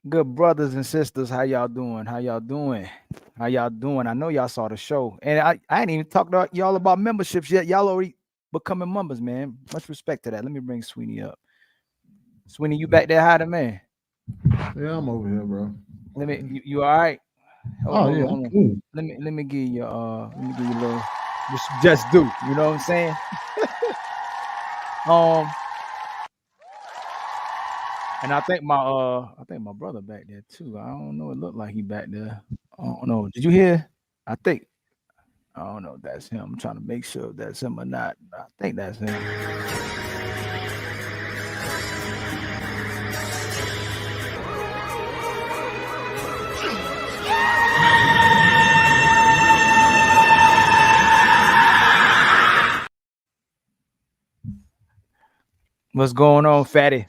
Good brothers and sisters, how y'all doing? How y'all doing? How y'all doing? I know y'all saw the show, and I ain't even talked to y'all about memberships yet. Y'all already becoming members, man. Much respect to that. Let me bring Sweeney up. Sweeney, you back there hiding, man? Yeah, I'm over here, bro. Let me. You all right? Hold on. Cool. Let me give you a little just do. You know what I'm saying? And I think my brother back there too. I don't know. It looked like he back there. I don't know. Did you hear? I don't know if that's him. I'm trying to make sure if that's him or not. I think that's him. What's going on, Fatty?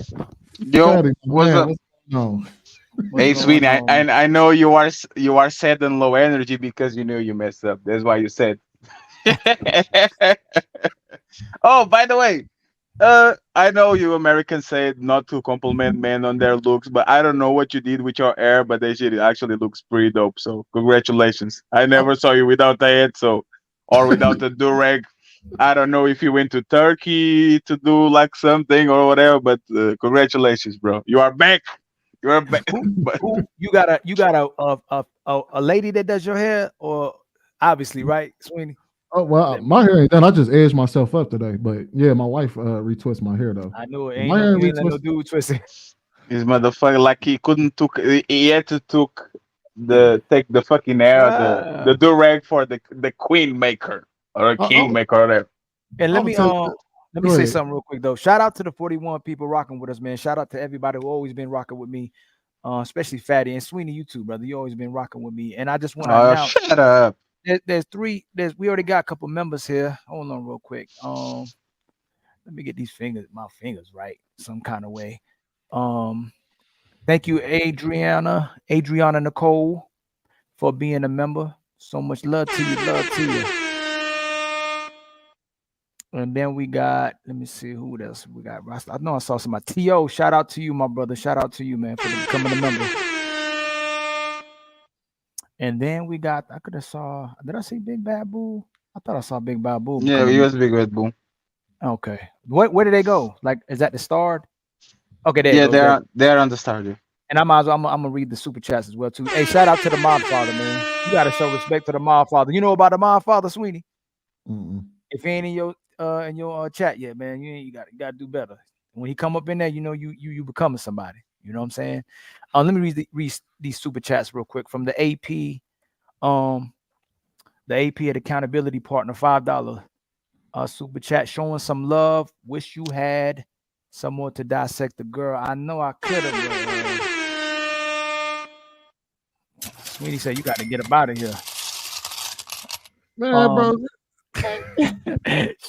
Yo, what's up? No. Hey, Sweetie, I know you are sad and low energy because you knew you messed up. That's why you said. Oh, by the way, I know you Americans said not to compliment men on their looks, but I don't know what you did with your hair, but that shit actually looks pretty dope. So congratulations. I never saw you without the head, or without the durag. I don't know if you went to Turkey to do like something or whatever, but congratulations, bro. You are back. You are back. Who, you got a lady that does your hair, or obviously, right, Sweeney? Oh well, my hair ain't done. I just edged myself up today, but yeah, my wife retwists my hair though. I know it My ain't no hair you ain't let no retwist. dude twist it. This motherfucker, like he couldn't took. He had to took take the fucking air, the Ah. do rag for the queen maker or a I, king maker or whatever. And I'm gonna tell you. let me Go say ahead. something real quick though. Shout out to the 41 people rocking with us, man. Shout out to everybody who always been rocking with me, especially Fatty and Sweeney. You too, brother. You always been rocking with me. And I just want to Oh, announce shut up. there's three. We already got a couple members here. Hold on, real quick. Let me get my fingers right, some kind of way. Thank you, Adriana Nicole, for being a member. So much love to you, love to you. And then we got, let me see who else we got. I know I saw somebody. T.O., shout out to you, my brother. Shout out to you, man, for becoming a member. And then we got, I could have saw, did I see Big Bad Boo? I thought I saw Big Bad Boo. Yeah, he was big Red Bull. Okay. Where did they go? Like, is that the start? Okay, there it Yeah, goes. they're on the starter. And I'm gonna read the super chats as well too. Hey, shout out to the Mob Father, man. You gotta show respect to the Mob Father. You know about the Mob Father, Sweetie? Mm-mm. If he ain't in your chat yet, man, you gotta do better. When he come up in there, you know you becoming somebody. You know what I'm saying? Let me read these super chats real quick from the AP. The AP at Accountability Partner, $5 super chat, showing some love. Wish you had some more to dissect the girl. I know I could have. Sweetie said you got to get up out of here. Man, bro.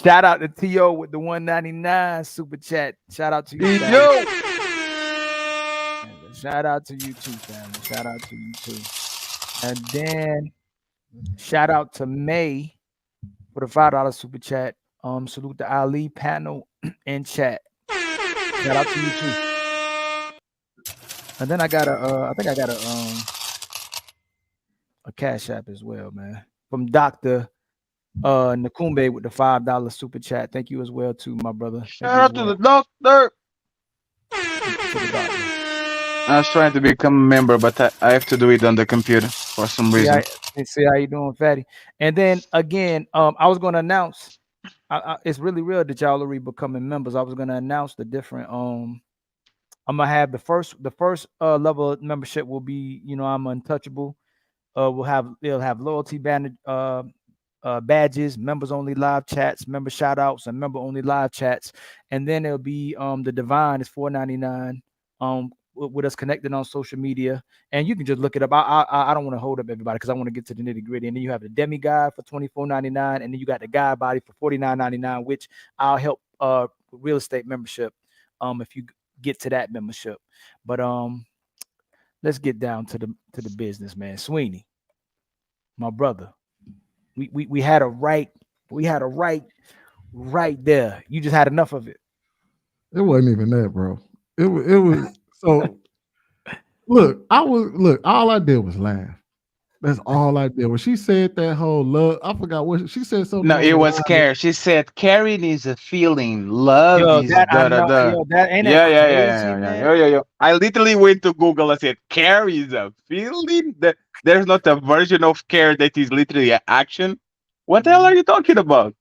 Shout out to T.O. with the 199 super chat. Shout out to you, Yo. Shout out to you too, family. Shout out to you too. And then shout out to May for the $5 super chat. Salute the Ali panel in chat. Shout out to you too. And then I think I got a Cash App as well, man. From Dr. Nakumbe with the $5 super chat. Thank you as well too, my brother. Shout out to the doctor. I was trying to become a member, but I have to do it on the computer for some reason. See how you doing, Fatty. And then again, I was going to announce. It's really real that y'all are becoming members. I was going to announce the different. I'm gonna have the first level of membership will be, I'm untouchable. It'll have loyalty badges, members only live chats, member shout outs, and member only live chats. And then it'll be the Divine is $4.99. With us connected on social media, and you can just look it up. I don't want to hold up everybody because I want to get to the nitty gritty. And then you have the demiguide for $24.99, and then you got the guide body for $49.99, which I'll help real estate membership if you get to that membership. But let's get down to the business, man. Sweeney, my brother, we had a right there. You just had enough of it. It wasn't even that, bro. It was so. Look, all I did was laugh. That's all I did. When she said that whole love, I forgot what she said. Something. No, it was care. She said caring is a feeling. Love is that da I da know. da. Yo, that ain't that crazy, man. Yeah. I literally went to Google and said care is a feeling. That there's not a version of care that is literally an action. What the hell are you talking about?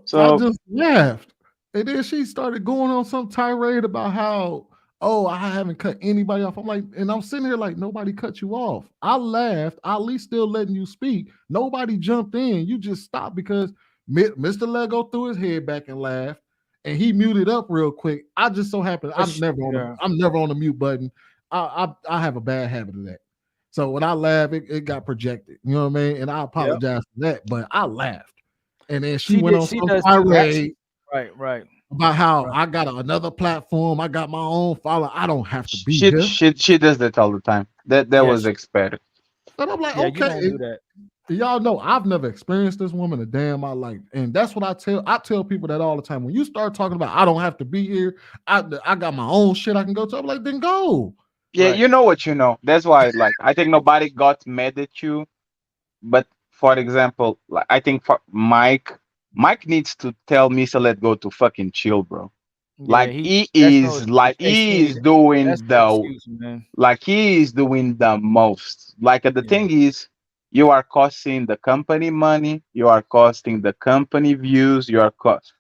So I just laughed, and then she started going on some tirade about how, oh, I haven't cut anybody off. I'm like, and I'm sitting here like, nobody cut you off. I laughed. I at least still letting you speak. Nobody jumped in. You just stopped because Mr. Lego threw his head back and laughed, and he muted up real quick. I just so happened I'm never on the mute button. I have a bad habit of that. So when I laugh, it got projected. You know what I mean? And I apologize for that, but I laughed. And then she went on some tirade. Right. About how I got another platform, I got my own follower. I don't have to be here. She does that all the time. That was expected. And I'm like, okay, you don't do that. Y'all know I've never experienced this woman a day in my life, and that's what I tell people that all the time. When you start talking about I don't have to be here, I got my own shit I can go to. I'm like, then go. Yeah, you know what you know. That's why, like, I think nobody got mad at you, but for example, like I think for Mike needs to tell Mr. Let Go to fucking chill, bro. Like he is doing the most. Like the thing is, You are costing the company money. You are costing the company views. You are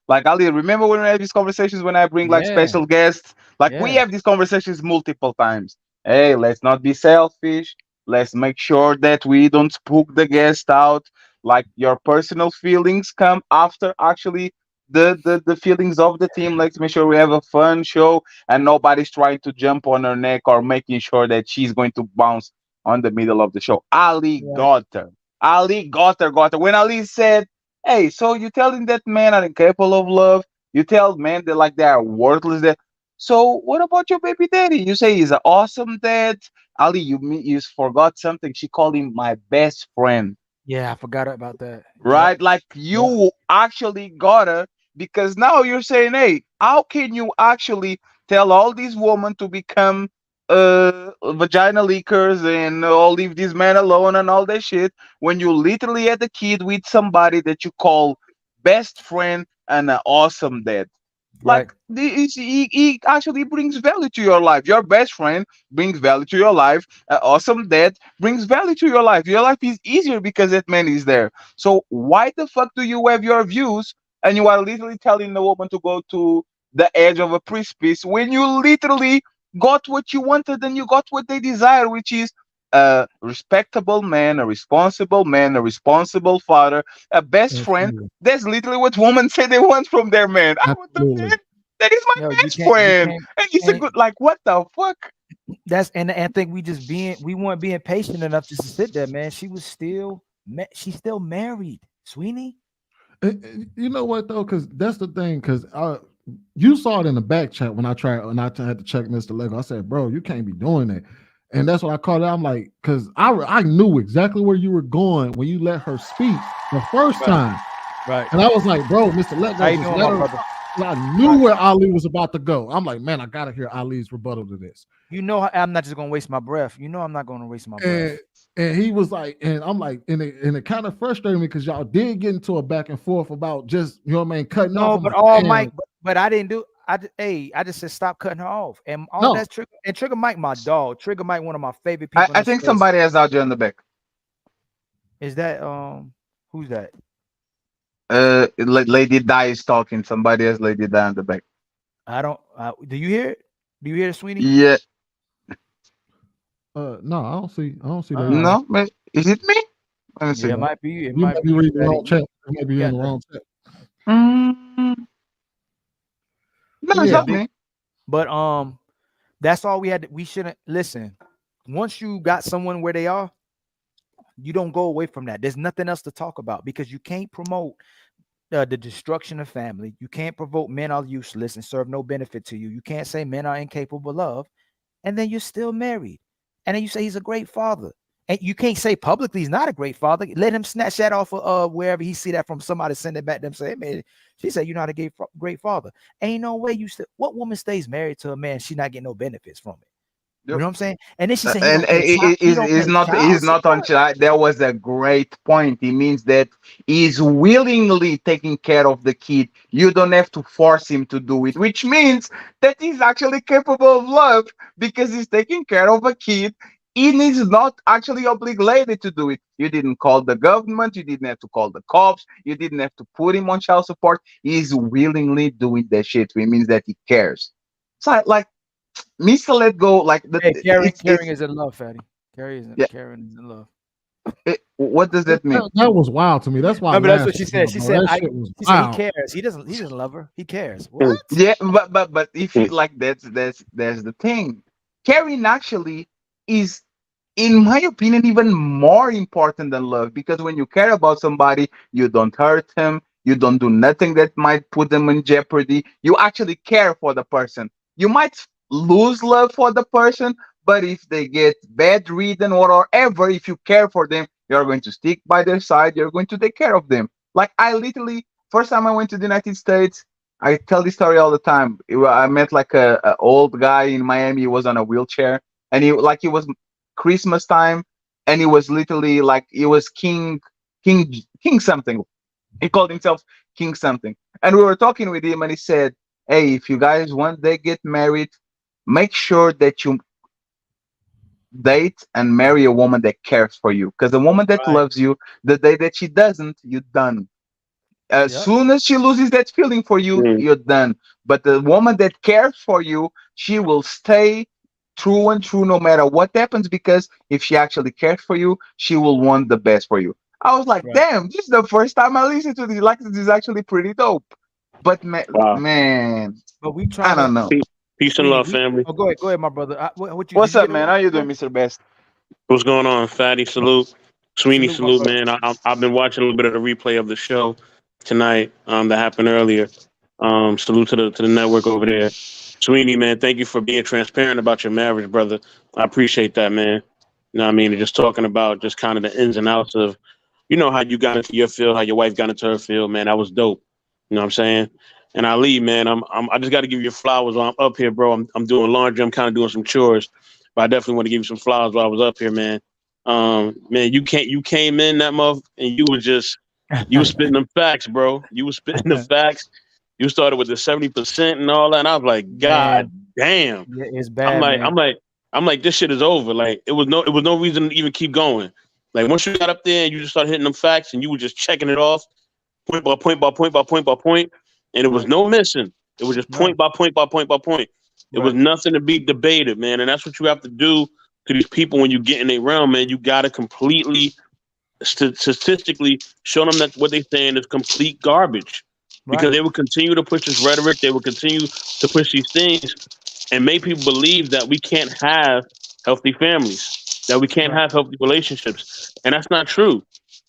like Ali. Remember when we have these conversations when I bring like Yeah, special guests? Like we yeah, have these conversations multiple times. Hey, let's not be selfish. Let's make sure that we don't spook the guest out. Like your personal feelings come after actually the feelings of the team. Let's make sure we have a fun show and nobody's trying to jump on her neck or making sure that she's going to bounce on the middle of the show. Ali right. got her. Ali got her. When Ali said, "Hey, so you telling that man are incapable of love? You tell men that like they are worthless. That so what about your baby daddy? You say he's an awesome dad. Ali, you forgot something. She called him my best friend, Yeah, I forgot about that. Yep, right? Like yep. you actually got her because now you're saying, hey, how can you actually tell all these women to become vagina leakers and leave these men alone and all that shit when you literally had a kid with somebody that you call best friend and an awesome dad? Right. Like he actually brings value to your life. Your best friend brings value to your life. Awesome dad brings value to your life. Your life is easier because that man is there. So why the fuck do you have your views and you are literally telling the woman to go to the edge of a precipice when you literally got what you wanted and you got what they desire, which is a respectable man, a responsible man, a responsible father, a best friend. Absolutely. That's literally what women say they want from their man. I want the Absolutely. man that is my Yo, best friend, and it's a can't. good. Like what the fuck? That's and I think we weren't being patient enough just to sit there, man. She's still married, Sweeney. You know what though? Because that's the thing. Because you saw it in the back chat when had to check Mr. Lego. I said, bro, you can't be doing that. And that's what I called it. I'm like, because I knew exactly where you were going when you let her speak the first Right, time. right. And I was like, bro, Mr. How Lego, you just doing, let my her. brother? And I knew where Ali was about to go. I'm like, man, I gotta hear Ali's rebuttal to this. You know I'm not just gonna waste my breath. You know I'm not gonna waste my And breath. and he was like, and I'm like, and it kind of frustrated me because y'all did get into a back and forth about just, you know what I mean, cutting off. No, I'm but like, all damn, Mike, but I didn't do. I just said stop cutting her off, and all no. that's Trigger and Trigger Mike, my dog. Trigger Mike, one of my favorite I, people in I the think space. somebody has audio in the back. Is that who's that? Lady Di is talking. Somebody has Lady Di in the back. I don't. Do you hear it? Do you hear it, Sweeney? Yeah, No, I don't see that Uh, happening. no, is it me? Let me yeah, see. it might be. It You might might be be you, reading the Fatty. wrong chat. You might be in Yeah, the wrong chat. Mm, no, But it's yeah, yeah, not me. but that's all we had. We shouldn't listen. Once you got someone where they are, you don't go away from that. There's nothing else to talk about because you can't promote the destruction of family. You can't provoke men are useless and serve no benefit to you. You can't say men are incapable of love, and then you're still married. And then you say he's a great father. And you can't say publicly he's not a great father. Let him snatch that off of wherever he see that from somebody, send it back to them. Say, hey, man, she said you're not a great father. Ain't no way you still. What woman stays married to a man she not getting no benefits from it? You know what I'm saying? And then she said he And don't pay child. He don't pay he's child not on support. child. That was a great point. It means that he's willingly taking care of the kid. You don't have to force him to do it, which means that he's actually capable of love because he's taking care of a kid. He is not actually obligated to do it. You didn't call the government. You didn't have to call the cops. You didn't have to put him on child support. He's willingly doing that shit. Which means that he cares. So like Mr. Let Go, like Hey, caring it's is in love, fatty. yeah. Caring is in love. What does that mean? that was wild to me. That's why I Remember, that's laughed what she so said. hard, She bro. said, That "I." shit was She said he wild. cares. He doesn't. He doesn't love her. He cares. What? Yeah, but if you like that's the thing. Caring actually is, in my opinion, even more important than love because when you care about somebody, you don't hurt him, you don't do nothing that might put them in jeopardy. You actually care for the person. You might lose love for the person, but if they get bedridden or whatever, if you care for them, you're going to stick by their side. You're going to take care of them. Like I literally, first time I went to the United States, I tell this story all the time. I met like a old guy in Miami. He was on a wheelchair, and he was Christmas time, and he was literally like he was king something. He called himself King something, and we were talking with him, and he said, "Hey, if you guys one day get married, make sure that you date and marry a woman that cares for you. Because the woman that Right. loves you, the day that she doesn't, you're done. As Yep. soon as she loses that feeling for you, Mm. you're done. But the woman that cares for you, she will stay true and true no matter what happens, because if she actually cares for you, she will want the best for you. I was like, Right. damn, this is the first time I listened to this. Like, this is actually pretty dope. But Wow. man, But we I trying to, don't know. Peace, peace and Sweeney. love, We family. oh, go ahead, my brother. What you did What's you up, get a man? How you doing, response? Mr. Best? What's going on, Fatty? Salute, Sweeney. Salute, my Salute, brother. man. I've been watching a little bit of the replay of the show tonight. That happened earlier. Salute to the network over there. Sweeney, man. Thank you for being transparent about your marriage, brother. I appreciate that, man. You know what I mean? And just talking about just kind of the ins and outs of, how you got into your field, how your wife got into her field, man. That was dope. You know what I'm saying? And Ali, man, I just got to give you flowers while I'm up here, bro. I'm doing laundry. I'm kind of doing some chores, but I definitely want to give you some flowers while I was up here, man. Man, you came in that month and you were spitting them facts, bro. You were spitting the facts. You started with the 70% and all that, and I was like, God Man, damn. yeah, it's I'm bad, like, man. I'm like, I'm like, this shit is over. Like, it was no reason to even keep going. Like, once you got up there and you just started hitting them facts and you were just checking it off, point by point by point by point by point, and it was Right. no missing. It was just Right. point by point by point by point. It was Right. nothing to be debated, man. And that's what you have to do to these people when you get in their realm, man. You got to completely, statistically, show them that what they're saying is complete garbage. Because Right. they will continue to push this rhetoric, they will continue to push these things, and make people believe that we can't have healthy families, that we can't Right. have healthy relationships. And that's not true.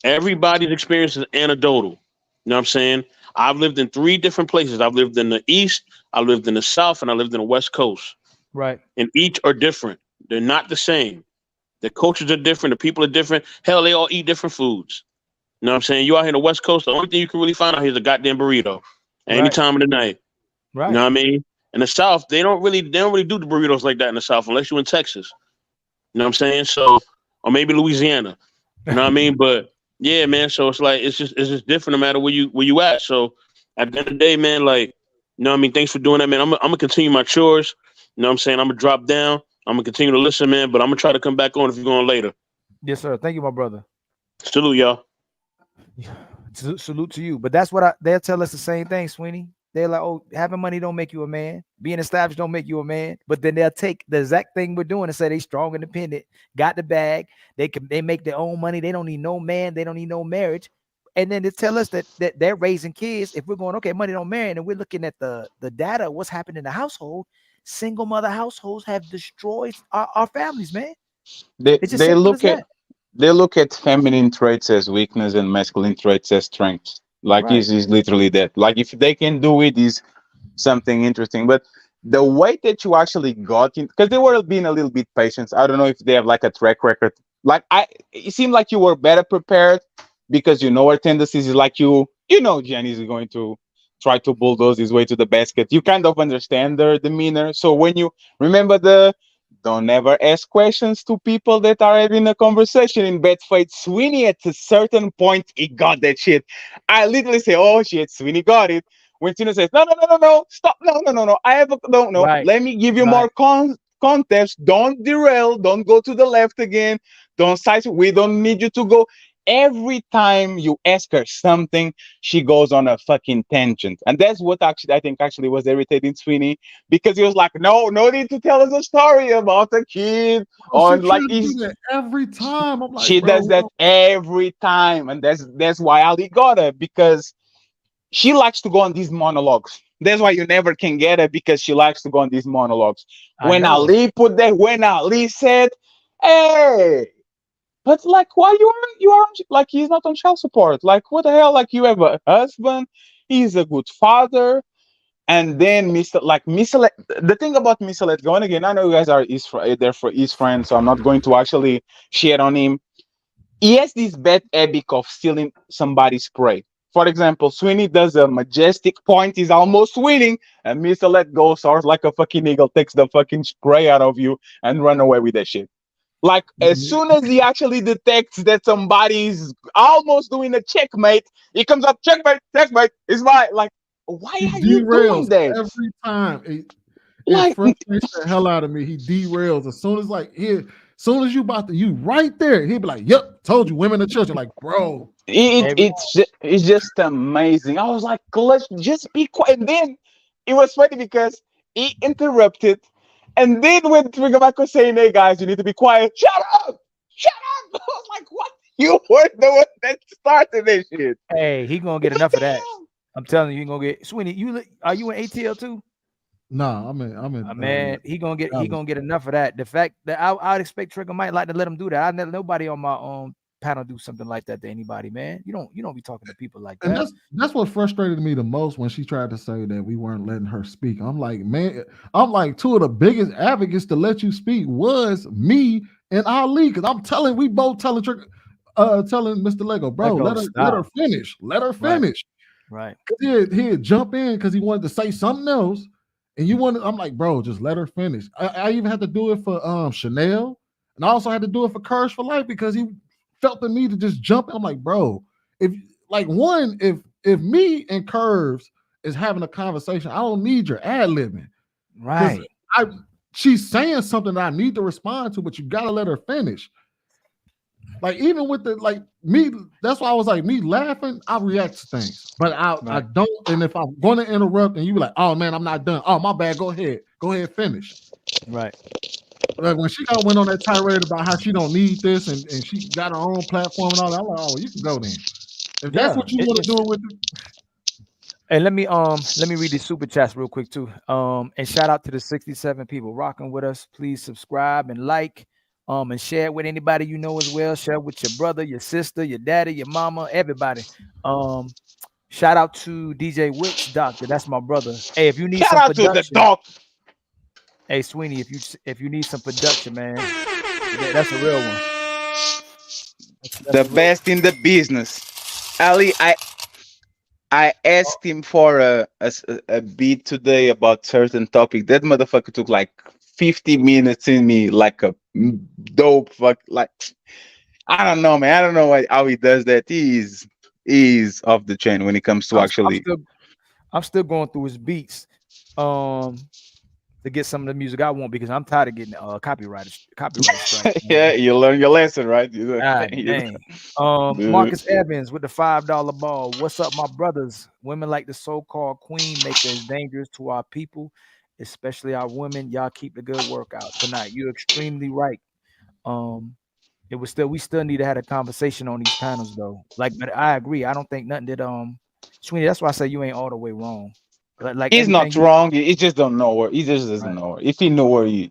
Everybody's experience is anecdotal. You know what I'm saying? I've lived in three different places. I've lived in the East, I lived in the South, and I lived in the West Coast. Right. And each are different. They're not the same. The cultures are different. The people are different. Hell, they all eat different foods. You know what I'm saying? You out here in the West Coast, the only thing you can really find out here is a goddamn burrito. Any Right. time of the night. You know Right. what I mean? In the South, they don't really do the burritos like that in the South unless you're in Texas. You know what I'm saying? So, or maybe Louisiana. You know what I mean? But yeah, man. So it's just different no matter where you at. So at the end of the day, man, like, you know what I mean? Thanks for doing that, man. I'm gonna continue my chores. You know what I'm saying? I'm gonna drop down. I'm gonna continue to listen, man. But I'm gonna try to come back on if you're going later. Yes, sir. Thank you, my brother. Salute, y'all. Salute to you. But that's what they'll tell us the same thing, Sweeney. They're like, oh, having money don't make you a man. Being established don't make you a man. But then they'll take the exact thing we're doing and say they strong, independent, got the bag. They make their own money. They don't need no man. They don't need no marriage. And then they tell us that they're raising kids. If we're going, okay, money don't marry, and we're looking at the data, what's happening in the household, single mother households have destroyed our families, man. They It's just they simple as look at that. they look at feminine traits as weakness and masculine traits as strengths. Like, Right. is literally that. Like, if they can do it, is something interesting. But the way that you actually got in, because they were being a little bit patient. I don't know if they have like a track record. Like, it seemed like you were better prepared because you know our tendencies is like Jenny's going to try to bulldoze his way to the basket. You kind of understand their demeanor. So when you remember the don't ever ask questions to people that are having a conversation in bad faith. Sweeney at a certain point he got that shit. I literally say, "Oh shit, Sweeney got it." When Tina says, "No, no, no, no, no, stop, no, no, no, no, I have a no. Right. Let me give you Right. more context. Don't derail. Don't go to the left again. Don't side. We don't need you to go." Every time you ask her something, she goes on a fucking tangent, and that's what actually I think actually was irritating Sweeney, because he was like, "No, no need to tell us a story about a kid." Oh, she On trying like to do he's that every time. I'm like, she bro, does we that don't. every time, and that's why Ali got her, because she likes to go on these monologues. That's why you never can get her, because she likes to go on these monologues. I know. When Ali said, "Hey, but like, why like he's not on child support? Like, what the hell? Like, you have a husband, he's a good father." And then the thing about Mr. Let's Go, and again, I know you guys are there for his friends, so I'm not going to actually share on him. He has this bad habit of stealing somebody's prey. For example, Sweeney does a majestic point, he's almost winning, and Mr. Let Go soars like a fucking eagle, takes the fucking spray out of you and run away with that shit. Like, as soon as he actually detects that somebody's almost doing a checkmate, he comes up, checkmate, checkmate, it's my like, why He are you doing derails that? every time. It frustrates the hell out of me. He derails as soon as soon as you right there, he'd be like, "Yep, told you, women and children." Like, bro, it's just amazing. I was like, let's just be quiet. And then it was funny because he interrupted, and then when Triggerback was saying, "Hey guys, you need to be quiet," shut up, shut up. I was like, what? You were the one that started this shit. Hey, he gonna get enough of that. I'm telling you, he gonna get Sweeney. Are you in ATL too? Nah, I'm in. Man, he gonna get enough of that. The fact that I'd expect Trigger might like to let him do that. I never nobody on my panel do something like that to anybody, man. You don't be talking to people like that. And that's what frustrated me the most when she tried to say that we weren't letting her speak. I'm like, man, two of the biggest advocates to let you speak was me and Ali, because we both telling Trigger, telling Mr. Lego, bro, let her finish. Let her finish. Right. He'd jump in because he wanted to say something else. And I'm like, bro, just let her finish. I even had to do it for Chanel, and I also had to do it for Courage for Life because he felt the need to just jump in. I'm like, bro, if me and Curves is having a conversation, I don't need your ad-libbing. Right. She's saying something that I need to respond to, but you gotta let her finish. Like, even with me, that's why I was like, me laughing, I react to things. But I don't, and if I'm gonna interrupt and you be like, oh man, I'm not done. Oh, my bad, go ahead, finish. Right. Like when she went on that tirade about how she don't need this and she got her own platform and all that, I'm like, oh, you can go then. If that's what you want to do with it. And let me read these super chats real quick too. And shout out to the 67 people rocking with us. Please subscribe and like. And share it with anybody you know as well. Share it with your brother, your sister, your daddy, your mama, everybody. Shout out to DJ Wicks Doctor. That's my brother. Hey, if you need some production, to the doc. Hey Sweeney, if you need some production, man, that's a real one. The best in the business. Ali, I asked him for a beat today about certain topic. That motherfucker took like 50 minutes in me, like a dope fuck. Like, I don't know, man. I don't know how he does that. He is off the chain when it comes to I'm still going through his beats to get some of the music I want, because I'm tired of getting copyright strikes. Yeah, you learn your lesson, right? Dang. Marcus Evans with the $5 ball. What's up, my brothers? Women like the so-called queen make us dangerous to our people, especially our women. Y'all keep the good work out tonight. You're extremely right. We still need to have a conversation on these panels though. Like, but I agree. I don't think nothing that Sweeney, that's why I say you ain't all the way wrong. Like, he's not wrong. He just don't know where. He just doesn't know where. If he knew where you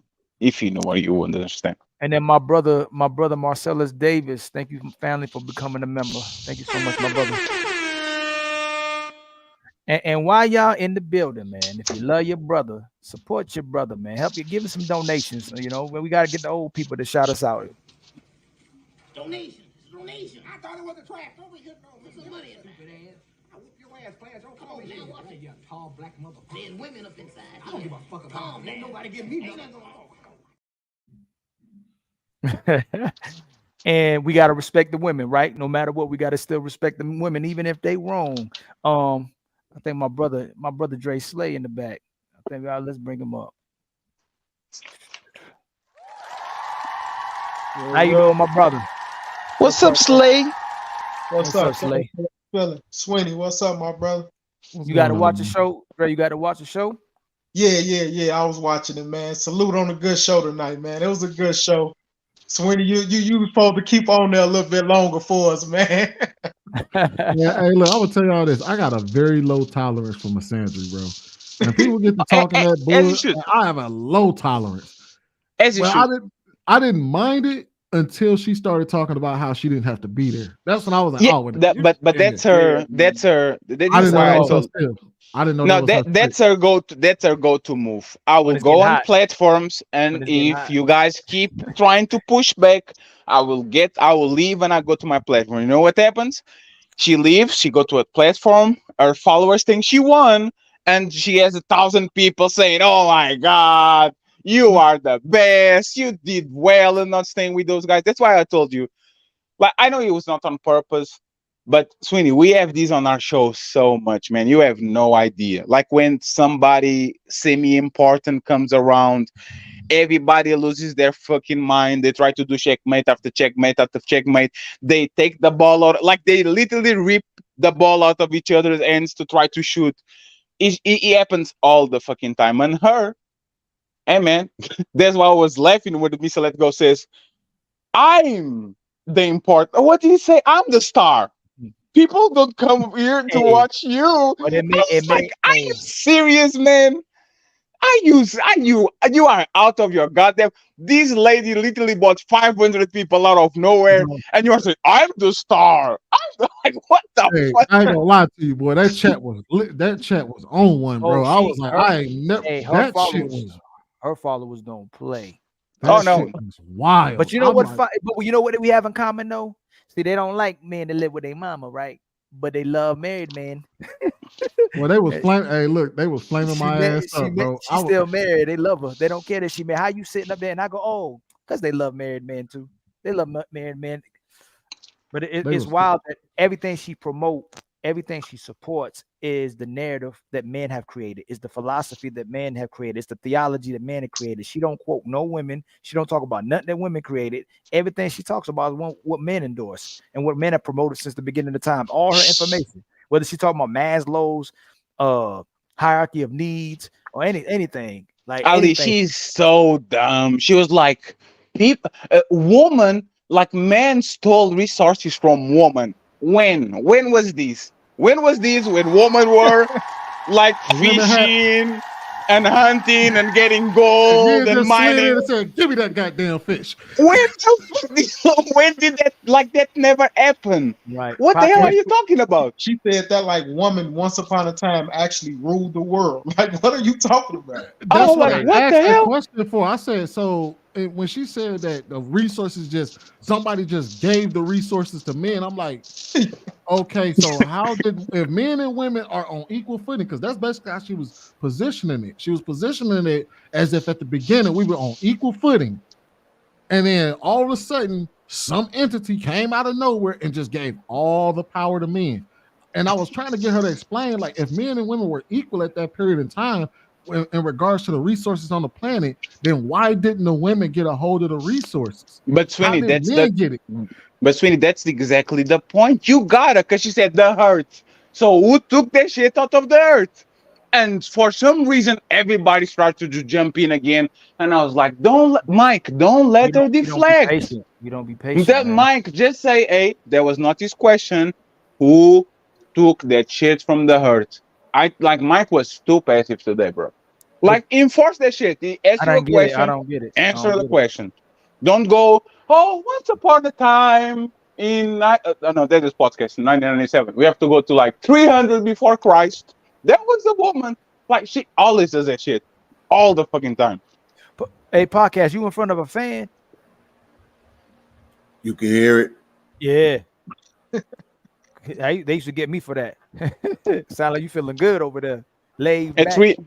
wouldn't understand. And then my brother Marcellus Davis. Thank you, family, for becoming a member. Thank you so much, my brother. And while y'all in the building, man, if you love your brother, support your brother, man. Help you, give us some donations. You know, we got to get the old people to shout us out. Donation. I thought it was a trap. Over here, put some money in it. I whoop your ass, players. Don't come over here. You tall black motherfucker. There's women up inside. I don't give a fuck about them. Ain't nobody give me nothing. And we got to respect the women, right? No matter what, we got to still respect the women, even if they wrong. I think my brother Dre Slay in the back. I think let's bring him up. How you doing, my brother? What's up, Slay? What's up, Slay? Sweeney, what's up, my brother? You got to watch the show, Dre. You got to watch the show. Yeah. I was watching it, man. Salute on a good show tonight, man. It was a good show. Sweeney, you supposed to keep on there a little bit longer for us, man. Yeah, hey, look, I will tell y'all this. I got a very low tolerance for misandry, bro. When people get to talking that bullshit, I have a low tolerance. I didn't mind it until she started talking about how she didn't have to be there. That's when I was like, but that's her. That's her. I didn't know that was her still. I didn't know. No, that's her go-to move. I will go on platforms, and if you guys keep trying to push back, I will leave and I go to my platform. You know what happens? She leaves. She go to a platform. Her followers think she won, and she has 1,000 people saying, "Oh my God, you are the best. You did well in not staying with those guys." That's why I told you. Like, I know it was not on purpose. But Sweeney, we have these on our show so much, man. You have no idea. Like when somebody semi-important comes around, everybody loses their fucking mind. They try to do checkmate after checkmate after checkmate. They take the ball out, like they literally rip the ball out of each other's hands to try to shoot. It happens all the fucking time. And her, hey man, that's why I was laughing when Mr. Let Go says, I'm the important. What did he say? I'm the star. People don't come here to Hey, watch you. but I was like, are you serious, man? You are out of your goddamn. This lady literally bought 500 people out of nowhere, and you are saying, I'm the star. I'm like, what the Hey, fuck? I ain't gonna lie to you, boy. That chat was on one, bro. I was like, I ain't never. That shit was. Her followers don't play. Oh, That no. shit was wild. But you know I'm what? like, But you know what we have in common though? See, they don't like men to live with their mama, right? But they love married men. well, they was flaming. Hey, look, they was flaming She my married, ass up, bro. she's still married. They love her. They don't care that she married. How you sitting up there? And I go, oh, because they love married men too. They love married men. But it's wild that everything she promotes, everything she supports is the narrative that men have created. It's the philosophy that men have created. It's the theology that men have created. She don't quote no women. She don't talk about nothing that women created. Everything she talks about is what men endorse and what men have promoted since the beginning of time. All her information, whether she's talking about Maslow's hierarchy of needs or anything. Like Ali, anything. she's so dumb. She was like, people, woman, like men stole resources from woman. When was this? When was this? When women were like fishing and hunting and getting gold and mining. And said, "Give me that goddamn fish." When did that never happen? Right. What the hell are you talking about? She said that like woman once upon a time actually ruled the world. Like, what are you talking about? That's what I what asked the that hell? question for. I said, so when she said that the resources somebody just gave the resources to men, I'm like, okay, so if men and women are on equal footing, because that's basically how she was positioning it. She was positioning it as if at the beginning we were on equal footing. And then all of a sudden, some entity came out of nowhere and just gave all the power to men. And I was trying to get her to explain, like, if men and women were equal at that period in time, in regards to the resources on the planet, then why didn't the women get a hold of the resources? But Sweeney, get it? But Sweeney, that's exactly the point. You gotta, because she said the earth. So who took that shit out of the earth? And for some reason, everybody started to jump in again. And I was like, Mike, don't let her deflect. You don't be patient. Mike, just say, hey, that was not his question. Who took that shit from the earth? Mike was too passive today, bro. Like, enforce that shit. He asked you a question. I don't get it. Answer the question. Don't go, oh, once upon a time in, no, that is podcast, in 1997. We have to go to like 300 before Christ. That was a woman. Like, she always does that shit. All the fucking time. Hey, podcast, you in front of a fan? You can hear it. Yeah. They used to get me for that. Sound like you feeling good over there. At 3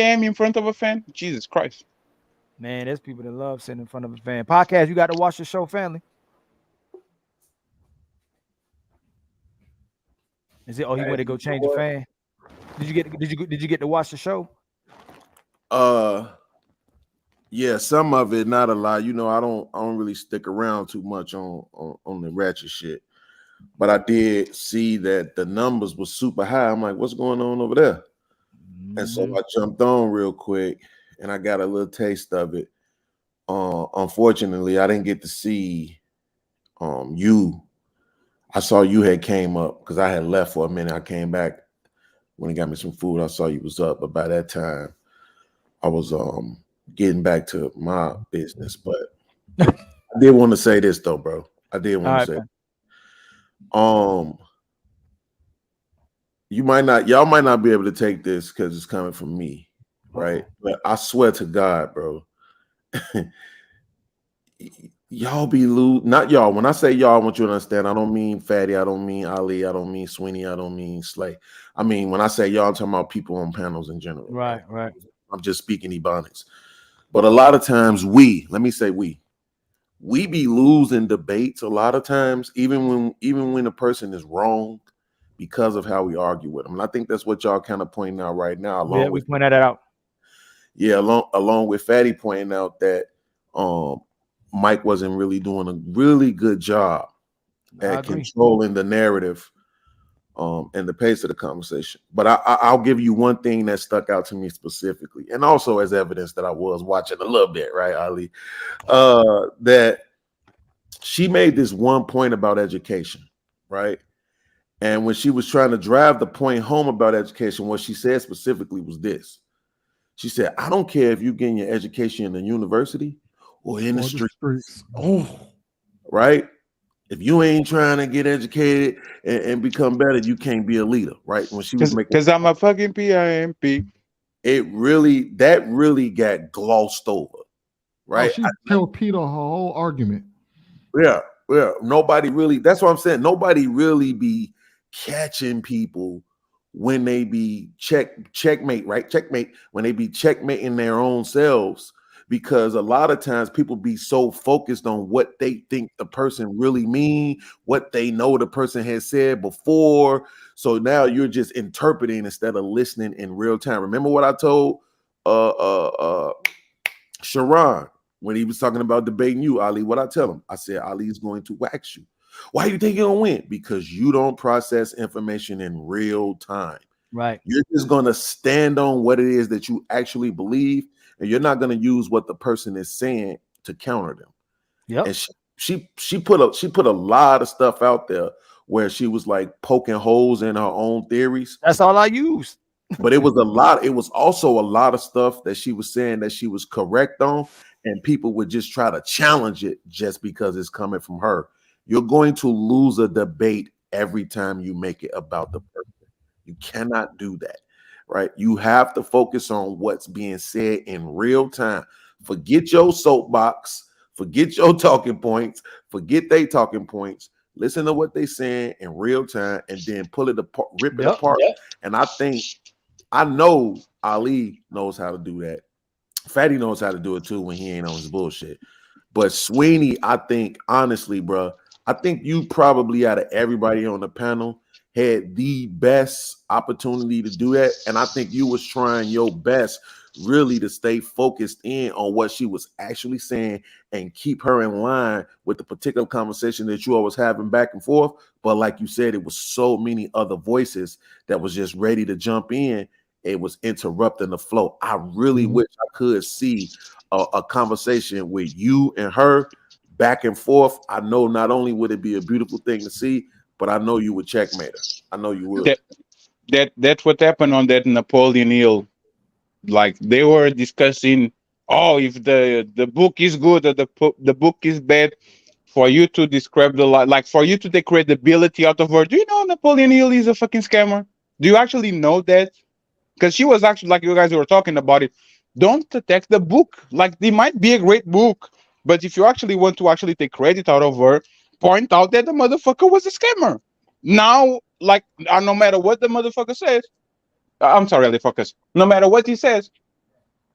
a.m. in front of a fan? Jesus Christ. Man, there's people that love sitting in front of a fan. Podcast, you got to watch the show, family. Is it? Oh, he went to go change the fan. Did you get to watch the show? Yeah, some of it, not a lot. You know, I don't really stick around too much on the ratchet shit. But I did see that the numbers were super high. I'm like, what's going on over there? And so I jumped on real quick and I got a little taste of it. Unfortunately, I didn't get to see you. I saw you had came up because I had left for a minute. I came back when he got me some food. I saw you was up, but by that time I was getting back to my business. But I did want to say this though, bro. I did want to say, y'all might not be able to take this because it's coming from me, right? But I swear to God, bro. Y'all be not y'all. When I say y'all, I want you to understand. I don't mean Fatty. I don't mean Ali. I don't mean Sweeney. I don't mean Slay. I mean, when I say y'all, I'm talking about people on panels in general. Right. I'm just speaking Ebonics. But a lot of times let me say we we be losing debates a lot of times, even when a person is wrong, because of how we argue with them. And I think that's what y'all kind of pointing out right now, along Yeah, we with pointed that out. yeah, along with Fatty pointing out that Mike wasn't really doing a really good job at controlling the narrative and the pace of the conversation. But I'll give you one thing that stuck out to me specifically, and also as evidence that I was watching a little bit, right, Ali? That she made this one point about education, right? And when she was trying to drive the point home about education, what she said specifically was this. She said, I don't care if you're getting your education in the university or in the streets. Oh, right? If you ain't trying to get educated and become better, you can't be a leader, right? When she was making, because I'm a fucking PIMP. That really got glossed over, right? she torpedoed her whole argument. Yeah. Nobody really, that's what I'm saying. Nobody really be catching people when they be checkmate, right? Checkmate, when they be checkmating their own selves, because a lot of times people be so focused on what they think the person really mean, what they know the person has said before. So now you're just interpreting instead of listening in real time. Remember what I told Sharon when he was talking about debating you, Ali? What I tell him? I said, Ali is going to wax you. Why you think you're gonna win? Because you don't process information in real time. Right. You're just gonna stand on what it is that you actually believe, and you're not gonna use what the person is saying to counter them. Yep. And she put a lot of stuff out there where she was like poking holes in her own theories. That's all I used. But it was also a lot of stuff that she was saying that she was correct on, and people would just try to challenge it just because it's coming from her. You're going to lose a debate every time you make it about the person. You cannot do that, right? You have to focus on what's being said in real time. Forget your soapbox, forget your talking points, forget they talking points. Listen to what they're saying in real time, and then pull it apart, rip it apart. And I know Ali knows how to do that. Fatty knows how to do it too when he ain't on his bullshit. But Sweeney, I think, honestly, bro, I think you probably out of everybody on the panel had the best opportunity to do that. And I think you was trying your best really to stay focused in on what she was actually saying and keep her in line with the particular conversation that you all was having back and forth. But like you said, it was so many other voices that was just ready to jump in. It was interrupting the flow. I really wish I could see a conversation with you and her back and forth. I know not only would it be a beautiful thing to see, but I know you would checkmate her. I know you would. That's what happened on that Napoleon Hill. Like they were discussing, oh, if the book is good or the book is bad, for you to describe like for you to take credibility out of her. Do you know Napoleon Hill is a fucking scammer? Do you actually know that? Because she was actually, like you guys were talking about it, don't attack the book. Like it might be a great book, but if you actually want to actually take credit out of her, point out that the motherfucker was a scammer. Now, like no matter what the motherfucker says, I'm sorry, motherfuckers. No matter what he says,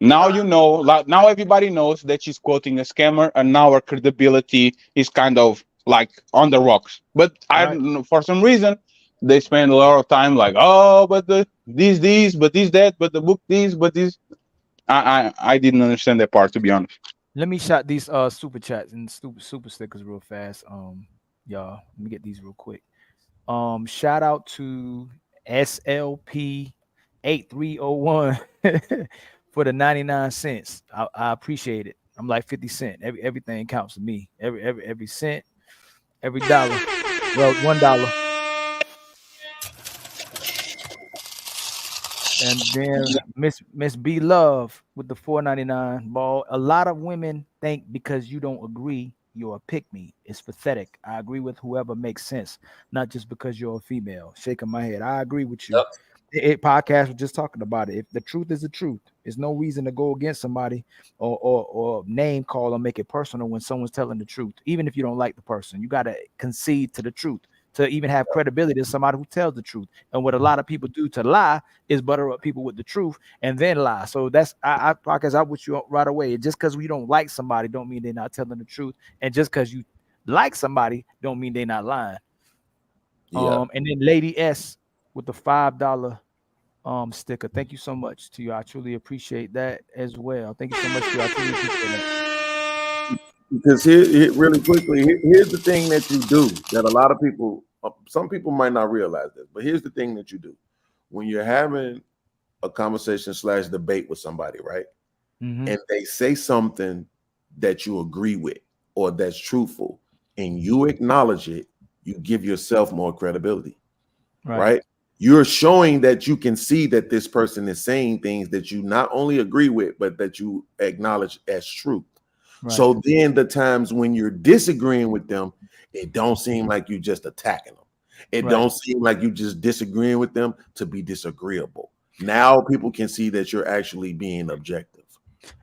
now you know. Like now everybody knows that she's quoting a scammer, and now her credibility is kind of like on the rocks. But I don't know, for some reason they spend a lot of time like, oh, but these, but this that, but the book this, but this. I didn't understand that part, to be honest. Let me shot these super chats and super stickers real fast. Y'all, let me get these real quick. Shout out to SLP 8301 for the 99 cents. I appreciate it. I'm like 50 cents. Everything counts to me. Every cent, every dollar. Well, $1. And then Miss B Love with the $4.99 ball. A lot of women think because you don't agree, you're a pick me. It's pathetic. I agree with whoever makes sense, not just because you're a female. Shaking my head. I agree with you. Podcast was just talking about it. If the truth is the truth, there's no reason to go against somebody or name call or make it personal when someone's telling the truth. Even if you don't like the person, you got to concede to the truth. to even have credibility as somebody who tells the truth. And what a lot of people do to lie is butter up people with the truth and then lie. So that's I podcast out with you right away. Just because we don't like somebody don't mean they're not telling the truth. And just because you like somebody don't mean they're not lying. Yeah. And then Lady S with the $5 sticker. Thank you so much to you. I truly appreciate that as well. Thank you so much to you. I truly appreciate that. Because really quickly, here's the thing that you do that a lot of people, some people might not realize this, but here's the thing that you do when you're having a conversation / debate with somebody, right? Mhm. And they say something that you agree with or that's truthful, and you acknowledge it, you give yourself more credibility, right? You're showing that you can see that this person is saying things that you not only agree with, but that you acknowledge as truth. Right. So then the times when you're disagreeing with them, it don't seem like you just attacking them. It Right. don't seem like you just disagreeing with them to be disagreeable. Now people can see that you're actually being objective.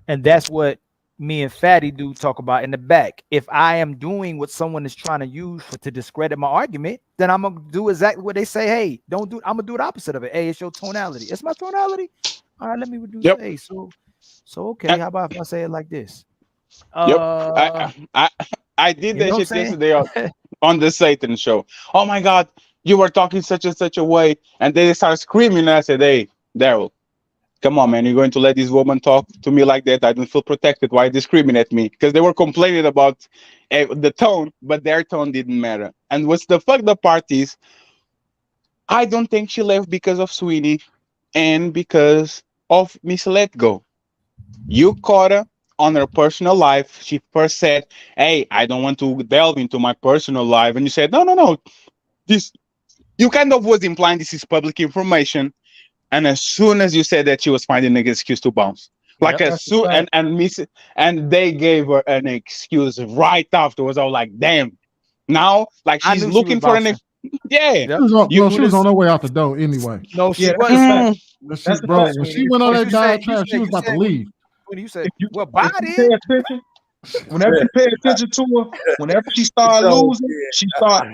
And that's what me and Fatty do talk about in the back. If I am doing what someone is trying to use to discredit my argument, then I'm gonna do exactly what they say. Hey, don't do. I'm gonna do the opposite of it. Hey, it's your tonality. It's my tonality. All right, let me reduce. Yep. Hey, so okay. How about if I say it like this? Yep. I did You that know what I'm shit saying? yesterday on the Satan show. Oh my God, you were talking such and such a way, and they start screaming. And I said, "Hey, Daryl, come on, man! You're going to let this woman talk to me like that? I don't feel protected. Why discriminate at me?" Because they were complaining about the tone, but their tone didn't matter. And what's the fucked up part is, I don't think she left because of Sweeney and because of Miss Let Go. You caught her on her personal life. She first said, "Hey, I don't want to delve into my personal life," and you said, "No, no, no. This." You kind of was implying this is public information. And as soon as you said that, she was finding an excuse to bounce. Like Yep. as soon and Miss and they gave her an excuse right afterwards. I was like, damn. Now, like I she's knew she was looking for an bouncing. yeah. Yep. You She was on her way out the door anyway. No, she Yeah, that's a wasn't. fact. That's a Bro, fact. when she went on Because that you said diatribe, she was about to leave. when you said, If you well, buy if you it. pay attention, whenever you pay attention to her, whenever she start So, losing,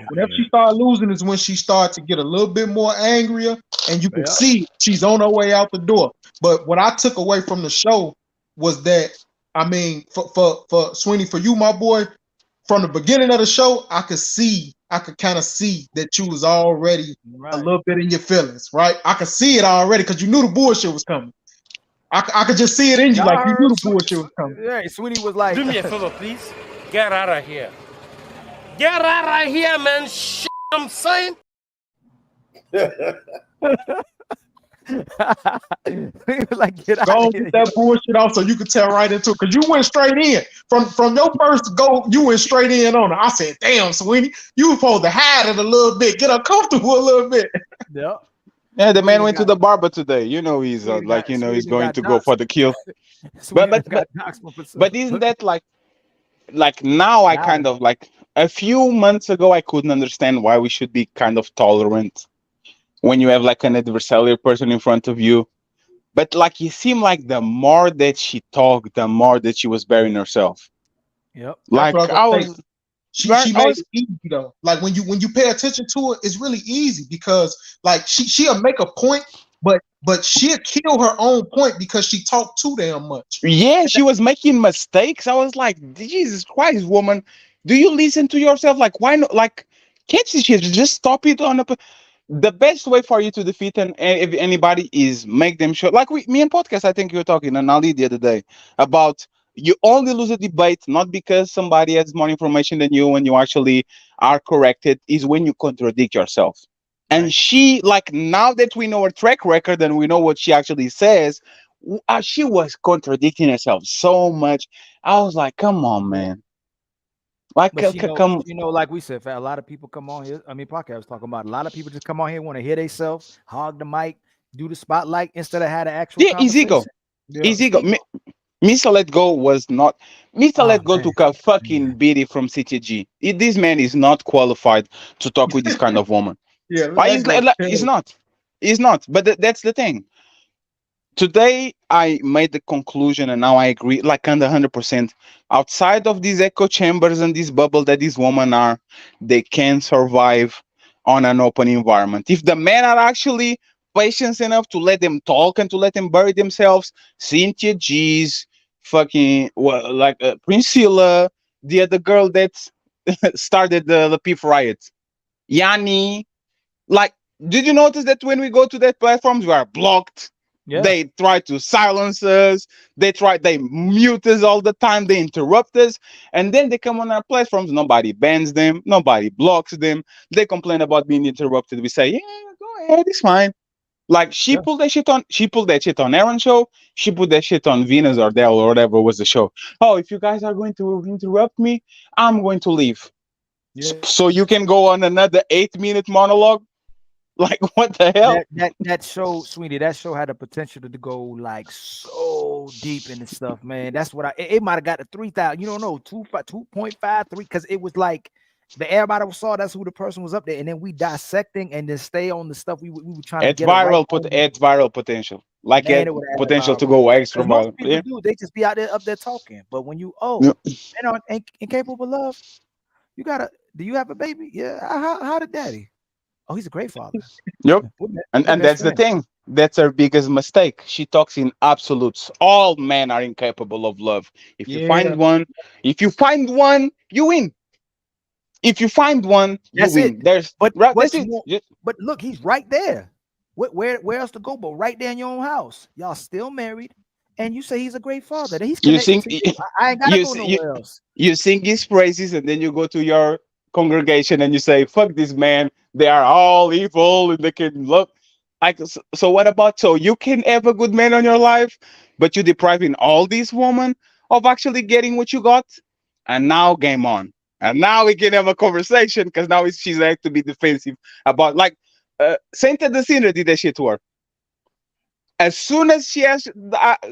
whenever she start losing is when she starts to get a little bit more angrier, and you can Yeah. see she's on her way out the door. But what I took away from the show was that, I mean, for Sweeney, for you, my boy, from the beginning of the show, I could kind of see that you was already a little bit in your feelings, right? I could see it already because you knew the bullshit was coming. I could just see it in you, like you knew the bullshit was coming. Yeah, Sweeney was like, Do me a favor, please. Get out of here. Get out of here, man. Shit, I'm saying. like, get out Go of here. get that bullshit off so you could tell right into it. Because you went straight in. From your first go, you went straight in on it. I said, damn, Sweeney, you were supposed to hide it a little bit, get her comfortable a little bit. Yep. Yeah, the man Sweeney went to got- the barber today. You know he's Sweeney like got- he's Sweeney going got to go for the kill. Sweeney But got doxed but isn't that like now I kind of like a few months ago I couldn't understand why we should be kind of tolerant when you have like an adversarial person in front of you. But like it seemed like the more that she talked, the more that she was burying herself. Yep. Like That's what I I was was, gonna say. She made it easy though. Like when you pay attention to it, it's really easy because like she'll make a point, but she'll kill her own point because she talked too damn much. yeah, she was making mistakes. I was like, Jesus Christ, woman, do you listen to yourself? Like, why not? Like, can't you just stop it on a? The best way for you to defeat if anybody is make them show. Like me and podcast, I think you were talking and Ali the other day about you only lose a debate not because somebody has more information than you when you actually are corrected, is when you contradict yourself. And she, like, now that we know her track record and we know what she actually says, she was contradicting herself so much. I was like, come on, man. Like, But come. like we said, a lot of people come on here. I mean, podcast was talking about a lot of people just come on here, want to hear themselves, hog the mic, do the spotlight instead of had an actual His ego. Yeah. His ego. Mr. Let Go was not. Mr. Let Go man. took a fucking beating from CTG. This man is not qualified to talk with this kind of woman. Yeah, He's not. He's not. But that's the thing. Today, I made the conclusion, and now I agree, like under 100%. Outside of these echo chambers and this bubble that these women are, they can survive on an open environment. If the men are actually patient enough to let them talk and to let them bury themselves, Cynthia G's, fucking well, like Priscilla, the other girl that started the Pif riot, Yanni. Like, did you notice that when we go to that platforms, we are blocked? Yeah. They try to silence us. They mute us all the time. They interrupt us, and then they come on our platforms. Nobody bans them. Nobody blocks them. They complain about being interrupted. We say, yeah, go ahead, it's fine. Like she Yeah. pulled that shit on. She pulled that shit on Aaron's show. She put that shit on Venus or Dell or whatever was the show. Oh, if you guys are going to interrupt me, I'm going to leave. Yeah. So you can go on another 8-minute monologue. Like what the hell? That show, sweetie, that show had the potential to go like so deep into stuff, man. That's what it might have got to 3,000. You don't know, 2.5, 3, because it was like everybody saw that's who the person was up there, and then we dissecting and then stay on the stuff we were trying to get It's viral potential. Like man, it potential to go extra most viral. people Yeah. do, they just be out there talking. But when you Yeah. men are incapable of love, you gotta. Do you have a baby? Yeah. How did daddy? Oh, he's a great father. Yep. We're And best that's the friends. thing. That's her biggest mistake. She talks in absolutes. All men are incapable of love. If you find one, you win. If you find one, you That's it. win. There's But right. what That's you it. want? But look, he's right there. Where else to go? But right there in your own house. Y'all still married, and you say he's a great father. That he's You connected sing. to you. I ain't gotta You go sing. nowhere else. You sing his praises, and then you go to your congregation and you say, "Fuck this man. They are all evil, and they can love." Like so. What about so you can have a good man on your life, but you depriving all these women of actually getting what you got, and now game on. And now we can have a conversation because now she's like to be defensive about like Saint Edacina did that shit to her. As soon as she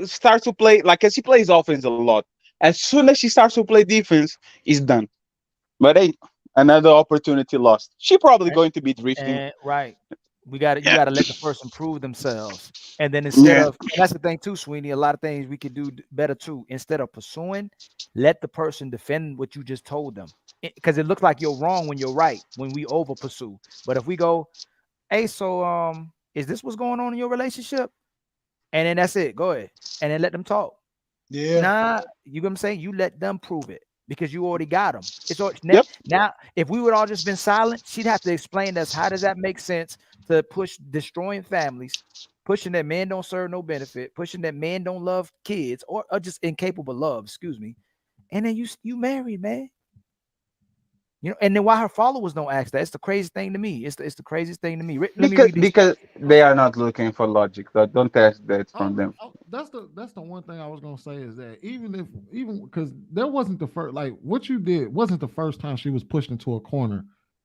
starts to play, like, as she plays offense a lot, as soon as she starts to play defense, it's done. But hey, another opportunity lost. She probably going to be drifting. And right, you got to let the person prove themselves, and then Yeah. and that's the thing too, Sweeney. A lot of things we could do better too. Instead of pursuing, let the person defend what you just told them, because it looks like you're wrong when you're right when we over pursue. But if we go, hey, so is this what's going on in your relationship? And then that's it. Go ahead, and then let them talk. Yeah. Nah, you know what I'm saying? You let them prove it because you already got them. It's Yep. now. If we would all just been silent, she'd have to explain to us how does that make sense to push destroying families, pushing that men don't serve no benefit, pushing that men don't love kids or just incapable of love. Excuse me. And then you married, man. You know, and then why her followers don't ask that? It's the craziest thing to me. It's the craziest thing to me. Let me read these. Because they are not looking for logic. So don't test that from them. That's the one thing I was gonna say is that even because there wasn't the first, like, what you did wasn't the first time she was pushed into a corner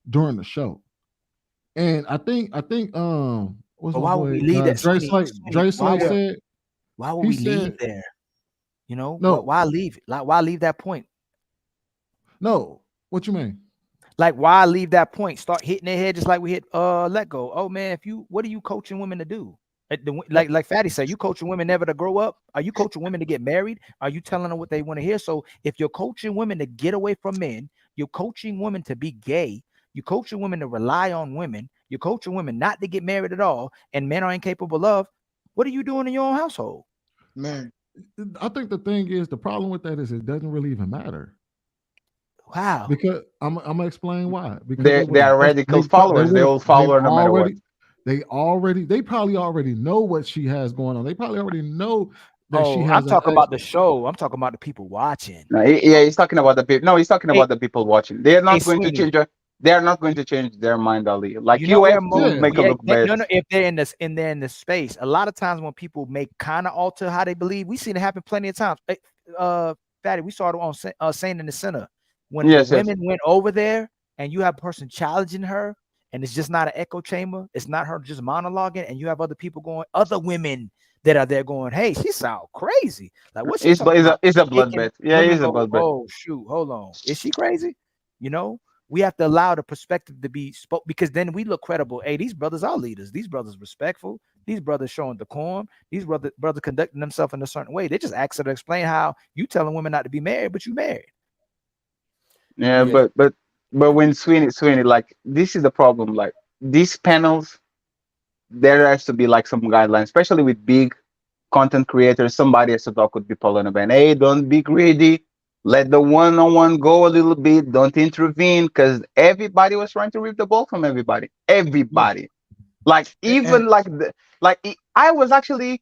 during the show, and I think what's But my why would boy we leave that? Dre Sweeney, Slay said, why would we leave there? You know, no, why leave? Like, why leave that point? no, what you mean? Like, why leave that point? Start hitting their head just like we hit let go. Oh man, what are you coaching women to do? Like Fatty said, you coaching women never to grow up? Are you coaching women to get married? Are you telling them what they want to hear? So if you're coaching women to get away from men, you're coaching women to be gay, you're coaching women to rely on women, you're coaching women not to get married at all, and men are incapable of, what are you doing in your own household? Man, I think the thing is, the problem with that is it doesn't really even matter. Wow. Because I'm gonna explain why. They Because are radical followers. They will follow her no matter what. They probably already know what she has going on. They probably already know that she has. I'm talking about the show. I'm talking about the people watching. No, he's talking about the people. No, he's talking about the people watching. They are not going to change. They are not going to change their mind, Ali. Like you have to make a look bad. No, if they're in this space, a lot of times when people make kind of alter how they believe, we've seen it happen plenty of times. Fatty, we saw it on Saint in the Center. When the women went over there and you have a person challenging her and it's just not an echo chamber, it's not her just monologuing, and you have other people going, other women that are there going, hey, she sound crazy. Like, what's she talking about? It's a bloodbath. Yeah, it's a bloodbath. Oh, shoot, hold on. Is she crazy? You know, we have to allow the perspective to be spoke, because then we look credible. Hey, these brothers are leaders. These brothers respectful. These brothers showing decorum. These brothers conducting themselves in a certain way. They just ask her to explain how you telling women not to be married, but you married. Yeah, but when Sweeney, like, this is the problem. Like, these panels, there has to be like some guidelines, especially with big content creators. Somebody has to talk with people on the band. Hey, don't be greedy. Let the one-on-one go a little bit. Don't intervene, because everybody was trying to rip the ball from everybody. Yeah. Everybody. Like And even like I was actually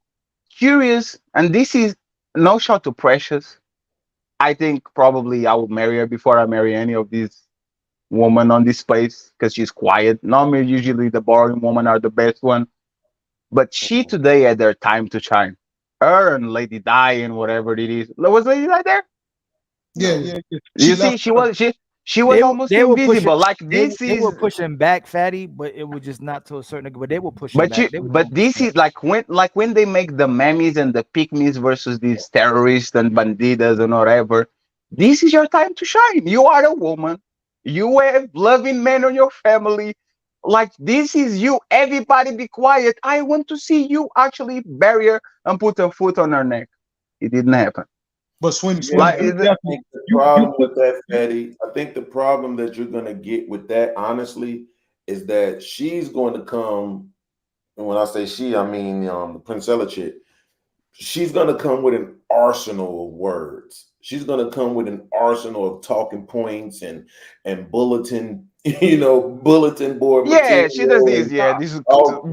curious, and this is no shot to Precious. I think probably I would marry her before I marry any of these women on this place because she's quiet. Normally, usually the boring women are the best one, but she today had their time to shine. Her and Lady Di and whatever it is. Was Lady Di there? yeah, No. yeah, yeah. She You see, left. she was They almost they were pushing invisible. Like this they were is pushing back, Fatty, but it was just not to a certain degree. But they were pushing But back. you, They were but doing this pushback. is like when they make the memes and the pygmies versus these terrorists and bandidas and whatever. This is your time to shine. You are a woman. You have loving men on your family. Like this is you. Everybody be quiet. I want to see you actually bury her and put a foot on her neck. It didn't happen. But Sweeney, Yeah, Sweeney, Like you is it- I definitely think the you problem put with that, Fatty, I think the problem that you're gonna get with that, honestly, is that she's going to come, and when I say she, I mean the Princella chick. She's going to come with an arsenal of words. She's going to come with an arsenal of talking points and bulletin, bulletin board yeah, she does material this. and Yeah, this is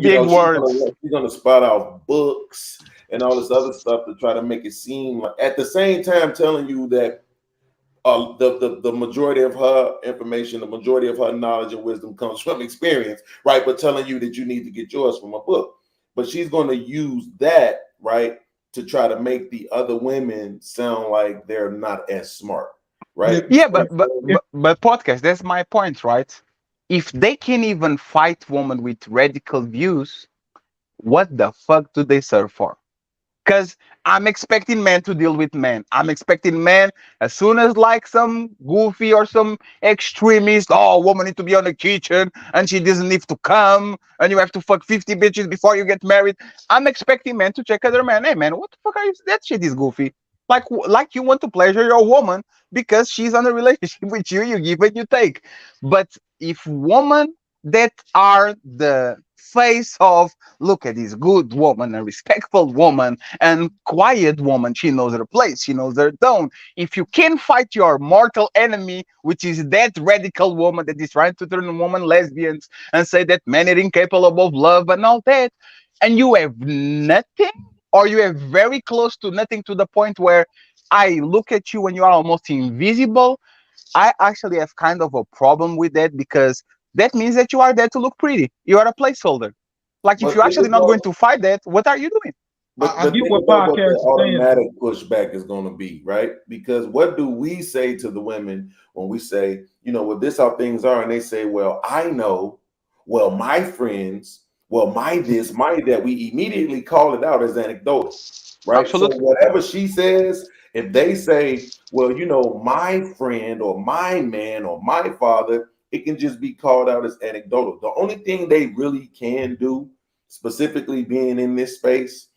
big she's words. gonna spout out books and all this other stuff to try to make it seem like, at the same time telling you that the majority of her information, the majority of her knowledge and wisdom comes from experience, right? But telling you that you need to get yours from a book. But she's going to use that, right, to try to make the other women sound like they're not as smart, yeah, right? Yeah, And so, but podcast. That's my point, right? If they can even fight women with radical views, what the fuck do they serve for? Because I'm expecting men to deal with men. I'm expecting men as soon as like some goofy or some extremist, oh, woman need to be on the kitchen and she doesn't need to come and you have to fuck 50 bitches before you get married. I'm expecting men to check other men. Hey man, what the fuck are you? That shit is goofy. Like you want to pleasure your woman because she's on a relationship with you, you give and you take. But if women that are the face of look at this good woman, a respectful woman, and quiet woman. She knows her place. She knows her tone. If you can fight your mortal enemy, which is that radical woman that is trying to turn women lesbians and say that men are incapable of love and all that, and you have nothing, or you have very close to nothing to the point where I look at you and you are almost invisible, I actually have kind of a problem with that because that means that you are there to look pretty. You are a placeholder. Like if but you're think actually not going about to fight that, what are you doing? But I but get think what about what podcast the is saying though. automatic pushback is going to be, right? Because what do we say to the women when we say, well, this how things are, and they say, well, I know, well, my friends, well, my this, my that. We immediately call it out as anecdotal, right? So Absolutely. whatever she says, if they say, well, my friend or my man or my father, it can just be called out as anecdotal. The only thing they really can do, specifically being in this space,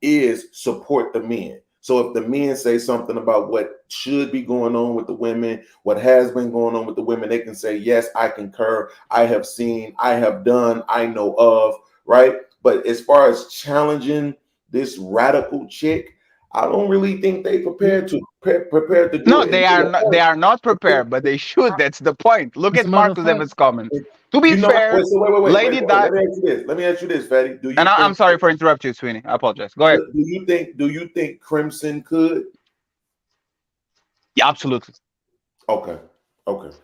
is support the men. So if the men say something about what should be going on with the women, what has been going on with the women, they can say, yes, I concur. I have seen, I have done, I know of, right? But as far as challenging this radical chick, I don't really think they prepared to do No, it. And they to are your not. They point, are not prepared, but they should. That's the point. Look As at a matter of Marcus fact, Evans' comments. it- To be fair, wait, so wait, Lady wait. Di, Let me ask you this, Fatty. and I'm sorry for interrupting you, Sweeney. I apologize. Go ahead. Do you think Crimson could? Yeah, absolutely, Okay. Okay.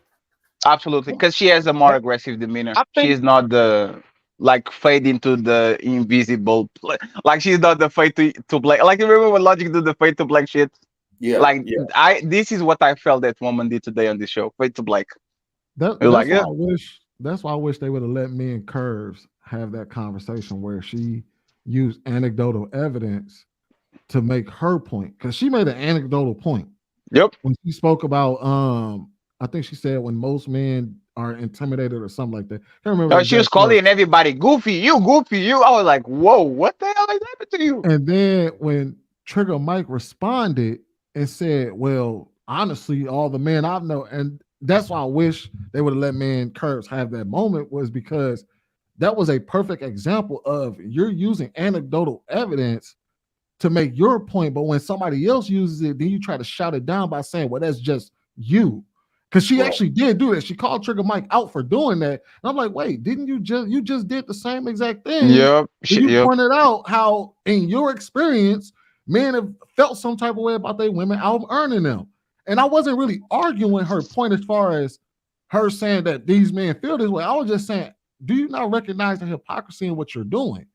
absolutely, because she has a more aggressive demeanor. I She think is not the like fade into the invisible. Like she's not the fade to black. Like you remember when Logic did the fade to black shit. Yeah. Like Yeah. this is what I felt that woman did today on this show. Fade to black. You're like, that's why yeah, I wish they would have let me and Curves have that conversation where she used anecdotal evidence to make her point, because she made an anecdotal point yep. when she spoke about I think she said when most men are intimidated or something like that. Can't remember the She was exact quote. calling everybody goofy. You goofy. You. I was like, whoa, what the hell is happening to you? And then when Trigger Mike responded and said, well, honestly, all the men I've known, and that's why I wish they would have let me and Curves have that moment, was because that was a perfect example of you're using anecdotal evidence to make your point, but when somebody else uses it, then you try to shout it down by saying, well, that's just you. Because she actually did do that. She called Trigger Mike out for doing that. And I'm like, wait, didn't you just did the same exact thing? Yep. You Yep. pointed out how in your experience, men have felt some type of way about their women out earning them. And I wasn't really arguing her point as far as her saying that these men feel this way. I was just saying, do you not recognize the hypocrisy in what you're doing?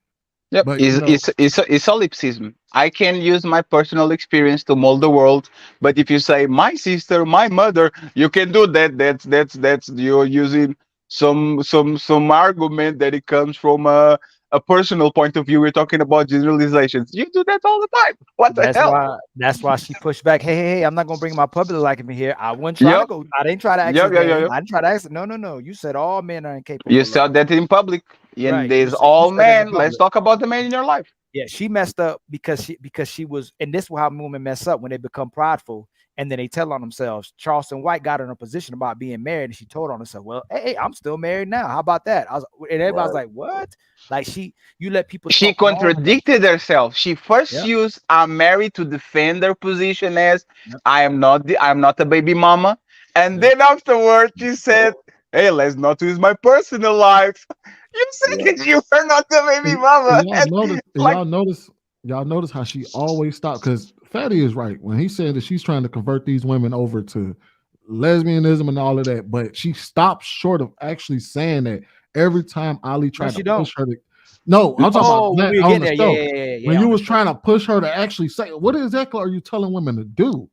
Yep, But you know, it's solipsism. I can use my personal experience to mold the world, but if you say my sister, my mother, you can do that. That's you're using some argument that it comes from a personal point of view. We're talking about generalizations. You do that all the time. What the hell? That's why she pushed back. Hey, I'm not gonna bring my public life in here. I wasn't trying to Yep. go. I didn't try to ask Yep, his yep, yep, name. yep. I didn't try to ask. No. You said all men are incapable You of said love. that in public, and Right. there's You all said it in men. Let's public. talk about the men in your life. Yeah, she messed up because she was, and this is how women mess up when they become prideful and then they tell on themselves. Charleston White got her in a position about being married, and she told on herself, "Well, hey, I'm still married now. How about that?" And everybody's like, "What?" Like you let people. She talk wrong about you. contradicted herself. She first Yep. used "I'm married" to defend her position as Yep. I'm not a baby mama, and Yep. then afterwards she said, "Hey, let's not use my personal life." You said that you were not the baby mama, y'all and notice, like y'all notice how she always stopped, because Fatty is right when he said that she's trying to convert these women over to lesbianism and all of that, but she stopped short of actually saying that every time Ali No, tried she to don't. push her to. No, I'm talking Oh, about when we were on getting the there, show. yeah. When you on the was show. trying to push her to actually say, what exactly are you telling women to do?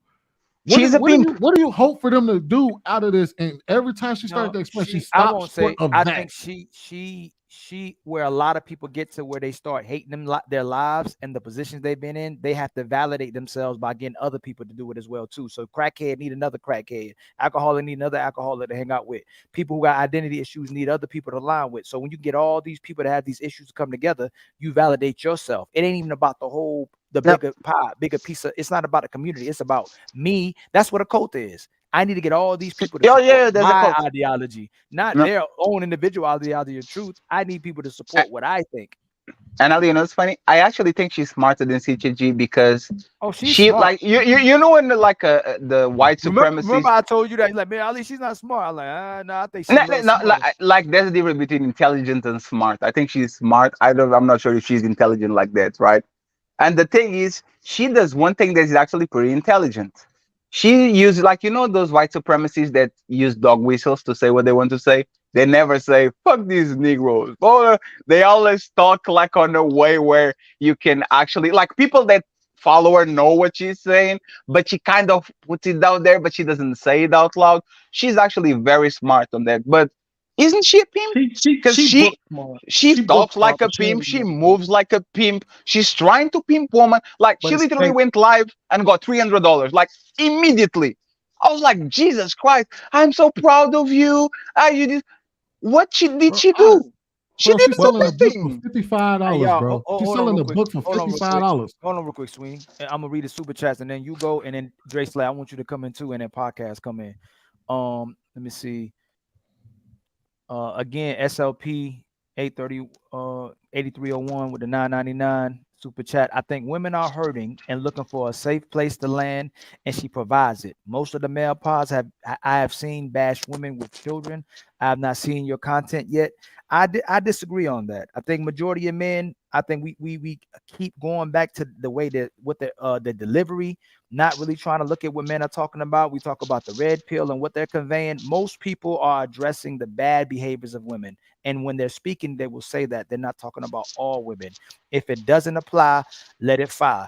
she's a pimp. What do you hope for them to do out of this? And every time she started No, to express, she I stopped won't short say. of I that. think she where a lot of people get to where they start hating their lives and the positions they've been in. They have to validate themselves by getting other people to do it as well too. So crackhead need another crackhead. Alcoholic need another alcoholic to hang out with. People who got identity issues need other people to align with. So when you get all these people that have these issues come together, you validate yourself. It ain't even about the Yep. bigger pie, bigger piece of. It's not about the community. It's about me. That's what a cult is. I need to get all these people to Oh support yeah, there's a my cult. ideology, not No. their own individual ideology of truth. I need people to support what I think. And Ali, you know, it's funny. I actually think she's smarter than CTG because Oh, she's she smart. like you know when the white Remember, supremacists. I told you that. Like, man, Ali, she's not smart. I'm like, no, I think she's No, a little no, smarter. like there's a difference between intelligent and smart. I think she's smart. I'm not sure if she's intelligent like that, right? And the thing is, she does one thing that is actually pretty intelligent. She uses, like, you know, those white supremacists that use dog whistles to say what they want to say. They never say "fuck these Negroes." Or they always talk like on a way where you can actually, like, people that follow her know what she's saying, but she kind of puts it out there, but she doesn't say it out loud. She's actually very smart on that. But isn't she a pimp? Because She book smart. she book talks like smart, a but she pimp. ain't She enough. moves like a pimp. She's trying to pimp woman. Like, But she it's literally fake. went live and got $300, like, immediately. I was like, Jesus Christ! I'm so proud of you. You did what? Did Bro, she do? She bro, she's didn't do selling a book for anything. Hey, $55, y'all, bro. She's hold on selling real a quick. book for Hold on real quick. $55. Hold on real quick, Sweeney. I'm gonna read the super chats and then you go, and then Dre Slay, I want you to come in too, and then podcast come in. Let me see. Again, SLP 830 8301 with the 999 super chat. I think women are hurting and looking for a safe place to land, and she provides it. Most of the male pods I have seen bash women with children. I have not seen your content yet. I disagree on that. I think majority of men, I think we keep going back to the way that with the delivery, not really trying to look at what men are talking about. We talk about the red pill and what they're conveying. Most people are addressing the bad behaviors of women. And when they're speaking, they will say that they're not talking about all women. If it doesn't apply, let it fly.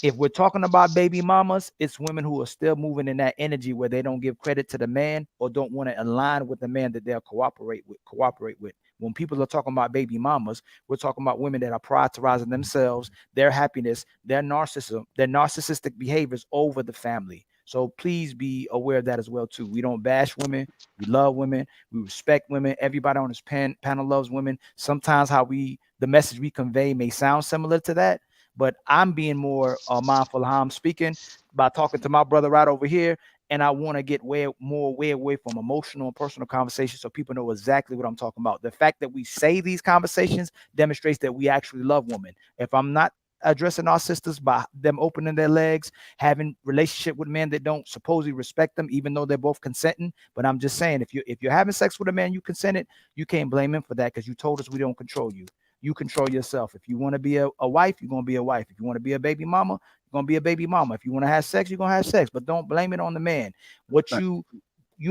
If we're talking about baby mamas, it's women who are still moving in that energy where they don't give credit to the man or don't want to align with the man that they'll cooperate with. When people are talking about baby mamas, we're talking about women that are prioritizing themselves, their happiness, their narcissistic behaviors over the family. So please be aware of that as well too. We don't bash women. We love women. We respect women. Everybody on this panel loves women. Sometimes the message we convey may sound similar to that, but I'm being more mindful of how I'm speaking by talking to my brother right over here and I want to get way away from emotional and personal conversations so people know exactly what I'm talking about. The fact that we say these conversations demonstrates that we actually love women. If I'm not addressing our sisters by them opening their legs, having relationship with men that don't supposedly respect them, even though they're both consenting. But I'm just saying, if you're having sex with a man you consented, you can't blame him for that because you told us we don't control you. You control yourself. If you want to be a wife, you're gonna be a wife. If you want to be a baby mama, you're gonna be a baby mama. If you want to have sex, you're gonna have sex. But don't blame it on the man. What you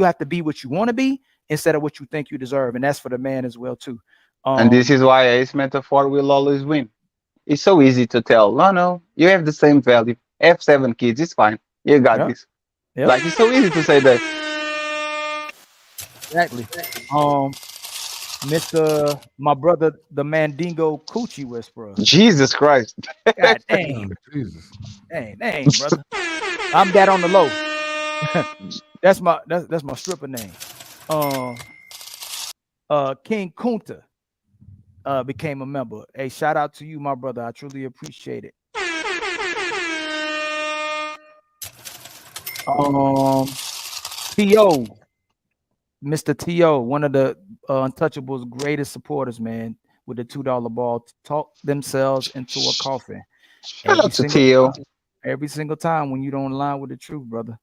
have to be what you want to be instead of what you think you deserve, and that's for the man as well too. And this is why ace metaphor will always win. It's so easy to tell. No, you have the same value. Have 7 kids. It's fine. You got this. Yep. Like it's so easy to say that. Exactly. Mr. My brother, the Mandingo Coochie Whisperer. Jesus Christ. God damn. Jesus. Dang, brother. I'm that on the low. that's my stripper name. King Kunta became a member. Hey, shout out to you, my brother. I truly appreciate it. T.O. Mr. T.O., one of the Untouchables' greatest supporters, man, with the $2 ball, talk themselves into a coffin. Shout out to T.O. Every single time when you don't align with the truth, brother.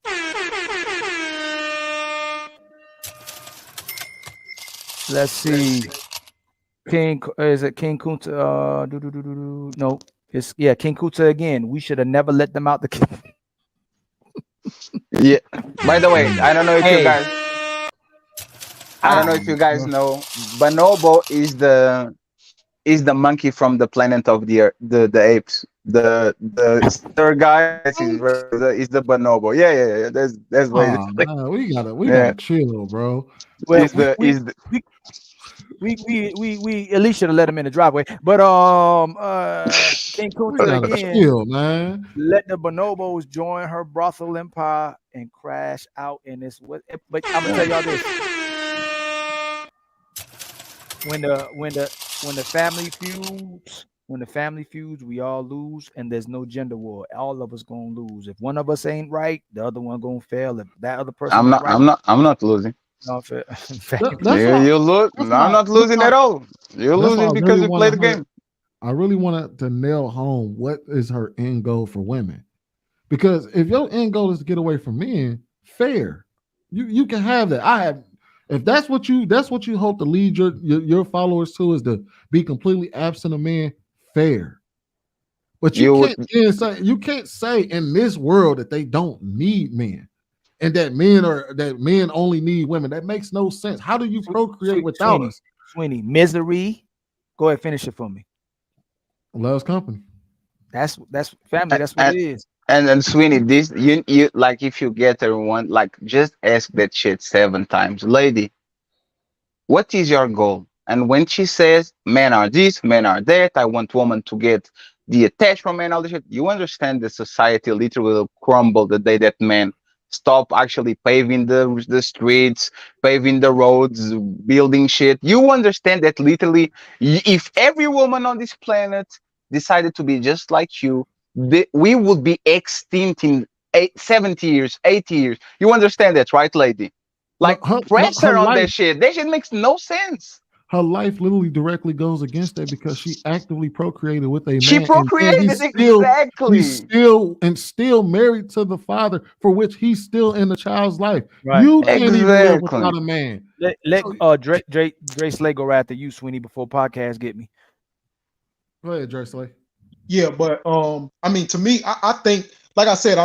Let's see. King Kunta? No, it's King Kunta again. We should have never let them out the. Yeah. By the way, I don't know if you guys. I don't know if you guys know, Bonobo is the monkey from the planet of the apes. The third guy is the bonobo. Yeah. That's way. We gotta chill, bro. Well, we at least should have let him in the driveway. But King Kunta again, chill, man. Let the bonobos join her brothel empire and crash out in this. But I'm gonna tell y'all this: when the family feuds, we all lose, and there's no gender war. All of us gonna lose. If one of us ain't right, the other one gonna fail. If that other person, I'm not losing. No, you lose. I'm not losing at all. You're losing because you play the game. I really wanted to nail home what is her end goal for women, because if your end goal is to get away from men, fair. You can have that. If that's what you hope to lead your followers to, is to be completely absent of men, fair. But you can't say in this world that they don't need men, and that men only need women. That makes no sense. How do you procreate without us? Sweeney, misery. Go ahead, finish it for me. Loves company. That's family. That's what it is. And then Sweeney, this you like, if you get everyone, like, just ask that shit 7 times, lady, what is your goal? And when she says men are this, men are that, I want women to get the attached from men, all this shit, you understand the society literally will crumble the day that men stop actually paving the streets, paving the roads, building shit. You understand that literally, if every woman on this planet decided to be just like you, we would be extinct in 70 years, 80 years. You understand that, right, lady? Like, pressure on that shit. That shit makes no sense. Her life literally directly goes against that, because she actively procreated with a man. She procreated, exactly. He's still married to the father, for which he's still in the child's life. Right. You can't even live without a man. Let Dre Slay go right after you, Sweeney, before podcast get me. Go ahead, Dre Slay. Yeah, but I mean, to me, I think, like I said,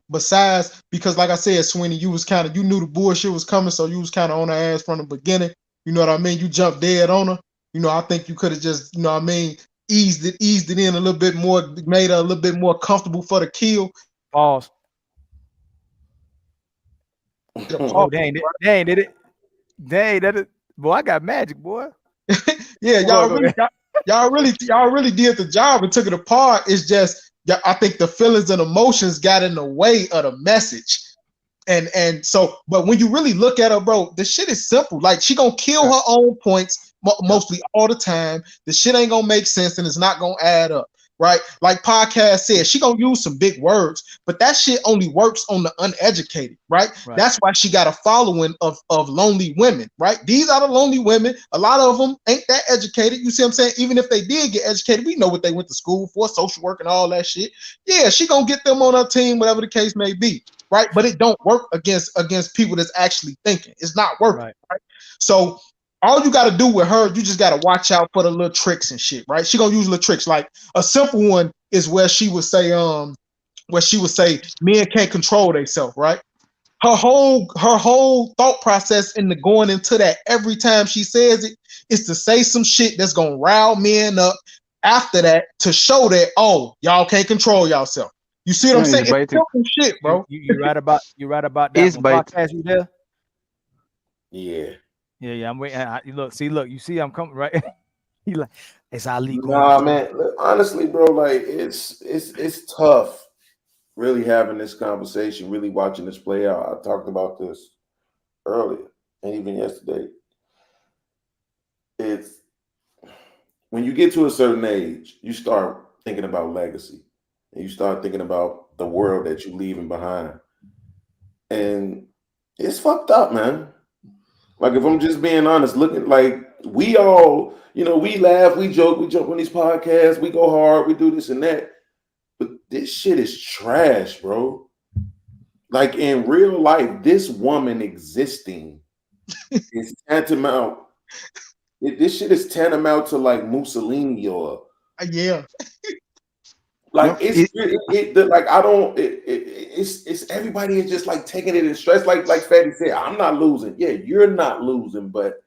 besides, because like I said, Sweeney, you knew the bullshit was coming, so you was kind of on her ass from the beginning. You know what I mean? You jumped dead on her. You know, I think you could have just, you know what I mean, eased it in a little bit more, made her a little bit more comfortable for the kill. Pause. Oh, dang, did it. Dang, that is, boy, I got magic, boy. Yeah, y'all really did the job and took it apart. It's just, I think the feelings and emotions got in the way of the message. And so, but when you really look at her, bro, the shit is simple. Like, she gonna kill her own points mostly all the time. The shit ain't gonna make sense, and it's not gonna add up. right? Like podcast said, she gonna use some big words, but that shit only works on the uneducated, right? Right. That's why she got a following of lonely women, right? These are the lonely women. A lot of them ain't that educated. You see what I'm saying? Even if they did get educated, we know what they went to school for, social work and all that shit. Yeah, she gonna get them on her team, whatever the case may be, right? But it don't work against people that's actually thinking. It's not working, Right. right? So all you got to do with her, you just got to watch out for the little tricks and shit, right? She gonna use little tricks. Like a simple one is where she would say, men can't control themselves, right? Her whole thought process into going into that every time she says it is to say some shit that's gonna rile men up after that to show that, oh, y'all can't control yourself. You see what I'm No, saying? it's It's baiting. simple shit, bro. You right about that It's one. bait. Podcast, you there? Yeah. Yeah, I'm waiting. Look, you see, I'm coming right. He like, it's Ali going. Nah, man. Look, honestly, bro, like it's tough really having this conversation, really watching this play out. I talked about this earlier and even yesterday. It's when you get to a certain age, you start thinking about legacy and you start thinking about the world that you're leaving behind. And it's fucked up, man. Like, if I'm just being honest, looking like we all, we laugh, we joke, we jump on these podcasts, we go hard, we do this and that. But this shit is trash, bro. Like, in real life, this woman existing is tantamount. This shit is tantamount to like Mussolini or Yeah. like No, it's everybody is just like taking it in stress. Like Fatty said, I'm not losing. Yeah, you're not losing, but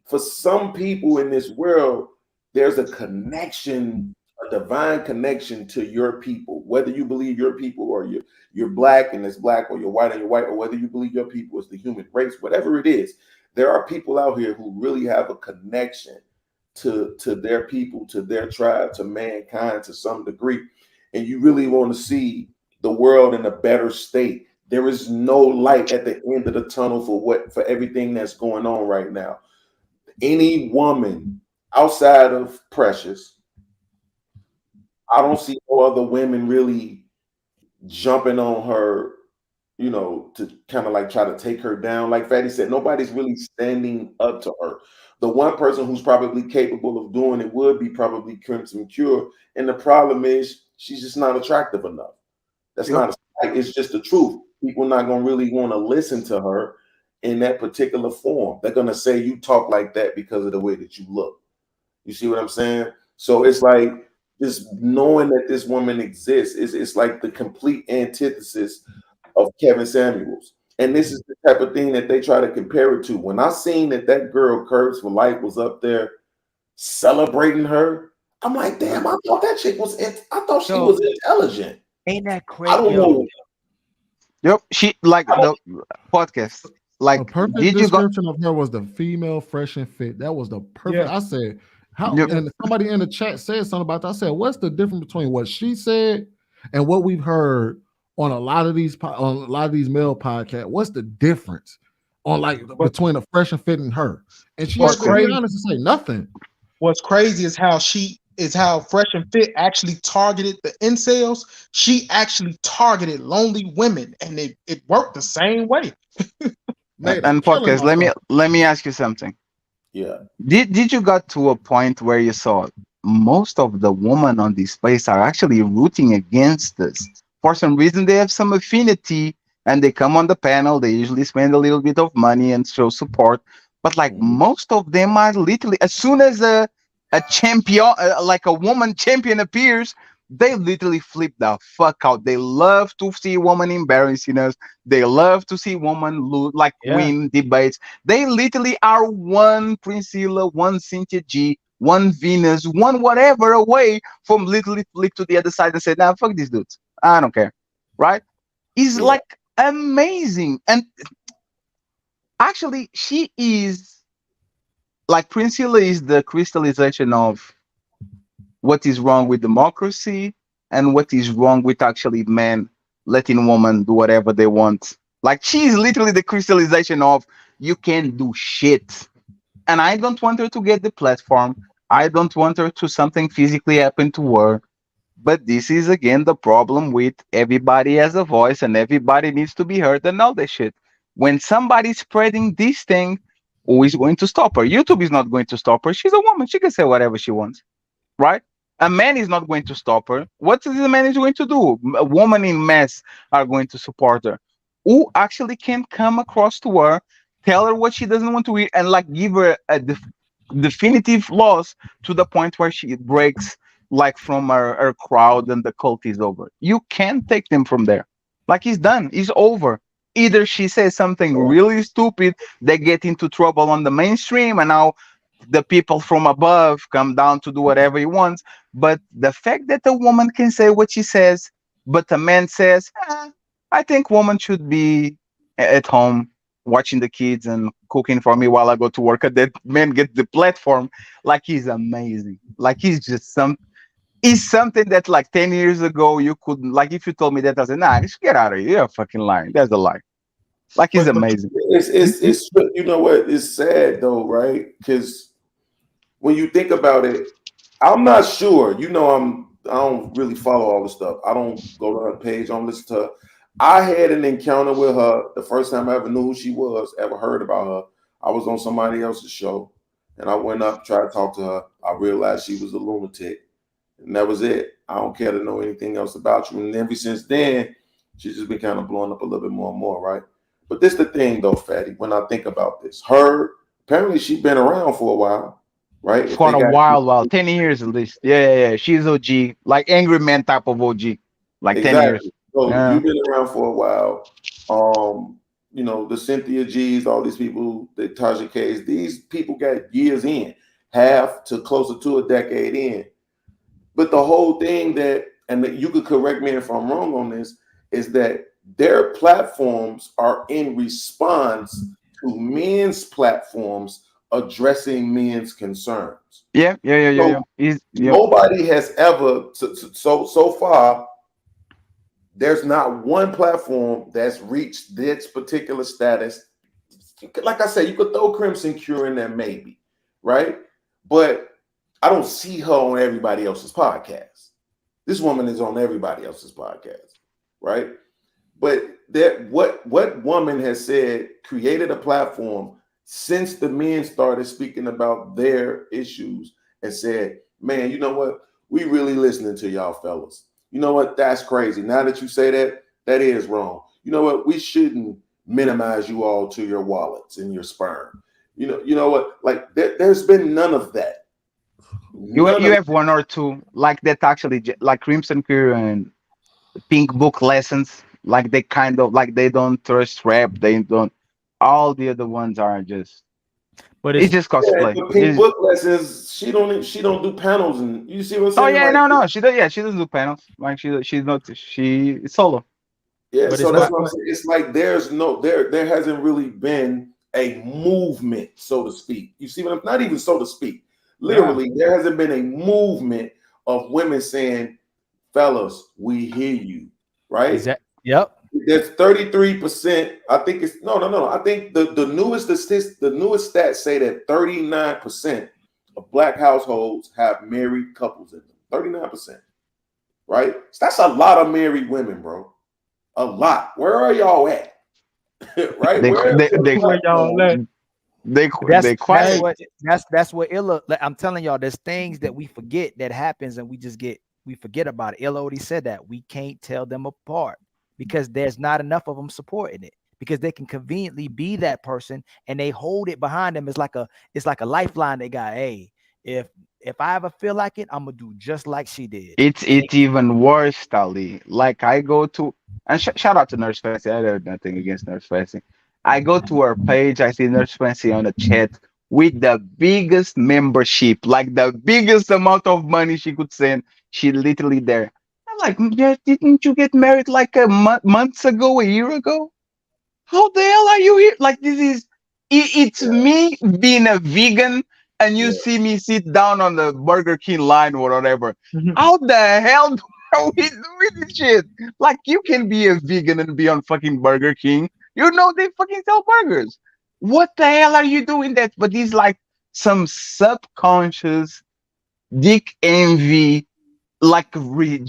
for some people in this world, there's a connection, a divine connection to your people. Whether you believe your people or you're black and it's black, or you're white and you're white, or whether you believe your people is the human race, whatever it is, there are people out here who really have a connection to their people, to their tribe, to mankind to some degree. And you really want to see the world in a better state. There is no light at the end of the tunnel for everything that's going on right now. Any woman outside of Precious, I don't see no other women really jumping on her, to kind of like try to take her down. Like Fatty said, nobody's really standing up to her. The one person who's probably capable of doing it would be probably Crimson Cure. And the problem is she's just not attractive enough. That's not a slight, it's just the truth. People not gonna really want to listen to her in that particular form. They're gonna say you talk like that because of the way that you look. You see what I'm saying? So it's like just knowing that this woman exists is like the complete antithesis of Kevin Samuels. And this is the type of thing that they try to compare it to. When I seen that girl Curves for Life was up there celebrating her, I'm like, damn, I thought that chick was. I thought she was intelligent. Ain't that I crazy? don't know. Yep, she like the podcast. A Like, perfect did you go? description of her was the female fresh and fit. That was the perfect. Yeah. I said, how? Yep. And somebody in the chat said something about that. I said, what's the difference between what she said and what we've heard on a lot of these male podcasts? What's the difference on between a fresh and fit and her? And she had What's to be crazy? honest and say nothing. What's crazy is how Fresh and Fit actually targeted the incels. She actually targeted lonely women, and it worked the same way. Man, And podcast. Let me ask you something. Yeah. Did you got to a point where you saw most of the women on this place are actually rooting against us? For some reason, they have some affinity and they come on the panel. They usually spend a little bit of money and show support. But like most of them are literally, as soon as a champion, like a woman champion appears, they literally flip the fuck out. They love to see women embarrassing us. They love to see women lose, like win debates. They literally are one Priscilla, one Cynthia G, one Venus, one whatever away from literally flip to the other side and say, "Nah, fuck these dudes. I don't care." Right? It's like amazing. And actually, she is like Priscilla is the crystallization of what is wrong with democracy and what is wrong with actually men letting women do whatever they want. Like, she is literally the crystallization of you can't do shit. And I don't want her to get the platform. I don't want her to something physically happen to her. But this is again the problem with everybody has a voice and everybody needs to be heard and all that shit. When somebody's spreading this thing, who is going to stop her? YouTube is not going to stop her. She's a woman. She can say whatever she wants, right? A man is not going to stop her. What is the man is going to do? A woman in mass are going to support her. Who actually can come across to her, tell her what she doesn't want to hear, and like give her a definitive loss to the point where she breaks like from her crowd and the cult is over. You can't take them from there. Like he's done. He's over. Either she says something really stupid, they get into trouble on the mainstream, and now the people from above come down to do whatever he wants. But the fact that a woman can say what she says, but a man says, I think woman should be at home watching the kids and cooking for me while I go to work. And that man gets the platform. Like he's amazing. Like he's just he's something that like 10 years ago you couldn't, like if you told me that I said, nah, just get out of here. You're fucking lying. That's a lie. Like he's But amazing. It's you know what? It's sad though, right? Because when you think about it, I'm not sure. You know, I don't really follow all the stuff. I don't go to her page. I don't listen to her. I had an encounter with her the first time I ever knew who she was, ever heard about her. I was on somebody else's show, and I went up, tried to talk to her. I realized she was a lunatic, and that was it. I don't care to know anything else about you. And ever since then, she's just been kind of blowing up a little bit more and more, right? But this the thing though, Fatty. When I think about this, her apparently she's been around for a while, right? If For they a got while, 10 years at least. Yeah. She's OG, like Angry Man type of OG, like 10 years. exactly, so Yeah. you've been around for a while. You know the Cynthia G's, all these people, the Tasha K's. These people got years in, half to closer to a decade in. But the whole thing that, and that you could correct me if I'm wrong on this, is that their platforms are in response to men's platforms addressing men's concerns. Yeah. So Yep. nobody has ever, so far, there's not one platform that's reached this particular status. Like I said, you could throw Crimson Cure in there, maybe, right? But I don't see her on everybody else's podcast. This woman is on everybody else's podcast, right? But that what woman has said created a platform since the men started speaking about their issues and said, "Man, you know what? We really listening to y'all fellas. You know what? That's crazy. Now that you say that, that is wrong. You know what? We shouldn't minimize you all to your wallets and your sperm. You know what? Like there's been none of that. None You of have one or two like that actually, like Crimson Cure and Pink Book Lessons. Like they kind of like they don't trust rap. They don't. All the other ones are just. But It's it's just yeah, cosplay. the Pink Book Lessons. She don't do panels, and you see what I'm Oh saying? yeah, Like no. She does. Yeah, she doesn't do panels. Like she's not. She it's solo. yeah, but so it's that's not. what I'm saying. It's like there's no there hasn't really been a movement, so to speak. You see what I'm not even so to speak. Yeah. Literally, there hasn't been a movement of women saying, fellas, we hear you, right? Exactly. Yep. There's 33%. I think it's no. I think the newest stats say that 39% of black households have married couples in them. 39%, right? So that's a lot of married women, bro. A lot. Where are y'all at? Right? They Where they they Where y'all at? they That's quiet. what that's what Illa. Like, I'm telling y'all, there's things that we forget that happens, and we forget about it. Illa already said that we can't tell them apart because there's not enough of them supporting it because they can conveniently be that person and they hold it behind them. It's like a lifeline they got. Hey, if I ever feel like it, I'm gonna do just like she did. It's even worse, Tali. Like I go to and shout out to Nurse Fancy. I have nothing against Nurse Fancy. I go to her page. I see Nurse Fancy on the chat with the biggest membership, like the biggest amount of money she could send. She literally there. I'm like, yeah, didn't you get married like a months ago, a year ago? How the hell are you here? Like this is it's me being a vegan and you yeah. see me sit down on the Burger King line or whatever. How the hell are we doing this shit? Like you can be a vegan and be on fucking Burger King. You know they fucking sell burgers. What the hell are you doing that? But it's like some subconscious dick envy like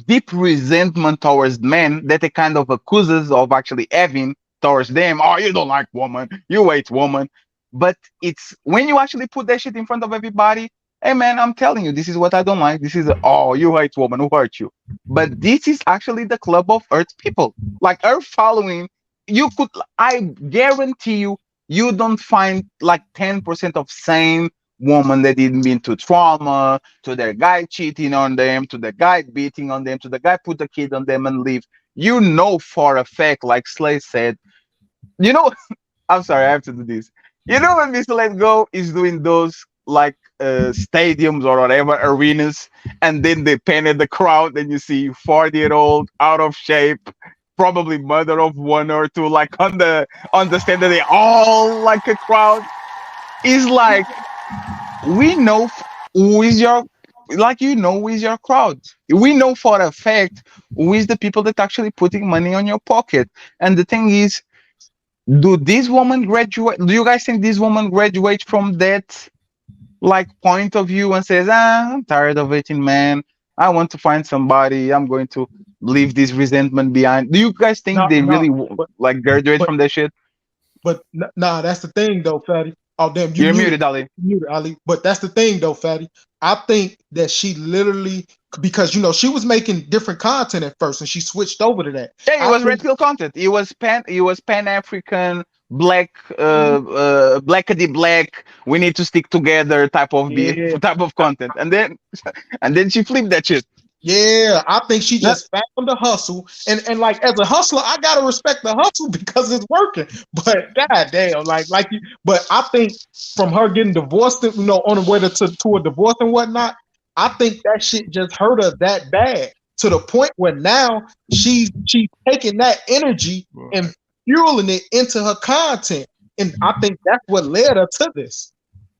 deep resentment towards men that they kind of accuses of actually having towards them. Oh, you don't like woman, you hate woman. But it's when you actually put that shit in front of everybody. Hey man, I'm telling you, this is what I don't like. This is oh, you hate woman, who hurt you? But this is actually the club of Earth people. Like Earth following, you could, I guarantee you, you don't find like 10% of sane woman that didn't been to trauma, to their guy cheating on them, to the guy beating on them, to the guy put the kid on them and leave. You know for a fact, like Slay said, you know, I'm sorry, I have to do this. You know when Mr. Let Go is doing those like stadiums or whatever arenas, and then they painted the crowd, and you see 40-year-old out of shape, probably mother of one or two, like on the stand, that they all like a crowd. Is like we know who is your, like, you know, who is your crowd. We know for a fact who is the people that actually putting money on your pocket. And the thing is, do these women graduate? Do you guys think these women graduate from that like point of view and says, ah, I'm tired of waiting, man. I want to find somebody. I'm going to leave this resentment behind. Do you guys think No, they no, really but like graduate but from that shit? nah, that's the thing though, Fatty. Oh damn, you You're muted, muted, Ali. Ali. But that's the thing though, Fatty. I think that she literally, because you know she was making different content at first, and she switched over to that. Yeah, it I was red think. pill content. It was pan African black blackity black. We need to stick together Yeah, type of content, and then she flipped that shit. yeah, I think she Yeah, just found the hustle, and like as a hustler, I gotta respect the hustle because it's working. But goddamn, you, but I think from her getting divorced, you know, on the way to a divorce and whatnot, I think that shit just hurt her that bad to the point where now she's taking that energy and fueling it into her content, and I think that's what led her to this.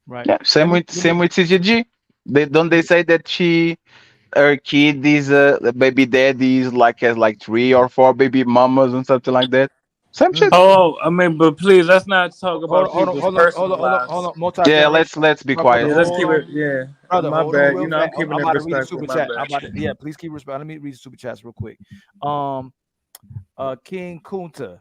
Right. yeah. Let me Same with CGG. They say that her kid is the baby daddy is like has like 3 or 4 baby mamas and something like that. Same shit. Oh, I mean, but please, let's not talk about people's personal hold lives. on. Multi Yeah, generation, let's be my brother. Yeah, quiet. let's Hold keep on, it. Yeah, brother. my Hold on, bad. You real know, I'm fast. keeping I'm it about to read the respectful. super My chat. bad. Yeah, please keep respect. Let me read the super chats real quick. Um, King Kunta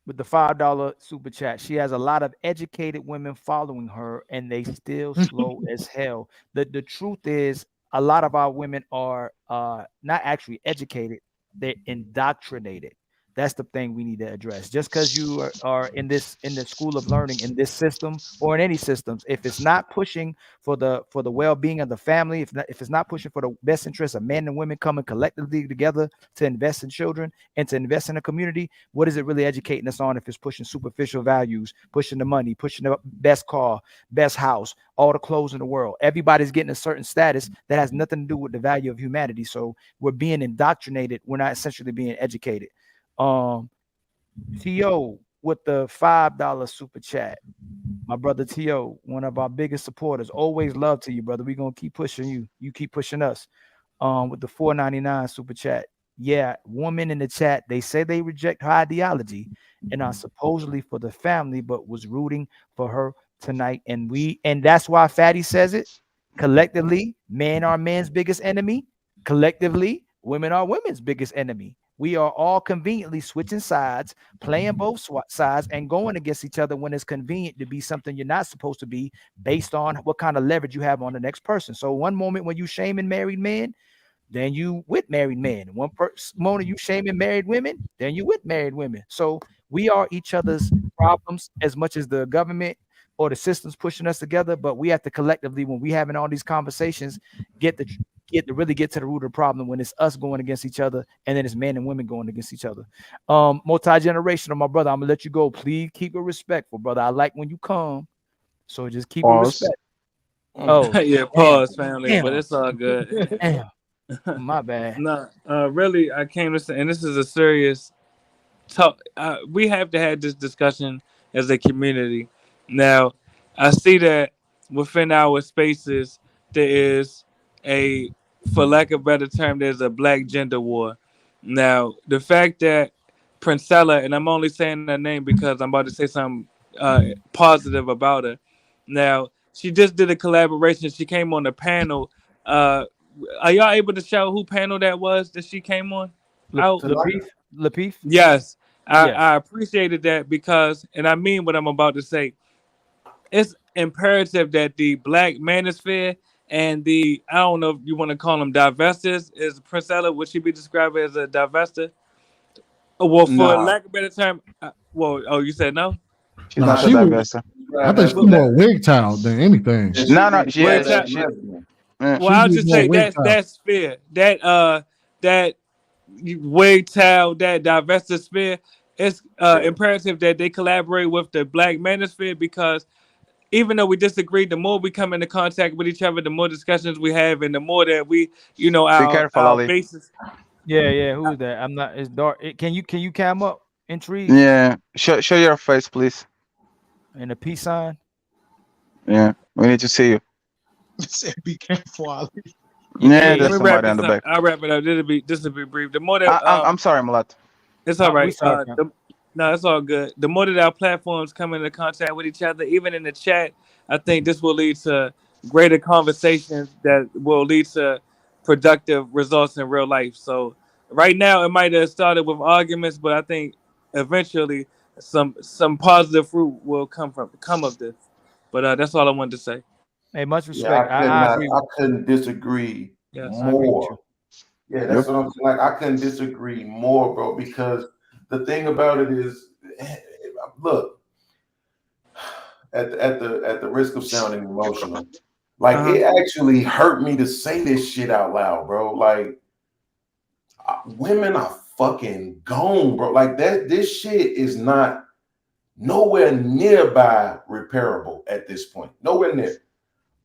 with the $5 super chat. She has a lot of educated women following her, and they still slow as hell. The truth is, a lot of our women are not actually educated; they're indoctrinated. That's the thing we need to address. Just because you are in the school of learning in this system or in any systems, if it's not pushing for the well-being of the family, if it's not pushing for the best interest of men and women coming collectively together to invest in children and to invest in a community, what is it really educating us on if it's pushing superficial values, pushing the money, pushing the best car, best house, all the clothes in the world? Everybody's getting a certain status that has nothing to do with the value of humanity. So we're being indoctrinated. We're not essentially being educated. T.O. with the $5 super chat. My brother T.O., one of our biggest supporters. Always love to you, brother. We're gonna keep pushing you. You keep pushing us. With the $4.99 super chat. Yeah, woman in the chat, they say they reject her ideology and are supposedly for the family, but was rooting for her tonight. And that's why Fatty says it. Collectively, men are men's biggest enemy. Collectively, women are women's biggest enemy. We are all conveniently switching sides, playing both sides, and going against each other when it's convenient to be something you're not supposed to be, based on what kind of leverage you have on the next person. So one moment when you shaming married men, then you with married men. One moment you shaming married women, then you with married women. So we are each other's problems as much as the government or the systems pushing us together. But we have to collectively, when we having all these conversations, get to really get to the root of the problem when it's us going against each other, and then it's men and women going against each other. Multi-generational, my brother. I'm gonna let you go. Please keep it respectful, brother. I like when you come, so just keep it Pause. respectful. Oh, Yeah, damn, pause, family, but damn, it's all good. damn. My bad. No, really, I came to say, and this is a serious talk. We have to have this discussion as a community. Now, I see that within our spaces there is a, for lack of a better term, there's a black gender war. Now, the fact that Princella, and I'm only saying that name because I'm about to say something positive about her. Now, she just did a collaboration. She came on the panel Are y'all able to show who panel that was that she came on? Out. Lapeef? Yes, Yeah. I appreciated that because, and I mean what I'm about to say. It's imperative that the black manosphere and the, I don't know if you want to call them divestors, is Priscilla, would she be described as a divestor? Well, for No, lack of a better term, oh, you said no? she's Nah, not a she was. divester. I think she's Well, more wig town than anything. No, no, well, yeah. well, She I'll was just more say wig town. that's fair. That wig towel, that divestor sphere, it's imperative that they collaborate with the black manosphere because even though we disagree, the more we come into contact with each other, the more discussions we have, and the more that we, Be careful, our Ali. basis. Yeah. Who is that? I'm not. It's dark. Can you cam up? Intrigue Yeah, show your face, please. and a peace sign. Yeah, we need to see you. Said, be careful, Ali. Yeah, Let there's me wrap somebody on this the up. back. I'll wrap it up. This will be brief. The more that I'm sorry, Mulat. it's all We right. sorry, fam. No, it's all good. The more that our platforms come into contact with each other, even in the chat, I think this will lead to greater conversations that will lead to productive results in real life. So right now, it might have started with arguments, but I think eventually some positive fruit will come of this. But that's all I wanted to say. Hey, much Yeah, respect. I agree. I couldn't disagree Yes. I agree with you. more. Yeah, that's Yep. what I'm saying. Like, I couldn't disagree more, bro, because the thing about it is, look, at the risk of sounding emotional, like Uh-huh. it actually hurt me to say this shit out loud, bro. Like, women are fucking gone, bro. Like that, this shit is not nowhere nearby repairable at this point. Nowhere near.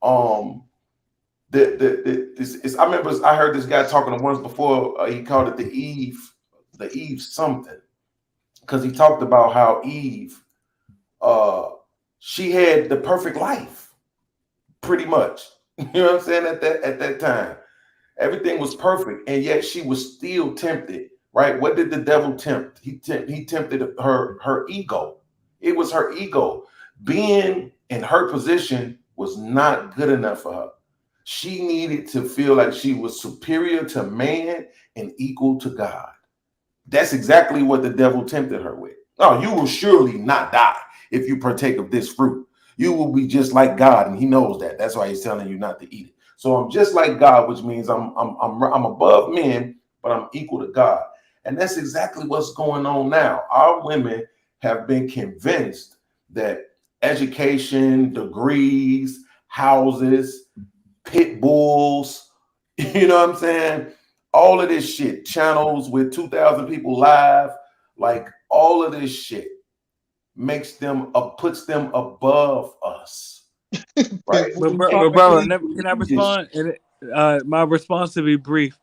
I remember I heard this guy talking once before. He called it the Eve something, because he talked about how Eve, she had the perfect life, pretty much. You know what I'm saying? At that time, everything was perfect, and yet she was still tempted. Right? What did the devil tempt? He tempted her ego. It was her ego. Being in her position was not good enough for her. She needed to feel like she was superior to man and equal to God. That's exactly what the devil tempted her with. Oh, you will surely not die if you partake of this fruit. You will be just like God, and he knows that. That's why he's telling you not to eat it. So I'm just like God, which means I'm above men, but I'm equal to God. And that's exactly what's going on now. Our women have been convinced that education, degrees, houses, pit bulls, you know what I'm saying? All of this shit, channels with 2,000 people live, like all of this shit makes them puts them above us, right? But, brother, can I respond? And my response to be brief.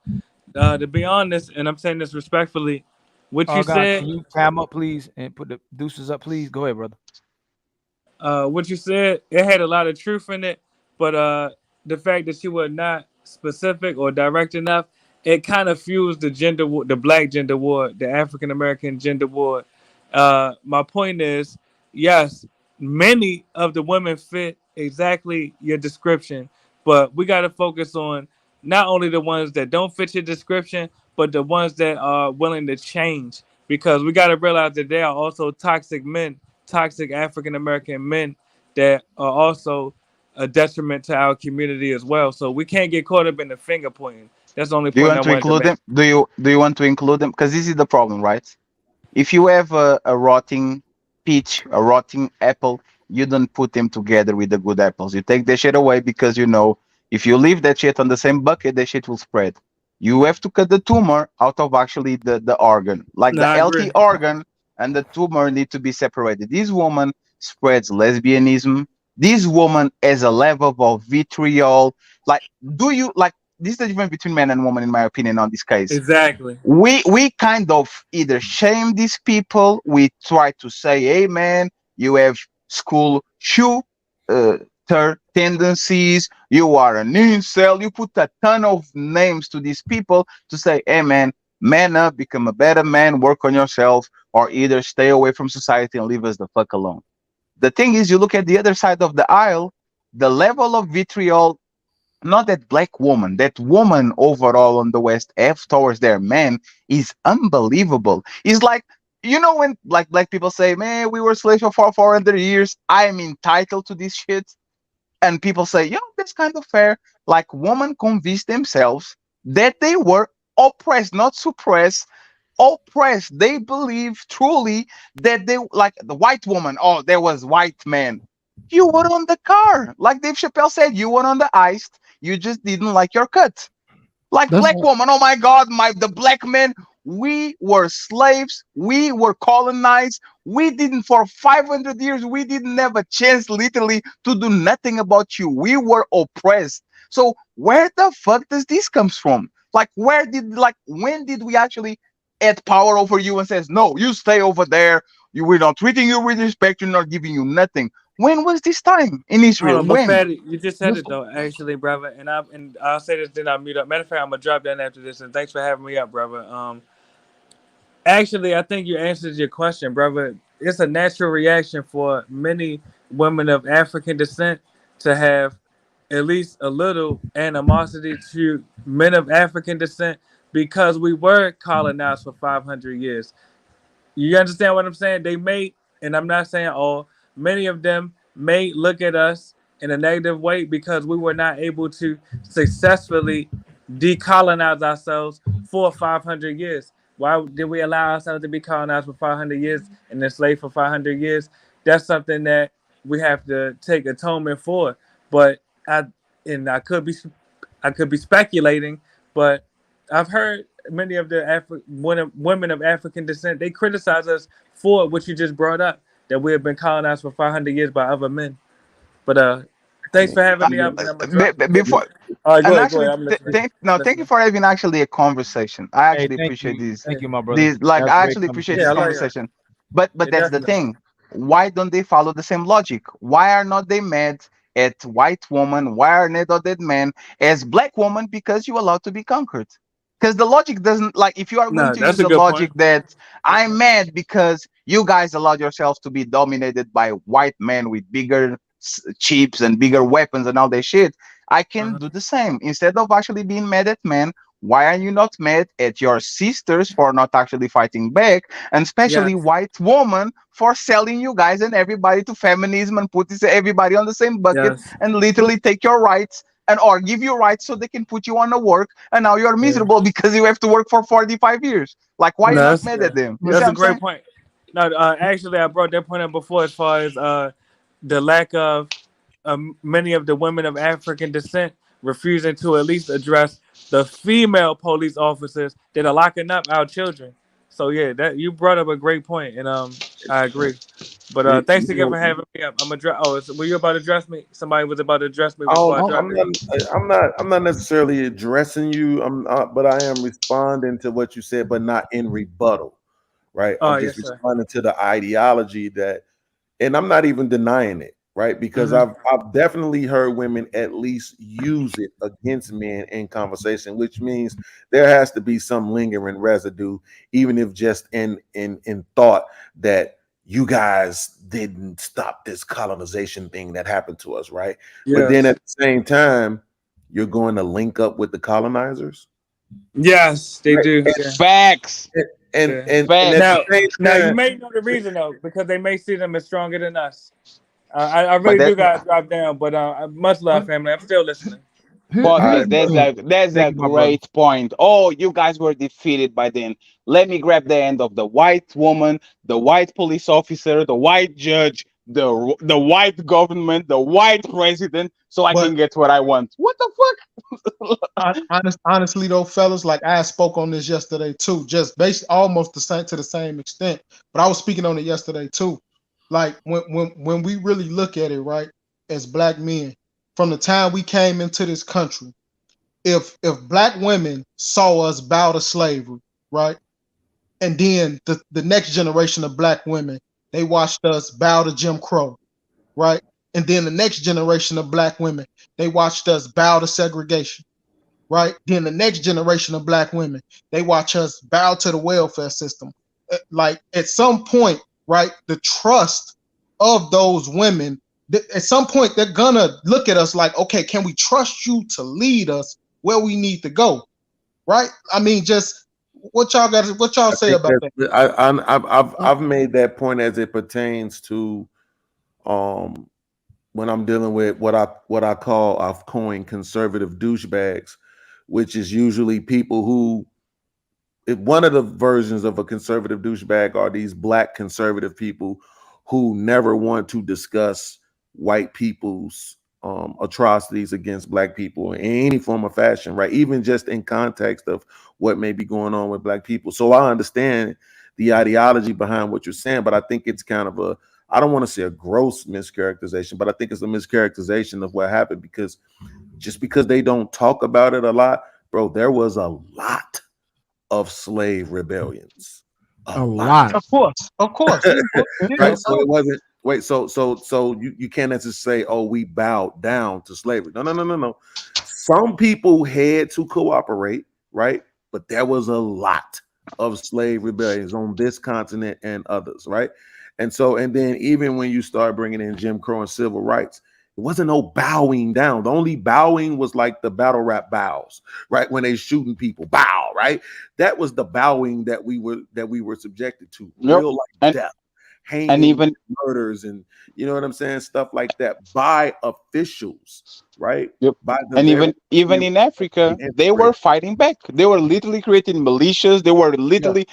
To be honest, and I'm saying this respectfully, what you God, said, can you cam up, please, and put the deuces up, please? Go ahead, brother. what you said, it had a lot of truth in it, but the fact that you were not specific or direct enough, it kind of fused the gender war, the black gender war, the African American gender war. My point is, yes, many of the women fit exactly your description, but we got to focus on not only the ones that don't fit your description, but the ones that are willing to change, because we got to realize that there are also toxic men, toxic African American men that are also a detriment to our community as well. So we can't get caught up in the finger pointing. That's the only Do you point I want to wanted to include make. them? Do you want to include them? Because this is the problem, right? If you have a rotting peach, a rotting apple, you don't put them together with the good apples. You take the shit away because you know if you leave that shit on the same bucket, the shit will spread. You have to cut the tumor out of actually the organ, like No, the I agree. healthy organ and the tumor need to be separated. This woman spreads lesbianism. This woman has a level of vitriol. Like, do you like? This is the difference between man and woman, in my opinion, on this case. Exactly. We kind of either shame these people, we try to say, hey man, you have school shoe tendencies, you are an incel, you put a ton of names to these people to say, hey man up, become a better man, work on yourself, or either stay away from society and leave us the fuck alone. The thing is, you look at the other side of the aisle, the level of vitriol not that black woman, that woman overall on the West F towards their men is unbelievable. It's like, you know, when like black people say, man, we were slaves for 400 years, I am entitled to this shit. And people say, that's kind of fair. Like women convinced themselves that they were oppressed, not suppressed, oppressed. They believe truly that they, like the white woman, oh, there was white man. You were on the car. Like Dave Chappelle said, you were on the ice. You just didn't like your cut. Like That's black why, woman, oh my God, the black men, we were slaves, we were colonized, we didn't for 500 years, we didn't have a chance literally to do nothing about you. We were oppressed. So where the fuck does this comes from? Like when did we actually had power over you and says, no, you stay over there. We're not treating you with respect, we're not giving you nothing. When was this time in Hold Israel? on, but When? Fatty, you just said that's it though, actually, brother. And I'll say this, then I'll mute up. Matter of fact, I'm gonna drop that after this. And thanks for having me up, brother. Actually, I think you answered your question, brother. It's a natural reaction for many women of African descent to have at least a little animosity to men of African descent because we were colonized for 500 years. You understand what I'm saying? They may, and I'm not saying all, many of them may look at us in a negative way because we were not able to successfully decolonize ourselves for 500 years. Why did we allow ourselves to be colonized for 500 years and enslaved for 500 years? That's something that we have to take atonement for. But I, and I could be speculating, but I've heard many of the women of African descent, they criticize us for what you just brought up, that we have been colonized for 500 years by other men. But thanks for having me up, and I'm gonna drop. Before, All right, and go actually, ahead. I'm listening. thank you Listening. for having actually a conversation. I Hey, actually appreciate this. thank you, my brother. This, like, That was I a great actually appreciate Yeah, this I conversation. like that. conversation. But Yeah, that's the definitely. thing. Why don't they follow the same logic? Why are not they mad at white woman? Why are not that men as black woman? Because you allowed to be conquered. Because the logic doesn't, like, if you are going No, to that's use a the good logic point. that Good I'm point. mad because you guys allowed yourselves to be dominated by white men with bigger chips and bigger weapons and all that shit, I can Uh-huh. do the same. Instead of actually being mad at men, why are you not mad at your sisters for not actually fighting back? And especially Yes, white woman for selling you guys and everybody to feminism and put everybody on the same bucket yes, and literally take your rights and or give you rights so they can put you on the work and now you're yeah. miserable because you have to work for 45 years. Like, why are you No, not that's mad at them? You see that's what a I'm great saying? point. No, actually, I brought that point up before as far as the lack of many of the women of African descent refusing to at least address the female police officers that are locking up our children. So yeah, that you brought up a great point, and I agree. But thanks You again know, for having me up. I'm address. Oh, were you about to address me? Somebody was about to address me before I I'll, dropped I'm it. not. I'm not necessarily addressing you. But I am responding to what you said, but not in rebuttal. Right. Oh I'm just yes, sir. responding to the ideology that, and I'm not even denying it. Right. Because Hmm. I've definitely heard women at least use it against men in conversation, which means there has to be some lingering residue, even if just in thought that you guys didn't stop this colonization thing that happened to us, right? But then Yes, at the same time, you're going to link up with the colonizers, yes, they right? do. Yeah, Facts. yeah. And at the Facts. same Now you time, may know the reason though, because they may see them as stronger than us. I But really that do gotta drop down, but much love, family. I'm still listening. here's podcast. all That's the a that's Thank a you, my brother. great point. Oh, you guys were defeated by then. Let me grab the end of the white woman, the white police officer, the white judge, the white government, the white president, so I can But get what I want. What the fuck? honestly though, fellas, like I spoke on this yesterday too, just based almost the same to the same extent. But I was speaking on it yesterday too. Like when we really look at it, right, as black men, from the time we came into this country, if black women saw us bow to slavery, right, and then the next generation of black women, they watched us bow to Jim Crow, right, and then the next generation of black women, they watched us bow to segregation, right? Then the next generation of black women, they watch us bow to the welfare system. Like at some point, right, the trust of those women at some point they're gonna look at us like, okay, can we trust you to lead us where we need to go? Right? I mean, just what y'all say about that? I've made that point as it pertains to when I'm dealing with what I call, I've coined conservative douchebags, which is usually people who, if one of the versions of a conservative douchebag are these black conservative people who never want to discuss white people's atrocities against black people in any form of fashion, right? Even just in context of what may be going on with black people. So I understand the ideology behind what you're saying, but I think it's kind of a, I don't want to say a gross mischaracterization, but I think it's a mischaracterization of what happened, because just because they don't talk about it a lot, bro, there was a lot of slave rebellions. A lot. Of course. Right. So it wasn't, wait, so you can't necessarily say, oh, we bowed down to slavery. No. Some people had to cooperate, right? But there was a lot of slave rebellions on this continent and others, right? And then even when you start bringing in Jim Crow and civil rights, it wasn't no bowing down. The only bowing was like the battle rap bows, right? When they shooting people, bow, right? That was the bowing that we were subjected to. Yep. Real life death, hanging, and even murders, and you know what I'm saying, stuff like that by officials, right? Yep. By the And very even in Africa, they were fighting back. They were literally creating militias. They were literally,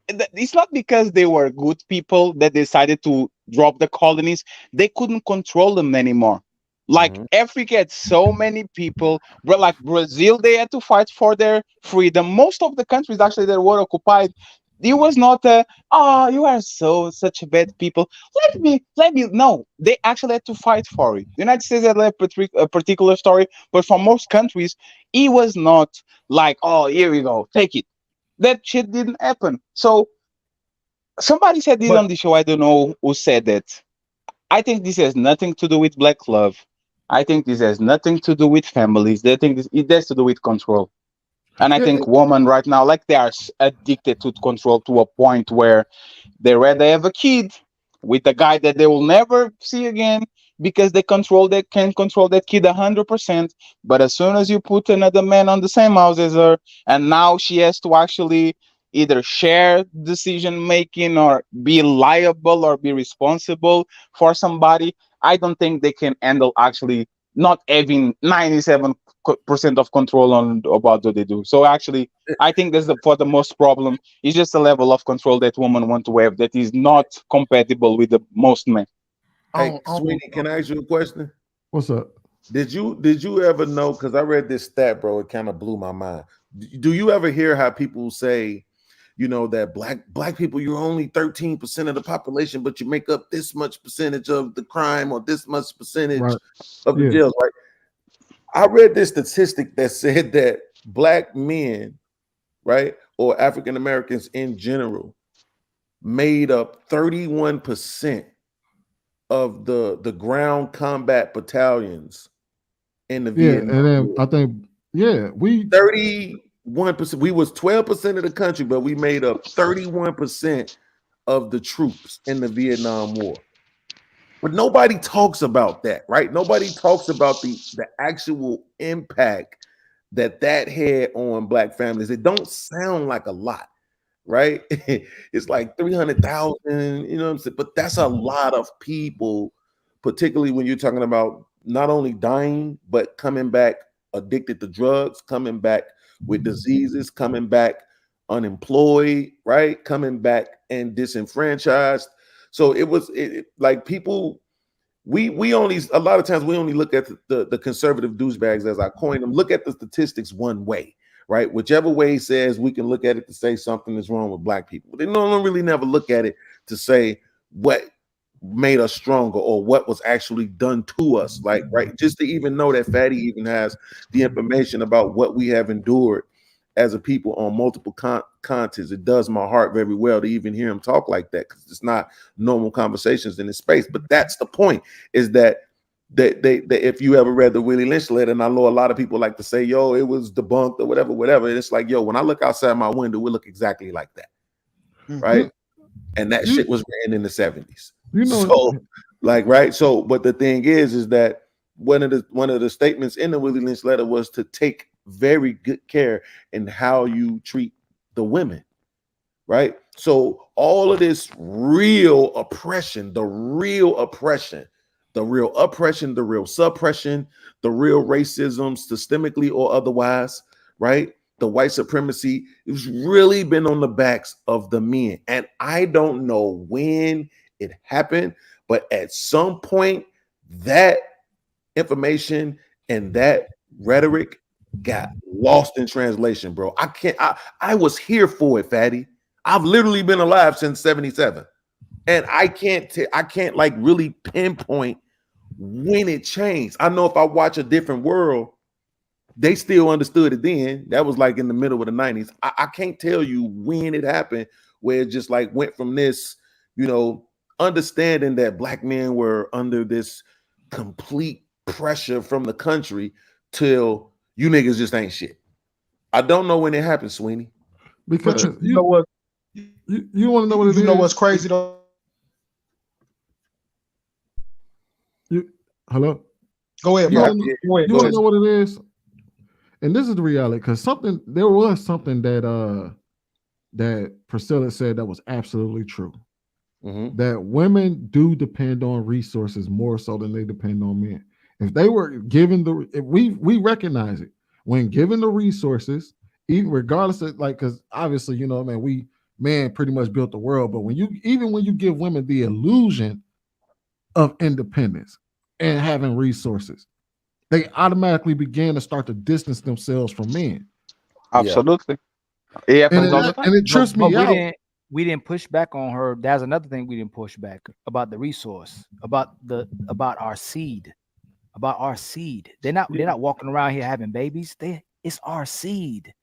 it's not because they were good people that decided to drop the colonies. They couldn't control them anymore. Like Africa had so many people, but like Brazil, they had to fight for their freedom. Most of the countries actually that were occupied, it was not a, oh, you are such a bad people. Let me no, they actually had to fight for it. The United States had a particular story, but for most countries it was not like, oh, here we go, take it. That shit didn't happen. So somebody said this on the show, I don't know who said that. I think this has nothing to do with black love. I think this has nothing to do with families. They think it has to do with control. And I think women right now, like, they are addicted to control to a point where they rather have a kid with a guy that they will never see again, because they can control that kid 100%. But as soon as you put another man on the same house as her, and now she has to actually either share decision making or be liable or be responsible for somebody, I don't think they can handle actually not having 97% of control on about what they do. So actually, I think that's for the most problem. It's just a level of control that women want to have that is not compatible with the most men. Hey, Sweetie, can I ask you a question? What's up? Did you ever know? Because I read this stat, bro. It kind of blew my mind. Do you ever hear how people say, you know, that black people, you're only 13% of the population, but you make up this much percentage of the crime or this much percentage of the jails, right? I read this statistic that said that black men, right, or African Americans in general, made up 31% of the ground combat battalions in the Vietnam and then War. I think, we 31%. We was 12% of the country, but we made up 31% of the troops in the Vietnam War. But nobody talks about that, right? Nobody talks about the actual impact that had on black families. It don't sound like a lot, right? It's like 300,000, you know what I'm saying? But that's a lot of people, particularly when you're talking about not only dying, but coming back addicted to drugs, coming back with diseases, coming back unemployed, right? Coming back and disenfranchised. So it was like people, we only, a lot of times we only look at the conservative douchebags, as I coined them, look at the statistics one way, right? Whichever way says we can look at it to say something is wrong with black people. They don't really never look at it to say what made us stronger or what was actually done to us. Like, right, just to even know that Fatty even has the information about what we have endured as a people on multiple continents. It does my heart very well to even hear him talk like that, because it's not normal conversations in this space. But that's the point, is that they if you ever read the Willie Lynch letter, and I know a lot of people like to say, yo, it was debunked or whatever. And it's like, yo, when I look outside my window, it look exactly like that, right? And that shit was written in the 70s. You know, so Like, right. So, but the thing is that one of the statements in the Willie Lynch letter was to take very good care in how you treat the women. Right. So all of this real oppression, the real suppression, the real racism, systemically or otherwise, right? The white supremacy, it's really been on the backs of the men. And I don't know when it happened, but at some point, that information and that rhetoric got lost in translation, bro. I was here for it, Fatty. I've literally been alive since 77. And I can't like really pinpoint when it changed. I know if I watch A Different World, they still understood it then. That was like in the middle of the 90s. I can't tell you when it happened, where it just like went from this, understanding that black men were under this complete pressure from the country till you niggas just ain't shit. I don't know when it happened, Sweeney. Because you know what? You want to know what it is? You know what's crazy though? Hello? Go ahead, You bro. want to know what it is? And this is the reality, because there was something that Priscilla said that was absolutely true. Mm-hmm. That women do depend on resources more so than they depend on men. If they were given we recognize it when given the resources, even regardless of because obviously man pretty much built the world, but when you give women the illusion of independence and having resources, they automatically began to start to distance themselves from men. Absolutely. Yeah. And it trips me out. We didn't push back on her. That's another thing we didn't push back about the resource, about our seed, They're not walking around here having babies. It's our seed.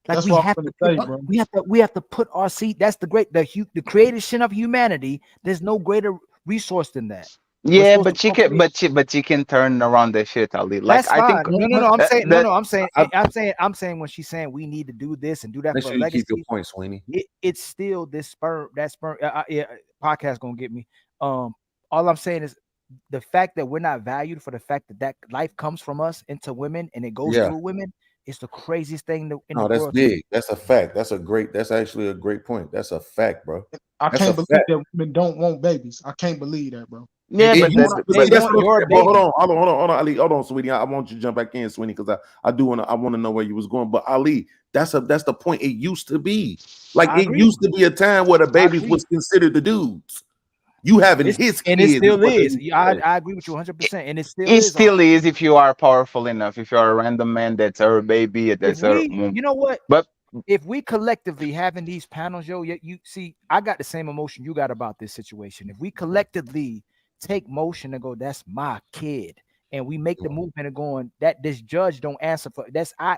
Like that's what I'm gonna say, bro. We have to put our seed. That's the creation of humanity. There's no greater resource than that. Yeah, but she can turn around the shit, Ali. Like That's fine. I think I'm saying when she's saying we need to do this and do that Make for sure you legacy. keep your point, Sweeney. It's still this sperm. That sperm. Podcast gonna get me. All I'm saying is the fact that we're not valued for the fact that life comes from us into women and it goes through women. It's the craziest thing in the world. That's big. That's a fact. That's actually a great point. That's a fact, bro. I can't believe that women don't want babies. I can't believe that, bro. Yeah, but hold on, Ali. Hold on, Sweetie. I want you to jump back in, Sweetie, because I want to know where you was going. But Ali, that's the point. It used to be used to be a time where the babies was considered the dudes. You having his kids, and it still is. I agree with you 100%. And it still is if you are powerful enough. If you are a random man that's her baby, you know what? But if we collectively having these panels, you see, I got the same emotion you got about this situation. If we collectively take motion and go, that's my kid, and we make the movement of going that this judge don't answer for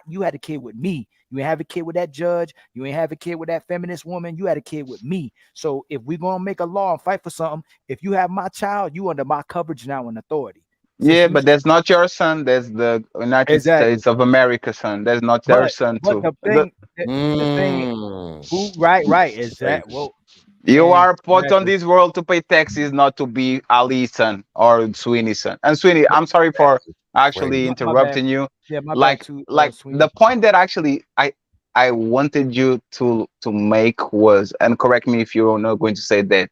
you had a kid with me. You ain't have a kid with that judge. You ain't have a kid with that feminist woman. You had a kid with me. So if we're gonna make a law and fight for something, if you have my child, you under my coverage now and authority. Yeah, but that's not your son. That's the United States of America son. That's not their son too. The thing, right, is that you are put on this world to pay taxes, not to be Ali's son or Sweeney's son. And Sweeney, I'm sorry for actually interrupting you. Yeah, my like bad too, the point that actually I wanted you to make was, and correct me if you're not going to say that,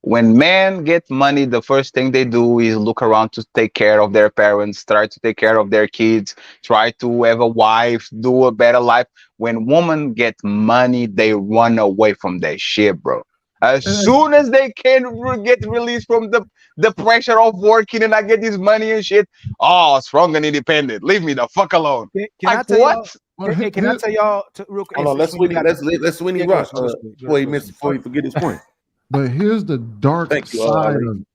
when men get money, the first thing they do is look around to take care of their parents, try to take care of their kids, try to have a wife, do a better life. When women get money, they run away from that shit, bro. As soon as they can get released from the pressure of working and I get this money and shit, strong and independent. Leave me the fuck alone. Can I tell y'all real quick? Hold on, let's Sweeney rock before he forget his point. But here's the dark side of it.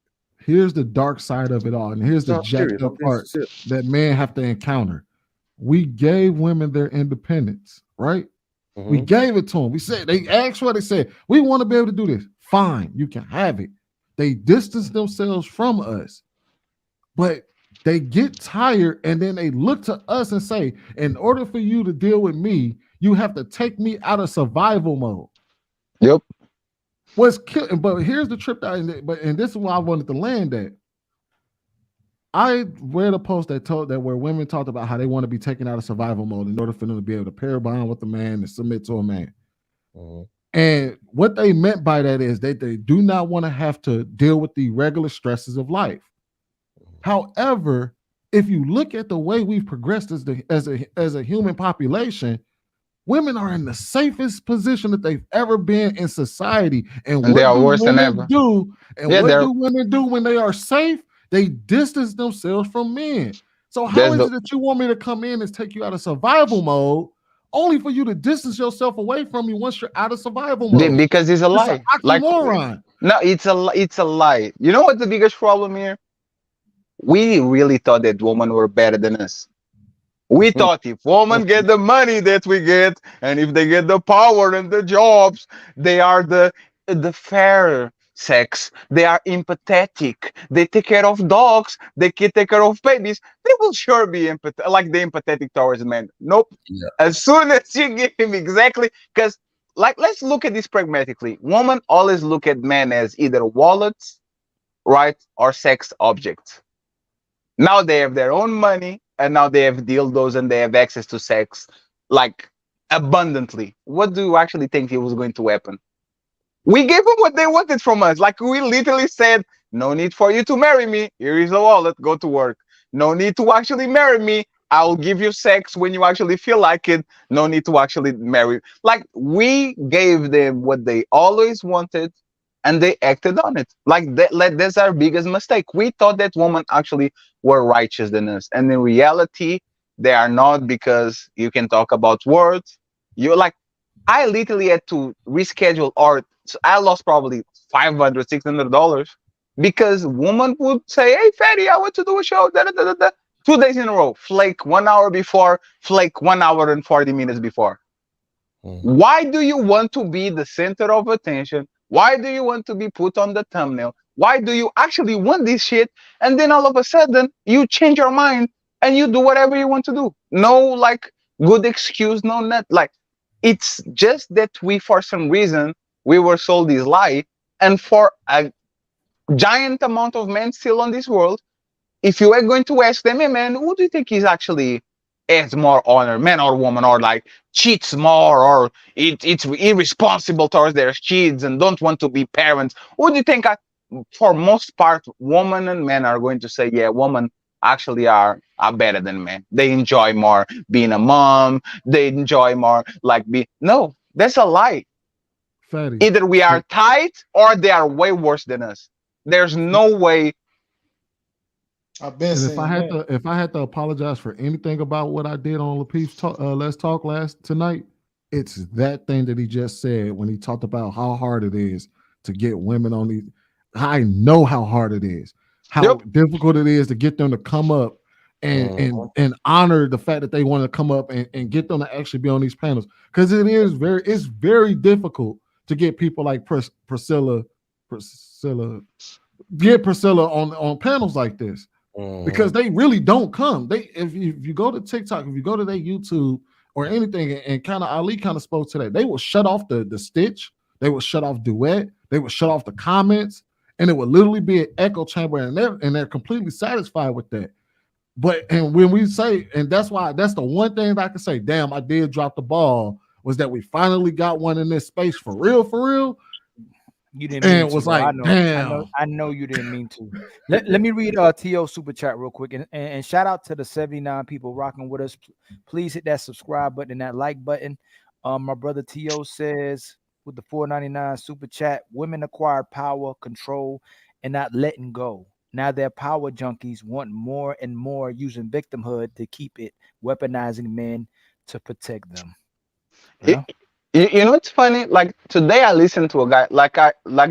Here's the dark side of it all. And here's the jacked up part that men have to encounter. We gave women their independence, right? Mm-hmm. We gave it to them. We said, they asked for it. They said, we want to be able to do this. Fine, you can have it. They distance themselves from us. But they get tired and then they look to us and say, in order for you to deal with me, you have to take me out of survival mode. Yep. What's killing? But here's the trip and this is why I wanted to land at. I read a post that told that where women talked about how they want to be taken out of survival mode in order for them to be able to pair bond with a man and submit to a man. And what they meant by that is that they do not want to have to deal with the regular stresses of life. However, if you look at the way we've progressed as a human population, women are in the safest position that they've ever been in society. And And what they are do worse than women ever. do? And Yeah, what do women do when they are safe? They distance themselves from men. So how There's is the it that you want me to come in and take you out of survival mode, only for you to distance yourself away from me once you're out of survival mode? because it's a It's an lie. Like oxymoron. no, it's a lie. You know what the biggest problem here? We really thought that women were better than us. We thought if women get the money that we get, and if they get the power and the jobs, they are the fair sex. They are empathetic. They take care of dogs. They can take care of babies. They will sure be like the empathetic towards men. Nope. Yeah. As soon as you give him exactly, because like let's look at this pragmatically. Women always look at men as either wallets, right, or sex objects. Now they have their own money, and now they have dildos and they have access to sex like abundantly. What do you actually think it was going to happen? We gave them what they wanted from us. Like we literally said, no need for you to marry me. Here is a wallet. Go to work. No need to actually marry me. I'll give you sex when you actually feel like it. No need to actually marry. Like we gave them what they always wanted, and they acted on it. Like that's our biggest mistake. We thought that women actually were righteous than us, and in reality, they are not, because you can talk about words. You like I literally had to reschedule, or so I lost probably $500, $600 because woman would say, "Hey, Fatty, I want to do a show." Da, da, da, da, da. 2 days in a row, flake 1 hour before, flake 1 hour and 40 minutes before. Why do you want to be the center of attention? Why do you want to be put on the thumbnail? Why do you actually want this shit? And then all of a sudden, you change your mind and you do whatever you want to do. No, like, good excuse, no, not like. It's just that we, for some reason, we were sold this lie. And for a giant amount of men still on this world, if you are going to ask them, hey man, who do you think is actually has more honor, man or woman, or like cheats more, or it's irresponsible towards their kids and don't want to be parents? Who do you think? For most part, women and men are going to say, yeah, women actually are better than men. They enjoy more being a mom. They enjoy more like be. No, that's a lie. Fatty. Either we are tight or they are way worse than us. There's no way. I've been And saying if I had to apologize for anything about what I did on Lapeef's Let's Talk tonight, it's that thing that he just said when he talked about how hard it is to get women on these. I know how hard it is, how difficult it is to get them to come up and honor the fact that they want to come up and get them to actually be on these panels, because it's very difficult to get people like Priscilla on panels like this. Because they really don't come. If you go to TikTok, if you go to their YouTube or anything, and kind of Ali kind of spoke to that, they will shut off the stitch, they will shut off duet, they will shut off the comments, and it would literally be an echo chamber, and they're completely satisfied with that. But and when we say, and that's the one thing that I can say, damn, I did drop the ball, was that we finally got one in this space for real. You didn't mean and it to, was bro. like, damn. I know you didn't mean to. Let me read T.O. super chat real quick, and shout out to the 79 people rocking with us. Please hit that subscribe button and that like button. My brother T.O. says with the $4.99 super chat, women acquire power, control, and not letting go. Now they're power junkies, want more and more, using victimhood to keep it, weaponizing men to protect them. Yeah. You know, it's funny. Like today, I listened to a guy like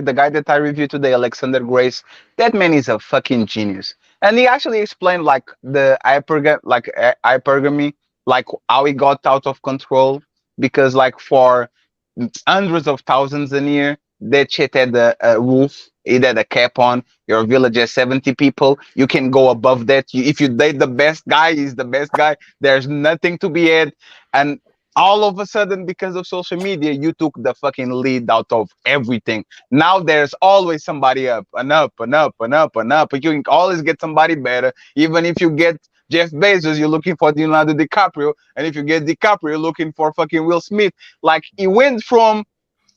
the guy that I reviewed today, Alexander Grace. That man is a fucking genius, and he actually explained like the hypergamy, like how he got out of control. Because like for hundreds of thousands a year, that shit had a roof. It had a cap on. Your village has 70 people. You can go above that. If you date the best guy, he's the best guy. There's nothing to be had, and All of a sudden, because of social media, you took the fucking lead out of everything. Now there's always somebody up and up and up and up and up. You can always get somebody better. Even if you get Jeff Bezos, you're looking for Leonardo DiCaprio, and if you get DiCaprio, you're looking for fucking Will Smith. Like, he went from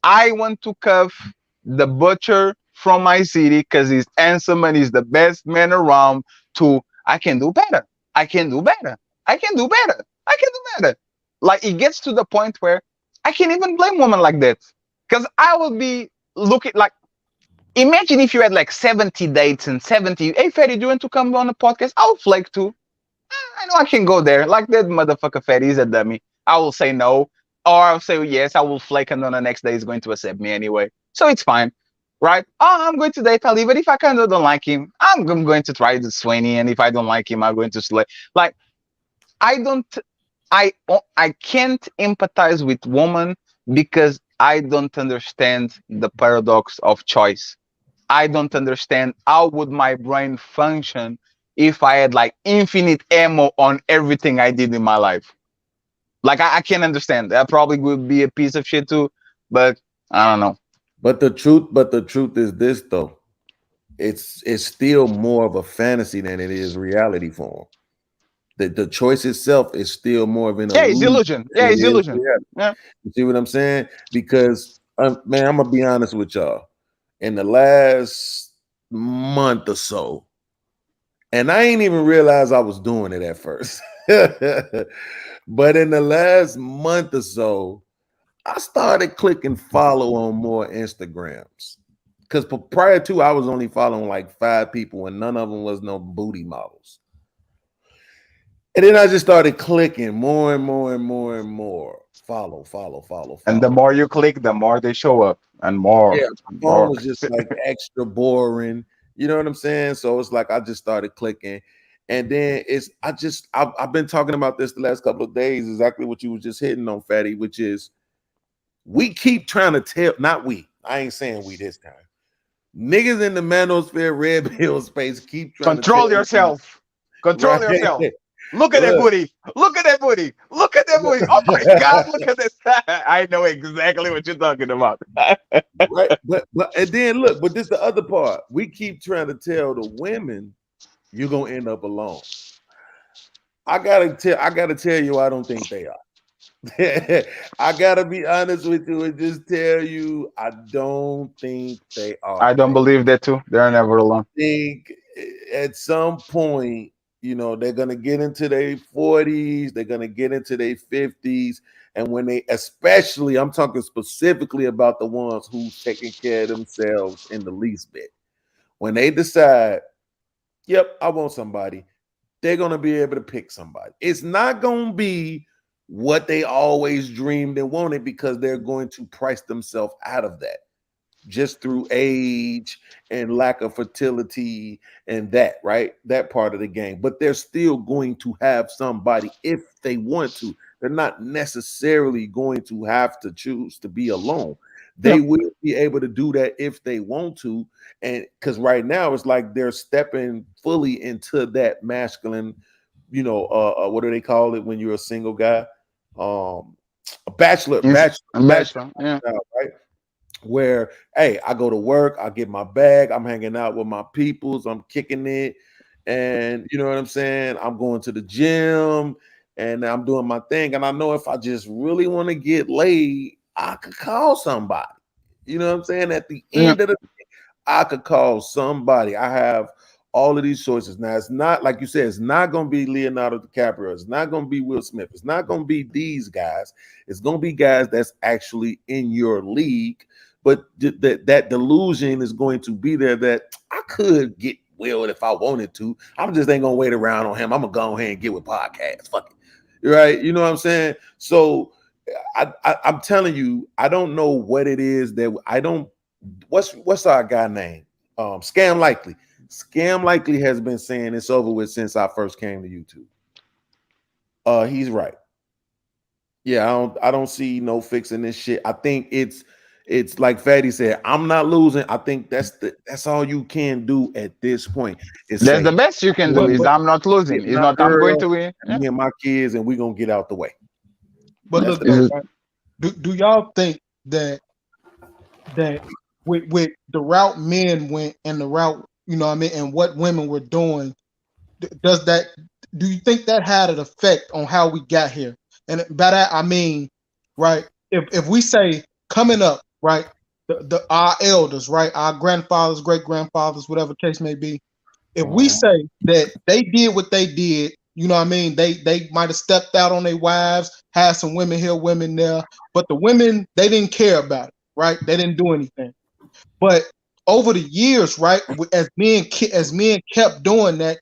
I want to cuff the butcher from my city because he's handsome and he's the best man around, to I can do better. I can do better. I can do better. I can do better. Like, it gets to the point where I can't even blame women like that. Because I would be looking like, imagine if you had like 70 dates and 70, hey, Ferry, do you want to come on a podcast? I'll flake too. I know I can go there. Like that motherfucker Ferry is a dummy. I will say no. Or I'll say yes, I will flake, and then the next day he's going to accept me anyway. So it's fine. Right? Oh, I'm going to date Ali, but if I kind of don't like him, I'm going to try the Sweeney, and if I don't like him, I'm going to slay. Like, I don't, I can't empathize with women because I don't understand the paradox of choice. I don't understand how would my brain function if I had like infinite ammo on everything I did in my life. Like, I can't understand. That probably would be a piece of shit too, but I don't know. But the truth is this though. It's still more of a fantasy than it is reality form. The choice itself is still more of an illusion. Yeah, it's illusion. Yeah, it's illusion. Yeah. You see what I'm saying? Because man, I'm gonna be honest with y'all. In the last month or so, and I ain't even realize I was doing it at first. But in the last month or so, I started clicking follow on more Instagrams. Because prior to, I was only following like 5 people, and none of them was no booty models. And then I just started clicking more and more and more and more. Follow. And the more you click, the more they show up, and more. Yeah, my phone was just like extra boring. You know what I'm saying? So it's like I just started clicking. And then I've been talking about this the last couple of days, exactly what you was just hitting on, Fatty, which is we keep trying to tell, not we, I ain't saying we this time. Niggas in the manosphere, red pill space keep trying control to yourself. Control yourself. Look at that booty. Look at that booty. Look at that booty. Oh my God, look at this. I know exactly what you're talking about. Right. But and then look, but this is the other part. We keep trying to tell the women you're gonna end up alone. I gotta tell you, I don't think they are. I gotta be honest with you and just tell you, I don't think they are. I don't believe that too. They're never alone. I think at some point, you know, they're gonna get into their 40s, they're gonna get into their 50s, and when they, especially, I'm talking specifically about the ones who's taking care of themselves in the least bit. When they decide, yep, I want somebody, they're gonna be able to pick somebody. It's not gonna be what they always dreamed and wanted, because they're going to price themselves out of that just through age and lack of fertility and that, right? That part of the game. But they're still going to have somebody if they want to. They're not necessarily going to have to choose to be alone. They will be able to do that if they want to. And because right now it's like they're stepping fully into that masculine, you know, what do they call it when you're a single guy? A bachelor, yeah. Right? Where, hey, I go to work, I get my bag, I'm hanging out with my peoples, I'm kicking it, and you know what I'm saying? I'm going to the gym and I'm doing my thing. And I know if I just really want to get laid, I could call somebody. You know what I'm saying? At the end of the day, I could call somebody. I have all of these choices. Now, it's not, like you said, it's not going to be Leonardo DiCaprio. It's not going to be Will Smith. It's not going to be these guys. It's going to be guys that's actually in your league. But that delusion is going to be there that I could get Will if I wanted to. I just ain't going to wait around on him. I'm going to go ahead and get with podcasts. Fuck it. Right? You know what I'm saying? So I'm telling you, I don't know what it is that I don't. What's our guy name? Scam Likely. Scam Likely has been saying it's over with since I first came to YouTube. He's right. Yeah, I don't see no fixing this shit. I think it's like Fatty said, I'm not losing. I think that's all you can do at this point. That's the best you can do is I'm not losing. It's not I'm going to win. Me and my kids, and we're gonna get out the way. But That's look the though, Is it- right? Do y'all think that with the route men went and the route, you know what I mean, and what women were doing, does that, do you think that had an effect on how we got here? And by that I mean, right, if we say coming up, right, the our elders, right, our grandfathers, great grandfathers, whatever case may be, if we say that they did what they did, you know what I mean, they might have stepped out on their wives, had some women here, women there, but the women, they didn't care about it, right? They didn't do anything. But over the years, right, as men kept doing that,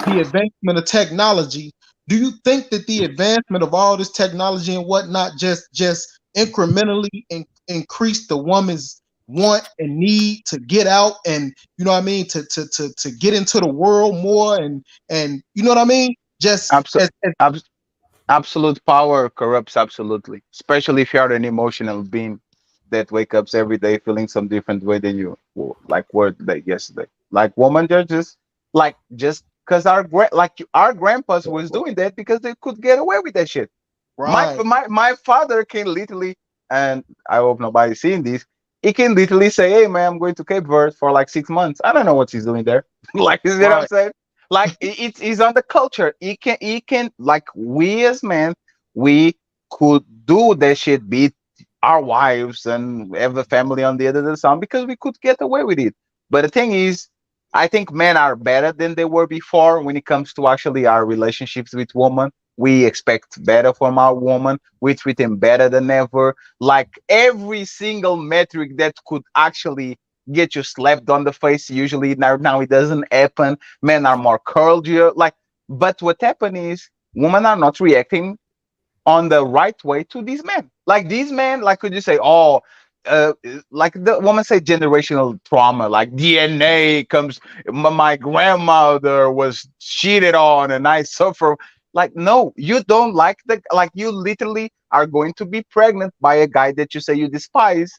the advancement of technology. Do you think that the advancement of all this technology and whatnot just incrementally increased the woman's want and need to get out and, you know what I mean, to get into the world more and you know what I mean? Just abso- as abs- Absolute power corrupts absolutely, especially if you are an emotional being that wake up every day feeling some different way than you like were like yesterday. Like woman, they're just because our grandpas was doing that because they could get away with that shit. right, My father can literally, and I hope nobody's seeing this. He can literally say, "Hey man, I'm going to Cape Verde for like 6 months. I don't know what he's doing there." Like, you know what I'm right, saying? Like it's on the culture. He can like we as men, we could do that shit, beat our wives and have a family on the other of the sun because we could get away with it. But the thing is, I think men are better than they were before when it comes to actually our relationships with women. We expect better from our woman. We treat them better than ever. Like every single metric that could actually get you slapped on the face. Usually now it doesn't happen. Men are more cordial. Like, but what happened is women are not reacting on the right way to these men. Like these men, like could you say, oh, uh, like the woman say generational trauma, like DNA comes. My grandmother was cheated on, and I suffer. Like, no, you don't like like you literally are going to be pregnant by a guy that you say you despise,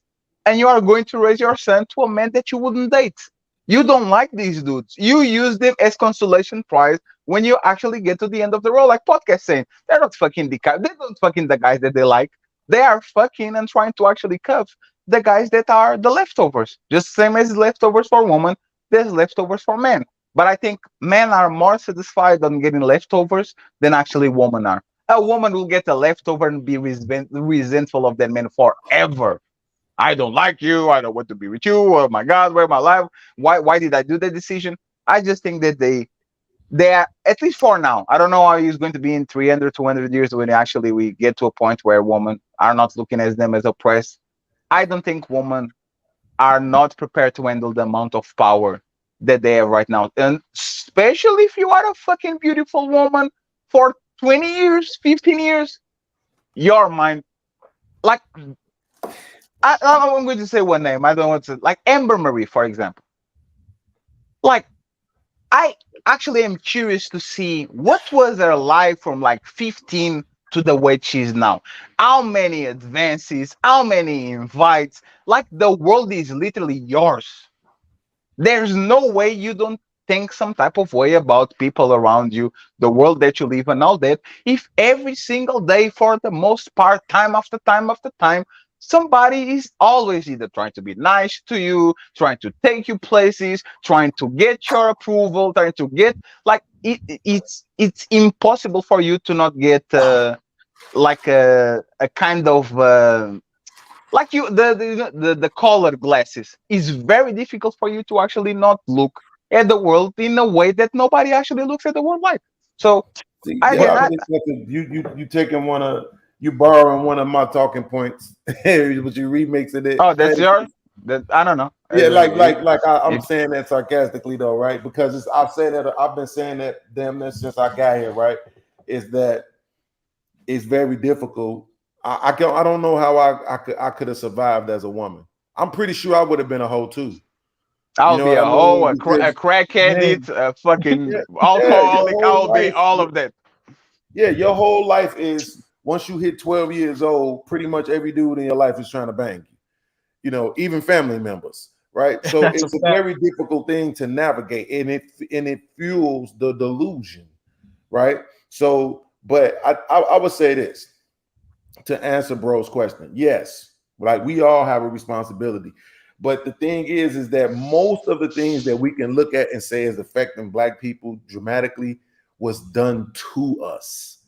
and you are going to raise your son to a man that you wouldn't date. You don't like these dudes. You use them as consolation prize when you actually get to the end of the road, like podcast saying. They're not fucking they're not fucking the guys that they like. They are fucking and trying to actually cuff the guys that are the leftovers. Just same as leftovers for women, there's leftovers for men. But I think men are more satisfied on getting leftovers than actually women are. A woman will get a leftover and be resentful of that man forever. I don't like you. I don't want to be with you. Oh my God, where my life? Why did I do that decision? I just think that they are, at least for now. I don't know how it's going to be in 300, 200 years when actually we get to a point where women are not looking at them as oppressed. I don't think women are not prepared to handle the amount of power that they have right now. And especially if you are a fucking beautiful woman for 20 years, 15 years, your mind, like, I'm going to say one name. I don't want to, like Amber Marie, for example. Like, I actually am curious to see what was her life from like 15 to the way she's now. How many advances, how many invites? Like the world is literally yours. There's no way you don't think some type of way about people around you, the world that you live and all that. If every single day, for the most part, time after time after time, somebody is always either trying to be nice to you, trying to take you places, trying to get your approval, trying to get like it's impossible for you to not get like a kind of like you the color glasses is very difficult for you to actually not look at the world in a way that nobody actually looks at the world like. So See, I yeah, did but I not. mean, it's like you taking one of you borrowing one of my talking points, but you remixing it. Oh, that's your. That I don't know. Yeah, I'm If saying that sarcastically though, right? Because I've been saying that damn near since I got here, right? Is that it's very difficult. I don't know how I could have survived as a woman. I'm pretty sure I would have been a hoe too. You I'll know be what I a hoe, mean? a Because crack man, addict, a yeah, fucking yeah, your alcoholic. whole I'll be life, all of that. yeah, your whole life is once you hit 12 years old, pretty much every dude in your life is trying to bang you. You know, even family members, right? So that's a it's a fact. very difficult thing to navigate, and it fuels the delusion, right? So, but I would say this. to answer bro's question, yes, like we all have a responsibility. But the thing is that most of the things that we can look at and say is affecting black people dramatically was done to us.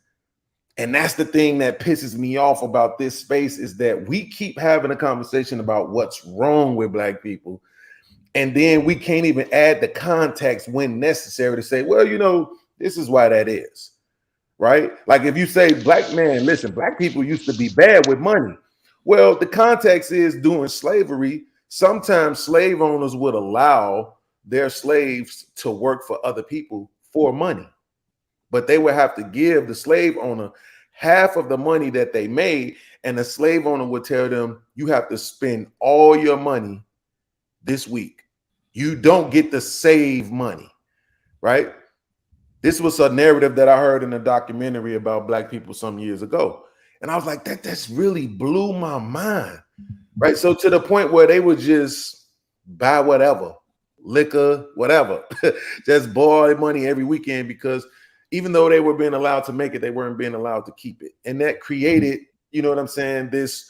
And that's the thing that pisses me off about this space, is that we keep having a conversation about what's wrong with black people. And then we can't even add the context when necessary to say, well, you know, this is why that is. Right? Like if you say, black man, listen, black people used to be bad with money. Well, the context is during slavery, sometimes slave owners would allow their slaves to work for other people for money, but they would have to give the slave owner half of the money that they made, and the slave owner would tell them, you have to spend all your money this week. You don't get to save money, right? This was a narrative that I heard in a documentary about black people some years ago. And I was like, that's really blew my mind, right? So to the point where they would just buy whatever, liquor, whatever, just borrow money every weekend, because even though they were being allowed to make it, they weren't being allowed to keep it. And that created, you know what I'm saying, this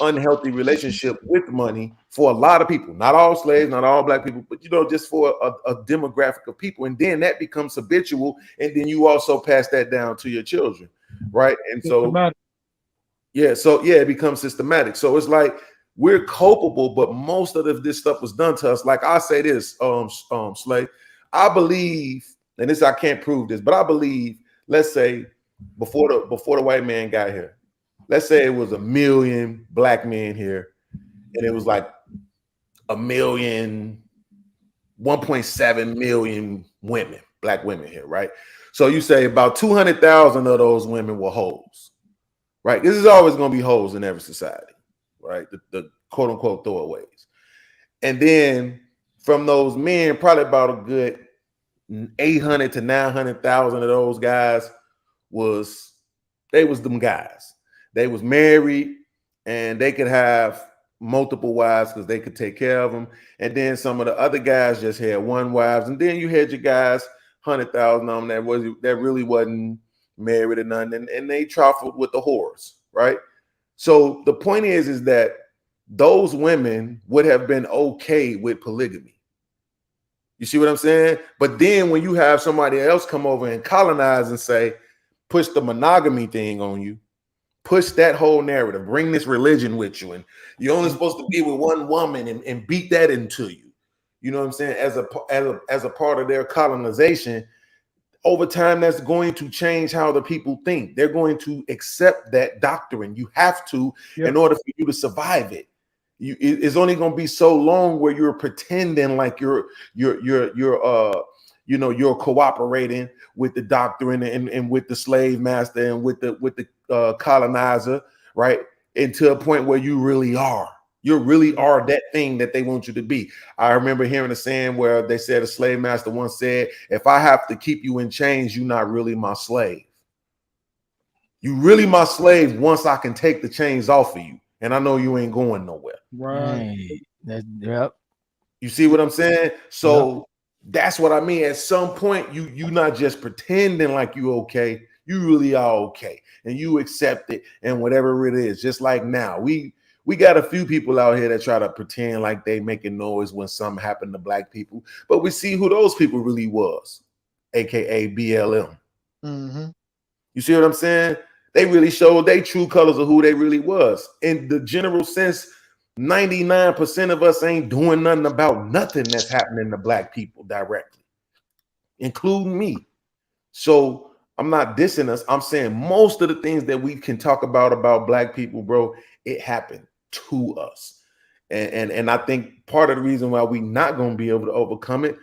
unhealthy relationship with money for a lot of people, not all slaves, not all black people, but, you know, just for a demographic of people. And then that becomes habitual. And then you also pass that down to your children. Right. And so, it becomes systematic. So it's like we're culpable, but most of this stuff was done to us. Like I say this, Slay, I believe, and this, I can't prove this, but I believe, let's say before the white man got here, let's say it was 1 million black men here, and it was like 1.7 million women, black women here, right? So you say about 200,000 of those women were hoes, right? This is always going to be hoes in every society, right? The quote unquote throwaways. And then from those men, probably about a good 800 to 900,000 of those guys was them guys. They was married and they could have multiple wives because they could take care of them. And then some of the other guys just had one wives. And then you had your guys, 100,000 of them that really wasn't married or nothing. And they trifled with the whores, right? So the point is that those women would have been okay with polygamy. You see what I'm saying? But then when you have somebody else come over and colonize and say, push the monogamy thing on you, push that whole narrative, bring this religion with you, and you're only supposed to be with one woman and beat that into you. You know what I'm saying? As a part of their colonization, over time, that's going to change how the people think. They're going to accept that doctrine. You have to, in order for you to survive it. It's only going to be so long where you're pretending like you're cooperating with the doctrine and with the slave master and with the colonizer, right? And to a point where you really are that thing that they want you to be. I remember hearing a saying where they said, a slave master once said, if I have to keep you in chains, you're not really my slave. You really my slave once I can take the chains off of you. And I know you ain't going nowhere. Right. Yep. You see what I'm saying? So that's what I mean. At some point, you not just pretending like you okay. You really are okay. And you accept it and whatever it is. Just like now, we got a few people out here that try to pretend like they making noise when something happened to black people. But we see who those people really was, aka BLM. Mm-hmm. You see what I'm saying? They really showed their true colors of who they really was. In the general sense, 99% of us ain't doing nothing about nothing that's happening to black people directly, including me. So I'm not dissing us. I'm saying most of the things that we can talk about black people, bro, it happened to us. And I think part of the reason why we're not going to be able to overcome it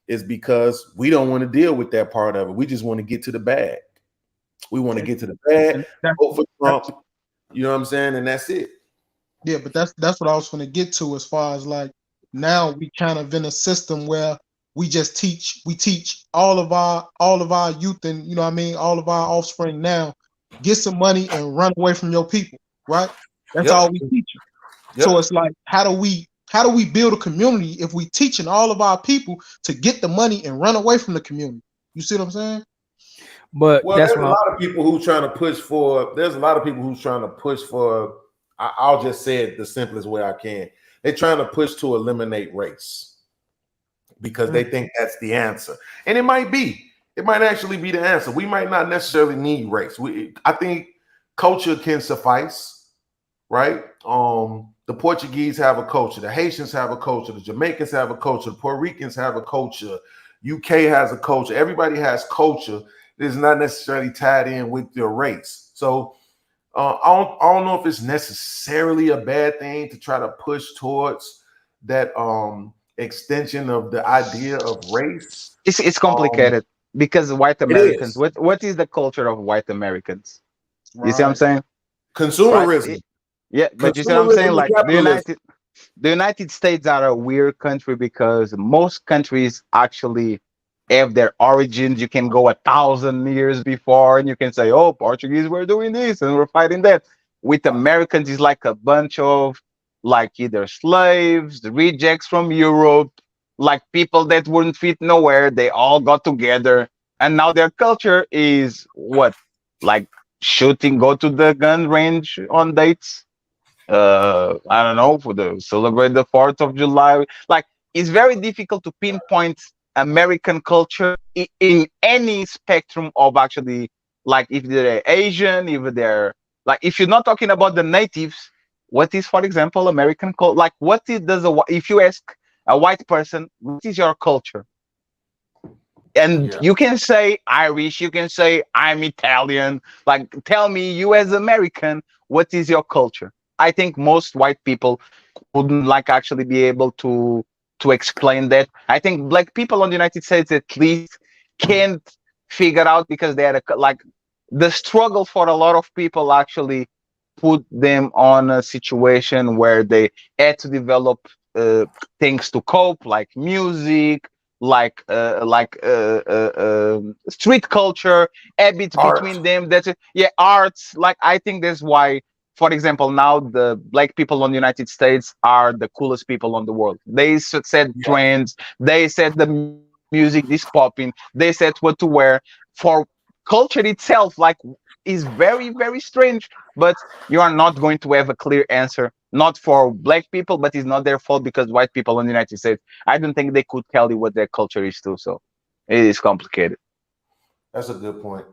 is because we don't want to deal with that part of it. We just want to get to the bag. We want to get to the bag, vote for Trump. You know what I'm saying? And that's it. Yeah, but that's what I was going to get to, as far as like now we kind of in a system where we teach all of our youth, and you know what I mean, all of our offspring now, get some money and run away from your people, right? That's all we teach you. So it's like, how do we build a community if we teaching all of our people to get the money and run away from the community? You see what I'm saying? But Well, that's there's a why lot of people who trying to push for. There's a lot of people who's trying to push for. I'll just say it the simplest way I can. They're trying to push to eliminate race because they think that's the answer, and it might be. It might actually be the answer. We might not necessarily need race. I think culture can suffice, right? The Portuguese have a culture, the Haitians have a culture, the Jamaicans have a culture, the Puerto Ricans have a culture, UK has a culture. Everybody has culture that is not necessarily tied in with their race. So I don't know if it's necessarily a bad thing to try to push towards that extension of the idea of race. It's complicated because white It Americans. is What is the culture of white Americans? You see what I'm Right. saying? Right? consumerism. Yeah, but you see what I'm saying? Consumerism and Like capitalism. the United States are a weird country because most countries actually have their origins. You can go 1,000 years before and you can say, oh, Portuguese were doing this and we're fighting that. With Americans, it's like a bunch of like either slaves, rejects from Europe, like people that wouldn't fit nowhere. They all got together. And now their culture is what? Like shooting, go to the gun range on dates, I don't know, for the celebrate the 4th of July. Like it's very difficult to pinpoint American culture in any spectrum of actually, like if they're Asian, if they're like, if you're not talking about the natives, what is, for example, American culture? Like what it does if you ask a white person, what is your culture? And Yeah. you can say Irish, you can say I'm Italian. Like, tell me, you as American, what is your culture? I think most white people wouldn't like actually be able to explain that. I think black people on the United States at least can't figure out because they had like the struggle for a lot of people actually put them on a situation where they had to develop things to cope, like music, street culture, habits Art. between them. That's it. Yeah, arts. Like I think that's why, for example, now the black people in the United States are the coolest people on the world. They set Yeah. trends. They set the music is popping. They set what to wear. For culture itself, like is very very strange. But you are not going to have a clear answer. Not for black people, but it's not their fault because white people in the United States, I don't think they could tell you what their culture is too. So it is complicated. That's a good point.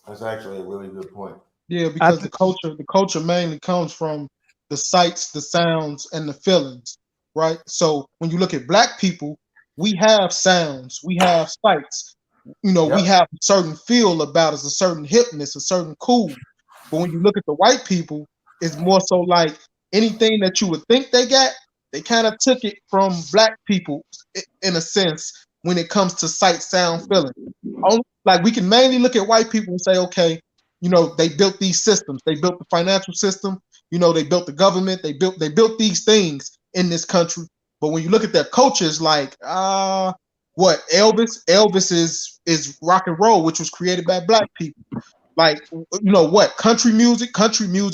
That's actually a really good point. Yeah, I because the culture mainly comes from the sights, the sounds, and the feelings, right? So when you look at black people, we have sounds, we have sights, we Yep. have a certain feel about us, a certain hipness, a certain cool. But when you look at the white people, it's more so like anything that you would think they got, they kind of took it from black people in a sense when it comes to sight, sound, feeling. Like we can mainly look at white people and say, okay, they built these systems, they built the financial system, they built the government, they built these things in this country. But when you look at their culture, it's like, what Elvis is rock and roll, which was created by black people. Like, what country music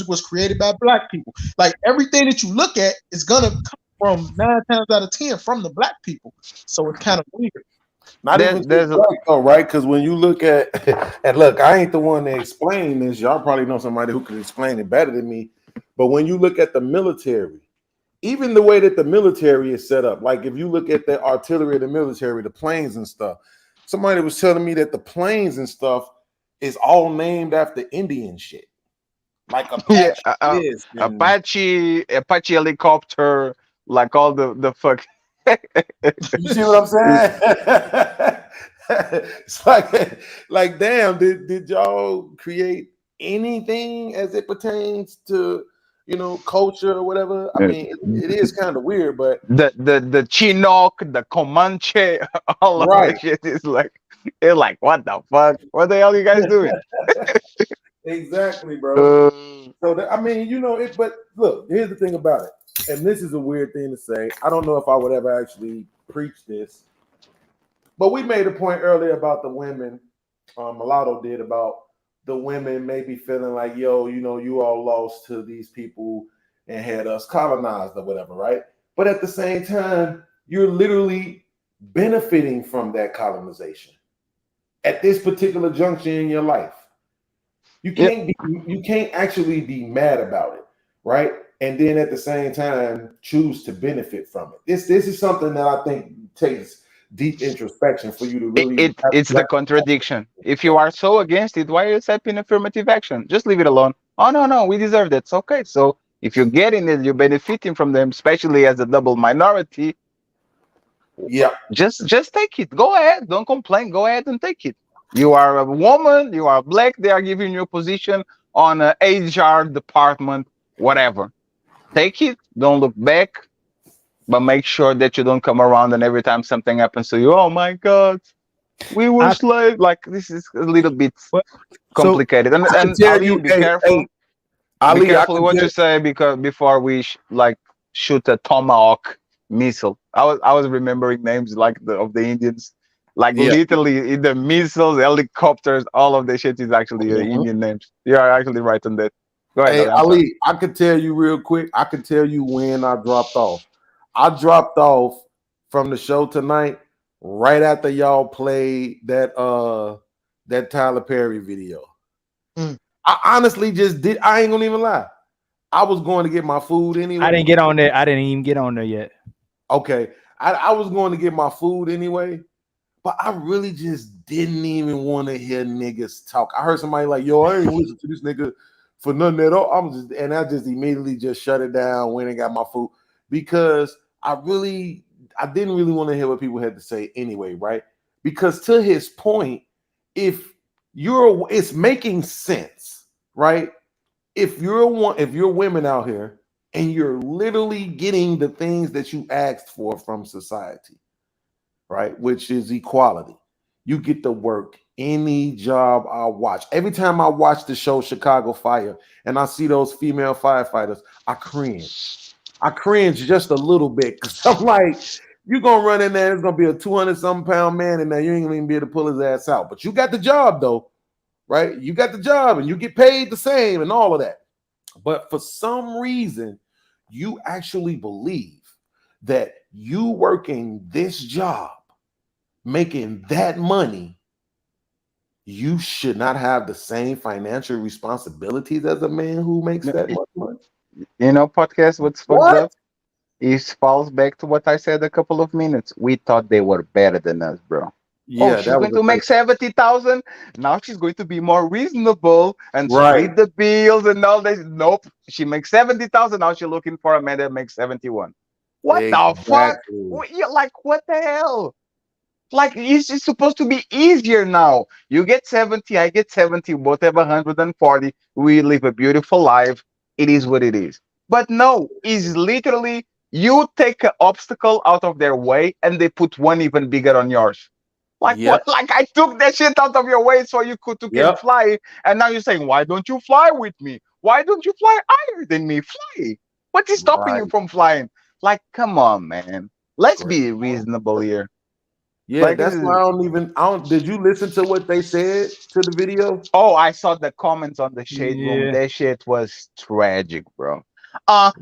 was created by black people. Like everything that you look at is gonna come from 9 times out of 10 from the black people. So it's kind of weird. Not even just There's a black though, right? Because when you look at and look, I ain't the one to explain this. Y'all probably know somebody who can explain it better than me. But when you look at the military, even the way that the military is set up, like if you look at the artillery of the military, the planes and stuff, somebody was telling me that the planes and stuff is all named after Indian shit, like yeah, Apache this and Apache helicopter, like all the fuck. you see what I'm saying? It's like damn, did y'all create anything as it pertains to culture or whatever? I mean, it is kind of weird, but The Chinook, the Comanche, all of right, that shit is like, they're like, what the fuck? What the hell are you guys doing? exactly, bro. Uh, So I mean, it. But look, here's the thing about it, and this is a weird thing to say. I don't know if I would ever actually preach this, but we made a point earlier about the women. Mulatto did about the women maybe feeling like, yo, you all lost to these people and had us colonized or whatever, right? But at the same time, you're literally benefiting from that colonization. at this particular juncture in your life. You can't actually be mad about it, right? And then at the same time choose to benefit from it. This is something that I think takes deep introspection for you to really It's the contradiction. If you are so against it, why are you accepting affirmative action? Just leave it alone. Oh no, we deserve that. It's okay. So if you're getting it, you're benefiting from them, especially as a double minority. Yeah. Just take it. Go ahead. Don't complain. Go ahead and take it. You are a woman, you are black, they are giving you a position on a HR department, whatever. Take it, don't look back, but make sure that you don't come around and every time something happens to you, oh my God, we were I, slaves. Like this is a little bit well, so complicated. And I can and tell Ali, you, be hey, careful. Be Ali, I careful can what tell you say because before we like shoot a tomahawk missile. I was remembering names like of the Indians. Like yeah. literally in the missiles, helicopters, all of the shit is actually Mhm. Indian names. You are actually right on that. Go ahead, Hey, Ali. I'm sorry. Ali, I can tell you real quick. I can tell you when I dropped off. I dropped off from the show tonight right after y'all played that Tyler Perry video. Mm. I honestly just did. I ain't gonna even lie. I was going to get my food anyway. I didn't get on there. I didn't even get on there yet. Okay. I was going to get my food anyway, but I really just didn't even want to hear niggas talk. I heard somebody like, yo, I ain't listen to this nigga for nothing at all. I just immediately just shut it down, went and got my food because I didn't really want to hear what people had to say anyway, right? Because to his point, if it's making sense, right? If you're women out here and you're literally getting the things that you asked for from society, right? Which is equality. You get to work any job I watch. Every time I watch the show Chicago Fire and I see those female firefighters, I cringe. I cringe just a little bit because I'm like, you're gonna run in there, it's gonna be a 200-something pound man in there. You ain't gonna even be able to pull his ass out. But you got the job though, right? You got the job and you get paid the same and all of that. But for some reason, you actually believe that you working this job, making that money, you should not have the same financial responsibilities as a man who makes that much money. Podcast, what's fucked What? up? It falls back to what I said a couple of minutes. We thought they were better than us, bro. Oh, Yeah, she's that was going to the thing. make 70,000. Now she's going to be more reasonable and Right. split the bills and all this. Nope. She makes 70,000. Now she's looking for a man that makes 71. What the fuck? Exactly. You're like, what the hell? Like, it's supposed to be easier now. You get 70, I get 70, whatever, 140. We live a beautiful life. It is what it is. But no, it's literally you take an obstacle out of their way and they put one even bigger on yours. Like Yep. what? Like I took that shit out of your way so you can Yep. fly, and now you're saying, why don't you fly with me? Why don't you fly higher than me? Fly. What is stopping Right. you from flying? Like, come on, man. Let's Great. be reasonable here. Yeah, Like, that's why I don't did you listen to what they said to the video? oh, I saw the comments on the shade room. Yeah. That shit was tragic, bro.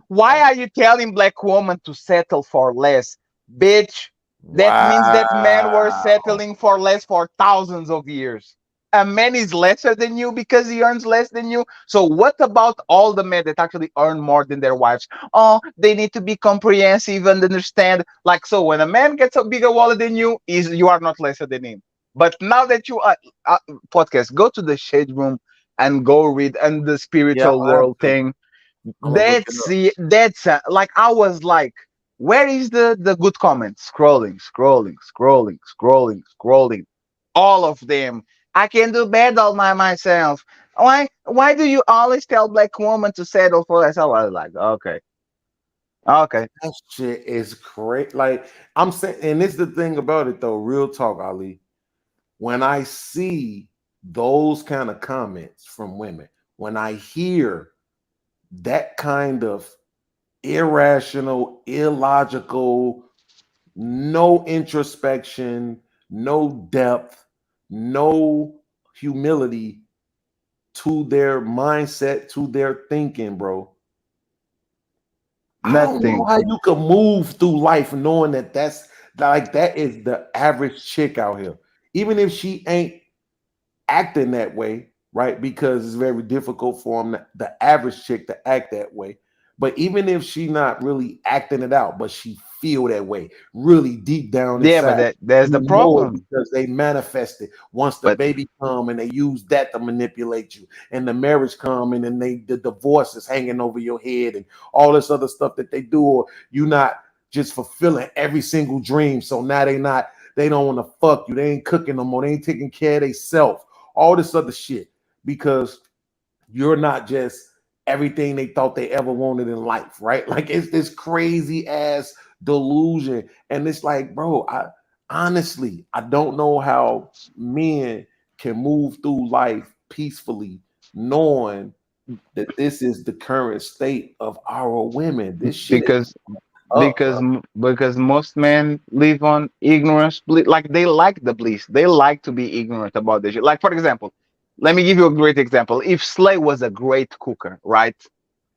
Why are you telling black woman to settle for less? Bitch, that means that men were Wow. settling for less for thousands of years. A man is lesser than you because he earns less than you. So what about all the men that actually earn more than their wives? Oh, they need to be comprehensive and understand. Like so, when a man gets a bigger wallet than you, is you are not lesser than him. But now that you are podcast, go to the shade room and go read and the Yeah, spiritual I have world to. thing. I'm gonna look it up. That's like I was like, where is the good comments? Scrolling. All of them. I can do better by myself. Why do you always tell black women to settle for less? I was like, okay. That shit is great. Like I'm saying, and this is the thing about it though. Real talk, Ali. When I see those kind of comments from women, when I hear that kind of irrational, illogical, no introspection, no depth, no humility to their mindset, to their thinking, bro. I don't know Nothing. how you can move through life knowing that that is the average chick out here. Even if she ain't acting that way, right? Because it's very difficult for them, the average chick, to act that way. But even if she not really acting it out, but she feel that way really deep down Yeah, but inside, there's you the know it problem. because they manifest it. Once the But baby come and they use that to manipulate you, and the marriage come and then the divorce is hanging over your head and all this other stuff that they do, or you not just fulfilling every single dream. So now they don't want to fuck you. They ain't cooking no more. They ain't taking care of themselves. All this other shit because you're not just everything they thought they ever wanted in life, right? Like it's this crazy ass delusion. And it's like, bro, I honestly I don't know how men can move through life peacefully knowing that this is the current state of our women. This shit is because up, bro. because most men live on ignorance, like they like the bliss. They like to be ignorant about this shit. Like for example, let me give you a great example. If Slay was a great cooker, right?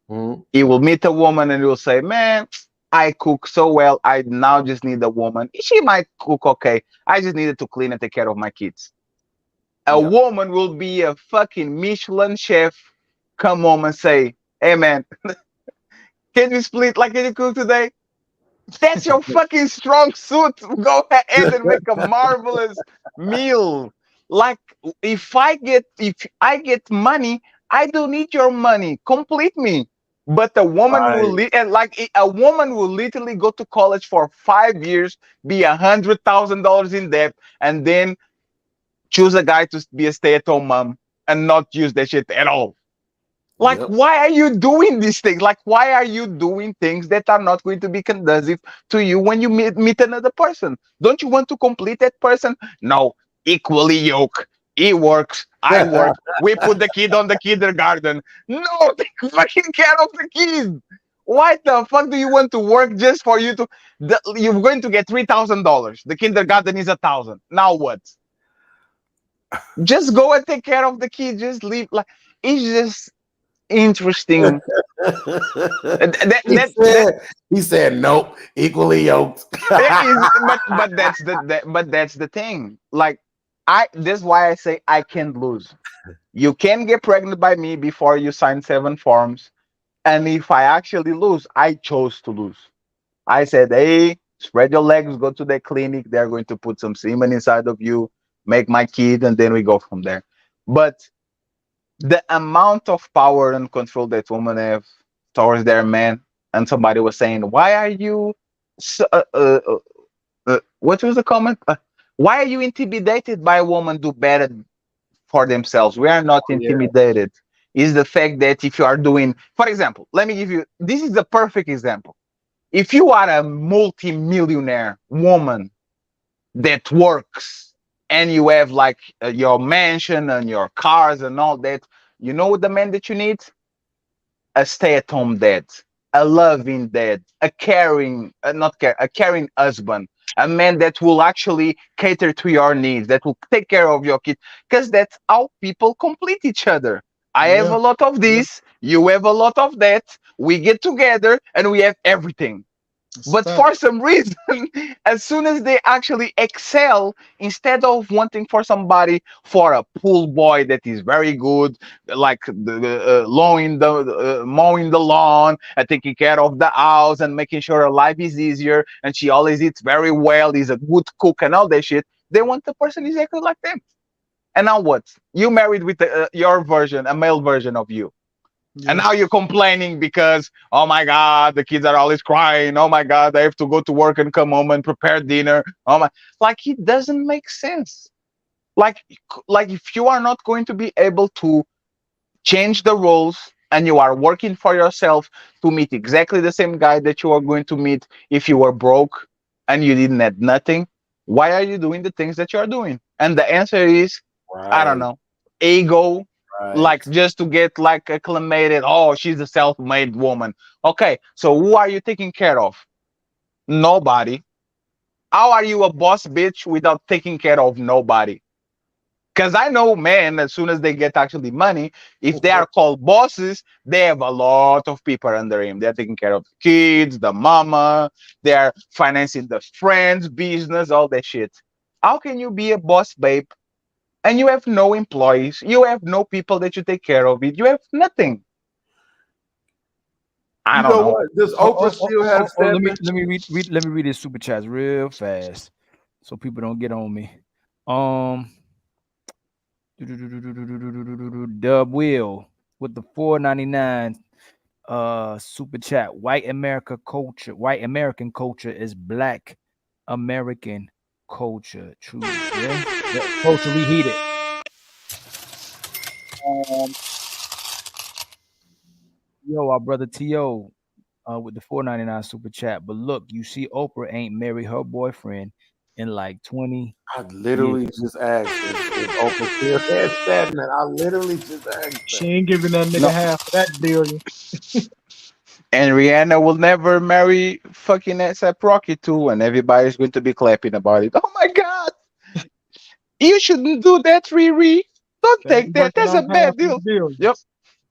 Mhm. He will meet a woman and he will say, "Man, I cook so well. I now just need a woman. She might cook okay. I just needed to clean and take care of my kids." A Yep. woman will be a fucking Michelin chef, come home and say, "Hey man, can you split? Like, can you cook today?" That's your fucking strong suit. Go ahead and make a marvelous meal. Like, if I get money, I don't need your money. Complete me. But a woman will Right. and like a woman will literally go to college for 5 years, be $100,000 in debt, and then choose a guy to be a stay-at-home mom and not use that shit at all. Like, Yep. why are you doing these things? Like, why are you doing things that are not going to be conducive to you when you meet another person? Don't you want to complete that person? No, equally yoke. He works, I work. We put the kid on the kindergarten. No, take fucking care of the kid. Why the fuck do you want to work just for you to? You're going to get $3,000. The kindergarten is 1,000. Now what? Just go and take care of the kid. Just leave. Like, it's just interesting. That he that that said he said nope, equally yoked. yeah, but that's the thing. Like, that's why I say I can't lose. You can get pregnant by me before you sign 7 forms, and if I actually lose, I chose to lose. I said, hey, spread your legs, go to the clinic. They're going to put some semen inside of you, make my kid, and then we go from there. But the amount of power and control that women have towards their men, and somebody was saying, why are you so, what was the comment, why are you intimidated by a woman do better for themselves? We are not Yeah. intimidated. Is the fact that if you are doing, for example, let me give you, this is the perfect example. If you are a multi-millionaire woman that works and you have like your mansion and your cars and all that, you know the man that you need? A stay-at-home dad, a loving dad, a caring, not care, a caring husband, a man that will actually cater to your needs, that will take care of your kids, because that's how people complete each other. I have Yeah, a lot of yeah, this, you have a lot of that. We get together and we have everything. it's But for facts. some reason, as soon as they actually excel, instead of wanting for somebody for a pool boy that is very good, like mowing the lawn and taking care of the house and making sure her life is easier, and she always eats very well, is a good cook and all that shit, they want the person exactly like them. And now what? You married with your version, a male version of you. And Yeah, now you're complaining because, oh my God, the kids are always crying. Oh my God, I have to go to work and come home and prepare dinner. Oh my, like it doesn't make sense. Like, like if you are not going to be able to change the roles and you are working for yourself to meet exactly the same guy that you are going to meet if you were broke and you didn't have nothing, why are you doing the things that you're doing? And the answer is, I don't Right, know, ego, like right. just to get like acclimated. Oh, she's a self-made woman. Okay, so who are you taking care of? Nobody. How are you a boss bitch without taking care of nobody? Because I know men, as soon as they get actually money, if they are called bosses, they have a lot of people under him. They're taking care of the kids, the mama, they're financing the friends, business, all that shit. How can you be a boss babe and you have no employees, you have no people that you take care of it, you have nothing. I You don't know know. what? Does Oprah still have Let me seven? read this super chats real fast, so people don't get on me. Um, Dub Will with the 4.99 super chat. White American culture is black American culture. True. Yeah. Culture reheated. Um, yo, our brother T.O. With the 4.99 super chat. But look, you see, Oprah ain't married her boyfriend in like 20 I years. literally just asked if Oprah still had seven. I literally just asked She that. ain't giving that nigga No. half of that billion. And Rihanna will never marry fucking ASAP Rocky too, and everybody's going to be clapping about it. Oh my god, you shouldn't do that, Riri. Don't They take ain't that. working That's a off half bad of the deal. billion. Yep,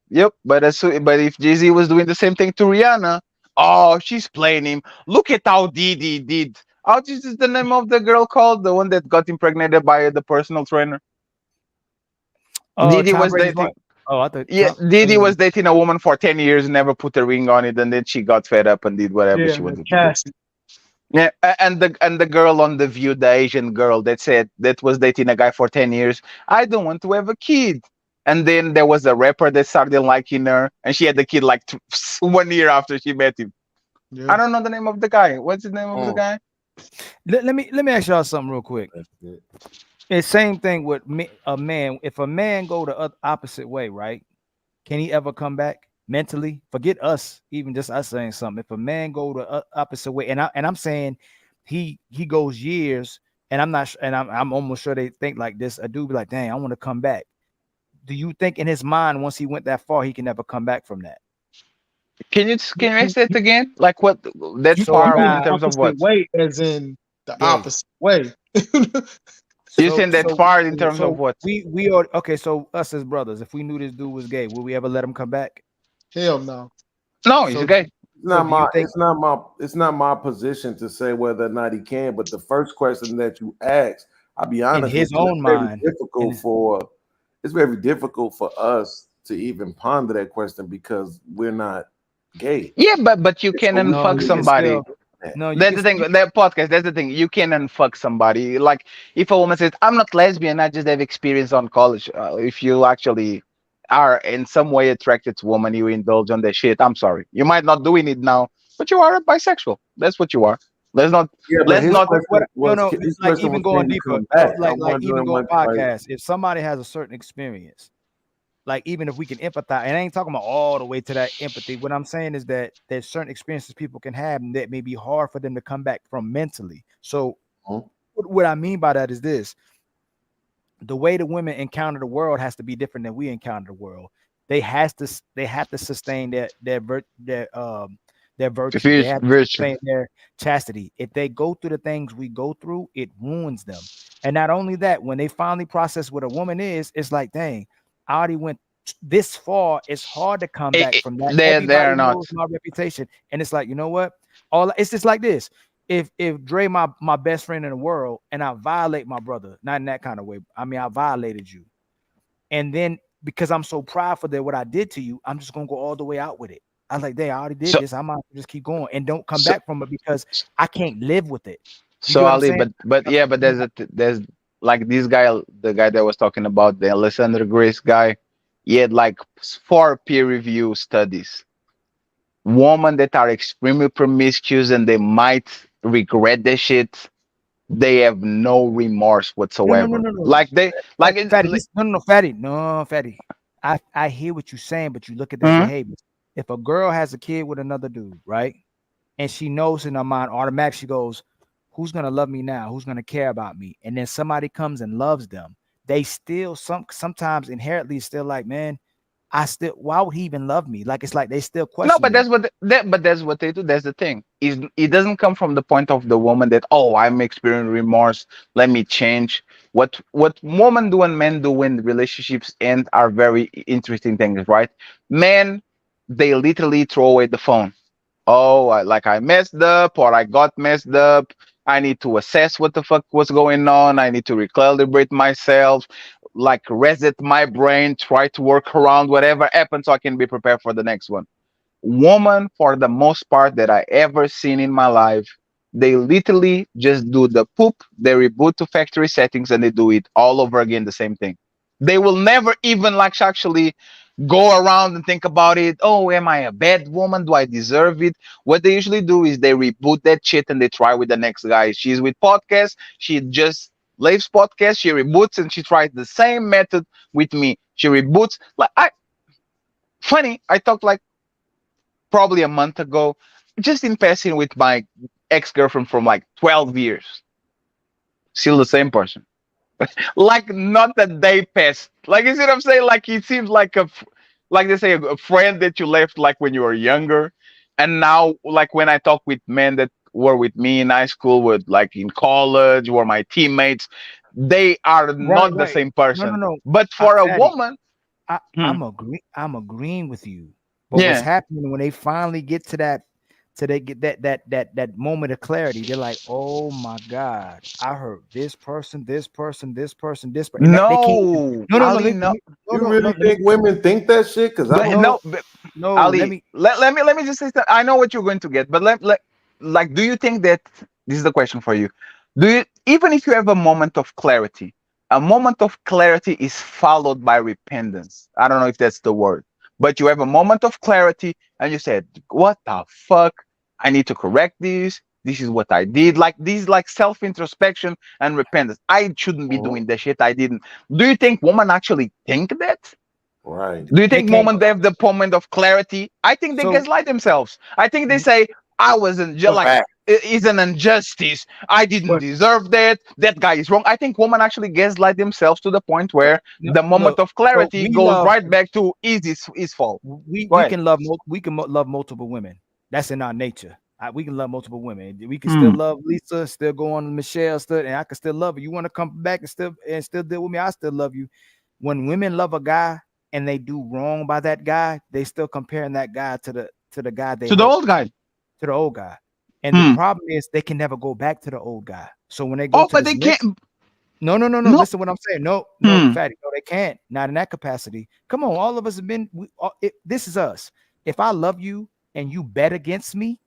yep. But if Jay Z was doing the same thing to Rihanna, oh, she's playing him. Look at how Didi did. How is the name of the girl called? The one that got impregnated by the personal trainer. Didi Tom was Brady's dating. wife. Oh, I thought Yeah, Didi was dating a woman for 10 years, never put a ring on it, and then she got fed up and did whatever Yeah, she Miss wanted to do. Cassie. Yeah, and the girl on the View, the Asian girl that said that was dating a guy for 10 years. I don't want to have a kid. And then there was a rapper that started liking her, and she had the kid like 1 year after she met him. I Yeah. don't know the name of the guy. What's the name of the guy? let me ask y'all something real quick. That's it. It's same thing with a man. If a man go the opposite way, right? Can he ever come back mentally? Forget us, even just us saying something. If a man go the opposite way, and I'm saying he goes years, and I'm almost sure they think like this. A dude be like, dang, I want to come back. Do you think in his mind, once he went that far, he can never come back from that? Can you ask that again? Like what? That You, So a you far mean in guy the terms of opposite what? way, as in the gay. opposite way. You So saying that so far in terms of so what? we are okay. So us as brothers, if we knew this dude was gay, would we ever let him come back? Hell no. No, he's So gay. It's so not do you my think it's not my position to say whether or not he can, but the first question that you asked, I'll be in honest with his you, own mind, and it's very difficult for us to even ponder that question because we're not gay. Yeah, but you can So we no, unfuck you can't can even somebody. still answer that. no, you That's can the thing. you, That podcast. That's the thing. You can unfuck somebody. Like if a woman says, "I'm not lesbian. I just have experience on college." If you actually are in some way attracted to woman, you indulge on that shit. I'm sorry. You might not doing it now, but you are a bisexual. That's what you are. Let's not. Yeah, but Let's his not. question no was no his like question even was going can you deeper, come back? like I'm even wondering going what like podcast. If somebody has a certain experience, like even if we can empathize, and I ain't talking about all the way to that empathy. What I'm saying is that there's certain experiences people can have that may be hard for them to come back from mentally. So huh? what I mean by that is this: the way the women encounter the world has to be different than we encounter the world. They have to sustain their virtue. They have to Virtue. sustain their chastity. If they go through the things we go through, it ruins them. And not only that, when they finally process what a woman is, it's like, dang, I already went this far. It's hard to come back from that. They're Everybody not. knows my reputation, and it's like, you know what? All it's just like this: if Dre my best friend in the world and I violate my brother, not in that kind of way. I mean, I violated you. And then because I'm so prideful that what I did to you, I'm just gonna go all the way out with it. I was like, they already did So this. I might just keep going and don't come so back from it because I can't live with it. You so get what I'm Ali, saying? but yeah, but there's like this guy, the guy that was talking about the Alessandra Grace guy. He had like 4 peer review studies. Women that are extremely promiscuous and they might regret their shit, they have no remorse No, no, no, whatsoever. no, no. Like they like it. Fatty, no, no, no, Fatty, no, Fatty. I hear what you're saying, but you look at their Mhm. behaviors. If a girl has a kid with another dude, right, and she knows in her mind, automatically she goes, "Who's gonna love me now? Who's gonna care about me?" And then somebody comes and loves them. They still sometimes inherently still like, man, I still. Why would he even love me? Like it's like they still No, but questioning it. that's what but that's what they do. That's the thing. Is it doesn't come from the point of the woman that, oh, I'm experiencing remorse. Let me change. What women do and men do when relationships end are very interesting things, right? Men, they literally throw away the phone. Oh, I messed up or I got messed up. I need to assess what the fuck was going on. I need to recalibrate myself. like reset my brain, try to work around whatever happens so I can be prepared for the next one. Woman, for the most part that I ever seen in my life, they literally just do the poop, they reboot to factory settings, and they do it all over again, the same thing. They will never even like actually go around and think about it. Oh, am I a bad woman? Do I deserve it? What they usually do is they reboot that shit and they try with the next guy. She's with podcast, she just leaves podcast, she reboots and she tries the same method with me. She reboots. Like I funny, I talked like probably a month ago, just in passing with my ex-girlfriend from like 12 years. Still the same person. Like not a day passed. Like you see what I'm saying? Like it seems like like they say a friend that you left like when you were younger. And now like when I talk with men that were with me in high school, with like in college, were my teammates, they are Right, not the right. same No, no, person. no. But for a Fatty, woman, hmm, I'm agreeing with you. But what's yeah. happening when they finally get to that, to they get that moment of clarity, they're like, oh my God, I heard this person, this person, this person, this person, and that they can't even, No, no, no, no, Ali, no. no, You no, no, really let me think women think that shit? Because I But don't. no, no, but no, let Ali, me let me just say that I know what you're going to get, but let like, do you think that this is the question for you? Do you, even if you have a moment of clarity is followed by repentance. I don't know if that's the word, but you have a moment of clarity and you said, "What the fuck? I need to correct this. This is what I did." Like these, like self introspection and repentance. I shouldn't be Mhm. doing that shit. I didn't. Do you think women actually think that? Right. Do you they think can't moment they have the moment of clarity? I think they so gaslight themselves. I think they say, I wasn't but like Fact. it's an injustice. I didn't but deserve that. That guy is wrong. I think women actually gaslight themselves to the point so where no, the moment look, of so clarity we goes love right back to is his fault. we Go we ahead. can love we can love multiple women. That's in our nature. We can love multiple women. We can still Hmm. love Lisa, still go on Michelle, still, and I can still love you. You want to come back and still deal with me? I still love you. When women love a guy and they do wrong by that guy, they still comparing that guy to the guy they To the hurt, old guy. to the old guy. And the Hmm. problem is they can never go back to the old guy. So when they go Oh, to but this they next, can't. no, no, no, no. No. Listen, what I'm saying. No, no, Hmm. fatty. No, they can't. Not in that capacity. Come on, all of us have been. This is us. If I love you and you bet against me,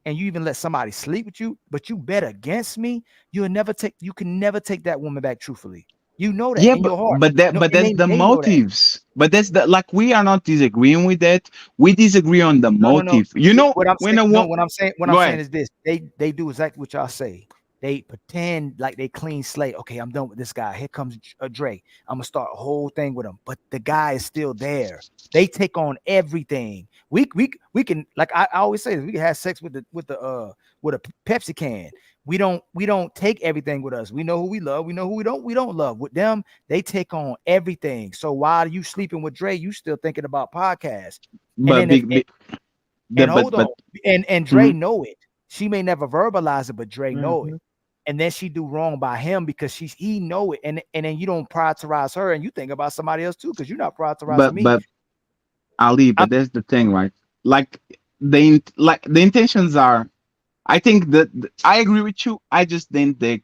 and you even let somebody sleep with you, but you bet against me, you'll never take. You can never take that woman back. Truthfully, you know that Yeah, in your heart. No, but and that's the they know that. motives. But that's the like we are not disagreeing with that. We disagree on the No, no, no. motive. You know, What I'm when saying, a no, woman, what I'm go saying ahead. is this: they do exactly what y'all say. They pretend like they clean slate. Okay, I'm done with this guy. Here comes a Dre. I'm gonna start a whole thing with him, but the guy is still there. They take on everything. We can, like I always say, we can have sex with a Pepsi can. We don't take everything with us. We know who we love. We know who we don't love. With them, they take on everything. So while you sleeping with Dre, you still thinking about podcasts. And But then if big, big the and hold on, but and Dre mhm. know it. She may never verbalize it, but Dre know it. Mhm. And then she do wrong by him because he know it. And then you don't prioritize her and you think about somebody else too because you're not prioritizing me. But Ali, I'm but that's the thing, right? Like like the intentions are. I think that I agree with you. I just think that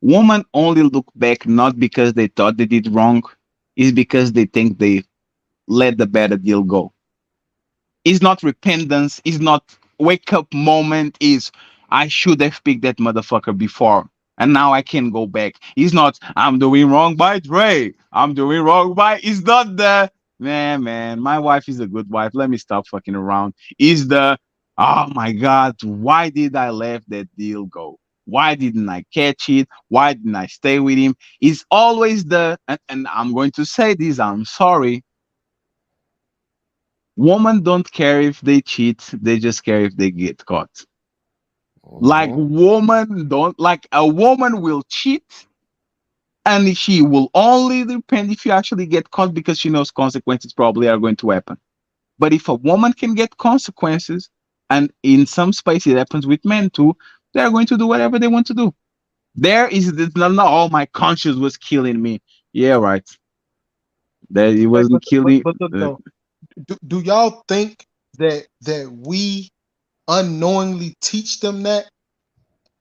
women only look back not because they thought they did wrong, is because they think they let the better deal go. Is not repentance, is not wake up moment, is I should have picked that motherfucker before. And now I can go back. It's not I'm doing wrong by Dre. I'm doing wrong by it's not the man, my wife is a good wife. Let me stop fucking around. Is the oh my god, why did I let that deal go? Why didn't I catch it? Why didn't I stay with him? It's always the and I'm going to say this, I'm sorry. Women don't care if they cheat, they just care if they get caught. Like Mhm. woman don't like a woman will cheat and she will only repent if you actually get caught because she knows consequences probably are going to happen. But if a woman can get consequences, and in some space it happens with men too, they're going to do whatever they want to do. There is this no, no, oh my conscience was killing me. Yeah, right. That it But wasn't but killing. but look though, do y'all think that we unknowingly teach them that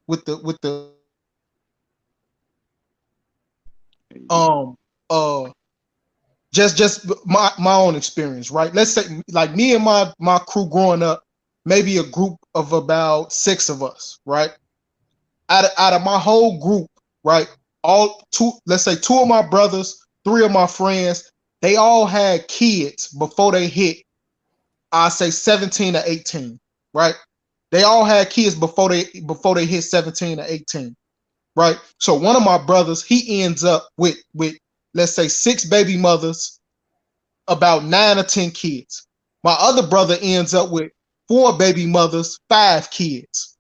with the um uh just my own experience, right? Let's say like me and my crew growing up, maybe a group of about 6 of us, right? Out of my whole group, right? Let's say 2 of my brothers, 3 of my friends, they all had kids before they hit, I say 17 or 18, right? They all had kids before they hit 17 or 18, right? So one of my brothers, he ends up with let's say 6 baby mothers, about 9 or 10 kids. My other brother ends up with 4 baby mothers, 5 kids.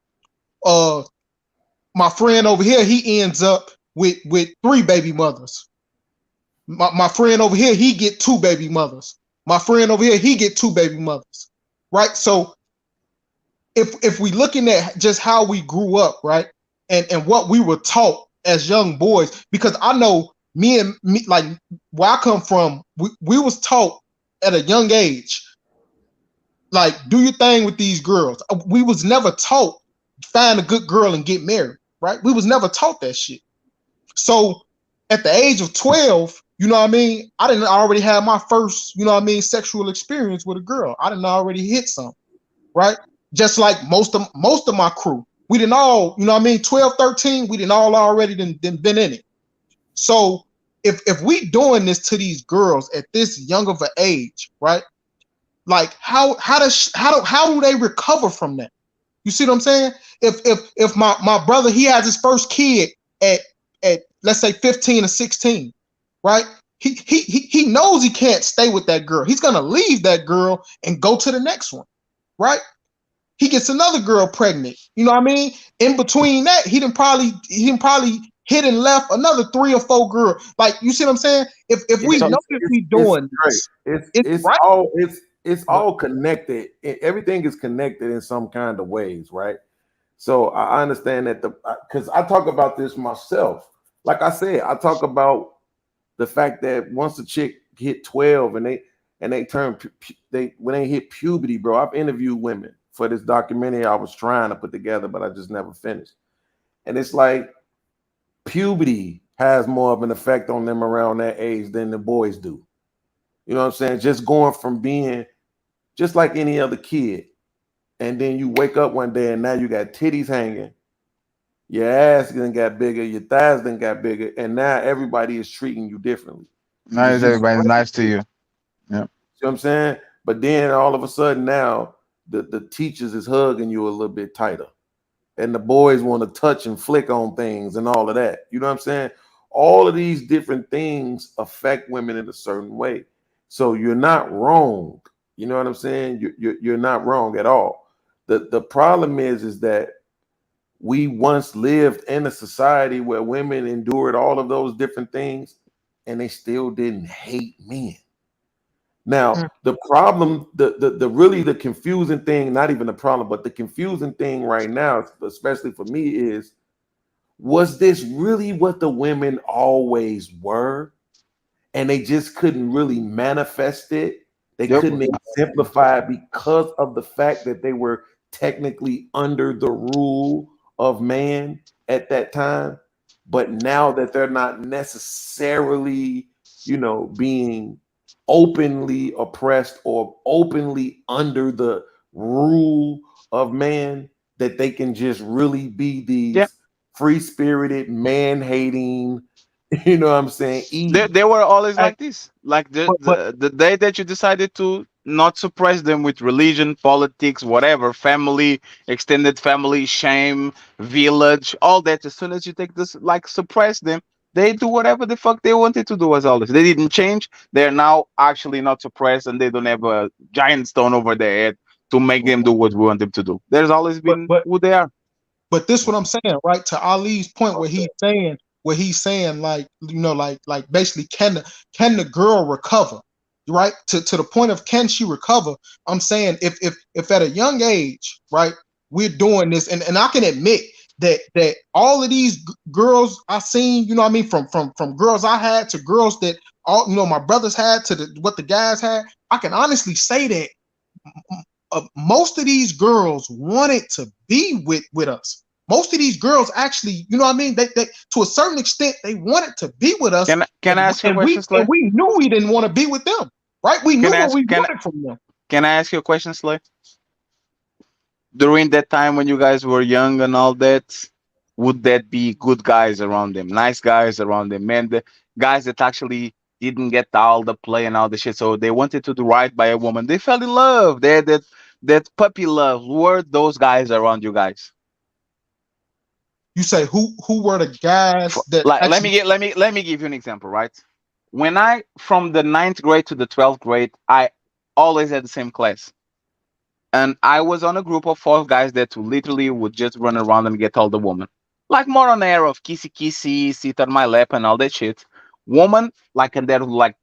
My friend over here, he ends up with 3 baby mothers. My friend over here, he get 2 baby mothers. My friend over here, he get 2 baby mothers. Right? So if we looking at just how we grew up, right? And what we were taught as young boys, because I know me, like where I come from, we was taught at a young age, like, do your thing with these girls. We was never taught find a good girl and get married, right? We was never taught that shit. So at the age of 12, you know what I mean? I didn't already have my first, you know what I mean, sexual experience with a girl. I didn't already hit some, right? Just like most of my crew. We didn't all, you know what I mean, 12, 13, we didn't all already been in it. So if we doing this to these girls at this young of an age, right? Like how do they recover from that? You see what I'm saying? If my brother, he has his first kid at let's say 15 or 16, right? He knows he can't stay with that girl. He's gonna leave that girl and go to the next one, right? He gets another girl pregnant. You know what I mean? In between that, he didn't probably hit and left another 3 or 4 girls. Like, you see what I'm saying? If we know that we doing this, it's right. It's all connected. Everything is connected in some kind of ways, right? So I understand that because I talk about this myself. Like I said, I talk about the fact that once a chick hit 12 and they turn when they hit puberty, bro. I've interviewed women for this documentary I was trying to put together, but I just never finished. And it's like puberty has more of an effect on them around that age than the boys do. You know what I'm saying? Just going from being just like any other kid, and then you wake up one day and now you got titties hanging, your ass then got bigger, your thighs then got bigger, and now everybody is treating you differently. Nice, everybody's nice to you. Yeah. See what I'm saying? But then all of a sudden now the teachers is hugging you a little bit tighter. And the boys want to touch and flick on things and all of that. You know what I'm saying? All of these different things affect women in a certain way. So you're not wrong. You know what I'm saying? You're not wrong at all. The problem is that we once lived in a society where women endured all of those different things and they still didn't hate men. Now, the problem, the really the confusing thing, not even the problem, but the confusing thing right now, especially for me, is was this really what the women always were? And they just couldn't really manifest it. They couldn't exemplify it because of the fact that they were technically under the rule of man at that time. But now that they're not necessarily, being openly oppressed or openly under the rule of man, that they can just really be these free-spirited, man-hating, you know what I'm saying? They were always like this. Like the day that you decided to not suppress them with religion, politics, whatever, family, extended family, shame, village, all that. As soon as you take this, like suppress them, they do whatever the fuck they wanted to do as always. They didn't change. They're now actually not suppressed, and they don't have a giant stone over their head to make them do what we want them to do. There's always been who they are. But this what I'm saying, right? To Ali's point where he's saying like, like basically can the girl recover? Right? To the point of can she recover? I'm saying if at a young age, right, we're doing this, and I can admit that all of these girls I seen, you know what I mean, from girls I had to girls that all my brothers had to what the guys had, I can honestly say that most of these girls wanted to be with us. Most of these girls actually, you know what I mean? They to a certain extent, they wanted to be with us. Can I ask you a question, Slay? And we knew we didn't want to be with them, right? We knew what we wanted from them. Can I ask you a question, Slay? During that time when you guys were young and all that, would that be good guys around them, nice guys around them, man, the guys that actually didn't get all the play and all the shit, so they wanted to do right by a woman, they fell in love, they had that puppy love? Were those guys around you guys? You say who were the guys that Like, actually? let me give you an example, right? When I from the ninth grade to the 12th grade, I always had the same class. And I was on a group of 4 guys that literally would just run around and get all the women. Like more on the air of kissy kissy, sit on my lap and all that shit. Woman, like, and they're like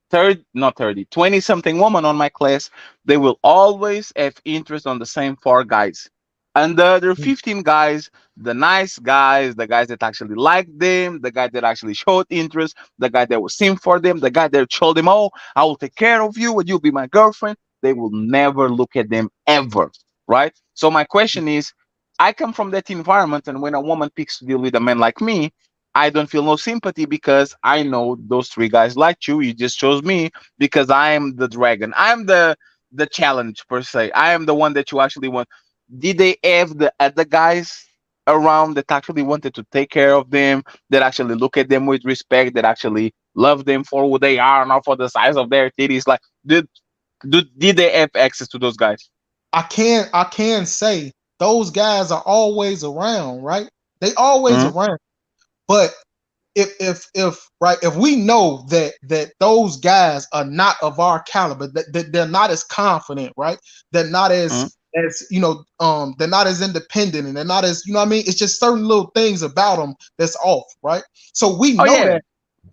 30, not 30, 20 something woman on my class, they will always have interest on the same 4 guys. And the other 15 guys, the nice guys, the guys that actually liked them, the guy that actually showed interest, the guy that was sim for them, the guy that told them, oh, I will take care of you and you'll be my girlfriend, they will never look at them ever. Right? So my question is, I come from that environment, and when a woman picks to deal with a man like me, I don't feel no sympathy because I know those 3 guys like you. You just chose me because I am the dragon. I'm the challenge per se. I am the one that you actually want. Did they have the other guys around that actually wanted to take care of them, that actually look at them with respect, that actually love them for who they are, not for the size of their titties? Like, did they have access to those guys? I can say those guys are always around, right? They always Mhm. around. But if we know that those guys are not of our caliber, that they're not as confident, right? They're not Mhm. as they're not as independent, and they're not as, you know what I mean? It's just certain little things about them that's off, right? So we Oh know yeah.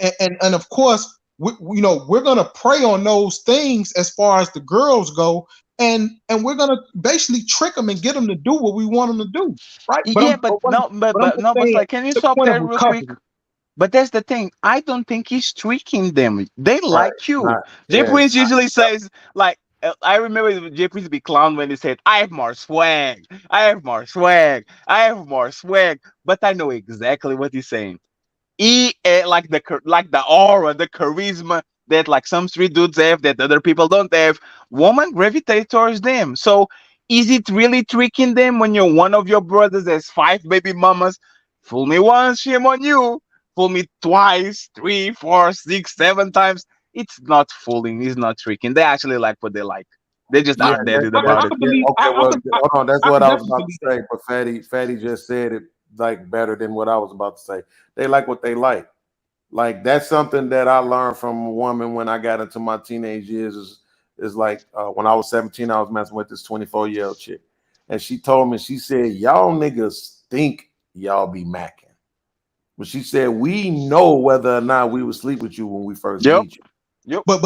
that, and of course, we're gonna prey on those things as far as the girls go, and we're gonna basically trick them and get them to do what we want them to do, right? Yeah, but no, I'm just but saying like, can you the stop point of there real quick? recovery. But that's the thing. I don't think he's tricking them. They Right. like you. Not, Jay yeah. Prince usually says, like, I remember Jay Prince be clown when he said, I have more swag. I have more swag. I have more swag. But I know exactly what he's saying. Like like the aura, the charisma that like some street dudes have that other people don't have. Woman gravitate towards them. So is it really tricking them when you're one of your brothers has 5 baby mamas? Fool me once, shame on you. Fool me twice, 3, 4, 6, 7 times. It's not fooling. It's not tricking. They actually like what they like. They're just Yeah, outdated about it. I can yeah. believe. Okay, well, hold on. That's I what can I was definitely about to believe that. say, but Fatty just said it like better than what I was about to say. They like what they like. Like, that's something that I learned from a woman when I got into my teenage years. Is like, when I was 17, I was messing with this 24-year-old chick, and she told me, she said, "Y'all niggas think y'all be macking," but she said, "We know whether or not we would sleep with you when we first Yep. meet you. Yep. But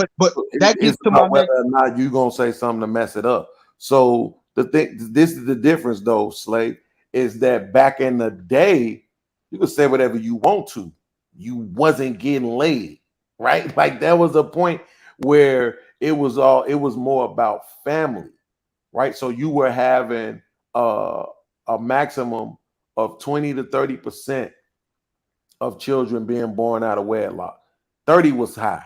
that It's gets to my about whether next. or not you gonna say something to mess it up." So the thing, this is the difference, though, Slate, is that back in the day, you could say whatever you want to. You wasn't getting laid, right? Like, there was a point where it was more about family, right? So you were having uh, a maximum of 20 to 30% of children being born out of wedlock. 30 was high.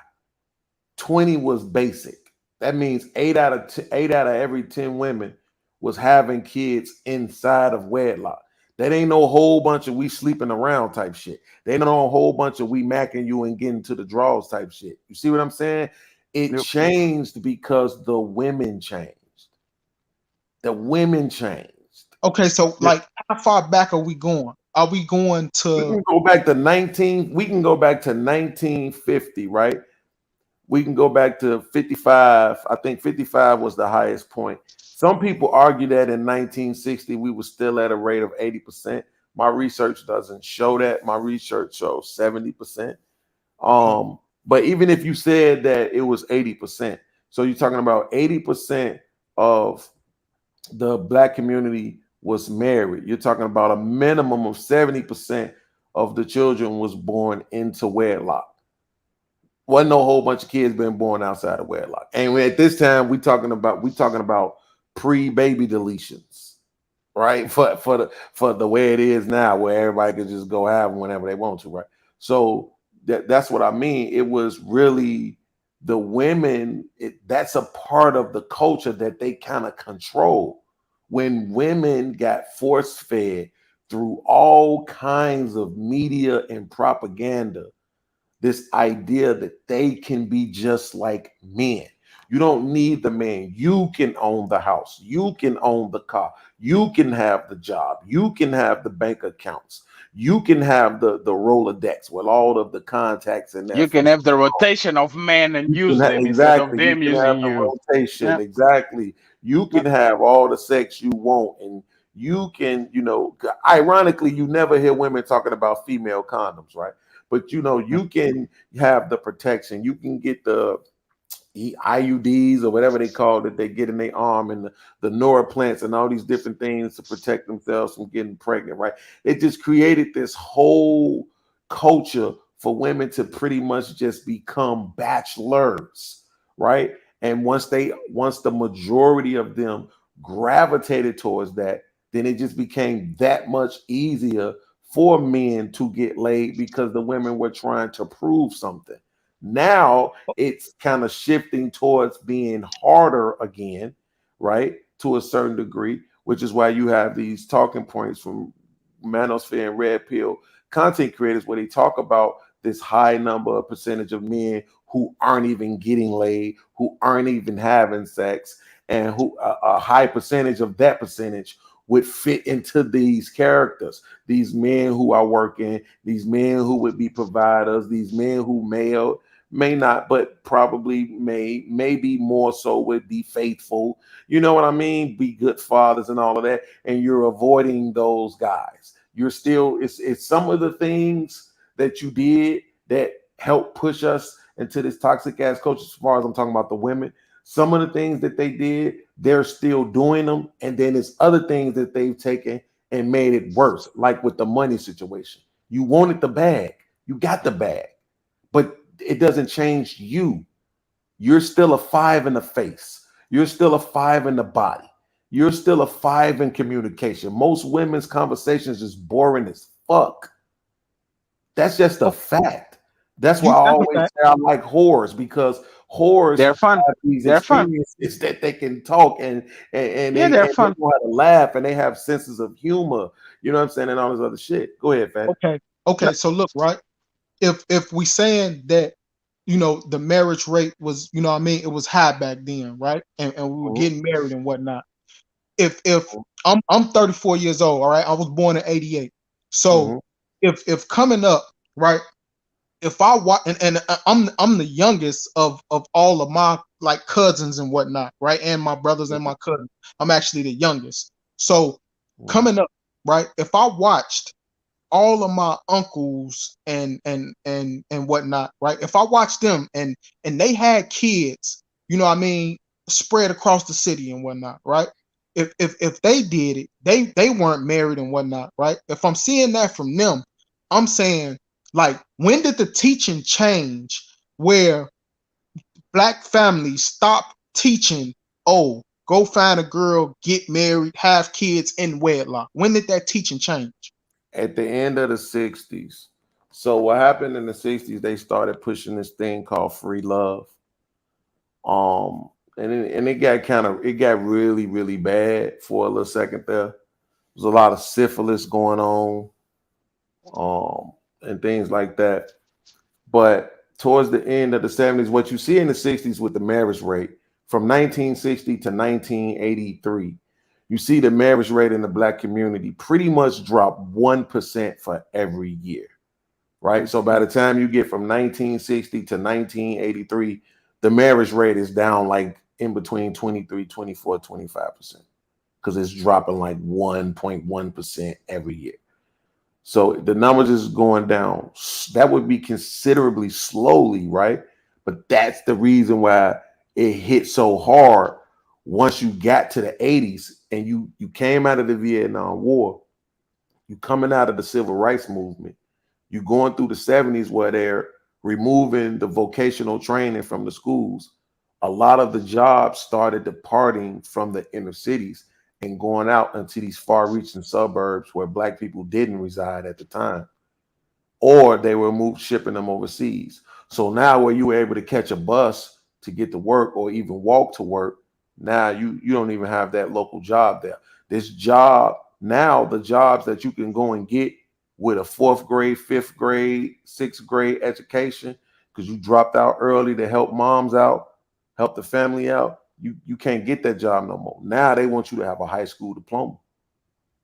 20 was basic. That means 8 out of every 10 women was having kids inside of wedlock. That ain't no whole bunch of we sleeping around type shit. They ain't no whole bunch of we macking you and getting to the draws type shit. You see what I'm saying? It Yep. changed because the women changed. The women changed. Okay, so Yeah. like, how far back are we going? Are we going We to? can go back to 1950, right? We can go back to 55. I think 55 was the highest point. Some people argue that in 1960 we were still at a rate of 80%. My research doesn't show that. My research shows 70%. But even if you said that it was 80%, so you're talking about 80% of the black community was married. You're talking about a minimum of 70% of the children was born into wedlock. Wasn't no whole bunch of kids being born outside of wedlock. And at this time, we talking about pre-baby deletions, right? For the way it is now, where everybody can just go have them whenever they want to, right? So that's what I mean. It was really the women. That's a part of the culture that they kind of control. When women got force fed through all kinds of media and propaganda, this idea that they can be just like men. You don't need the man. You can own the house. You can own the car. You can have the job. You can have the bank accounts. You can have the Rolodex with all of the contacts in there. You can have the rotation of men and use them instead of Exactly. You them can have using the you. rotation. Yeah. Exactly. You can have all the sex you want, and you can, ironically, you never hear women talking about female condoms, right? But you can have the protection. You can get the IUDs or whatever they call that they get in their arm, and the Nora plants and all these different things to protect themselves from getting pregnant, right? It just created this whole culture for women to pretty much just become bachelors, right? And once the majority of them gravitated towards that, then it just became that much easier for men to get laid because the women were trying to prove something. Now it's kind of shifting towards being harder again, right? To a certain degree, which is why you have these talking points from Manosphere and Red Pill content creators where they talk about this high number of percentage of men who aren't even getting laid, who aren't even having sex, and who a high percentage of that percentage would fit into these characters, these men who are working, these men who would be providers, these men who may not, but probably maybe more so would be faithful. You know what I mean? Be good fathers and all of that. And you're avoiding those guys. You're still, it's some of the things that you did that helped push us into this toxic ass culture, as far as I'm talking about the women. Some of the things that they did, they're still doing them. And then there's other things that they've taken and made it worse, like with the money situation. You wanted the bag, you got the bag, but it doesn't change you. You're still a 5 in the face. You're still a 5 in the body. You're still a 5 in communication. Most women's conversations is boring as fuck. That's just a fact. That's why You I asked always that. say I like whores, because whores They're fun. have these They're fun. experiences that they can talk and Yeah, they they're and they fun. know how to laugh, and they have senses of humor. You know what I'm saying? And all this other shit. Go ahead, Fat. Okay. So look, right? If we saying that, the marriage rate was, what I mean, it was high back then, right? And we were Mhm, getting married and whatnot. If I'm 34 years old, all right, I was born in 88. So mhm, if coming up, right, if I watch, and I'm the youngest of all of my like cousins and whatnot, right, and my brothers and my cousins. I'm actually the youngest. So mhm. coming up, right, if I watched all of my uncles and whatnot, right? If I watched them and they had kids, what I mean, spread across the city and whatnot, right? If they did it, they weren't married and whatnot, right? If I'm seeing that from them, I'm saying, like, when did the teaching change where black families stop teaching, oh, go find a girl, get married, have kids in wedlock? When did that teaching change? At the end of the 60s. So what happened in the 60s, they started pushing this thing called free love. And it got really, really bad for a little second there. There's a lot of syphilis going on, and things like that. But towards the end of the 70s, what you see in the 60s with the marriage rate from 1960 to 1983, you see the marriage rate in the black community pretty much drop 1% for every year, right? So by the time you get from 1960 to 1983, the marriage rate is down like in between 23, 24, 25%, because it's dropping like 1.1% every year. So the numbers is going down. That would be considerably slowly, right? But that's the reason why it hit so hard once you got to the 80s and you came out of the Vietnam War, you coming out of the civil rights movement, you going through the 70s where they're removing the vocational training from the schools. A lot of the jobs started departing from the inner cities and going out into these far-reaching suburbs where black people didn't reside at the time, or they were shipping them overseas. So now where you were able to catch a bus to get to work or even walk to work, now you don't even have that local job there. This job, now the jobs that you can go and get with a 4th grade, 5th grade, 6th grade education, because you dropped out early to help moms out, help the family out, you can't get that job no more. Now they want you to have a high school diploma.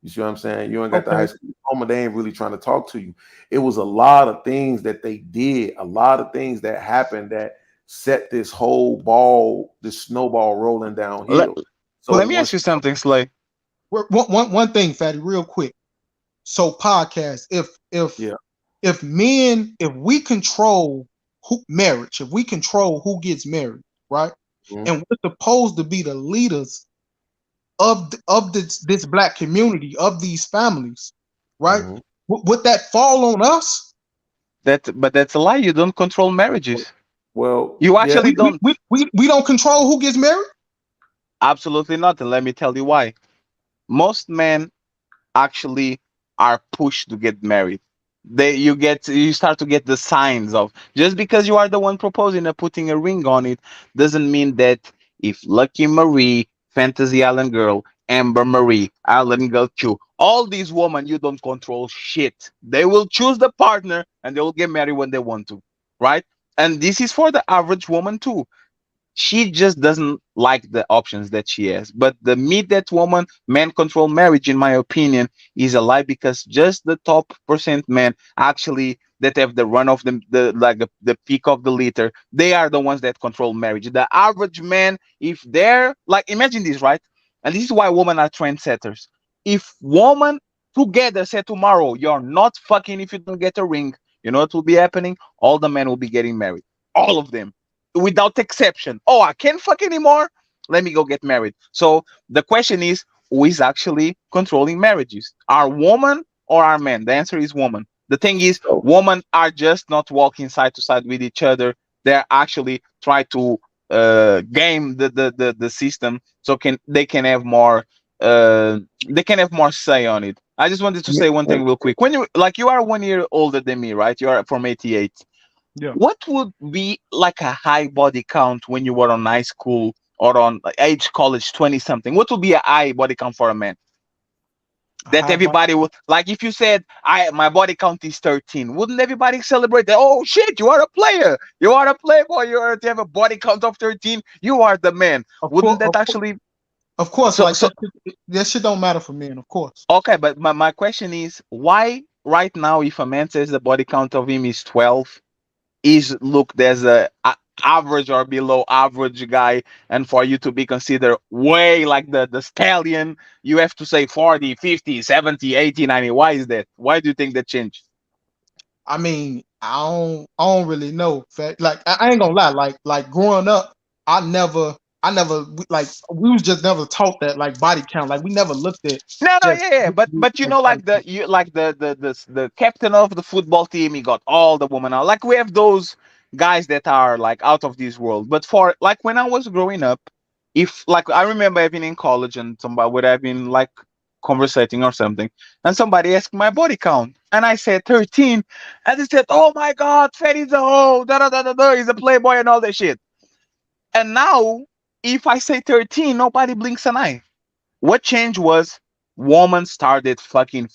You see what I'm saying? You ain't got the high school diploma. They ain't really trying to talk to you. It was a lot of things that they did, a lot of things that happened that set this whole this snowball rolling downhill. So Let me ask you something, Slay. One thing, Fatty, real quick. So podcast, if we control marriage, if we control who gets married, right? Mhm. And we're supposed to be the leaders of this black community, of these families, right? Mhm. Would that fall on us? But that's a lie. You don't control marriages. Well, You actually don't. We don't control who gets married? Absolutely not. And let me tell you why. Most men actually are pushed to get married. You start to get the signs of, just because you are the one proposing and putting a ring on it doesn't mean that if Lucky Marie, Fantasy Island Girl, Amber Marie, Island Girl Q, all these women, you don't control shit. They will choose the partner and they will get married when they want to, right? And this is for the average woman too. She just doesn't like the options that she has. But the myth that woman men control marriage, in my opinion, is a lie, because just the top percent men actually that have the run of the peak of the litter, they are the ones that control marriage. The average man, if they're like, imagine this, right? And this is why women are trendsetters. If women together say tomorrow, you're not fucking if you don't get a ring, you know what will be happening? All the men will be getting married. All of them, without exception. Oh, I can't fuck anymore. Let me go get married. So the question is, who is actually controlling marriages? Are women or are men? The answer is woman. The thing is, women are just not walking side to side with each other. They're actually try to game the system, so they can have more say on it. I just wanted to say one thing real quick. When you are 1 year older than me, right? You are from 88. Yeah. What would be like a high body count when you were on high school or on age college, 20 something? What would be a high body count for a man? That everybody would, like, if you said my body count is 13, wouldn't everybody celebrate that? Oh shit, you are a player, you are a playboy, you have a body count of 13, you are the man. Wouldn't that actually? Of course, So, like that shit don't matter for men, of course. Okay, but my question is, why right now, if a man says the body count of him is 12, is looked as a average or below average guy, and for you to be considered way like the stallion, you have to say 40, 50, 70, 80, 90? Why is that? Why do you think that changed? I mean, I don't really know. Like I ain't gonna lie. Like growing up, I never like we was just never taught that like body count. Like we never looked at No, just yeah, but you know, like the captain of the football team, he got all the women out. Like we have those guys that are like out of this world. But for like when I was growing up, if like I remember having in college and somebody would have been like conversating or something, and somebody asked my body count, and I said 13, and they said, "Oh my God, Freddy's a hoe, da da da da da, he's a playboy and all that shit." And now, if I say 13, nobody blinks an eye. What changed was women started fucking.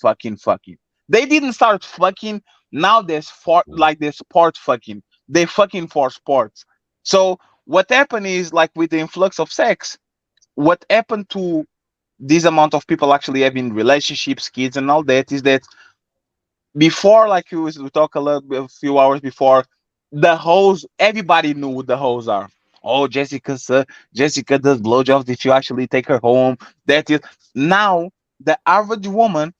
They didn't start fucking. Now there's there's sport fucking. They fucking for sports. So what happened is, like with the influx of sex, what happened to this amount of people actually having relationships, kids, and all that is that before, like we talk a few hours before, the hoes, everybody knew what the hoes are. Oh, Jessica does blowjobs if you actually take her home. That is now the average woman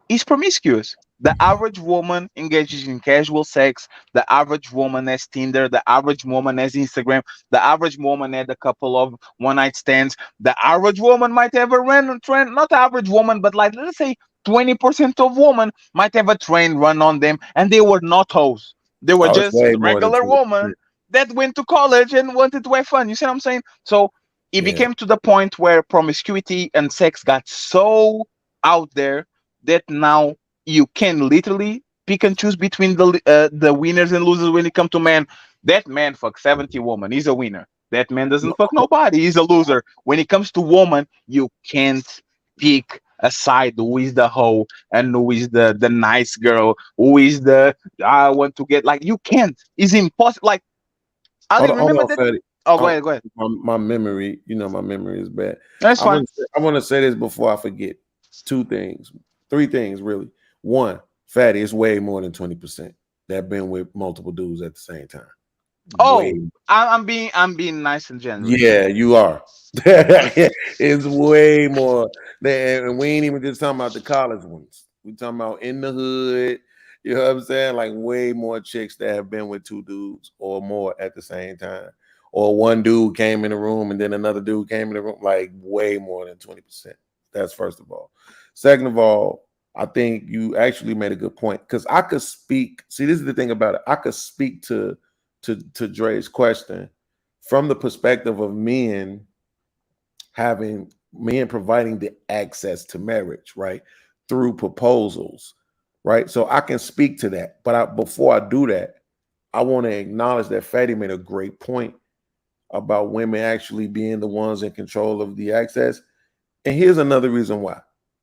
is promiscuous. The average woman engages in casual sex. The average woman has Tinder. The average woman has Instagram. The average woman had a couple of one night stands. The average woman might have a random trend, not average woman, but like let's say 20% of women might have a train run on them, and they were not hoes. They were Oh, it's just way more than regular 20%. women that went to college and wanted to have fun. You see what I'm saying? So It Yeah. became to the point where promiscuity and sex got so out there that now you can literally pick and choose between the winners and losers when it comes to men. That man fuck 70 woman, he's a winner. That man doesn't fuck nobody, he's a loser. When it comes to woman, you can't pick a side who is the hoe and who is the nice girl, who is the I want to get, like, you can't. It's impossible. Like, Ali, Hold remember on, that? Fatty. Oh, go ahead, go ahead. My memory, my memory is bad. That's fine. I want to say this before I forget. 3 things, really. One, Fatty, it's way more than 20% that have been with multiple dudes at the same time. Oh, Way. I'm being nice and generous. Yeah, you are. It's way more than, and we ain't even just talking about the college ones. We talking about in the hood. You know what I'm saying? Like way more chicks that have been with 2 dudes or more at the same time. Or one dude came in the room and then another dude came in the room. Like way more than 20%. That's first of all. Second of all, I think you actually made a good point because I could speak. See, this is the thing about it. I could speak to Dre's question from the perspective of men providing the access to marriage, right? Through proposals, right? So I can speak to that. But before I do that, I want to acknowledge that Fatty made a great point about women actually being the ones in control of the access. And here's another reason why.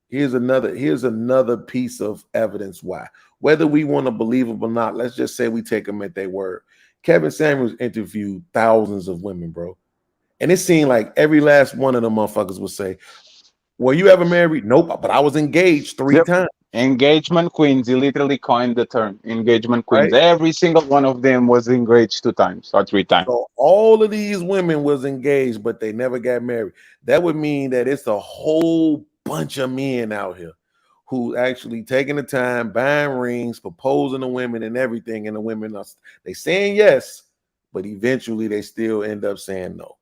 Here's another piece of evidence why. Whether we want to believe them or not, let's just say we take them at their word. Kevin Samuels interviewed thousands of women, bro. And it seemed like every last one of them motherfuckers would say, were you ever married? Nope, but I was engaged 3 times. Engagement queens. He literally coined the term engagement queens. Right? Every single one of them was engaged 2 times or 3 times. So all of these women was engaged, but they never got married. That would mean that it's a whole bunch of men out here who actually taking the time, buying rings, proposing to women and everything, and the women are they saying yes, but eventually they still end up saying no,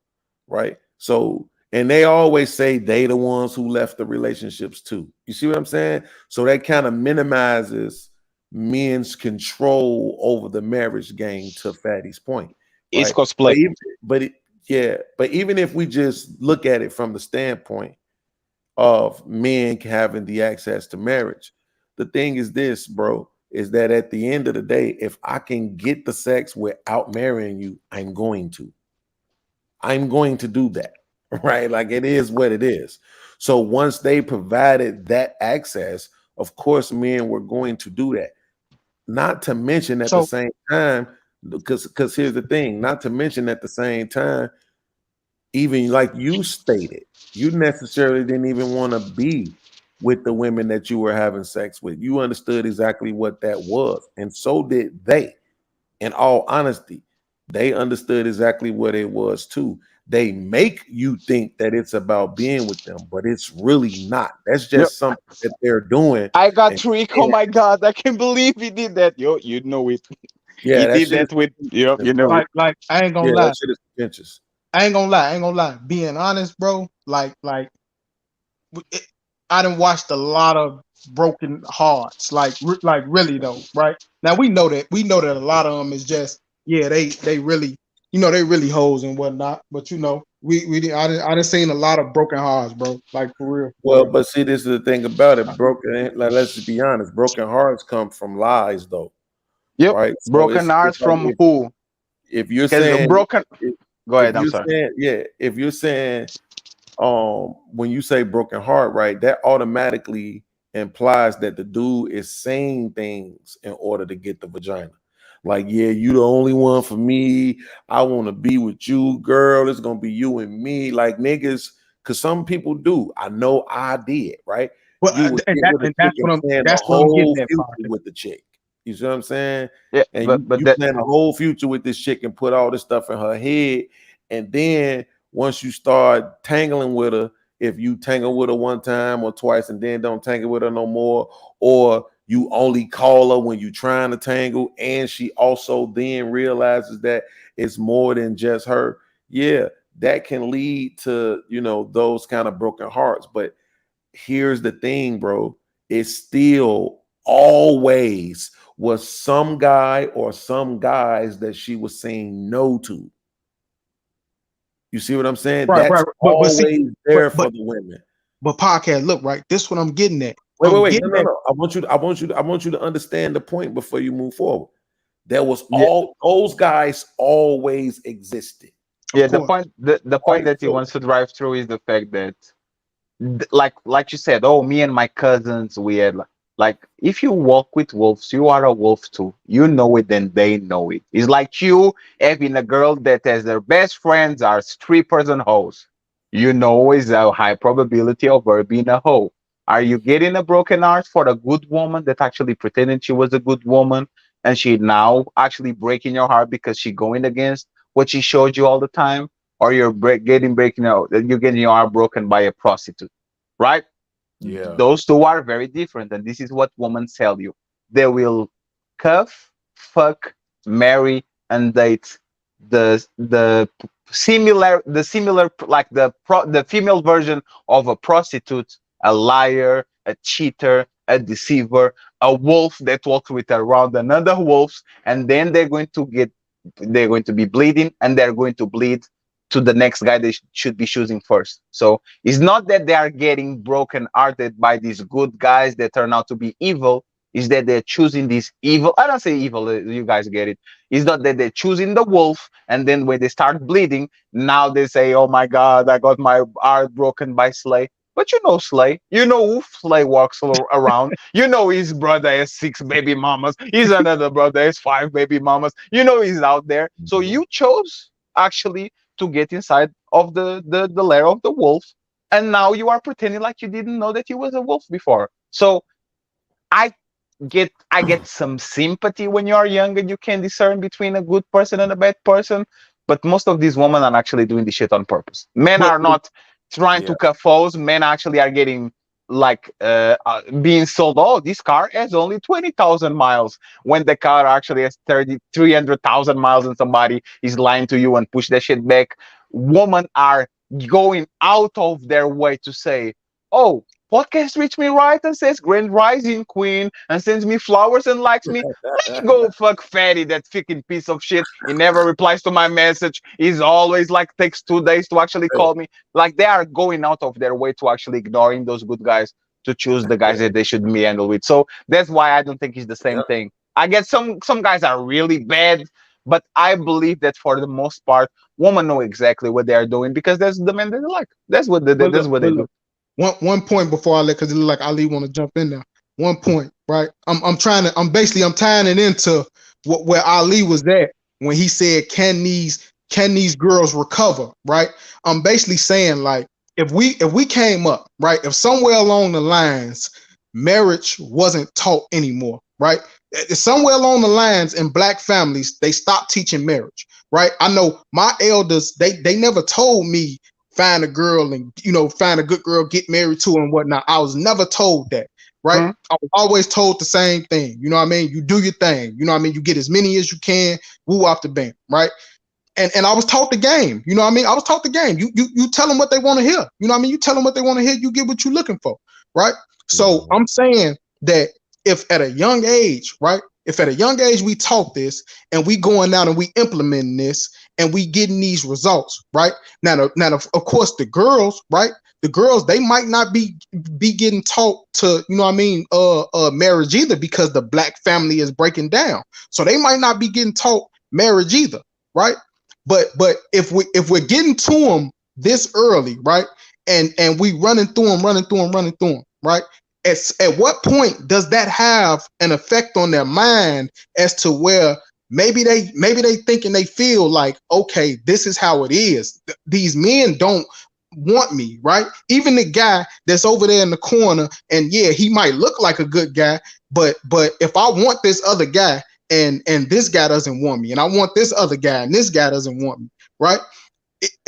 right? So, and they always say they the ones who left the relationships too. You see what I'm saying? So that kind of minimizes men's control over the marriage game, to Fatty's point. It's Right? cosplay. But even if we just look at it from the standpoint of men having the access to marriage, the thing is this, bro, is that at the end of the day, if I can get the sex without marrying you, I'm going to do that, right? Like it is what it is. So once they provided that access, of course, men were going to do that. Not to mention at the same time, because here's the thing, not to mention at the same time, even like you stated, you necessarily didn't even want to be with the women that you were having sex with. You understood exactly what that was, and so did they. In all honesty, they understood exactly what it was too. They make you think that it's about being with them, but it's really not. That's just something that they're doing. I got tricked. Oh my god, I can't believe he did that. Yo, you know it. Yeah, he that did shit that with you know it. Like I ain't gonna Yeah, lie. that shit is contentious. I ain't gonna lie. Being honest, bro. It, I done watched a lot of broken hearts. Like really though, right? Now we know that a lot of them is just they really they really hoes and whatnot. But I done seen a lot of broken hearts, bro. Like for real. Well, but see, this is the thing about it. Broken, like let's just be honest, broken hearts come from lies, though. Yep. Right? So Broken hearts it's like from who? if you're Because saying broken. Go if ahead. I'm you're sorry. saying if you're saying when you say broken heart, right, that automatically implies that the dude is saying things in order to get the vagina. Like, yeah, you the only one for me. I want to be with you, girl. It's gonna be you and me. Like niggas, because some people do. I know I did, right? Well, You would get with a chick and plan the that's what I'm getting whole at, future Parker. with the chick. You see what I'm saying? Yeah, And but you that plan a whole future with this chick and put all this stuff in her head. And then once you start tangling with her, if you tangle with her one time or twice and then don't tangle with her no more, or you only call her when you're trying to tangle, and she also then realizes that it's more than just her, yeah, that can lead to those kind of broken hearts. But here's the thing, bro, it's still always was some guy or some guys that she was saying no to. You see what I'm saying? Right, That's right. But see, always there but for the women. but podcast, look, right. This is what I'm getting at. Wait. I'm No, getting at. no. I want you to understand the point before you move forward. There was Yeah, all those guys always existed. Of yeah. The course. point, the point Right? that he So wants to drive through is the fact that, like you said, oh, me and my cousins, we had like, if you walk with wolves, you are a wolf too. You know it, and they know it. It's like you having a girl that has their best friends are strippers and hoes. You know, is a high probability of her being a hoe. Are you getting a broken heart for a good woman that actually pretended she was a good woman, and she now actually breaking your heart because she going against what she showed you all the time? Or you're breaking out, you're getting your heart broken by a prostitute, right? yeah. Those two are very different, and this is what women tell you. They will cuff, fuck, marry, and date the similar like the female version of a prostitute, a liar, a cheater, a deceiver, a wolf that walks with around another wolves, and then they're going to be bleeding, and they're going to bleed to the next guy they should be choosing first. So it's not that they are getting broken hearted by these good guys that turn out to be evil. Is that they're choosing this evil? I don't say evil. You guys get it. It's not that they're choosing the wolf, and then when they start bleeding, now they say, "Oh my God, I got my heart broken by Slay." But you know Slay. You know who Slay walks around. You know his brother has 6 baby mamas. His another brother has 5 baby mamas. You know he's out there. So you chose actually to get inside of the lair of the wolf, and now you are pretending like you didn't know that he was a wolf before. So I I get some sympathy when you are young and you can discern between a good person and a bad person. But most of these women are actually doing this shit on purpose. Men But are not trying Yeah. to cut foes. Men actually are getting like being sold. Oh, this car has only 20,000 miles when the car actually has 300,000 miles, and somebody is lying to you and push that shit back. Women are going out of their way to say, oh, podcast reached me right and says Grand Rising Queen and sends me flowers and likes me. Let me go fuck Fatty, that fucking piece of shit. He never replies to my message. He's always like takes 2 days to actually call me. Like they are going out of their way to actually ignoring those good guys to choose the guys that they should be handled with. So that's why I don't think it's the same Yep. thing. I get some guys are really bad, but I believe that for the most part, women know exactly what they are doing because that's the men that they like. That's what but that's look, what but they do. look. One point before I let, because it look like Ali want to jump in there. One point, right? I'm basically tying it into where Ali was at when he said, can these girls recover? Right? I'm basically saying, like, if we came up, right, if somewhere along the lines marriage wasn't taught anymore, right? Somewhere along the lines in black families, they stopped teaching marriage, right? I know my elders, they never told me find a girl and find a good girl, get married to her and whatnot. I was never told that, right? Mhm. I was always told the same thing. You know what I mean? You do your thing. You know what I mean? You get as many as you can, woo off the bank, right? And I was taught the game. You know what I mean? I was taught the game. You tell them what they want to hear. You know what I mean? You tell them what they want to hear, you get what you're looking for, right? So I'm saying that if at a young age, right? If at a young age we taught this and we going out and we implementing this and we getting these results, right? Now, of course, the girls, right? The girls, they might not be getting taught to, you know what I mean, marriage either, because the black family is breaking down. So they might not be getting taught marriage either, right? But if we're getting to them this early, right? And we running through them, right? At what point does that have an effect on their mind as to where maybe they thinking, they feel like, okay, this is how it is. These men don't want me, right? Even the guy that's over there in the corner, and yeah, he might look like a good guy, but if I want this other guy, and this guy doesn't want me, and I want this other guy, and this guy doesn't want me, right?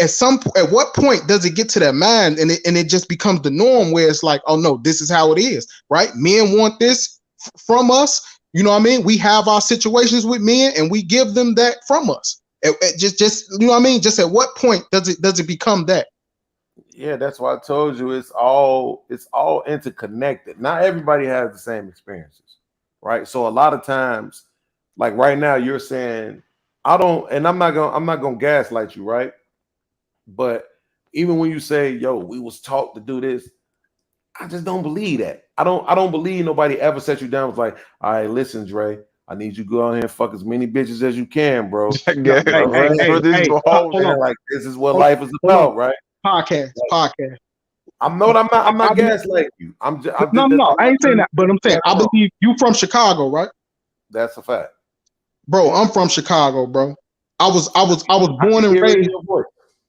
At what point does it get to their mind, and it just becomes the norm, where it's like, oh no, this is how it is, right? Men want this from us. You know what I mean? We have our situations with men, and we give them that from us. Just you know what I mean? Just at what point does it become that? Yeah, that's why I told you it's all interconnected. Not everybody has the same experiences, right? So a lot of times, like right now, you're saying, I don't, and I'm not gonna gaslight you, right? But even when you say, yo, we was taught to do this, I just don't believe that. I don't believe nobody ever set you down. Was like, all right, listen, Dre, I need you to go out here and fuck as many bitches as you can, bro. Get Hey, hey, ready hey, for this hey, whole. hold on, Like this is what hold, life is hold on. about, right? Podcast. I'm not I believe, gaslighting you. I'm just no, I ain't saying that, but I'm saying I wrong. believe you from Chicago, right? That's a fact. Bro, I'm from Chicago, bro. I was I born can and hear it in raised. your voice.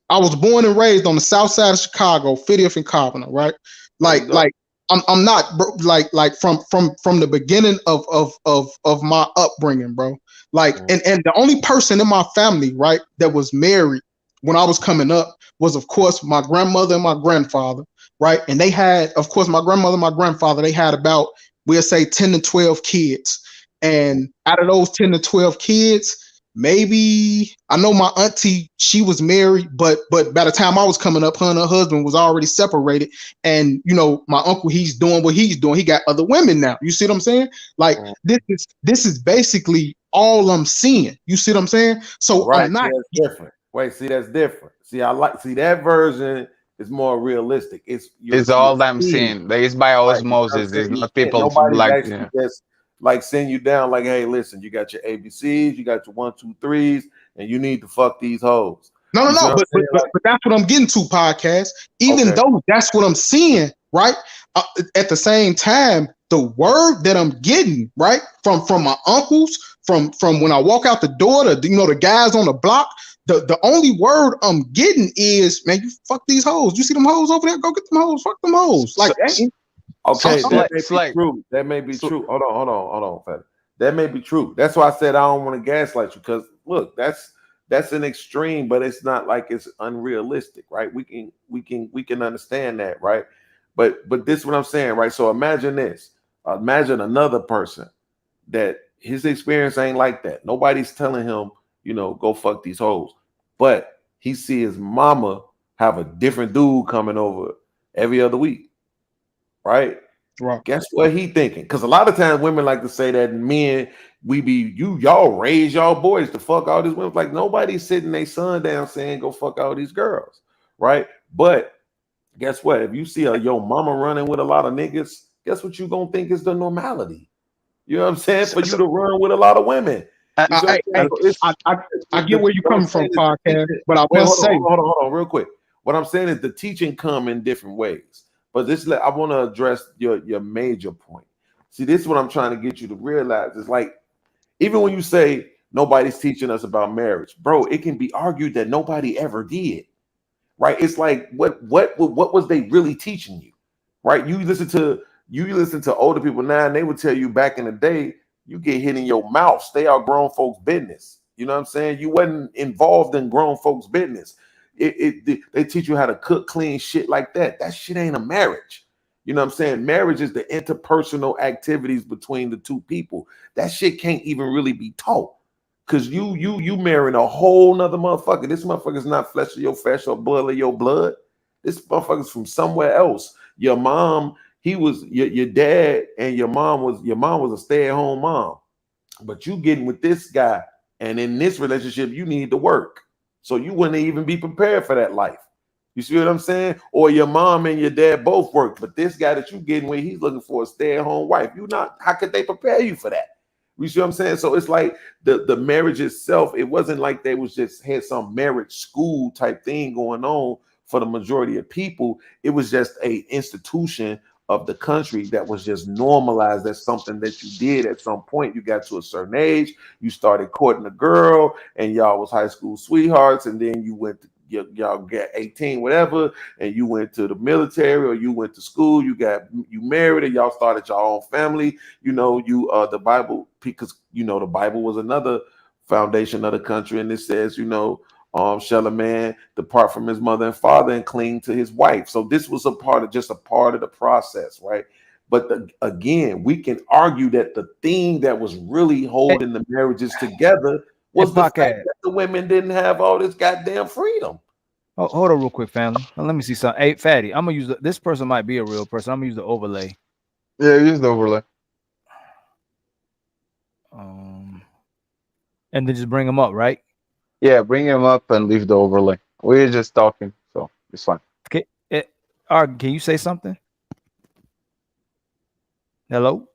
I was born and raised on the south side of Chicago, 50th and Carpenter, right? There you go. I'm not bro, like from the beginning of my upbringing, bro. Like and the only person in my family, right, that was married when I was coming up was of course my grandmother and my grandfather, right? And they had, of course, my grandmother and my grandfather, they had about, we'll say 10 to 12 kids. And out of those 10 to 12 kids, maybe I know my auntie, she was married, but by the time I was coming up, her and her husband was already separated. And you know, my uncle, he's doing what he's doing. He got other women now. You see what I'm saying? Like this is basically all I'm seeing. You see what I'm saying? So Right. I'm not. See, that's different. Wait, see, that's different. See that version is more realistic. It's It's you're all I'm seeing, seeing. It's by right? You know what I'm osmosis. saying? It's You're not seeing. people Nobody's like, actually just like send you down like, hey, listen, you got your ABCs, you got your 1, 2, 3s, and you need to fuck these hoes. No, You see what I'm but saying? but that's what I'm getting to, podcast. Even Okay. though that's what I'm seeing, right? At the same time, the word that I'm getting, right, from my uncles, from when I walk out the door, the guys on the block, the only word I'm getting is, man, you fuck these hoes. You see them hoes over there? Go get them hoes. Fuck them hoes. Like, Okay, that may be Slay. true. That may be true. Hold on, Fat. That may be true. That's why I said I don't want to gaslight you, because look, that's an extreme, but it's not like it's unrealistic, right? We can understand that, right? But this is what I'm saying, right? So imagine this. Imagine another person that his experience ain't like that. Nobody's telling him, go fuck these hoes. But he see his mama have a different dude coming over every other week, right? right. Guess what he thinking? Because a lot of times women like to say that men, y'all raise y'all boys to fuck all these women. Like nobody's sitting their son down saying go fuck all these girls, right? But guess what? If you see your mama running with a lot of niggas, guess what you gonna think is the normality? You know what I'm saying? For you to run with a lot of women. You see what I'm saying? So I get where you what I'm coming from, saying is podcast, but I Wait, must say, hold on, real quick. What I'm saying is the teaching come in different ways. But I want to address your major point. See, this is what I'm trying to get you to realize. It's like, even when you say nobody's teaching us about marriage, bro, it can be argued that nobody ever did, right? It's like, what was they really teaching you, right? You listen to older people now, and they would tell you back in the day, you get hit in your mouth, stay out grown folks' business. You know what I'm saying? You wasn't involved in grown folks' business. They teach you how to cook, clean, shit like that. That shit ain't a marriage. You know what I'm saying? Marriage is the interpersonal activities between the two people. That shit can't even really be taught. Cause you marrying a whole nother motherfucker. This motherfucker's not flesh of your flesh or blood of your blood. This motherfucker's from somewhere else. Your mom, he was your dad, and your mom was a stay-at-home mom. But you getting with this guy, and in this relationship, you need to work. So you wouldn't even be prepared for that life. You see what I'm saying? Or your mom and your dad both work, but this guy that you getting with, he's looking for a stay-at-home wife. How could they prepare you for that? You see what I'm saying? So it's like the marriage itself, it wasn't like they had some marriage school type thing going on for the majority of people. It was just a institution of the country that was just normalized as something that you did at some point. You got to a certain age, you started courting a girl, and y'all was high school sweethearts, and then you went to y'all get 18, whatever, and you went to the military or you went to school, you married, and y'all started your own family. The Bible, because the Bible was another foundation of the country, and it says, shall a man depart from his mother and father and cling to his wife. So this was a part of the process, right? But again, we can argue that the thing that was really holding the marriages together was the fact that the women didn't have all this goddamn freedom. Oh, hold on real quick, family. Let me see something. Hey, Fatty, I'm gonna use this person might be a real person. I'm gonna use the overlay. Yeah, use the overlay. And then just bring them up, right? Yeah, bring him up and leave the overlay. We're just talking, so it's fine. Okay. Arg, can you say something? Hello?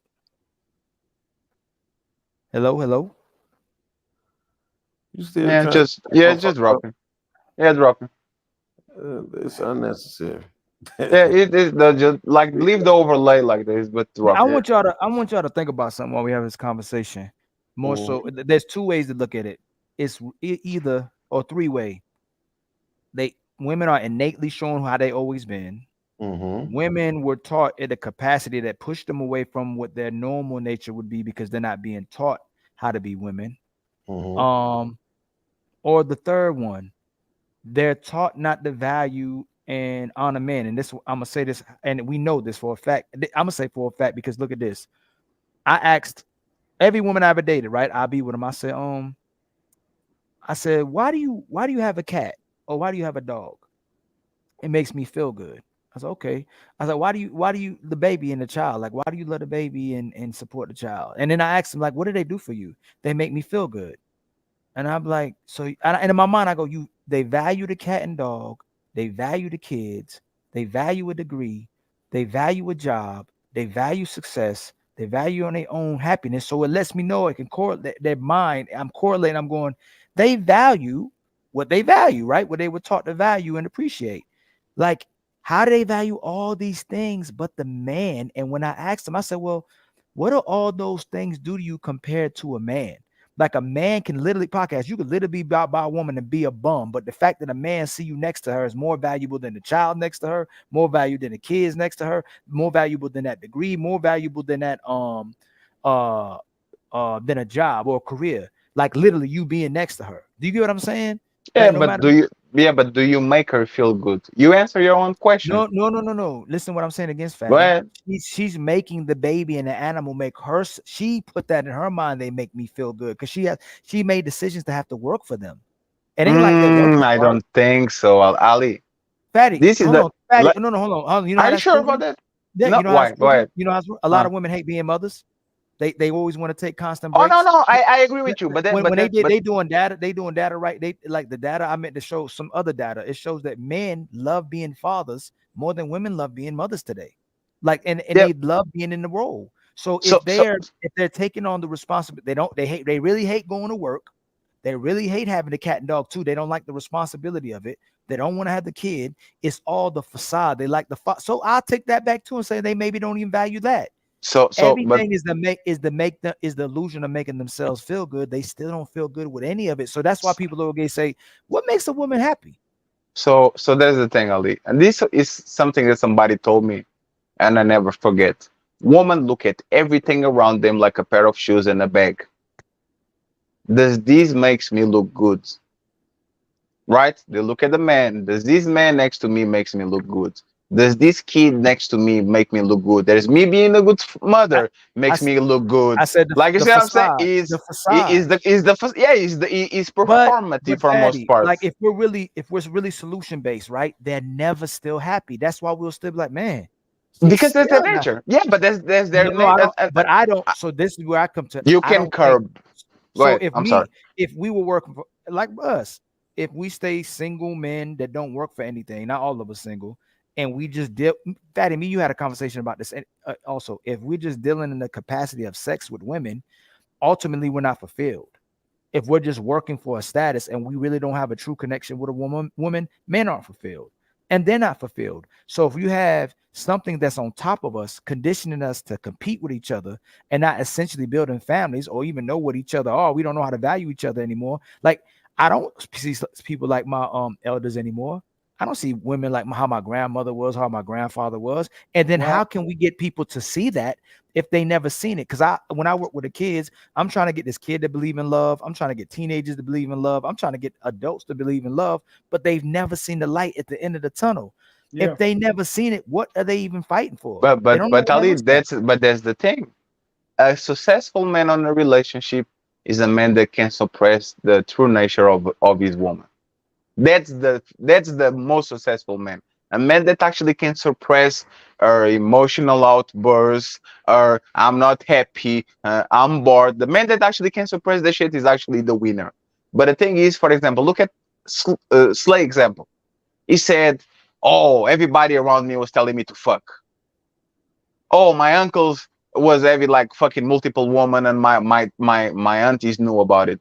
Hello, hello. You still trying to It's just dropping. Yeah, dropping. it's unnecessary. Yeah, it is just like leave the overlay like this, but I dropping. want y'all to think about something while we have this conversation. More so, there's two ways to look at it. It's either or three-way. Women are innately shown how they always been. Women were taught at a capacity that pushed them away from what their normal nature would be because they're not being taught how to be women. Or the third one, they're taught not to value and honor men. And this, I'm gonna say this, and we know this for a fact. I'm gonna say for a fact because look at this. I asked every woman I ever dated, right? I'll be with them. I said, why do you have a cat or why do you have a dog? It makes me feel good. I said, okay. I said, why do you the baby and the child? Like, why do you love the baby and support the child? And then I asked them, like, what do they do for you? They make me feel good. And I'm like, so, and in my mind, I go, they value the cat and dog, they value the kids, they value a degree, they value a job, they value success, they value on their own happiness. So it lets me know it can correlate their mind. I'm correlating, I'm going, they value what they value, right? What they were taught to value and appreciate. Like, how do they value all these things but the man? And when I asked them, I said, well, what do all those things do to you compared to a man? Like a man can literally podcast. You could literally be by a woman and be a bum, but the fact that a man see you next to her is more valuable than the child next to her, more valuable than the kids next to her, more valuable than that degree, more valuable than that than a job or a career. Like literally you being next to her. Do you get what I'm saying? Yeah, Like no but matter. but do you make her feel good? You answer your own question. No. Listen what I'm saying against Go Fatty. ahead. She's making the baby and the animal make her. She put that in her mind. They make me feel good because she made decisions to have to work for them. It ain't like they're working I for her. don't think so, Ali. Fatty, This is hold the on. Fatty, like, no, hold on. You know are how you that's sure about proven? that? Yeah, No, you know how why? that's Go proven? ahead. You know how a lot of women hate being mothers. They always want to take constant Oh no, breaks. no, I agree with you, but When but they doing data right. They like the data. I meant to show some other data. It shows that men love being fathers more than women love being mothers today. Like and yeah. they love being in the role. So So if they're taking on the responsibility, they really hate going to work. They really hate having the cat and dog too. They don't like the responsibility of it. They don't want to have the kid. It's all the facade. They like so I'll take that back too and say they maybe don't even value that. but Everything is the illusion of making themselves feel good. They still don't feel good with any of it. So that's why people always say, "What makes a woman happy?" so there's the thing, Ali, and this is something that somebody told me, and I never forget. Women look at everything around them like a pair of shoes and a bag. Does this makes me look good? Right? They look at the man. Does this man next to me makes me look good? Does this kid next to me make me look good? There's me being a good mother makes me look good. I said Like you the see what I'm saying? facade, the Is facade. is But performative for most Fatty, like parts. if we're really solution based, right? They're never still happy. That's why we'll still be like, man, she's Because that's their still not. nature. Yeah, but there's their No, I don't. But I don't. uh, So this is where I come to. you I can don't think. curb. Go So ahead. I'm sorry. if we were working for like us, if we stay single men that don't work for anything, not all of us single, and we just deal. Fatty, me, you had a conversation about this. And also, if we're just dealing in the capacity of sex with women, ultimately we're not fulfilled. If we're just working for a status and we really don't have a true connection with a woman, men aren't fulfilled and they're not fulfilled. So if you have something that's on top of us, conditioning us to compete with each other and not essentially building families or even know what each other are, we don't know how to value each other anymore. Like I don't see people like my elders anymore. I don't see women like how my grandmother was, how my grandfather was. And then how can we get people to see that if they never seen it? Because when I work with the kids, I'm trying to get this kid to believe in love. I'm trying to get teenagers to believe in love. I'm trying to get adults to believe in love, but they've never seen the light at the end of the tunnel. Yeah. If they never seen it, what are they even fighting for? They don't know But what that Ali, looks like. that's the thing. A successful man on a relationship is a man that can suppress the true nature of his woman. That's the most successful man. A man that actually can suppress our emotional outbursts, or I'm not happy, I'm bored. The man that actually can suppress the shit is actually the winner. But the thing is, for example, look at Slay example. He said, "Oh, everybody around me was telling me to fuck. Oh, my uncles was having like fucking multiple women, and my aunties knew about it.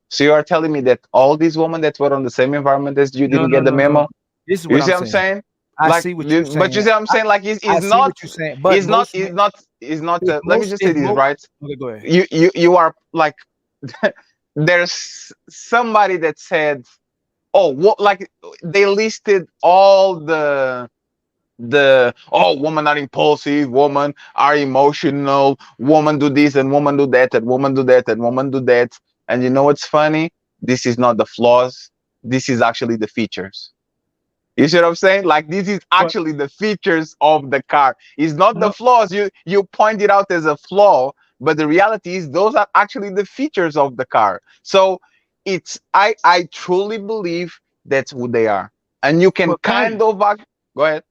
So you are telling me that all these women that were on the same environment as you No, didn't no, get the no, no. memo? This is You what see I'm what I'm saying. saying? I Like, see what you're but you saying. see what I'm saying? Like, I see what you're saying. But he's not, most men, he's not. it's Let me most, just say it's this, most. right? Okay, go ahead. You are like, there's somebody that said, oh, what? Like they listed all the women are impulsive, women are emotional, women do this and women do that and women do that and women do that. And you know what's funny? This is not the flaws. This is actually the features. You see what I'm saying? Like this is But actually the features of the car. It's not the no, flaws. You point it out as a flaw, but the reality is those are actually the features of the car. So it's I truly believe that's who they are. And you can But kind of go ahead.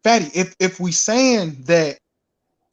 Fatty, if we saying that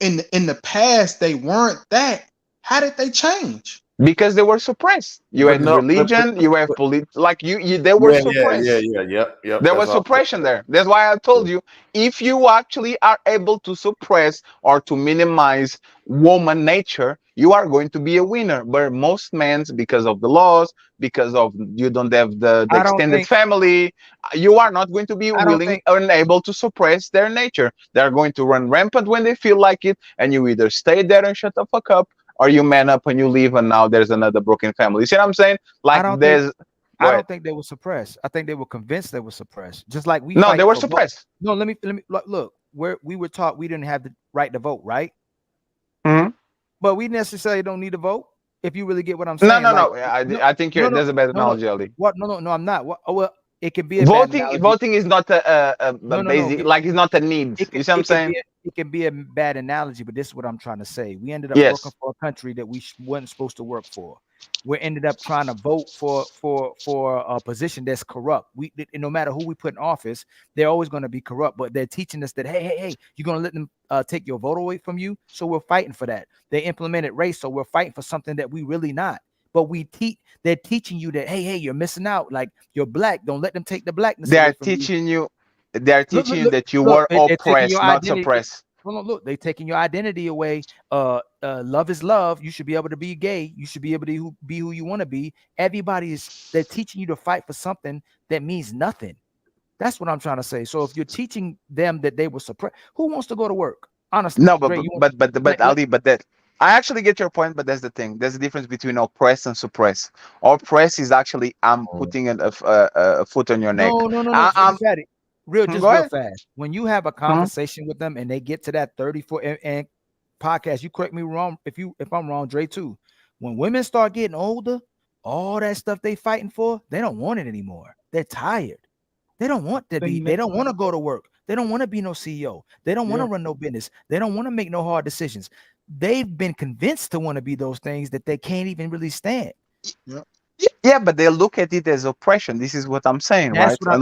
in the past they weren't that, how did they change? Because they were suppressed. You But had no, religion, you have like they were suppressed. yep. There That's was all. suppression there. That's why I told you, if you actually are able to suppress or to minimize woman nature, you are going to be a winner. But most men, because of the laws, because of you don't have the I don't extended think. family, you are not going to be I don't willing think. and able to suppress their nature. They're going to run rampant when they feel like it, and you either stay there and shut the fuck up, or you man up and you leave, and now there's another broken family. You see what I'm saying? I Like don't think. there's go I ahead. don't think they were suppressed. I think they were convinced they were suppressed. Just like we No, they fight were for vote. suppressed. No, let me look. Where we were taught we didn't have the right to vote, right? Mhm. But we necessarily don't need to vote. If you really get what I'm No, saying, no, like no. no, I think no, you're no, there's a bad no, no. analogy, Ali. What? No, no, no. I'm not. What? Oh, well, it can be a bad Voting, analogy. voting is not a No, no, no. basic, like it's not a need. It can You see what I'm it can saying? be it can be a bad analogy, but this is what I'm trying to say. We ended up working Yes. for a country that we wasn't supposed to work for. We ended up trying to vote for a position that's corrupt. No matter who we put in office, they're always going to be corrupt. But they're teaching us that hey, you're going to let them take your vote away from you. So we're fighting for that. They implemented race, so we're fighting for something that we really not. But they're teaching you that hey, you're missing out. Like you're black. Don't let them take the blackness They away are from you. teaching you, they are Look, teaching look, you look, that you look. were They're taking your oppressed, not identity. suppressed. Hold on, look. They're taking your identity away. Love is love. You should be able to be gay. You should be able to be who you want to be. They're teaching you to fight for something that means nothing. That's what I'm trying to say. So if you're teaching them that they were suppressed, who wants to go to work? Honestly, No, Dre, you want but Ali, but that I actually get your point, but that's the thing. There's a difference between oppress and suppress. Oppress is actually I'm putting a foot on your neck. no, no, no, no. I'm Fatty, just go real ahead. fast. When you have a Hmm? conversation with them and they get to that 34 and podcast, you correct me wrong if I'm wrong, Dre too. When women start getting older, all that stuff they fighting for, they don't want it anymore. They're tired. They don't want to be, they don't want to go to work. They don't want to be no CEO. They don't want to run no business. They don't want to make no hard decisions. They've been convinced to want to be those things that they can't even really stand. Yeah. Yeah, but they look at it as oppression. This is what I'm saying, That's right? what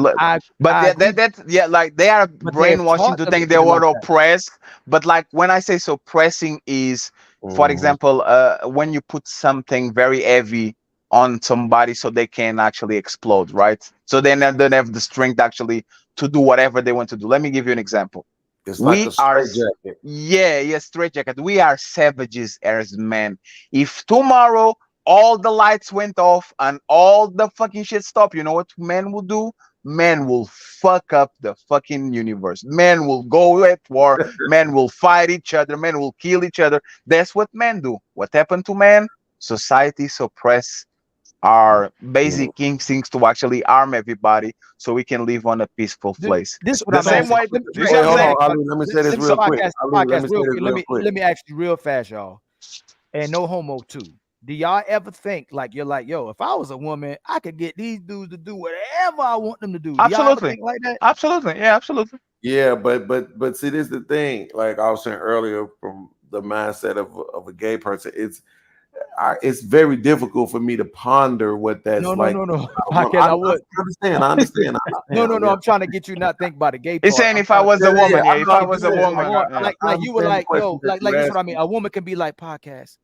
But I agree. yeah, like they are But they're brainwashing taught to to think look they at it like were that. oppressed. But like when I say suppressing is, for Mhm. example, when you put something very heavy on somebody so they can actually explode, right? So they don't have the strength actually to do whatever they want to do. Let me give you an example. It's like We a are, straight jacket. yeah, straight jacket. We are savages as men. If tomorrow all the lights went off and all the fucking shit stopped, you know what men will do? Men will fuck up the fucking universe. Men will go at war. Men will fight each other. Men will kill each other. That's what men do. What happened to men? Society suppress our Mhm. basic instincts to actually arm everybody so we can live on a peaceful place. This is what The I'm So, same asking. way, you see Dre, what wait, I'm let hold me on, saying? ask Ali. Let me say this this real quick. Ali, let podcast me say real this quick. real quick. Let me ask you real fast, y'all. And no homo too. Do y'all ever think like you're like, yo, if I was a woman, I could get these dudes to do whatever I want them to do. Do y'all ever Absolutely. think like that? Absolutely. Yeah, absolutely. Yeah, but see, this is the thing. Like I was saying earlier, from the mindset of a gay person, it's very difficult for me to ponder what that's No, no, like. no, no. I Podcast, I would. understand. I understand. I No, no, understand. no. Yeah, I'm trying to get you not think about the gay He's part. saying I'm if I trying to was yeah, a yeah. woman, yeah, I if know. I if was you a was I woman, want yeah. like you were understand the like, yo, question that like you this is what I asked mean. me. A woman can be like podcast.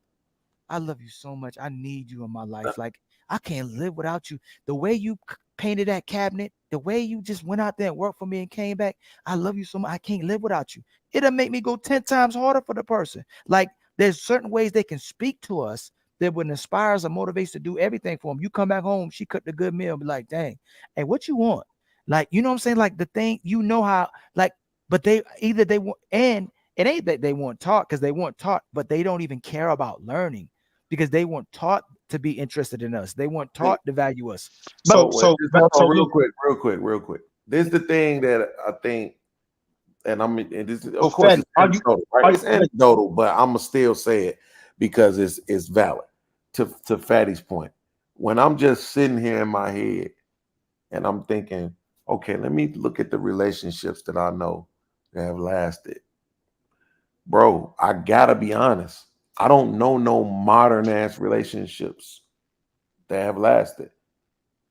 I love you so much. I need you in my life. Like I can't live without you. The way you painted that cabinet, the way you just went out there and worked for me and came back, I love you so much. I can't live without you. It'll make me go 10 times harder for the person. Like there's certain ways they can speak to us that would inspire us or motivate us to do everything for them. You come back home, she cooked a good meal, be like, dang, hey, what you want? Like, you know what I'm saying? Like the thing, you know how, like, but they want, and it ain't that they weren't taught, because they weren't taught, but they don't even care about learning because they weren't taught to be interested in us. They weren't taught to value us. So real quick. This is the thing that I think, and and this is, of course, it's anecdotal, right? It's anecdotal, but I'm gonna still say it because it's valid. To Fatty's point, when I'm just sitting here in my head and I'm thinking, okay, let me look at the relationships that I know that have lasted. Bro, I gotta be honest. I don't know no modern ass relationships that have lasted.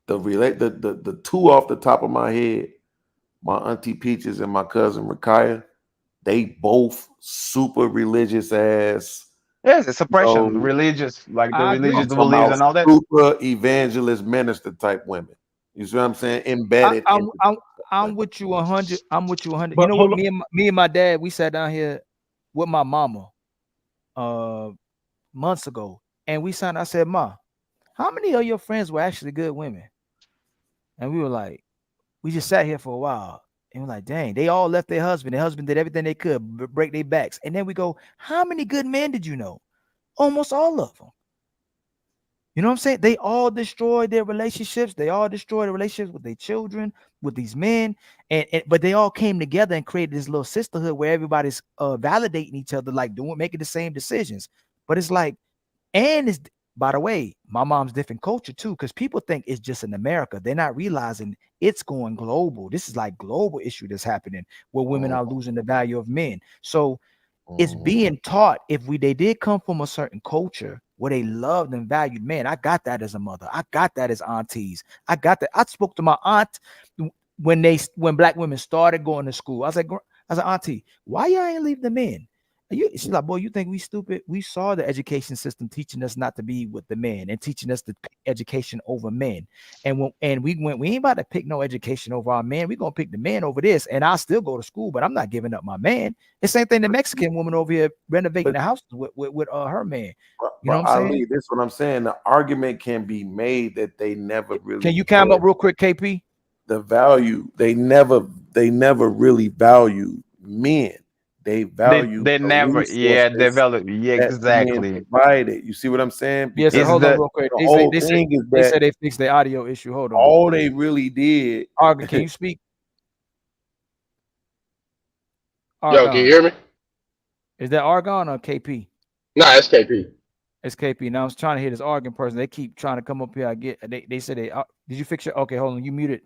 The two off the top of my head, my auntie Peaches and my cousin Rakaya, they both super religious ass. Yes, it's oppression, religious, like the religious beliefs and all that. Super evangelist minister type women. You see what I'm saying? Embedded. I'm with you 100. I'm with you 100. You know what? Me and my dad, we sat down here with my mama months ago, and I said, Ma, how many of your friends were actually good women? And we were like, we just sat here for a while, and we're like, dang, they all left their husband. Their husband did everything they could, break their backs. And then we go, how many good men did you know? Almost all of them. You know what I'm saying? They all destroyed their relationships. They all destroyed the relationships with their children, with these men, but they all came together and created this little sisterhood where everybody's validating each other, like making the same decisions. But it's like, and it's, by the way, my mom's different culture too, because people think it's just in America. They're not realizing it's going global. This is like global issue that's happening where women are losing the value of men. So it's being taught. They did come from a certain culture where they loved and valued men. I got that as a mother. I got that as aunties. I got that. I spoke to my aunt when black women started going to school. I was like, auntie, why y'all ain't leave the men? She's like, boy, you think we stupid? We saw the education system teaching us not to be with the men and teaching us the education over men. And we ain't about to pick no education over our men. We're gonna pick the men over this. And I'll still go to school, but I'm not giving up my man. The same thing the Mexican woman over here renovating the house with her man. You know what I'm saying? That's what I'm saying. The argument can be made that they never really. Can you come up real quick, KP? The value, they never really value men. They value they never develop. Yeah, exactly. Provided. You see what I'm saying? Yes, hold on real quick. They said they fixed the audio issue. Hold on. All they really did. Argon, can you speak? Argon. Yo, can you hear me? Is that Argon or KP? No, it's KP. It's KP. Now I was trying to hear this Argon person. They keep trying to come up here. They said did you fix your? Okay, hold on. You muted.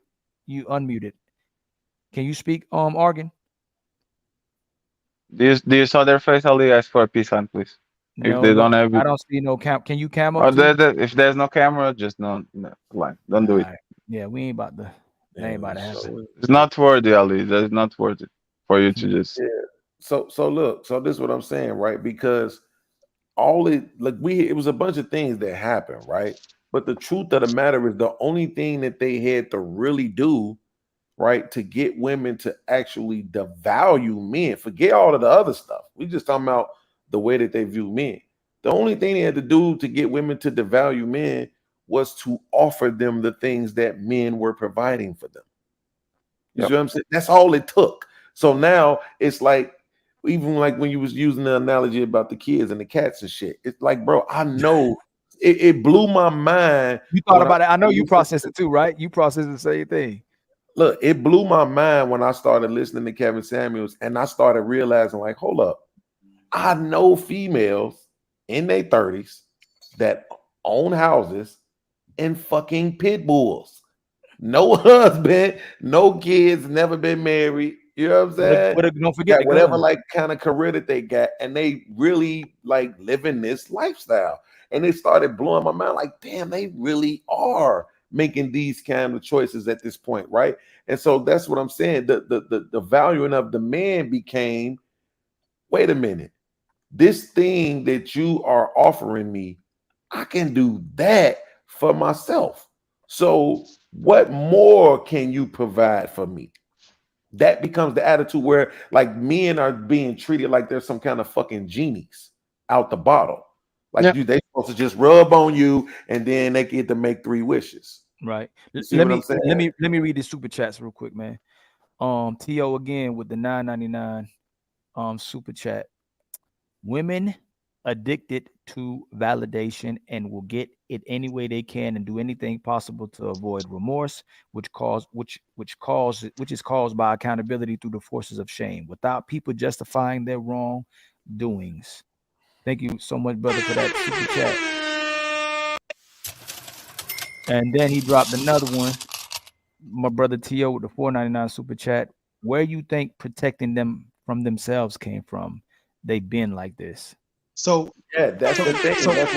You unmuted. Can you speak, Argon? Do you saw their face? I'll ask for a peace sign, please. No, if they don't have it, I don't see no cam. Can you cam up? If there's no camera, just no line. Don't do it. Yeah, we ain't about to. Ain't about to happen. It's not worthy, Ali. That's not worth it for you to just. Yeah. So look. So this is what I'm saying, right? Because it was a bunch of things that happened, right? But the truth of the matter is, the only thing that they had to really do, right, to get women to actually devalue men, forget all of the other stuff. We just talking about the way that they view men. The only thing they had to do to get women to devalue men was to offer them the things that men were providing for them. You see what I'm saying? That's all it took. So now it's like, even like when you was using the analogy about the kids and the cats and shit, it's like, bro, I know it blew my mind. You thought about it. I know you processed it too, right? You processed the same thing. Look, it blew my mind when I started listening to Kevin Samuels and I started realizing, like, hold up, I know females in their 30s that own houses and fucking pit bulls. No husband, no kids, never been married. You know what I'm saying? Don't forget whatever like kind of career that they got, and they really like living this lifestyle. And it started blowing my mind, like, damn, they really are making these kind of choices at this point, right? And so that's what I'm saying. The valuing of the man became, wait a minute, this thing that you are offering me, I can do that for myself. So what more can you provide for me? That becomes the attitude where like men are being treated like they're some kind of fucking genies out the bottle. Like Yeah. dude, they supposed to just rub on you and then they get to make 3 wishes. Right. You see Let what I'm me saying? let me read the super chats real quick, man. To again with the 9.99 super chat. Women addicted to validation and will get it any way they can and do anything possible to avoid remorse, which is caused by accountability through the forces of shame, without people justifying their wrongdoings. Thank you so much, brother, for that super chat. And then he dropped another one. My brother T.O. with the 4.99 super chat. Where you think protecting them from themselves came from? They've been like this. So Yeah, that's the thing. so That's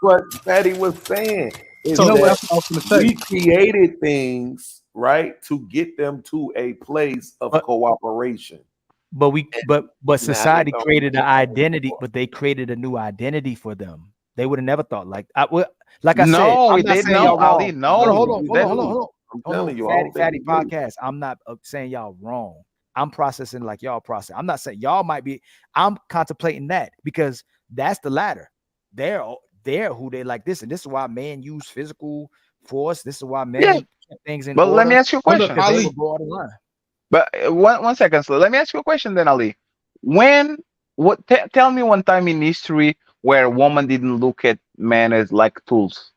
what Fatty was saying. You Is know So what? that that's what I was gonna we say. created things, right, to get them to a place of But cooperation. but Now they society don't created an want it identity, anymore. but they created a new identity for them. They would have never thought like I said, No, I'm it not did saying no, y'all Ali. wrong. No, Hold on, that I'm hold on. telling you, I don't think Fatty we do. podcast. I'm not saying y'all wrong. I'm processing like y'all process. I'm not saying y'all might be. I'm contemplating that because that's the latter. They're who they like this, and this is why men use physical force. This is why yeah. men kept things in But let me order ask you a but look, question. because they were Ali. borderline. But one second, so let me ask you a question then, Ali. When tell me one time in history where a woman didn't look at men as like tools.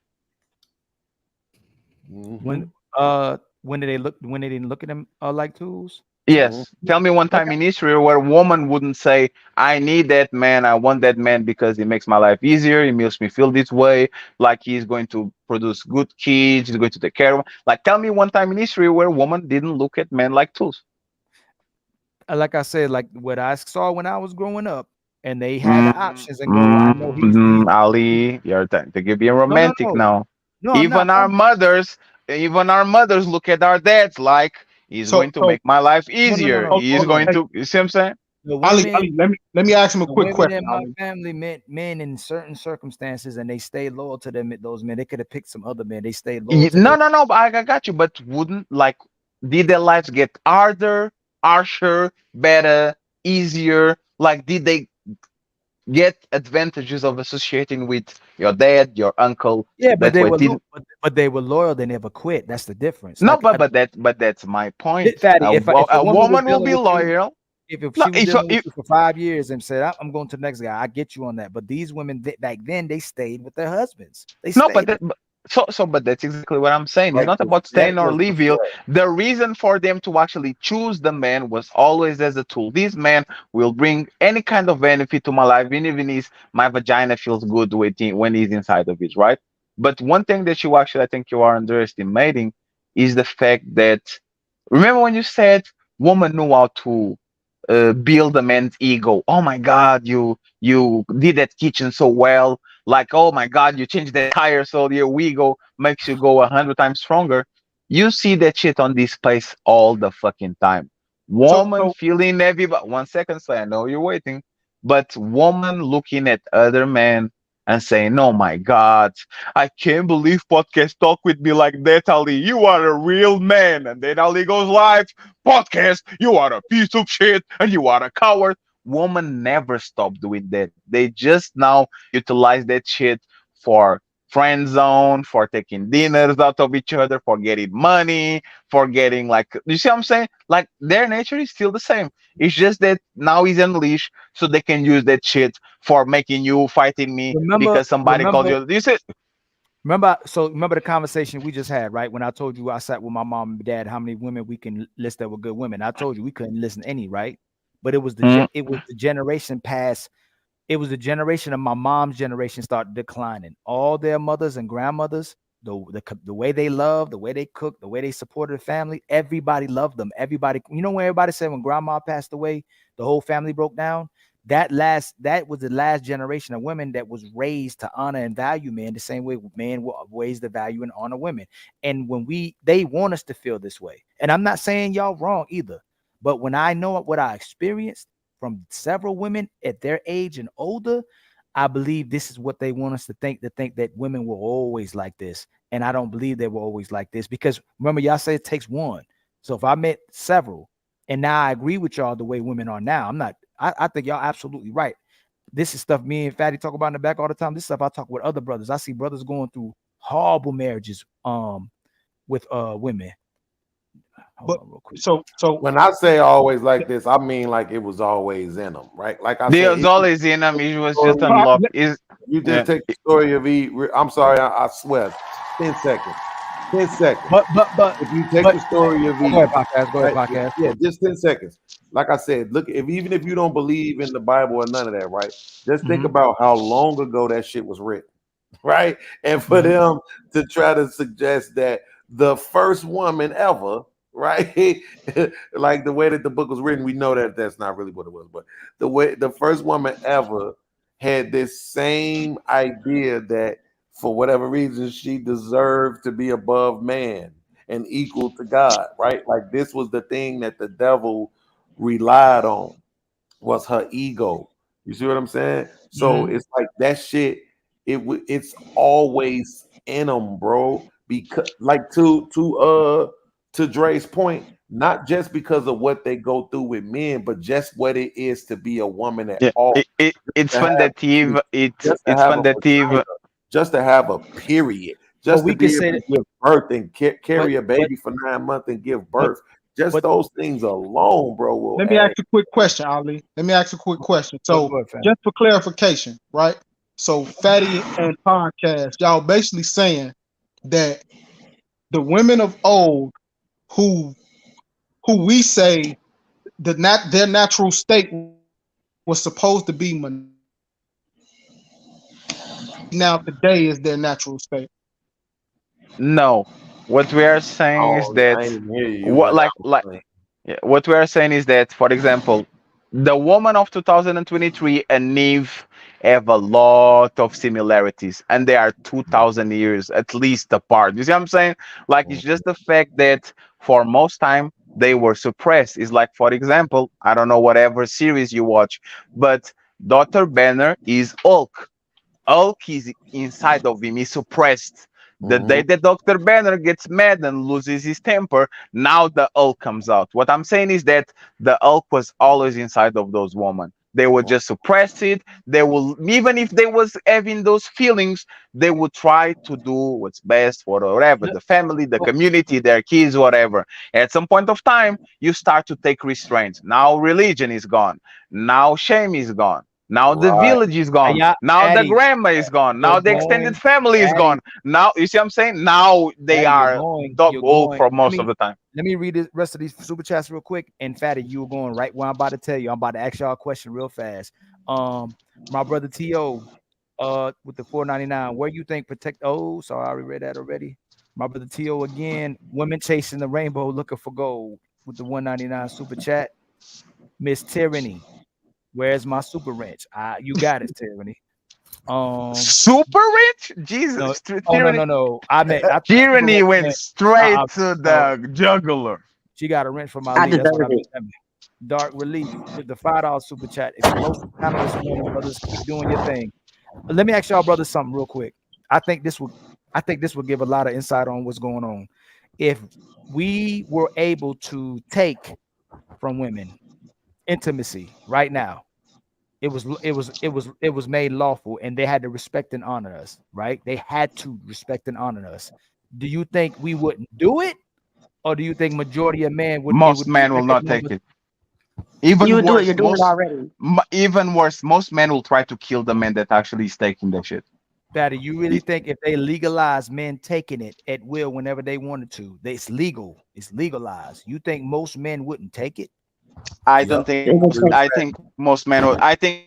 When Mhm, when did they look when they didn't look at them like tools? mhm. Yes. Tell me one Like time in history where a woman wouldn't say, I need that man, I want that man because he makes my life easier, he makes me feel this way, like he's going to produce good kids, he's going to take care of. Like, tell me one time in history where a woman didn't look at men like tools. like I said, like what I saw when I was growing up, and they had the options and go. I know Ali, you're think you're being no, no, romantic no, now. no. I'm not. Even our mothers, even our mothers look at our dads like he's So going to so make my life No, no, no, easier. no. He's hold on. going Hey, to, you see what I'm saying? The Ali, women, let me ask him a the quick women question, in my Ali. family meant men in certain circumstances, and they stayed loyal to them. Those men, they could have picked some other men. They stayed loyal to No, their. no, no, but I got you. But wouldn't like did their lives get harder, harsher, better, easier? Like did they get advantages of associating with your dad, your uncle? Yeah, but That's they why it were, didn't. but they were loyal. They never quit. That's the difference. No, Like but that's my point. Fatty, if a A woman was woman will dealing be with you, loyal. if No, she was if, dealing with if you for 5 years and said, I'm going to the next guy, I get you on that. But these women back then, they stayed with their husbands. They no, but stayed that with. but that's exactly what I'm saying. It's Like not the, about that staying or was the leaving. point. The reason for them to actually choose the man was always as a tool. This man will bring any kind of benefit to my life, even if my vagina feels good when he's inside of it, right? But one thing that you actually, I think you are underestimating is the fact that remember when you said woman knew how to build a man's ego. Oh my God, you did that kitchen so well. Like, oh my God, you changed that tire so your ego makes you go 100 times stronger. You see that shit on this place all the fucking time. So Woman so feeling everybody. 1 second, so I know you're waiting, but woman looking at other men and saying, "Oh my God, I can't believe podcast talk with me like that, Ali. You are a real man." And then Ali goes live, podcast, you are a piece of shit and you are a coward. Women never stop doing that. They just now utilize that shit for friend zone, for taking dinners out of each other, for getting money, for getting like you see what I'm saying? Like their nature is still the same. It's just that now he's unleashed so they can use that shit for making you fighting me Remember, because somebody called remember, you. You said remember. So remember the conversation we just had, right? When I told you I sat with my mom and dad, how many women we can list that were good women. I told you we couldn't listen to any, right? But it was the generation past. It was the generation of my mom's generation started declining. All their mothers and grandmothers, the way they loved, the way they cooked, the way they supported the family, everybody loved them. Everybody, you know, when everybody said when grandma passed away, the whole family broke down. That was the last generation of women that was raised to honor and value men the same way men were raised to value and honor women. And when they want us to feel this way. And I'm not saying y'all wrong either, but when I know what I experienced from several women at their age and older, I believe this is what they want us to think that women were always like this. And I don't believe they were always like this because remember, y'all say it takes one. So if I met several and now I agree with y'all the way women are now, I think y'all absolutely right. This is stuff me and Fatty talk about in the back all the time. This stuff I talk with other brothers. I see brothers going through horrible marriages with women. Hold on real quick. So when I say always like this, I mean like it was always in them, right? Like I There said, was always in them. It was just story- unlocked. Is you yeah. just take the story of E. I'm sorry, I swear. 10 seconds. 10 seconds. But if you take the story of E, go ahead, podcast. Go ahead, right? podcast. Yeah, just 10 seconds. Like I said, look, even if you don't believe in the Bible or none of that, right? Just think about how long ago that shit was written, right? And for them to try to suggest that the first woman ever, right? Like the way that the book was written, we know that that's not really what it was, but the way the first woman ever had this same idea that for whatever reason she deserved to be above man and equal to God, right? Like this was the thing that the devil relied on was her ego. You see what I'm saying? So it's like that shit. It's always in them, bro. Because like to Dre's point, not just because of what they go through with men, but just what it is to be a woman at Yeah, all. it's To fun have that kids, just to it's have fun a that vagina, just to have a period, But just we to could be able say to that, give birth and carry a but baby for 9 months and give but birth. Just but those things alone, bro, will let me add. ask you a quick question, Ali. Let me ask you a quick question. So go ahead, fam. just for clarification, right? So Fatty and podcast, y'all basically saying that the women of old who we say their natural state was supposed to be now today is their natural state. no. What we are saying is Oh, that I ain't even hear you, what but like yeah, what we are saying is that, for example, the woman of 2023 and Eve have a lot of similarities, and they are 2,000 years at least apart. You see what I'm saying? Like it's just the fact that for most time they were suppressed. It's like, for example, I don't know whatever series you watch, but Dr. Banner is Hulk. Hulk is inside of him, he's suppressed. The day that Dr. Banner gets mad and loses his temper, now the Hulk comes out. What I'm saying is that the Hulk was always inside of those women. They would just suppress it. They will, even if they was having those feelings, they would try to do what's best for whatever, the family, the community, their kids, whatever. At some point of time, you start to take restraint. Now religion is gone. Now shame is gone. Now the right. village is gone. Yeah, Now the Fatty, grandma is gone. you're Now the extended going, family is Fatty, gone. Now you see what I'm saying? Now they Fatty, are dog you're old going. for most of the time. Let me read the rest of these super chats real quick. And Fatty, you were going right where I'm about to tell you. I'm about to ask y'all a question real fast. My brother T.O. With the 499, where you think protect? Oh, sorry, I already read that already. My brother T.O. again, women chasing the rainbow looking for gold with the 199 super chat. Miss Tyranny, where's my super wrench? You got it, Tyranny. Super rich? No, Jesus. oh no, Tyranny, no, no. I meant super Tyranny wrench went meant straight to no. the jugular. She got a wrench from I Ali. That's what I deserve meant. it. Dark Relief with the $5 super chat. Explosive panel this morning, brothers. Keep doing your thing. Let me ask y'all, brothers, something real quick. I think this will give a lot of insight on what's going on. If we were able to take from women intimacy right now, it was made lawful, and they had to respect and honor us, right? They had to respect and honor us. Do you think we wouldn't do it, or do you think majority of men would? It Most would be men will record not take numbers. it. You Even would do it. You're worse, doing it already. even worse, most men will try to kill the man that actually is taking that shit. Fatty, you really think if they legalize men taking it at will whenever they wanted to, it's legal, it's legalized, you think most men wouldn't take it? I don't Yep. think. They will take I think most men will. I think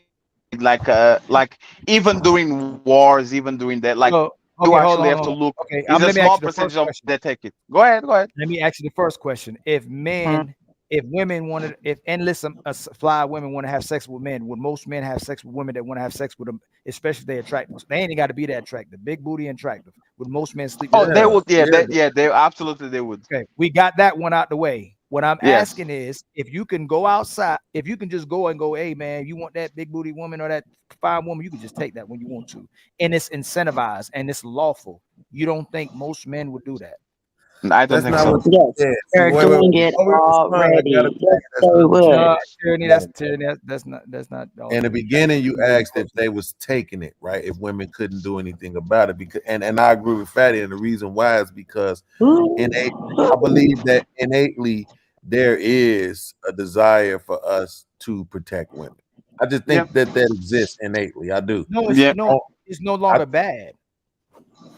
like even during wars, even during that, like So, you okay, hold actually on, have hold to on. look. Okay, It's a let me small ask you the percentage first of question. that take it. Go ahead. Go ahead. Let me ask you the first question. If women wanted, if endless fly women want to have sex with men, would most men have sex with women that want to have sex with them, especially if they're attractive? They ain't got to be that attractive, big booty and attractive. Would most men sleep with Oh, them? they Yeah. would. Yeah, Yeah. they absolutely they would. Okay, we got that one out the way. What I'm Yes. asking is, if you can go outside, if you can just go and go, hey man, you want that big booty woman or that fine woman, you can just take that when you want to, and it's incentivized and it's lawful. You don't think most men would do that? I don't That's think not what so. you Yes, said. See, they're wait. doing it Before we respond, I gotta already. tell Yes, you that's they not what you would. No, said. tyranny. Yeah. That's not. In the beginning, you asked if they was taking it, right? If women couldn't do anything about it, because and I agree with Fatty, and the reason why is because I believe that innately there is a desire for us to protect women. I just Yep. think that exists innately. I do. No, Yeah. it's no I, longer bad.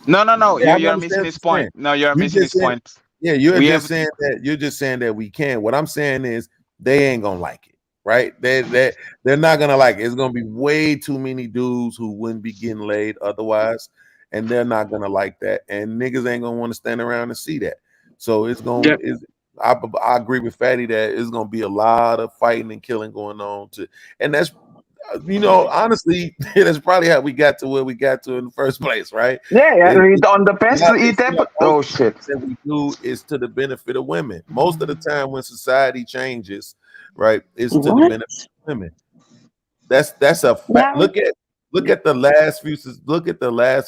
No. yeah, I You're understand missing what his you're point. saying. No, you're You missing just his said, point. yeah, you're We just have saying that we can. What I'm saying is they ain't gonna like it, right? They're not gonna like it. It's gonna be way too many dudes who wouldn't be getting laid otherwise, and they're not gonna like that. And niggas ain't gonna want to stand around and see that. So it's gonna Yep. is I agree with Fatty that it's gonna be a lot of fighting and killing going on and that's honestly, that's probably how we got to where we got to in the first place, right? Yeah, It, it on the past to eat it's that. not most Oh of the shit. things that we do is to the benefit of women. Most of the time when society changes, right, it's to the What? benefit of women. That's a fact. Now, Look at the last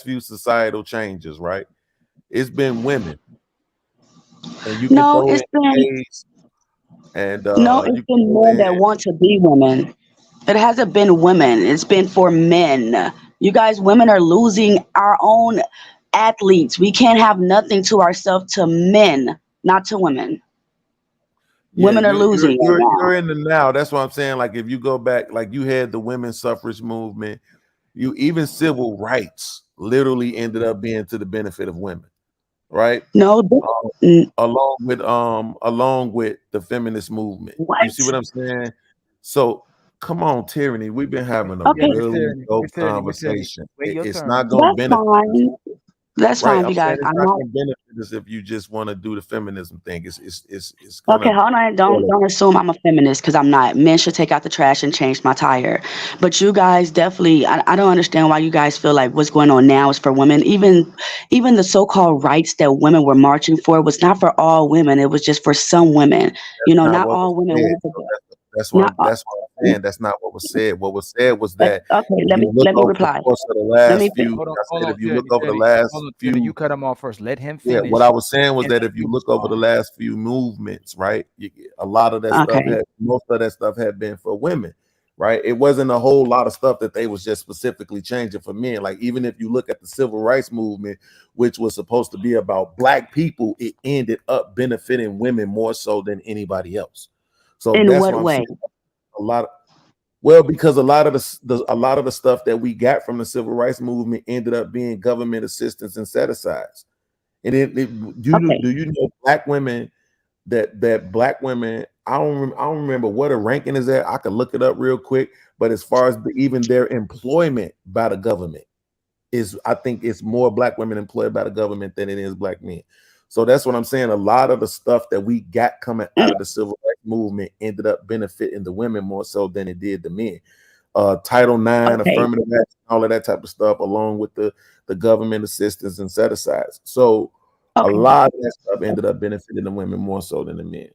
few societal changes, right? It's been women, and you can no, throw it's in been gays, and no, it's you can been throw men in that want to be women. It hasn't been women. It's been for men. You guys, women are losing our own athletes. We can't have nothing to ourselves to men, not to women. yeah, Women are losing right you're now. in the now. That's what I'm saying. Like if you go back, like you had the women's suffrage movement, you even civil rights literally ended up being to the benefit of women, right? No, mm, Along with the feminist movement. You what? see what I'm saying? So come on, tyranny. We've been having a Yeah, Okay, Miss really Tyranny, dope Miss Tyranny, Miss Tyranny. conversation. Wait your It's turn, not Miss gonna Tyranny. that's benefit us. fine. That's Right. fine, I'm you saying guys. it's I'm not not. gonna benefit us if you just want to do the feminism thing. It's Okay, gonna hold on. Don't assume I'm a feminist because I'm not. Men should take out the trash and change my tire. But you guys definitely. I don't understand why you guys feel like what's going on now is for women. Even the so-called rights that women were marching for was not for all women. It was just for some women. That's not Not what was all women said. wanted to. So that's Not. what I'm saying. That's not what was said. What was said was But that okay, if you look let me over the reply. course of the Let me. last few, I Hold said on, if you look Tyranny, over the Tyranny. last Hold on, Tyranny. You few, cut him off first. Let him yeah, what finish, I was saying was and that then if you you look over the respond. last few movements, right, a lot of that stuff Okay. most of that stuff had been for women, right? It wasn't a whole lot of stuff that they was just specifically changing for men. Like even if you look at the civil rights movement, which was supposed to be about black people, it ended up benefiting women more so than anybody else. So In that's what what I'm way? saying. A lot well, because a lot of a lot of the stuff that we got from the civil rights movement ended up being government assistance and set asides. And Okay. do you know black women that black women? I don't remember what a ranking is at. I could look it up real quick. But as far as even their employment by the government is, I think it's more black women employed by the government than it is black men. So that's what I'm saying. A lot of the stuff that we got coming out of the civil rights movement ended up benefiting the women more so than it did the men. Title IX, Okay. affirmative action, all of that type of stuff, along with the government assistance and set asides. So a Okay. lot of that stuff ended up benefiting the women more so than the men.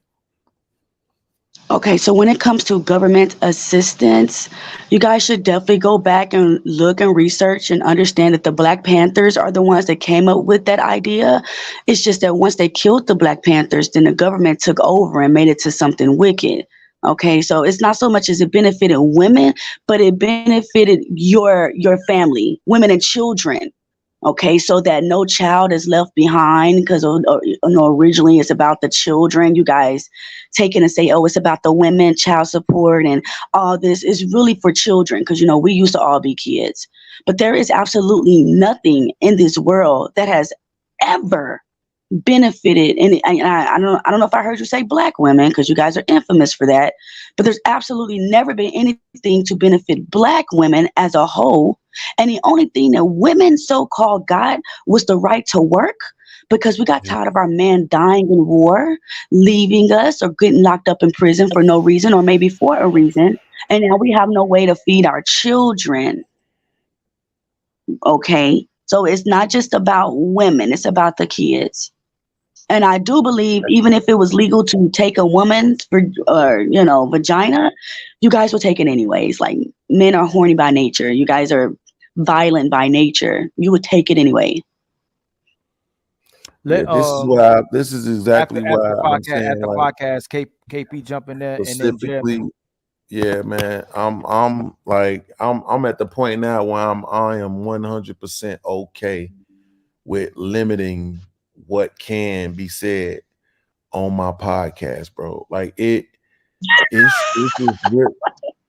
Okay, so when it comes to government assistance, you guys should definitely go back and look and research and understand that the Black Panthers are the ones that came up with that idea. It's just that once they killed the Black Panthers, then the government took over and made it to something wicked. Okay, so it's not so much as it benefited women, but it benefited your family, women and children. Okay, so that no child is left behind because originally it's about the children. You guys take it and say, oh, it's about the women, child support, and all this is really for children because we used to all be kids. But there is absolutely nothing in this world that has ever benefited and I don't know if I heard you say black women because you guys are infamous for that, but there's absolutely never been anything to benefit black women as a whole. And the only thing that women so-called got was the right to work because we got tired of our men dying in war, leaving us, or getting locked up in prison for no reason or maybe for a reason. And now we have no way to feed our children. Okay, so it's not just about women, it's about the kids. And I do believe even if it was legal to take a woman's vagina, you guys will take it anyways. Like, men are horny by nature. You guys are violent by nature. You would take it anyway. Yeah, this is exactly after why the I'm podcast, saying, like, KP jump in there, and then specifically, Jeremy. yeah, man. I'm at the point now where I am 100% okay with limiting what can be said on my podcast, bro. Like this is real.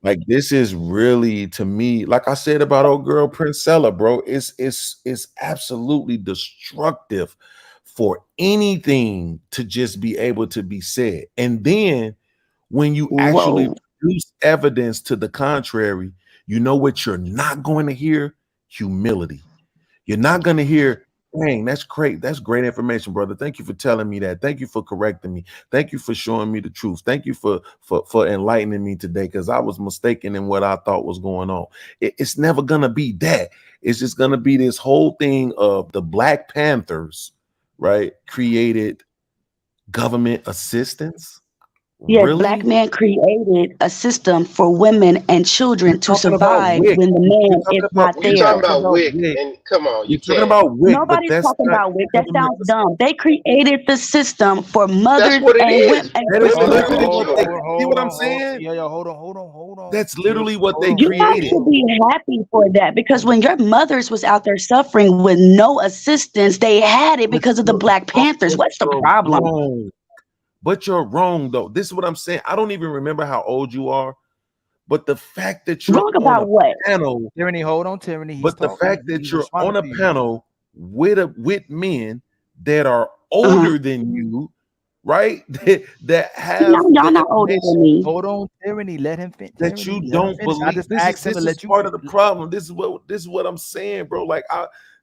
Like, this is really, to me, like I said about old girl Princella, bro. It's absolutely destructive for anything to just be able to be said. And then when you actually produce evidence to the contrary, you know what you're not going to hear? Humility. You're not going to hear, dang, that's great. That's great information, brother. Thank you for telling me that. Thank you for correcting me. Thank you for showing me the truth. Thank you for enlightening me today, because I was mistaken in what I thought was going on. It's never going to be that. It's just going to be this whole thing of the Black Panthers, right, created government assistance. Yes, Really? black man created a system for women and children to survive when the man is not We talking there. about WIC, and come on, you You're talking can't. about WIC, but Nobody's that's talking not about WIC. That government sounds dumb. They created the system for That's mothers what it and is. women. That is Women literally having what they children. see what I'm saying? Yo, hold on. That's literally what they You guys created. should be happy for that, because when your mothers was out there suffering with no assistance, they had it because of the Black Panthers. What's the problem? Wrong. But you're wrong, though. This is what I'm saying. I don't even remember how old you are, but the fact that you're Wrong on about a what? panel, Tyranny, hold on, Tyranny. He's but the talking. fact that He's you're on responding a to you. panel with men that are older than you, right? that have Y'all the not older than me. Hold on, Tyranny. Let him finish. that you don't believe. I just asked him to let you part of the problem. This is what I'm saying, bro. Like,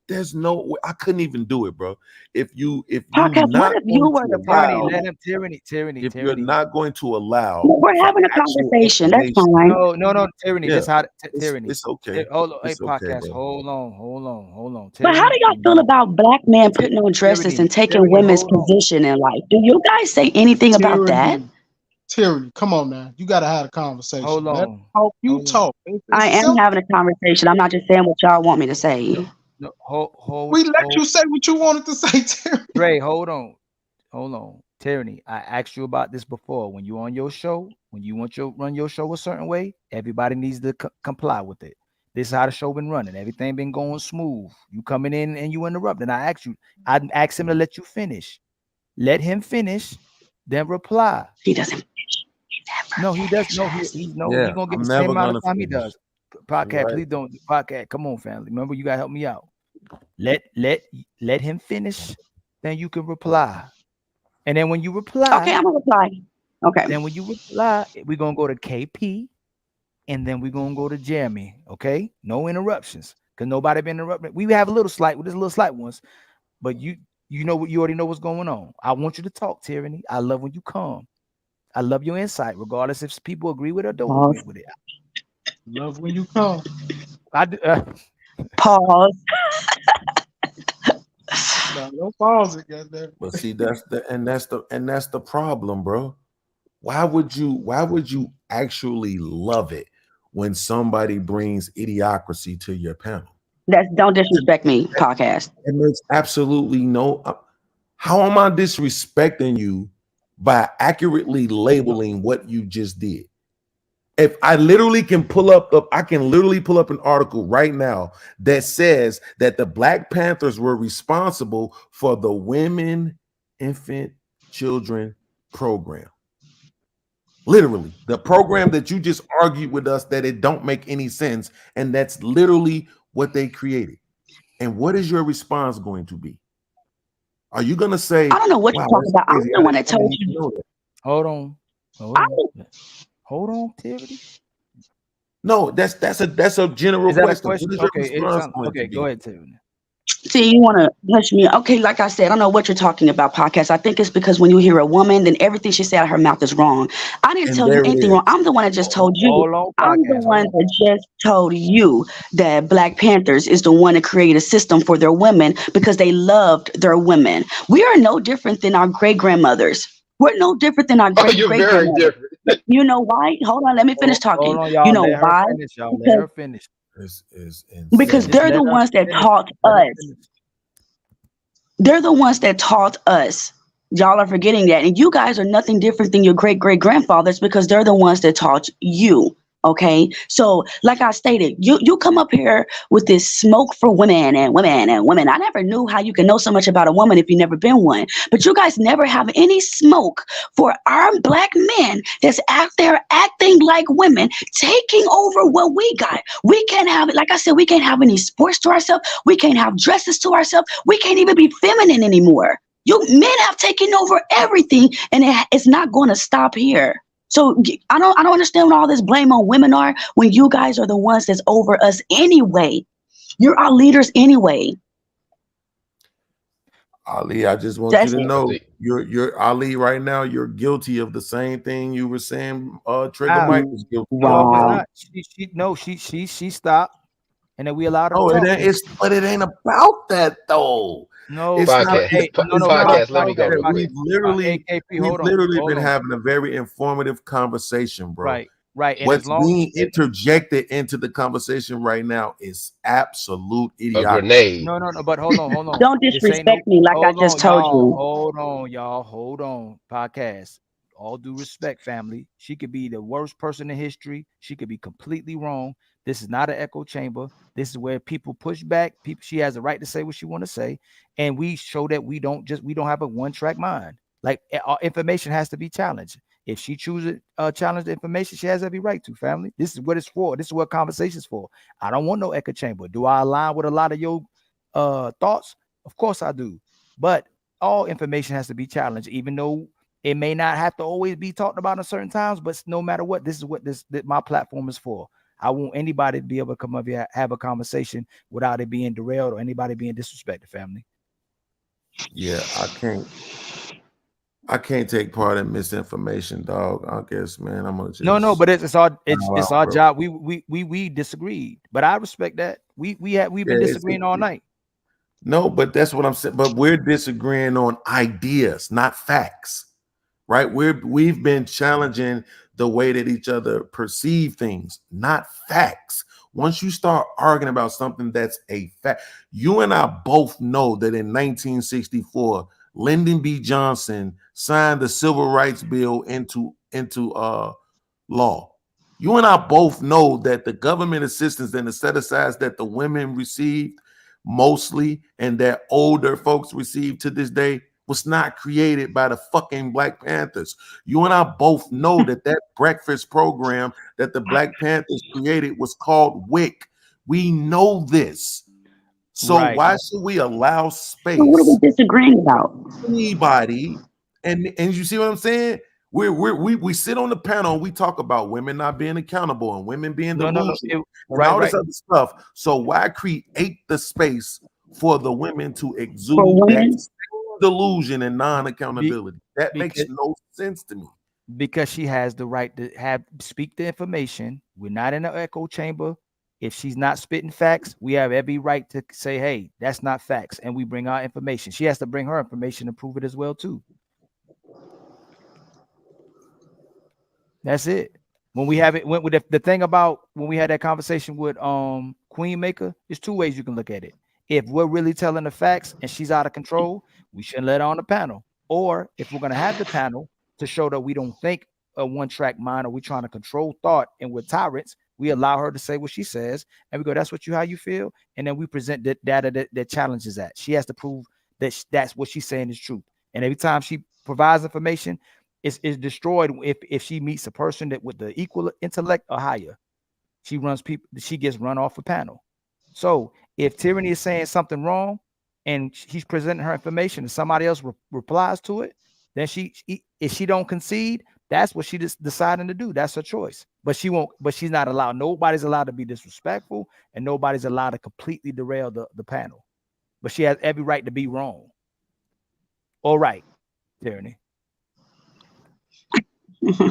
there's no way I couldn't even do it, bro. If you Podcast, not what if you going were to the allow, problem? Let him, Tyranny. if you're not going to allow, We're for having a actual conversation. That's explanation, fine. No, Tyranny. yeah, This how Tyranny. it's okay. Hold on, hey, It's okay, podcast. bro. Hold on. But how do y'all feel about black men putting on dresses and taking women's position in life? Do you guys say anything about that? Tyranny, come on now. You gotta have a conversation. Hold Let on. you talk. It's I am simple. having a conversation. I'm not just saying what y'all want me to say. No, We let you say what you wanted to say, Tyranny. Ray, hold on. Tyranny, I asked you about this before. When you on your show, when you want run your show a certain way, everybody needs to comply with it. This is how the show been running. Everything been going smooth. You coming in and you interrupting. I asked him to let you finish. Let him finish, then reply. He doesn't. No, he does. No, he's Yeah, gonna get I'm the never same amount gonna of time he finish. does. Podcast, Right. please don't. Podcast, come on, family. Remember, you gotta help me out. Let him finish, then you can reply. And then when you reply, Okay, I'm gonna reply. Okay. Then when you reply, we're gonna go to KP, and then we're gonna go to Jeremy. Okay, no interruptions, because nobody been interrupted. We have a little slight ones, but you already know what's going on. I want you to talk, Tyranny. I love when you come. I love your insight, regardless if people agree with it or don't agree with it. Love when you come. I do. Pause. No, don't pause it, goddamn. But see, that's the problem, bro. Why would you actually love it when somebody brings idiocracy to your panel? Don't disrespect me, podcast. It makes absolutely no. How am I disrespecting you by accurately labeling what you just did? If I literally can pull up an article right now that says that the Black Panthers were responsible for the Women, Infant, Children program. Literally, the program that you just argued with us that it don't make any sense, and that's literally what they created. And what is your response going to be? Are you going to say, I don't know what you're talking about. I'm the one that told you. Hold on, Tyranny. No, that's a general Is that question. a question? What is your Okay, response going to be? go ahead, Tyranny. See, you want to push me. Okay, like I said, I don't know what you're talking about, podcast. I think it's because when you hear a woman, then everything she said out of her mouth is wrong. I didn't And tell you there it anything wrong. is. I'm the one that just told you. Hold on, I'm the podcast. Hold one on. that just told you that Black Panthers is the one that created a system for their women because they loved their women. We are no different than our great grandmothers. We're no different than our Oh, great you're great very grandmothers. different. You know why? Hold on, let me finish Hold talking. on, You y'all. know Let her why? finish, y'all. Let Because her finish. This is because Just insane. they're let the her ones that finish. taught Let her us. finish. They're the ones that taught us. Y'all are forgetting that. And you guys are nothing different than your great great grandfathers because they're the ones that taught you. Okay. So, like I stated, you come up here with this smoke for women and women and women. I never knew how you can know so much about a woman if you've never been one. But you guys never have any smoke for our Black men that's out there acting like women, taking over what we got. We can't have it. Like I said, we can't have any sports to ourselves. We can't have dresses to ourselves. We can't even be feminine anymore. You men have taken over everything, and it's not going to stop here. So I don't understand what all this blame on women are when you guys are the ones that's over us anyway. You're our leaders anyway. Ali, I just want you That's to it. know you're Ali right now. You're guilty of the same thing you were saying. Trigger How? Mike was guilty No, I of. was Wow. not. She stopped, and then we allowed her to No, talk. but it ain't about that though. No, It's not. Podcast, hey, no, It's no, about podcast. the Let fact me go podcast, that real quick. AKP, we've hold on, literally hold been on. having a very informative conversation, bro. Right, and as What's long being interjected into the conversation right now is absolute A idiotic. grenade. no, but hold on. Don't This ain't no. disrespect me like I Hold just on, told y'all. you. Hold on, podcast. All due respect, family. She could be the worst person in history. She could be completely wrong. This is not an echo chamber. This is where people push back. People, she has a right to say what she want to say, and we show that we don't have a one track mind. Like information has to be challenged. If she chooses challenge the information, she has every right to. Family, this is what it's for. This is what conversation's for. I don't want no echo chamber. Do I align with a lot of your thoughts? Of course I do. But all information has to be challenged, even though it may not have to always be talked about at certain times. But no matter what, this is what my platform is for. I want anybody to be able to come up here, have a conversation without it being derailed or anybody being disrespected, family. Yeah, I can't take part in misinformation, dog. I guess, man, I'm gonna just No, but it's our bro. job. We disagreed, but I respect that. We've been disagreeing all night. No, but that's what I'm saying. But we're disagreeing on ideas, not facts, right? We've been challenging the way that each other perceive things, not facts. Once you start arguing about something that's a fact, you and I both know that in 1964, Lyndon B. Johnson signed the Civil Rights Bill into law. You and I both know that the government assistance and the set-asides that the women received mostly and that older folks receive to this day was not created by the fucking Black Panthers. You and I both know that breakfast program that the Black Panthers created was called WIC. We know this. So Right. why should we allow So what are we space disagreeing about? anybody? And you see what I'm saying? We sit on the panel and we talk about women not being accountable and women being No. delusional and all this other stuff. So why create the space for the women to For exude that women? same delusion and non-accountability? That makes Because no sense to me. because she has the right to speak the information. We're not in an echo chamber. If she's not spitting facts, we have every right to say, hey, that's not facts. And we bring our information. She has to bring her information and prove it as well, too. That's it. When we have it, when with the thing about when we had that conversation with Queen Maker, there's two ways you can look at it. If we're really telling the facts and she's out of control, we shouldn't let her on the panel. Or if we're gonna have the panel to show that we don't think a one-track mind or we're trying to control thought and we're tyrants, we allow her to say what she says, and we go, that's how you feel, and then we present the data that challenges that. She has to prove that that's what she's saying is true. And every time she provides information, is destroyed if she meets a person that with the equal intellect or higher. She gets run off a panel. So if Tyranny is saying something wrong and he's presenting her information and somebody else replies to it, then if she don't concede, that's what she just deciding to do. That's her choice. But she won't. But she's not allowed. Nobody's allowed to be disrespectful, and nobody's allowed to completely derail the panel. but she has every right to be wrong. All right, Tyranny.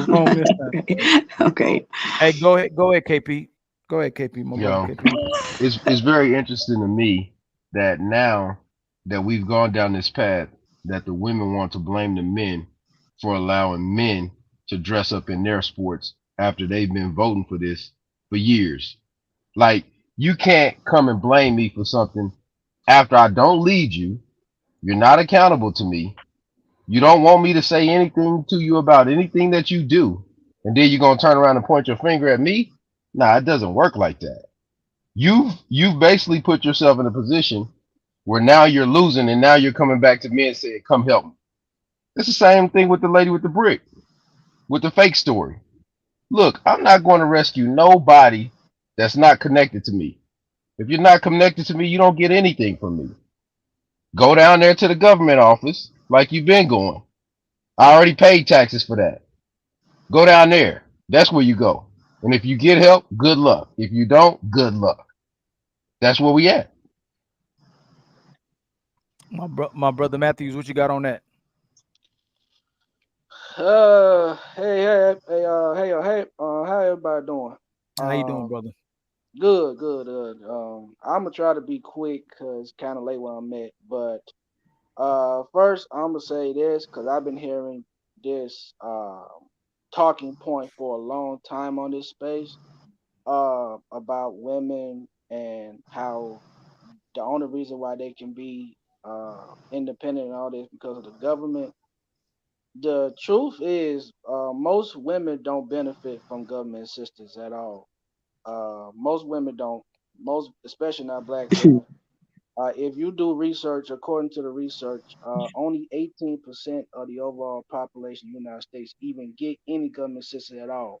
Wrong this time. Okay. Hey, go ahead, KP. Go ahead, KP, my brother Yo, KP. it's very interesting to me that now that we've gone down this path, that the women want to blame the men for allowing men to dress up in their sports after they've been voting for this for years. Like, you can't come and blame me for something after I don't lead you. You're not accountable to me. You don't want me to say anything to you about anything that you do. And then you're going to turn around and point your finger at me? Nah, it doesn't work like that. You've basically put yourself in a position where now you're losing and now you're coming back to me and saying, come help me. It's the same thing with the lady with the brick, with the fake story. Look, I'm not going to rescue nobody that's not connected to me. If you're not connected to me, you don't get anything from me. Go down there to the government office like you've been going. I already paid taxes for that. Go down there. That's where you go. And if you get help, good luck. If you don't, good luck. That's where we at. My brother Matthews, what you got on that? How everybody doing? How you doing, brother? Good. I'm gonna try to be quick because it's kind of late where I'm at. But first I'm gonna say this because I've been hearing this talking point for a long time on this space about women and how the only reason why they can be independent and all this because of the government. The truth is, most women don't benefit from government assistance at all. Most women don't. Most, especially not black women. If you do research, according to the research, only 18% of the overall population of the United States even get any government assistance at all.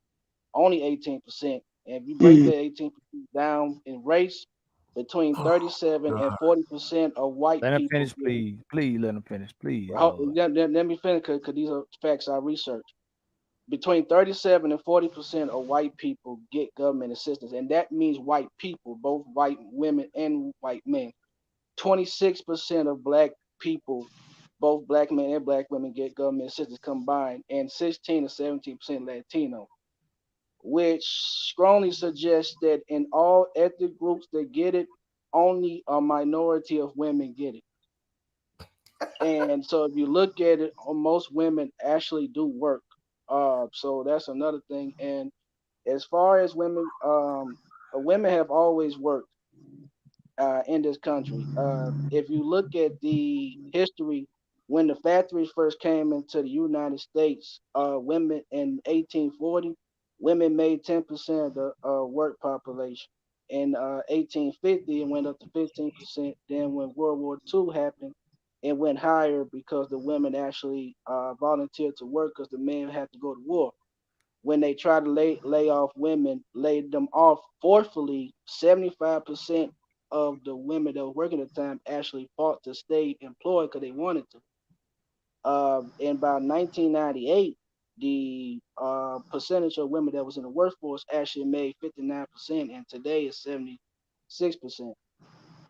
Only 18%. And if you break that 18% down in race, between 37 and 40% of white Let him people finish, get it. please. Please let him finish, please. Lord. Let me finish because these are facts I researched. Between 37 and 40% of white people get government assistance, and that means white people, both white women and white men. 26% of black people, both black men and black women, get government assistance combined, and 16 to 17% Latino, which strongly suggests that in all ethnic groups that get it, only a minority of women get it. And so if you look at it, most women actually do work. So that's another thing. And as far as women, women have always worked in this country. If you look at the history, when the factories first came into the United States, women in 1840, women made 10% of the work population. In 1850, it went up to 15%. Then when World War II happened, it went higher because the women actually volunteered to work because the men had to go to war. When they try to lay off women, laid them off forcefully, 75% of the women that were working at the time actually fought to stay employed because they wanted to. In about 1998, the percentage of women that was in the workforce actually made 59%, and today is 76%.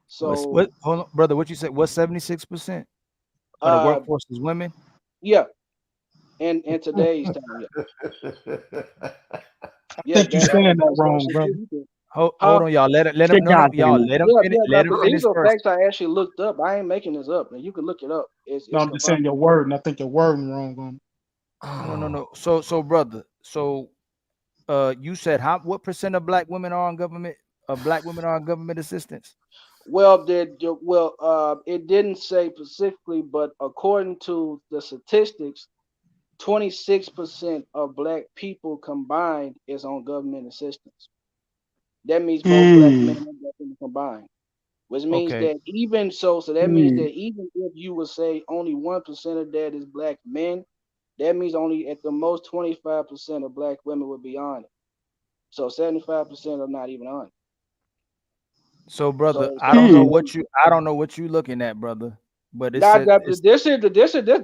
So, Hold on, brother? What you said? What 76% of the uh, workforce is women? yeah, in today's time, I think you're saying that that's wrong, actually brother. true. Hold Huh? on, y'all. Let him. Good No, job, y'all. Danny. Let him But finish these are first. facts I actually looked up. I ain't making this up, and you can look it up. No, It's I'm just about saying your word, and I think you're wording wrong on. No. So, brother. So, you said what percent of black women are on government? Black women are on government assistance. well, it didn't say specifically, but according to the statistics, 26% of black people combined is on government assistance. That means both black men and black women combined. Which means Okay. that even so that means that even if you would say only 1% of that is black men, that means only at the most 25% of black women would be on it. So 75% are not even on it. So, brother, So I don't know what you looking at, brother. But it now says that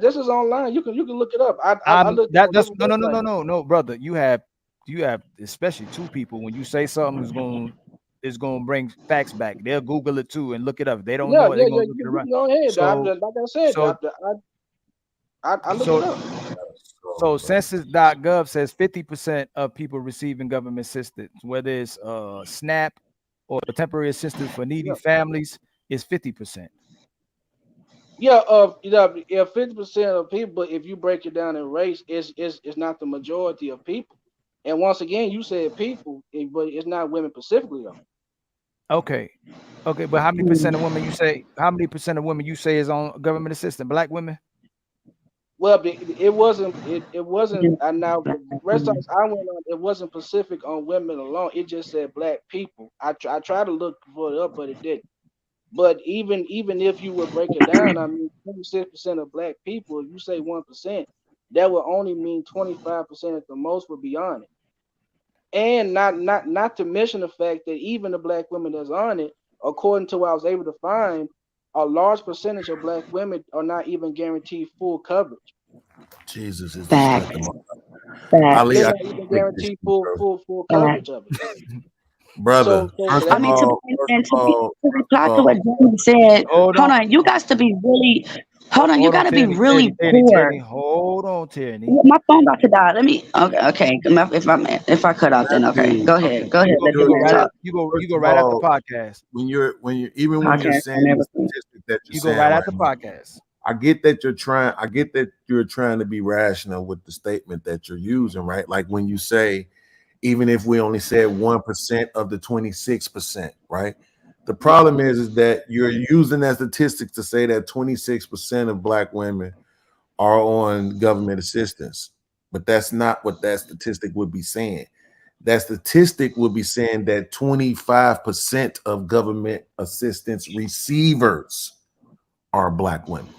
this is online. You can look it up. I looked at the that's government website. no, brother. You have especially two people when you say something is going is gonna bring facts back. They'll Google it too and look it up. If they don't Yeah, know it, yeah, they're yeah. gonna look it You around. can go ahead, So Like I said, so I looked it so up. so census.gov says 50% of people receiving government assistance, whether it's SNAP or temporary assistance for needy Yeah. families, is 50%. Yeah, 50% of people, if you break it down in race, is not the majority of people. And once again, you said people, but it's not women specifically though. Okay. Okay, but how many percent of women you say? How many percent of women you say is on government assistance? Black women? Well, it wasn't. It wasn't. And now the restaurants I went on, it wasn't specific on women alone. It just said black people. I tried to look for it up, but it didn't. But even if you would break it down, I mean, 26% of black people. If you say 1%, that would only mean 25% at the most would be on it. And not to mention the fact that even the black women that's on it, according to what I was able to find, a large percentage of black women are not even guaranteed full coverage. Jesus is the Facts. strength of Facts. Ali, They're I not can't even take this guaranteed shit, bro. full Facts. coverage of it. Brother, So I mean, to reply to what Jamie said, Hold hold on. on, you guys to be really, hold on, you Hold on, got to be Tierney. really Tierney. poor. Hold on, Tierney. My phone about to die. Let me. Okay. If I cut out, then okay. Dude, Go ahead. Go ahead. Let You the go man right talk. at you go First you go of right after all, podcast. when you're even when you're Podcast. saying the statistic that you're You go saying right right after now, podcast. I get that you're trying to be rational with the statement that you're using, right? Like when you say, even if we only said 1% of the 26%, right? The problem is that you're using that statistics to say that 26% of black women are on government assistance, but that's not what that statistic would be saying. That statistic would be saying that 25% of government assistance receivers are black women.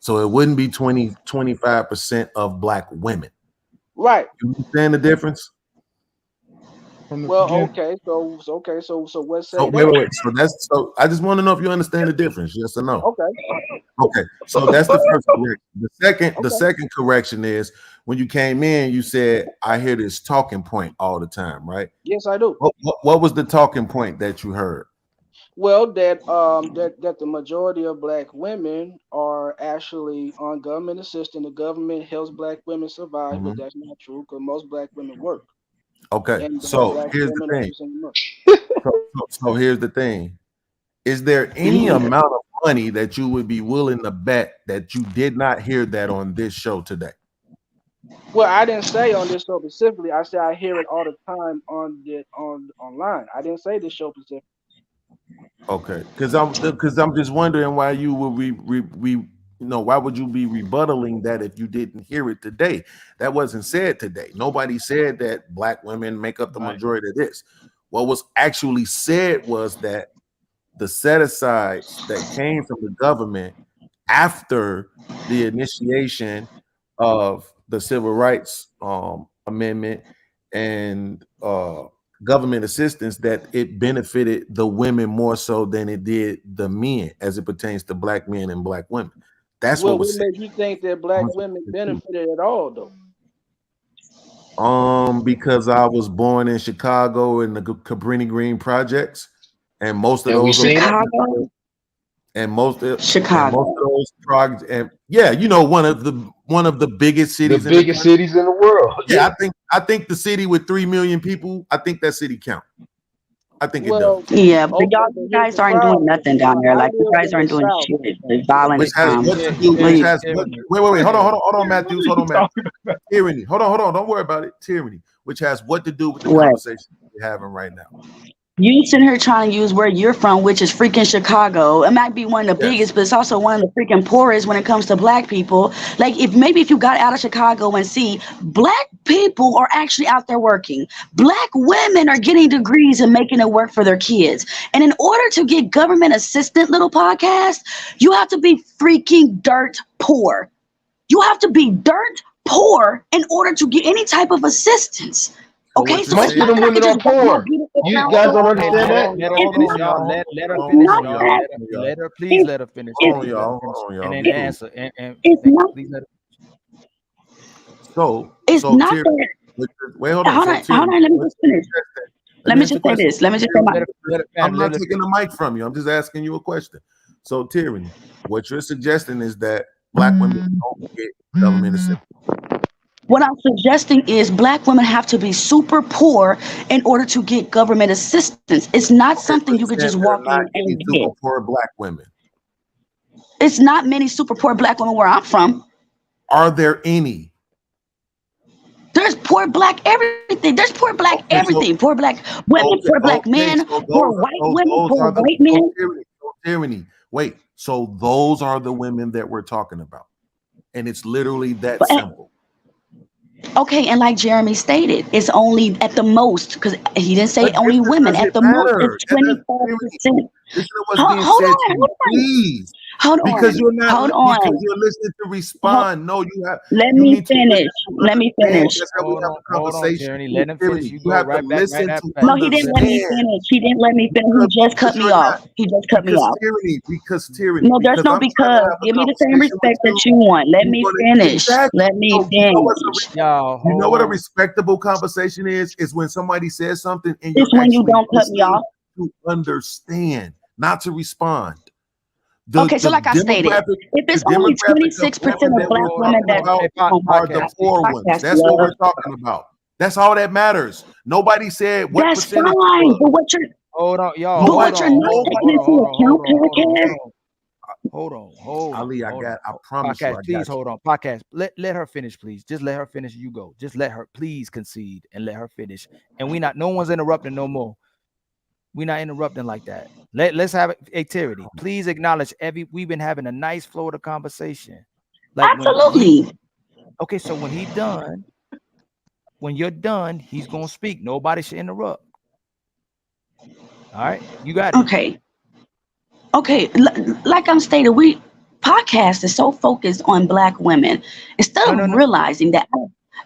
So it wouldn't be 25% of black women. right. You understand the difference? Well, okay. So let's say So that. wait. So I just want to know if you understand the difference. Yes or no? Okay. Okay. So that's the first correction. The Okay. second correction is when you came in, you said, I hear this talking point all the time, right? Yes, I do. What was the talking point that you heard? Well, that the majority of black women are actually on government assistance. The government helps black women survive, but that's not true because most black women work. Okay. And So black here's the women are thing. using them. So here's the thing. Is there any amount of money that you would be willing to bet that you did not hear that on this show today? Well, I didn't say on this show specifically. I said I hear it all the time online. I didn't say this show specifically. Okay, because I'm just wondering why you would why would you be rebuttaling that if you didn't hear it today? That wasn't said today. Nobody said that black women make up the majority of this. What was actually said was that the set asides that came from the government after the initiation of the Civil Rights Amendment and government assistance, that it benefited the women more so than it did the men as it pertains to black men and black women. That's Well, what what was said. made you think that black women benefited at all, though? Because I was born in Chicago in the Cabrini Green projects, and most of And we those seen it. Chicago. and most of Chicago. those projects, and one of the biggest The cities in the biggest country. cities in the world. Yeah, I think the city with 3 million people, I think that city count. I think it does. Yeah, but Okay, y'all, but you here's guys the aren't doing problem. nothing down there. I Like, you live guys in the aren't doing South. shit. Like, violence. Which has what to do, Please. wait, hold on, Matthews, hold on, Matt. Tyranny. Hold on, don't worry about it. Tyranny, which has what to do with the What? conversation we're having right now. You sitting here trying to use where you're from, which is freaking Chicago. It might be one of the biggest, but it's also one of the freaking poorest when it comes to black people. Like, if you got out of Chicago and see, black people are actually out there working. Black women are getting degrees and making it work for their kids. And in order to get government assistant, little podcast, you have to be freaking dirt poor. You have to be dirt poor in order to get any type of assistance. Okay, so Most it's of not them that I women can are just walk my poor. beautiful You mouth guys don't off. understand that? Let her It's finish, not y'all. that. Let her It's finish, not y'all. that. Let her please let her finish. Hold on, Please let her finish. And then Be cool. answer. And It's not. please let her. It's not Tyranny, that. wait, hold on. Hold on. Let me just finish. let me just say this. Let me just say my. I'm not taking the mic from you. I'm just asking you a question. So, Tyranny, what you're suggesting is that black women don't get government assistance. What I'm suggesting is black women have to be super poor in order to get government assistance. It's not something you could just walk in and get. Super poor black women. It's not many super poor black women where I'm from. Are there any? There's poor black everything. There's poor black everything. Poor black women, poor black men, poor white women, poor white men. Tyranny. Wait, so those are the women that we're talking about, and it's literally that simple. Okay, and like Jeremy stated, it's only at the most, because he didn't say only women. At the most, it's 25%. Hold on. Please. Hold on. Because you're not. Hold on. Because you're listening to respond. No, you have. Let me finish. Let me finish. That's how we have a conversation. Let him finish. You go right back. No, he didn't let me finish. He didn't let me finish. He just cut me off. He just cut me off. Because tyranny. No, there's no because. Give me the same respect that you want. Let me finish. Let me finish. You know what a respectable conversation is? Is when somebody says something and it's when you don't cut me off. To understand, not to respond. Okay, so like I stated, if it's only 26% of black women that are the poor ones, that's what we're talking about. That's all that matters. Nobody said what that's percentage. Fine, but what you're hold on, y'all. But what you're not taking into account, hold on. Ali, I promise you. Podcast, please hold on. Podcast. Let her finish, please. Just let her finish. You go. Just let her please concede and let her finish. And no one's interrupting no more. We're not interrupting like that. Let's have activity. Please acknowledge we've been having a nice flow of the conversation. Like absolutely. Okay, so when you're done, he's gonna speak. Nobody should interrupt. All right, you got it. Okay. Like I'm stating, podcast is so focused on black women instead of realizing that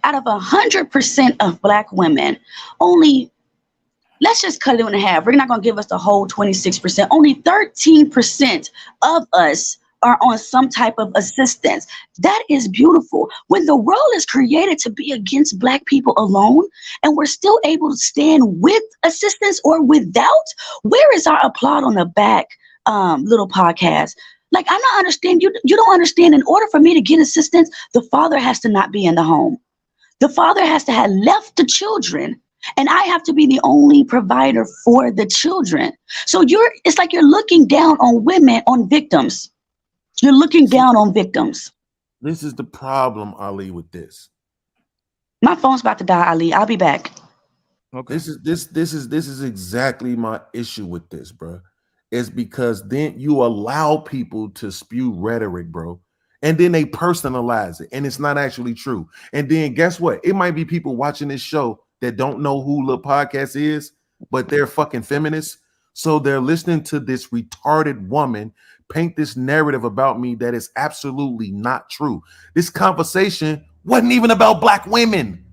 out of 100% of black women, only. Let's just cut it in half. We're not going to give us the whole 26%. Only 13% of us are on some type of assistance. That is beautiful. When the world is created to be against black people alone, and we're still able to stand with assistance or without, where is our applaud on the back, little podcast? Like, I'm not understanding. You don't understand. In order for me to get assistance, the father has to not be in the home. The father has to have left the children. And I have to be the only provider for the children. So it's like you're looking down on women, on victims. You're looking down on victims. This is the problem, Ali, with this. My phone's about to die, Ali. I'll be back. Okay. This is exactly my issue with this, bro. It's because then you allow people to spew rhetoric, bro. And then they personalize it. And it's not actually true. And then guess what? It might be people watching this show that don't know who the podcast is, but they're fucking feminists. So they're listening to this retarded woman paint this narrative about me that is absolutely not true. This conversation wasn't even about black women.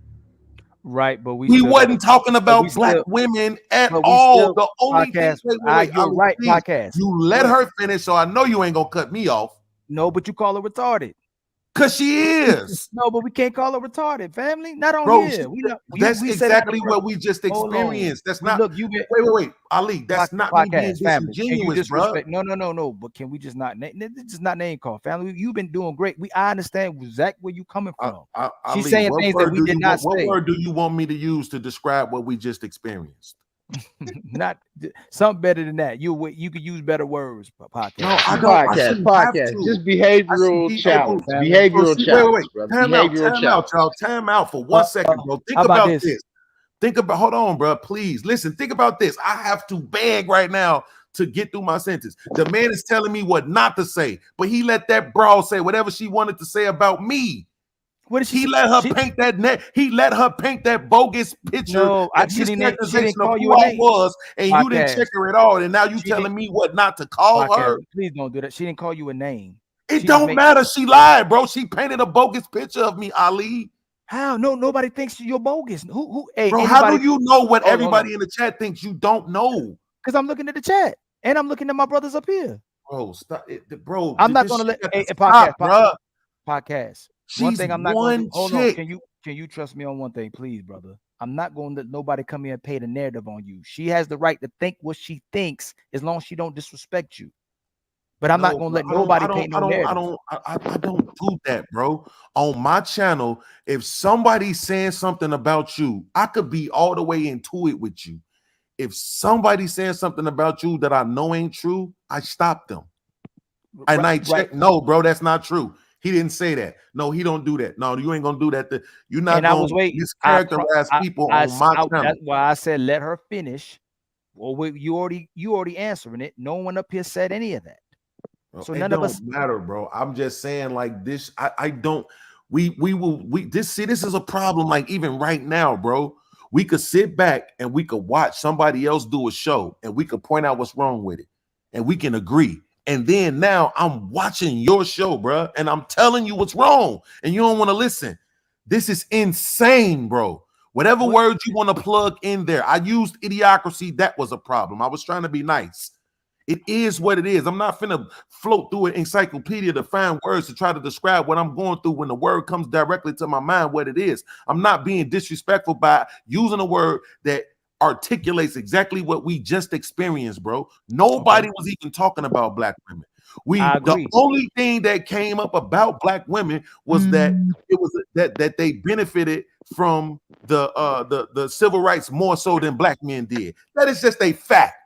Right, but we wasn't talking about black women at all. The only thing, you're right, podcast. You let her finish, so I know you ain't gonna cut me off. No, but you call her retarded. Cause she is. No, but we can't call her retarded, family. Not on here. That's exactly what we just experienced. That's not. Look, wait, Ali. That's not me being disingenuous, bro. No. But can we just not name call, family? You've been doing great. I understand exactly where you coming from. She's saying things that we did not say. What word do you want me to use to describe what we just experienced? Not something better than that. You could use better words. Podcast. No, I don't. Podcast. Just behavioral challenge. Behavioral challenge. Wait. Time out for 1 second, bro. Think about this. Hold on, bro. Please listen. Think about this. I have to beg right now to get through my sentence. The man is telling me what not to say, but he let that broad say whatever she wanted to say about me. He let her paint that net. He let her paint that bogus picture. No, she didn't call you a name. And you didn't check her at all. And now you telling me what not to call her. Please don't do that. She didn't call you a name. It don't matter. She lied, bro. She painted a bogus picture of me, Ali. How? No, nobody thinks you're bogus. Who? Hey, bro, how do you know what everybody in the chat thinks you don't know? Because I'm looking at the chat and I'm looking at my brothers up here. Bro, stop it, bro. I'm not gonna let podcast. She's one thing I'm not one gonna do. Hold on. Can you trust me on one thing, please, brother? I'm not going to let nobody come here and pay the narrative on you. She has the right to think what she thinks as long as she don't disrespect you. But I'm not going to let nobody pay no narrative. I don't do that, bro. On my channel, if somebody's saying something about you, I could be all the way into it with you. If somebody's saying something about you that I know ain't true, I stop them. And I check. No, bro, that's not true. He didn't say that. No, he don't do that. No, you ain't gonna do that. You're not gonna mischaracterize people on my channel. That's why I said let her finish. Well, you already answering it. No one up here said any of that. So none of us matter, bro. I'm just saying, like this. I don't. We this is a problem. Like even right now, bro. We could sit back and we could watch somebody else do a show, and we could point out what's wrong with it, and we can agree. And then now I'm watching your show, bro, and I'm telling you what's wrong, and you don't want to listen. This is insane, bro. Whatever words you want to plug in there. I used idiocracy. That was a problem. I was trying to be nice. It is what it is. I'm not finna float through an encyclopedia to find words to try to describe what I'm going through when the word comes directly to my mind, what it is. I'm not being disrespectful by using a word that articulates exactly what we just experienced, bro. Nobody was even talking about black women. The only thing that came up about black women was that it was that they benefited from the civil rights more so than black men did. That is just a fact.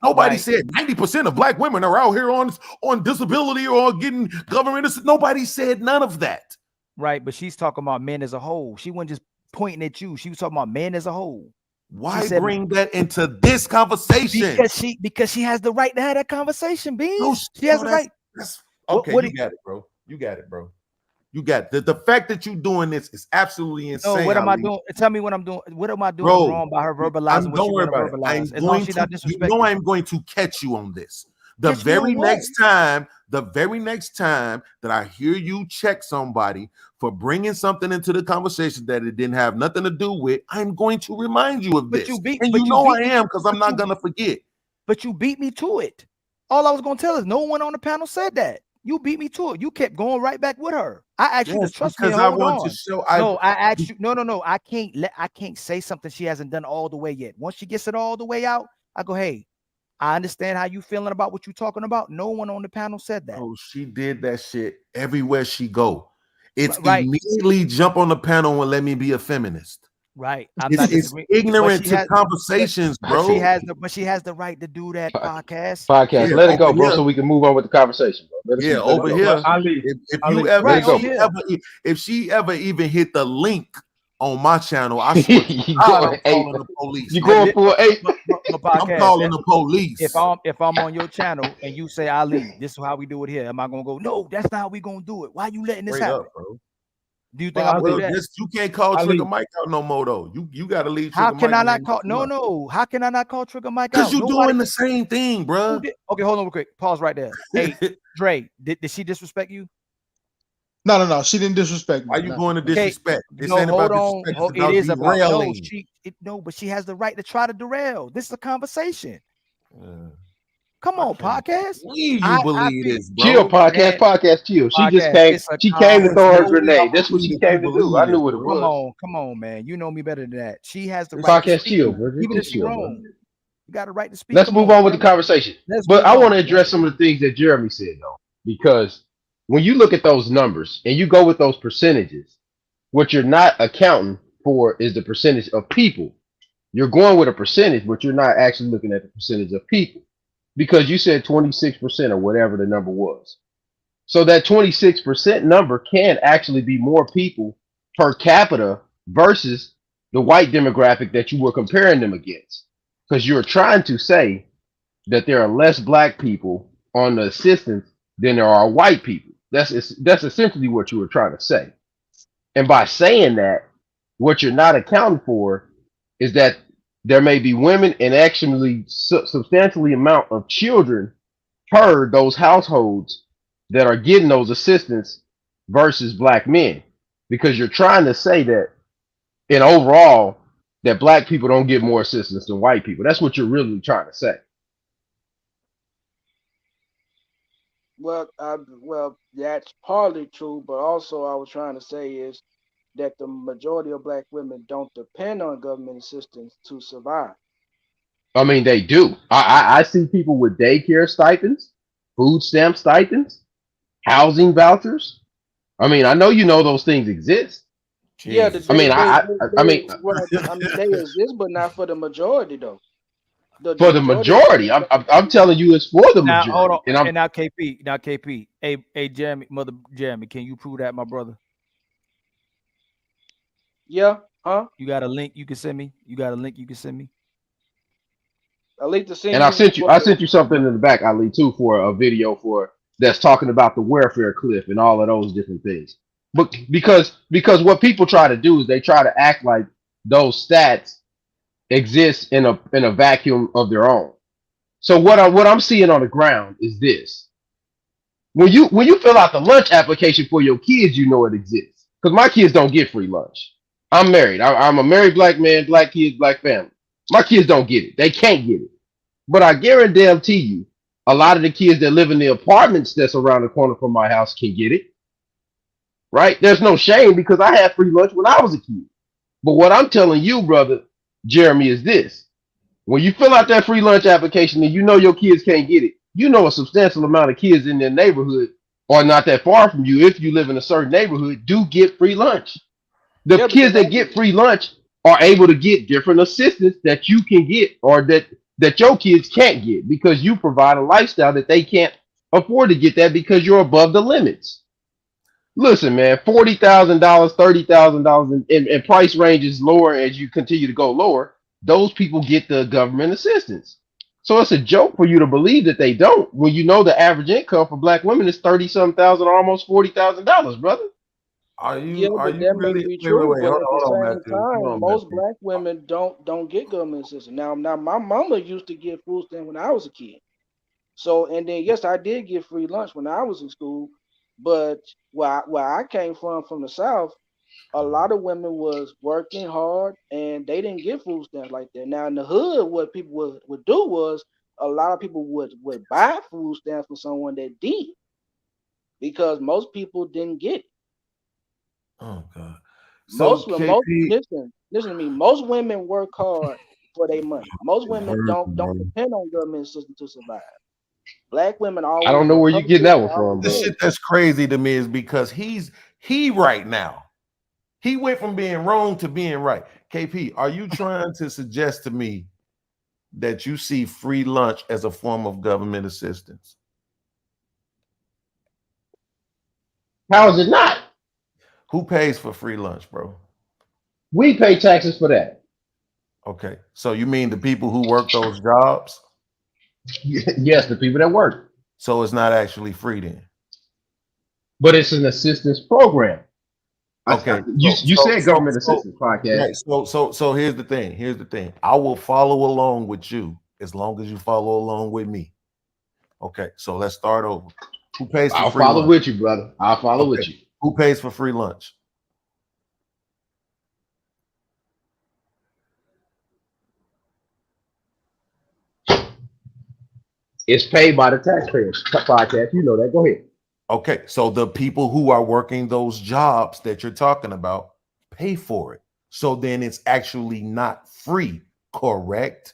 Nobody said 90% of black women are out here on disability or getting government. Nobody said none of that. Right, but she's talking about men as a whole. She wasn't just pointing at you. She was talking about men as a whole. Why bring that into this conversation? Because she has the right to have that conversation, Beans. No, she has the right. Okay, you got it, bro. You got it, bro. You got it. The fact that you're doing this is absolutely insane. No, what am I doing? Tell me what I'm doing. What am I doing wrong by her verbalizing what she want to verbalize? As long as she's not disrespecting. You know I'm going to catch you on this. The very next time that I hear you check somebody for bringing something into the conversation that it didn't have nothing to do with, I'm going to remind you of this. I am because I'm not going to forget. But you beat me to it. All I was going to tell is no one on the panel said that. You beat me to it. You kept going right back with her. I asked you to trust me. I want to show. No, I asked you. No. I can't say something she hasn't done all the way yet. Once she gets it all the way out, I go, hey, I understand how you feeling about what you're talking about. No one on the panel said that. Oh, she did that shit everywhere she go. It's immediately jump on the panel and let me be a feminist. Right. It's ignorant to conversations, bro. But she has the right to do that podcast. Let it go, bro, so we can move on with the conversation, bro. Over here. If she ever even hit the link on my channel, I swear I'm calling the police. You going for 8? I'm calling the police. If I'm on your channel and you say Ali, this is how we do it here. Am I gonna go? No, that's not how we gonna do it. Why are you letting this happen, bro? Do you think I'm gonna do that? You can't call Trigger Mike out no more though. You got to leave. How can I not call? No. How can I not call Trigger Mike out? Because you're doing the same thing, bro. Okay, hold on real quick. Pause right there. Hey, Dre, did she disrespect you? No. She didn't disrespect me. Why you going to disrespect? Okay. No, hold on. It is about no. But she has the right to try to derail. This is a conversation. Come on, podcast. You believe this, bro? Chill, podcast, chill. She came to throw her grenade. That's what she came to do. I knew what it was. Come on, man. You know me better than that. She has the right to speak. Chill, bro. Even if she's wrong. You got a right to speak. Let's move on with the conversation. But I want to address some of the things that Jeremy said, though, because when you look at those numbers and you go with those percentages, what you're not accounting for is the percentage of people. You're going with a percentage, but you're not actually looking at the percentage of people. Because you said 26% or whatever the number was. So that 26% number can actually be more people per capita versus the white demographic that you were comparing them against. Because you're trying to say that there are less black people on the assistance than there are white people. That's essentially what you were trying to say. And by saying that, what you're not accounting for is that there may be women and actually substantially amount of children per those households that are getting those assistance versus black men. Because you're trying to say that in overall that black people don't get more assistance than white people. That's what you're really trying to say. Well, that's partly true, but also I was trying to say is that the majority of black women don't depend on government assistance to survive. I mean, they do. I see people with daycare stipends, food stamp stipends, housing vouchers. I mean, I know you know those things exist. Yeah, Jesus. I mean, I mean, well, I mean, they exist, but not for the majority though. The for the majority of majority, I'm telling you, it's for the Now hold majority. on. And I'm And now KP. Hey, Jeremy, mother Jeremy, can you prove that, my brother? yeah, huh? You got a link you can send me? You got a link you can send me? I like to send and you for I sent you something in the back, Ali, too, for a video for that's talking about the welfare cliff and all of those different things. But because what people try to do is they try to act like those stats exist in a vacuum of their own. So what I'm seeing on the ground is this: when you fill out the lunch application for your kids, you know it exists. Because my kids don't get free lunch. I'm married. I'm a married black man, black kids, black family. My kids don't get it. They can't get it. But I guarantee you, a lot of the kids that live in the apartments that's around the corner from my house can get it. Right? There's no shame because I had free lunch when I was a kid. But what I'm telling you, brother Jeremy, is this: when you fill out that free lunch application and you know your kids can't get it, you know a substantial amount of kids in their neighborhood or not that far from you, if you live in a certain neighborhood, do get free lunch. The yeah, kids that get free lunch are able to get different assistance that you can get or that your kids can't get because you provide a lifestyle that they can't afford to get that because you're above the limits. Listen, man, $40,000, $30,000 in price ranges lower as you continue to go lower. Those people get the government assistance. So it's a joke for you to believe that they don't when you know the average income for black women is 30-something thousand, almost $40,000, brother. Yeah, Are but you that may really be wait, wait, true. wait, But hold, at the hold on, same Matthew. Hold time, on, most Matthew. black women don't get government assistance. Now my mama used to get food stamp when I was a kid. So and then yes, I did get free lunch when I was in school. But where I came from the South, a lot of women was working hard and they didn't get food stamps like that. Now in the hood, what people would do was a lot of people would buy food stamps for someone that did because most people didn't get it. Oh God. So Most KP, listen to me. Most women work hard for their money. Most it's women hurting, don't bro. depend on government assistance to survive. Black women I always don't know work where you're getting that hustle. one They from, always The bro. work. shit that's crazy to me is because he right now. He went from being wrong to being right. KP, are you trying to suggest to me that you see free lunch as a form of government assistance? How is it not? Who pays for free lunch, bro? We pay taxes for that. Okay. So you mean the people who work those jobs? Yes, the people that work. So it's not actually free then. But it's an assistance program. Okay. You said government assistance podcast. Right. So here's the thing. Here's the thing. I will follow along with you as long as you follow along with me. Okay. So let's start over. Who pays for I'll free follow lunch? with you, brother. I'll follow Okay. with you. Who pays for free lunch? It's paid by the taxpayers. Podcast, you know that. Go ahead. Okay. So the people who are working those jobs that you're talking about pay for it. So then it's actually not free, correct?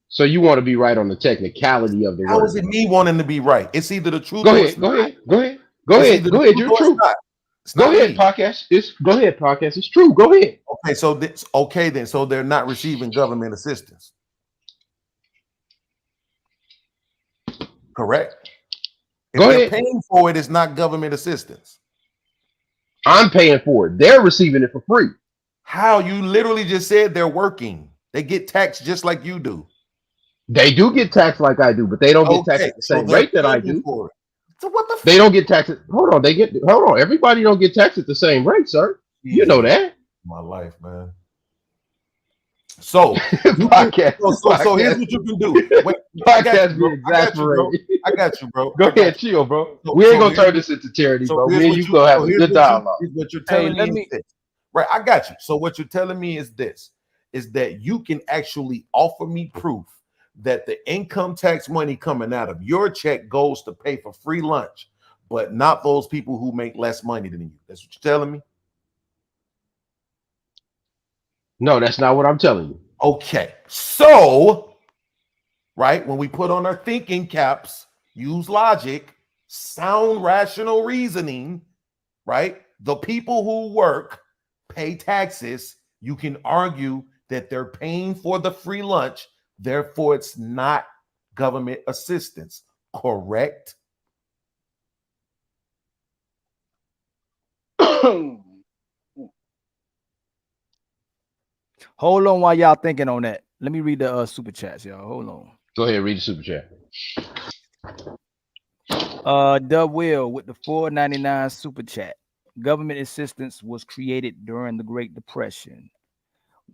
So you want to be right on the technicality of the How word. is it me wanting to be right? It's either the truth Go or ahead. it's Go not. ahead. Go ahead. Go It's ahead. either Go the ahead. truth You're or it's true. not. It's Go not ahead, me. podcast. Go ahead, podcast. It's true. Go ahead. Okay, so this okay then. So they're not receiving government assistance. Correct. If Go they're ahead. paying for it, it's not government assistance. I'm paying for it. They're receiving it for free. How? You literally just said they're working. They get taxed just like you do. They do get taxed like I do, but they don't get taxed Okay, at the so same they're rate that I paying do. for it. So what the They don't get taxed. Hold on. Hold on. Everybody don't get taxed at the same rate, sir. You know that. My life, man. So podcast. So here's what you can do. Wait, I got Podcast you, be bro. I got you, bro. exasperated. I got you, bro. Go I got ahead, you. chill, bro. So, We ain't so gonna here's turn this into charity, so bro. here's Me and what you you gonna have so a here's good what you dialogue. here's what you're Hey, telling let me me is this. Right, I got you. So what you're telling me is this: is that you can actually offer me proof that the income tax money coming out of your check goes to pay for free lunch, but not those people who make less money than you. That's what you're telling me? No, that's not what I'm telling you. Okay. So, right, when we put on our thinking caps, use logic, sound rational reasoning, right? The people who work pay taxes. You can argue that they're paying for the free lunch, therefore it's not government assistance, correct? Hold on while y'all thinking on that. Let me read the super chats, y'all. Hold on. Go ahead, read the super chat. Dub Will with the $4.99 super chat. Government assistance was created during the Great Depression.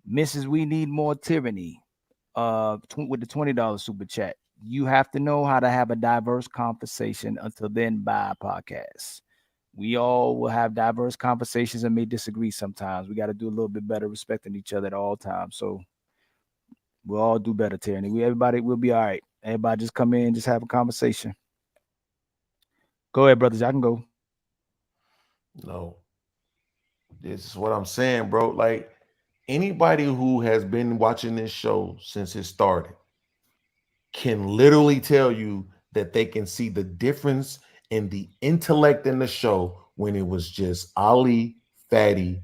Mrs. We Need More Tyranny with the $20 super chat. You have to know how to have a diverse conversation. Until then, buy a podcast. We all will have diverse conversations and may disagree sometimes. We got to do a little bit better respecting each other at all times. So we'll all do better, Tyranny. Everybody will be all right. Everybody just come in, just have a conversation. Go ahead, brothers. I can go. No. This is what I'm saying, bro. Like, anybody who has been watching this show since it started can literally tell you that they can see the difference in the intellect in the show when it was just Ali, Fatty,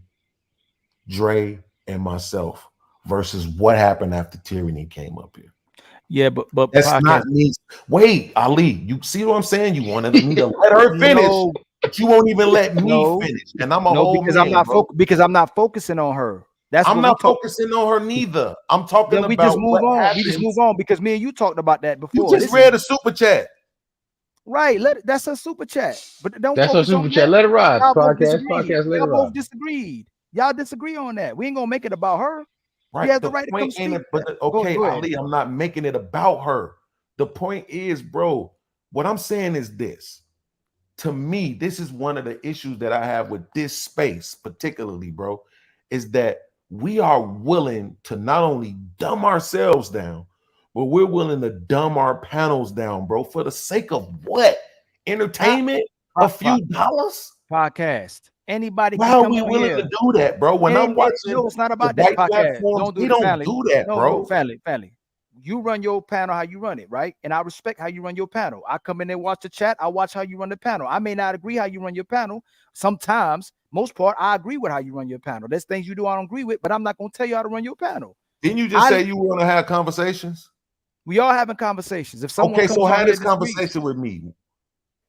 Dre, and myself versus what happened after Tyranny came up here. Yeah, but that's podcast. not me. Wait, Ali, you see what I'm saying? You wanted me to let her finish, but you won't even let me finish. And I'm a whole because man, I'm not because I'm not focusing on her. That's I'm what not focusing on her neither. I'm talking we about just move what on. happens. We just move on because me and you talked about that before. You just read a super chat. Right, that's a super chat. But don't That's focus a super on chat. that. Let it ride. Y'all both Podcast, disagreed. let Y'all it both ride. disagreed. Y'all disagree on that. We ain't gonna make it about her. Right. He has the the right to come point ain't speak. it, but Go ahead. Ali, I'm not making it about her. The point is, bro, what I'm saying is this. To me, this is one of the issues that I have with this space, particularly, bro, is that we are willing to not only dumb ourselves down, but we're willing to dumb our panels down, bro, for the sake of what? Entertainment? A few dollars? Podcast. Anybody Why can are come we on willing here. to do that, bro? When I'm watching no, it's not the about that white podcast. platforms, Don't do we it, don't family. do that, No, bro. family. You run your panel how you run it, right? And I respect how you run your panel. I come in and watch the chat. I watch how you run the panel. I may not agree how you run your panel. Sometimes, most part, I agree with how you run your panel. There's things you do I don't agree with, but I'm not gonna tell you how to run your panel. Didn't you just say you want to have conversations? We all having conversations. If someone Okay, comes so on have here this and disagrees, conversation with me.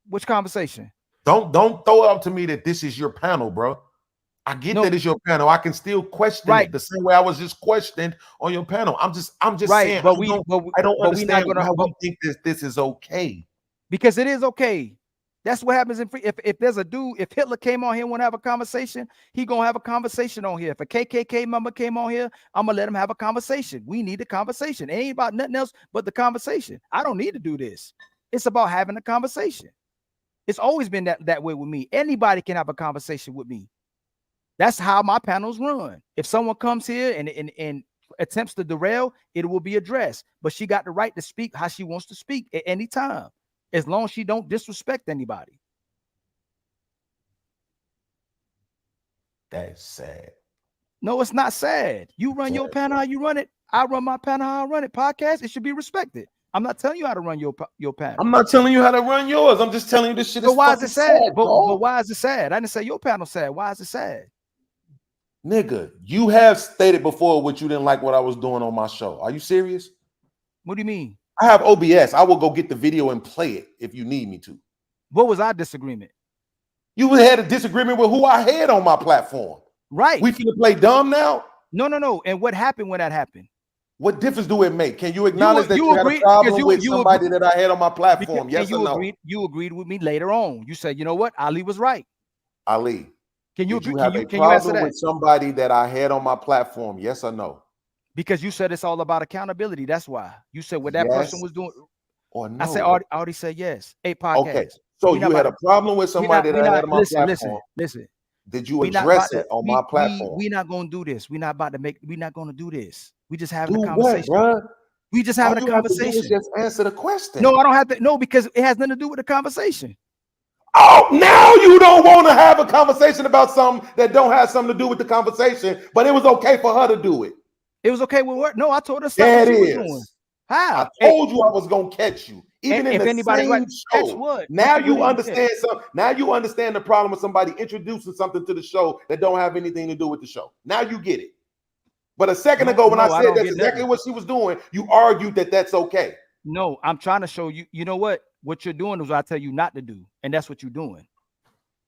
which conversation? Don't throw up to me that this is your panel, bro. I get that it's your panel. I can still question it the same way I was just questioned on your panel. I'm just saying but I don't understand why we think this is okay. Because it is okay. That's what happens if there's a dude, if Hitler came on here and want to have a conversation, he gonna have a conversation on here. If a KKK member came on here, I'm gonna let him have a conversation. We need a conversation. It ain't about nothing else but the conversation. I don't need to do this. It's about having a conversation. It's always been that way with me. Anybody can have a conversation with me. That's how my panels run. If someone comes here and attempts to derail, it will be addressed. But she got the right to speak how she wants to speak at any time, as long as she don't disrespect anybody. That's sad. No, it's not sad. You run your panel how you run it. I run my panel how I run it. Podcast, it should be respected. I'm not telling you how to run your panel. I'm not telling you how to run yours. I'm just telling you this shit is why is it sad? But dog. why is it sad? I didn't say your panel sad. Why is it sad? Nigga, you have stated before what you didn't like what I was doing on my show. Are you serious? What do you mean? I have OBS. I will go get the video and play it if you need me to. What was our disagreement? You had a disagreement with who I had on my platform. Right. We finna play dumb now? No. And what happened when that happened? What difference do it make? Can you acknowledge that you had agreed, a problem with you somebody agreed, that I had on my platform? Yes or no? You agreed with me later on. You said, you know what? Ali was right. Ali, can you have a problem with somebody that I had on my platform? Yes or no? Because you said it's all about accountability. That's why. You said what that person was doing. Or no? I said, I already said yes. Hey, podcast. Okay. So you had a problem with somebody that I had on my platform. Listen. Did you address it on my platform? We're not gonna do this. We're not gonna do this. We just having do a conversation. What, bro? We just having a conversation. Just answer the question. No, I don't have to. No, because it has nothing to do with the conversation. Oh, now you don't want to have a conversation about something that don't have something to do with the conversation, but it was okay for her to do it. It was okay with what? No, I told her stop Yeah, what it she was is. doing. How? I told you I was gonna catch you, even in if the anybody same catch show. what? Now What you did you catch? understand something. Now you understand the problem with somebody introducing something to the show that don't have anything to do with the show. Now you get it. But a second ago, when I said that's exactly what she was doing, you argued that that's okay. No, I'm trying to show you. You know what? What you're doing is what I tell you not to do, and that's what you're doing.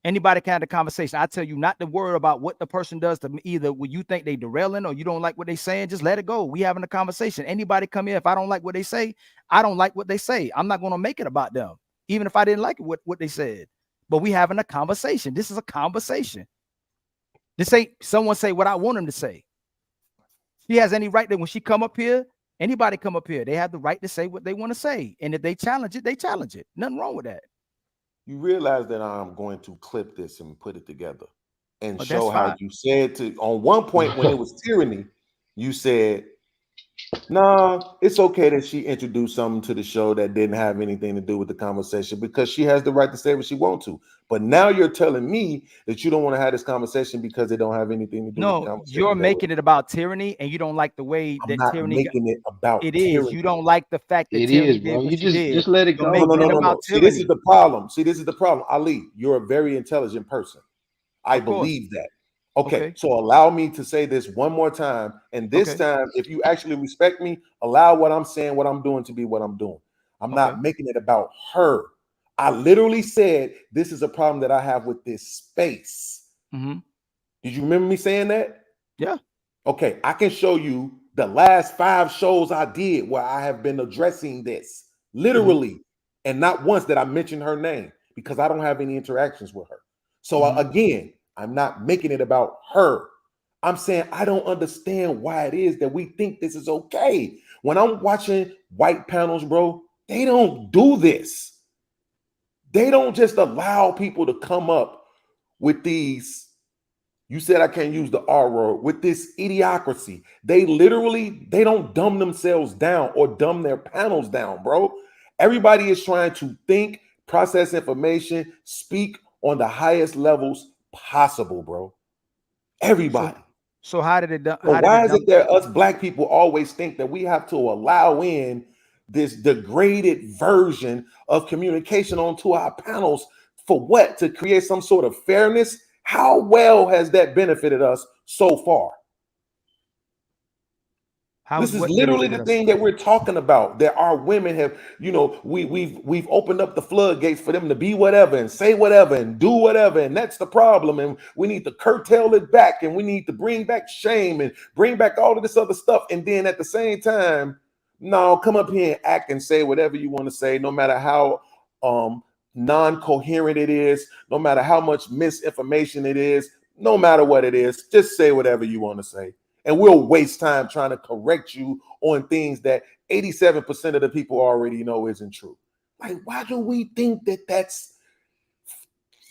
Anybody can have the conversation. I tell you not to worry about what the person does to me. Either when you think they derailing or you don't like what they saying, just let it go. We having a conversation. Anybody come here, if I don't like what they say, I don't like what they say. I'm not going to make it about them, even if I didn't like what they said. But we having a conversation. This is a conversation. This ain't someone say what I want them to say. She has any right that when she come up here, anybody come up here, they have the right to say what they want to say. And if they challenge it, they challenge it. Nothing wrong with that. You realize that I'm going to clip this and put it together and But show that's how fine. you said to on one point when it was tyranny, you said, nah, it's okay that she introduced something to the show that didn't have anything to do with the conversation because she has the right to say what she wants to. But now you're telling me that you don't want to have this conversation because it don't have anything to do with the No, conversation. you're making it about tyranny, and you don't like the way I'm that not tyranny making it about it is. tyranny. You don't like the fact that It tyranny is, did bro. what You she did. just let it You're go. making it about See, this is tyranny. the problem. See, this is the problem. Ali, you're a very intelligent person. I Of course. believe that. Okay, Okay. so allow me to say this one more time. And this Okay. time, if you actually respect me, allow what I'm saying, what I'm doing to be what I'm doing. I'm Okay. not making it about her. I literally said this is a problem that I have with this space. Mm-hmm. Did you remember me saying that? Yeah. Okay, I can show you the last 5 shows I did where I have been addressing this literally, and not once that I mentioned her name because I don't have any interactions with her. So again, I'm not making it about her. I'm saying I don't understand why it is that we think this is okay. When I'm watching white panels, bro, they don't do this. They don't just allow people to come up with these. You said I can't use the R word with this idiocracy. They don't dumb themselves down or dumb their panels down, bro. Everybody is trying to think, process information, speak on the highest levels possible, bro. Everybody. So how did it? So How did why it is dump? it that us black people always think that we have to allow in this degraded version of communication onto our panels for what? To create some sort of fairness? How well has that benefited us so far? This is What literally benefited the us? thing that we're talking about. That our women have, we've opened up the floodgates for them to be whatever and say whatever and do whatever, and that's the problem. And we need to curtail it back, and we need to bring back shame and bring back all of this other stuff. And then at the same time, no, come up here and act and say whatever you want to say, no matter how non-coherent it is, no matter how much misinformation it is, no matter what it is, just say whatever you want to say. And we'll waste time trying to correct you on things that 87% of the people already know isn't true. Like, why do we think that that's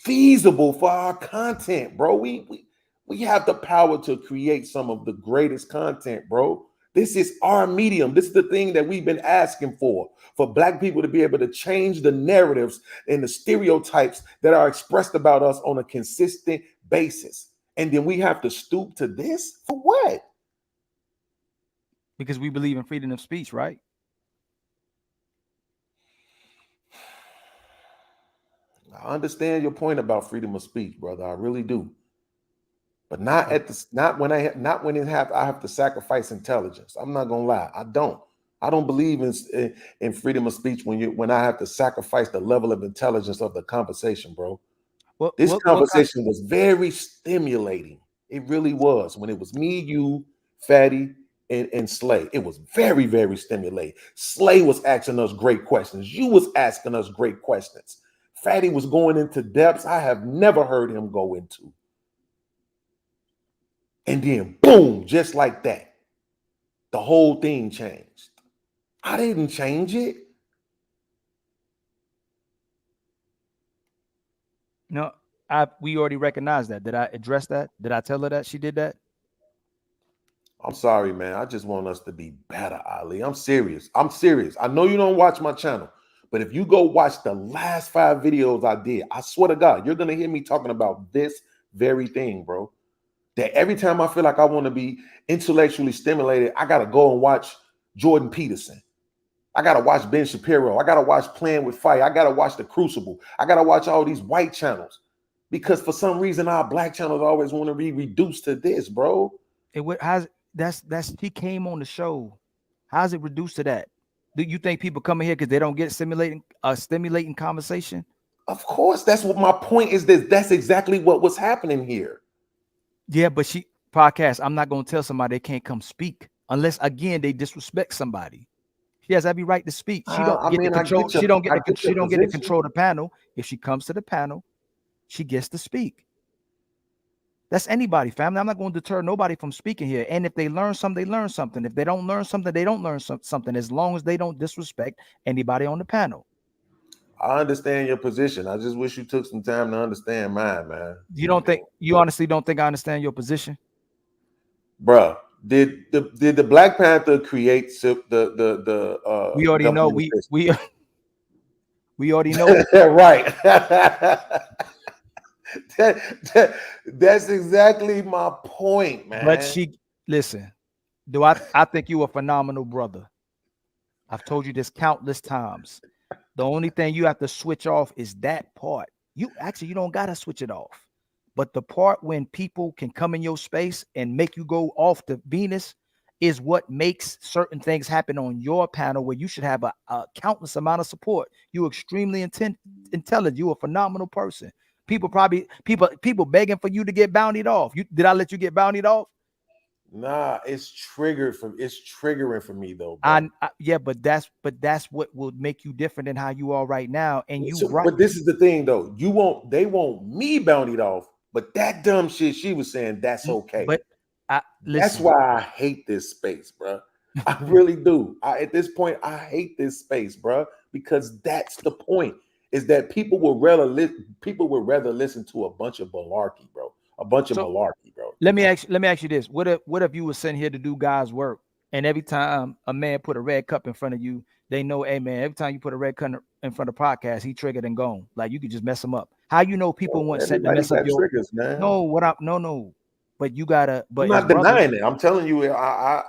feasible for our content, bro? We have the power to create some of the greatest content, bro. This is our medium. This is the thing that we've been asking for black people to be able to change the narratives and the stereotypes that are expressed about us on a consistent basis. And then we have to stoop to this for what? Because we believe in freedom of speech, right? I understand your point about freedom of speech, brother. I really do. But not when I have to sacrifice intelligence. I'm not gonna lie. I don't believe in freedom of speech when I have to sacrifice the level of intelligence of the conversation, bro. This conversation was very stimulating. It really was. When it was me, you, Fatty, and Slay, it was very, very stimulating. Slay was asking us great questions. You was asking us great questions. Fatty was going into depths I have never heard him go into. And then boom, just like that, the whole thing changed. I didn't change it. No, we already recognized that. Did I address that? Did I tell her that she did that? I'm sorry, man. I just want us to be better, Ali. I'm serious. I know you don't watch my channel, But if you go watch the last 5 videos I did, I swear to God, you're gonna hear me talking about this very thing, bro. That every time I feel like I want to be intellectually stimulated, I gotta go and watch Jordan Peterson. I gotta watch Ben Shapiro. I gotta watch Playing with Fire. I gotta watch The Crucible. I gotta watch all these white channels because for some reason our black channels always want to be reduced to this, bro. That's she came on the show. How's it reduced to that? Do you think people coming here because they don't get stimulating conversation? Of course, that's what my point is. That's exactly what was happening here. Yeah, but podcast. I'm not gonna tell somebody they can't come speak unless again they disrespect somebody. She has every right to speak. She don't get to control. She don't get to control the panel. If she comes to the panel, she gets to speak. That's anybody, family. I'm not going to deter nobody from speaking here. And if they learn something, they learn something. If they don't learn something, they don't learn something. As long as they don't disrespect anybody on the panel. I understand your position. I just wish you took some time to understand mine, man. You honestly don't think I understand your position? Bruh, did the Black Panther create the we already know we already know right. That's exactly my point, man. But listen, I think you a phenomenal brother. I've told you this countless times. The only thing you have to switch off is that part. You don't gotta switch it off. But the part when people can come in your space and make you go off the Venus is what makes certain things happen on your panel where you should have a countless amount of support. You're extremely intelligent. You're a phenomenal person. People begging for you to get bountied off. Did I let you get bountied off? Nah, it's triggering for me though. Bro. But that's what will make you different than how you are right now. And right. But this is the thing though. They want me bountied off, but that dumb shit she was saying, that's okay. But that's why I hate this space, bro. I really do. At this point, I hate this space, bro, because that's the point. Is that people would rather listen to a bunch of malarkey, bro. A bunch of malarkey, bro. Let me ask you this: What if you were sent here to do God's work, and every time a man put a red cup in front of you, they know, hey man, every time you put a red cup in front of podcast, he triggered and gone. Like you could just mess him up. How you know people want sent to mess up your triggers, man? No. But you gotta. But I'm not denying it. I'm telling you,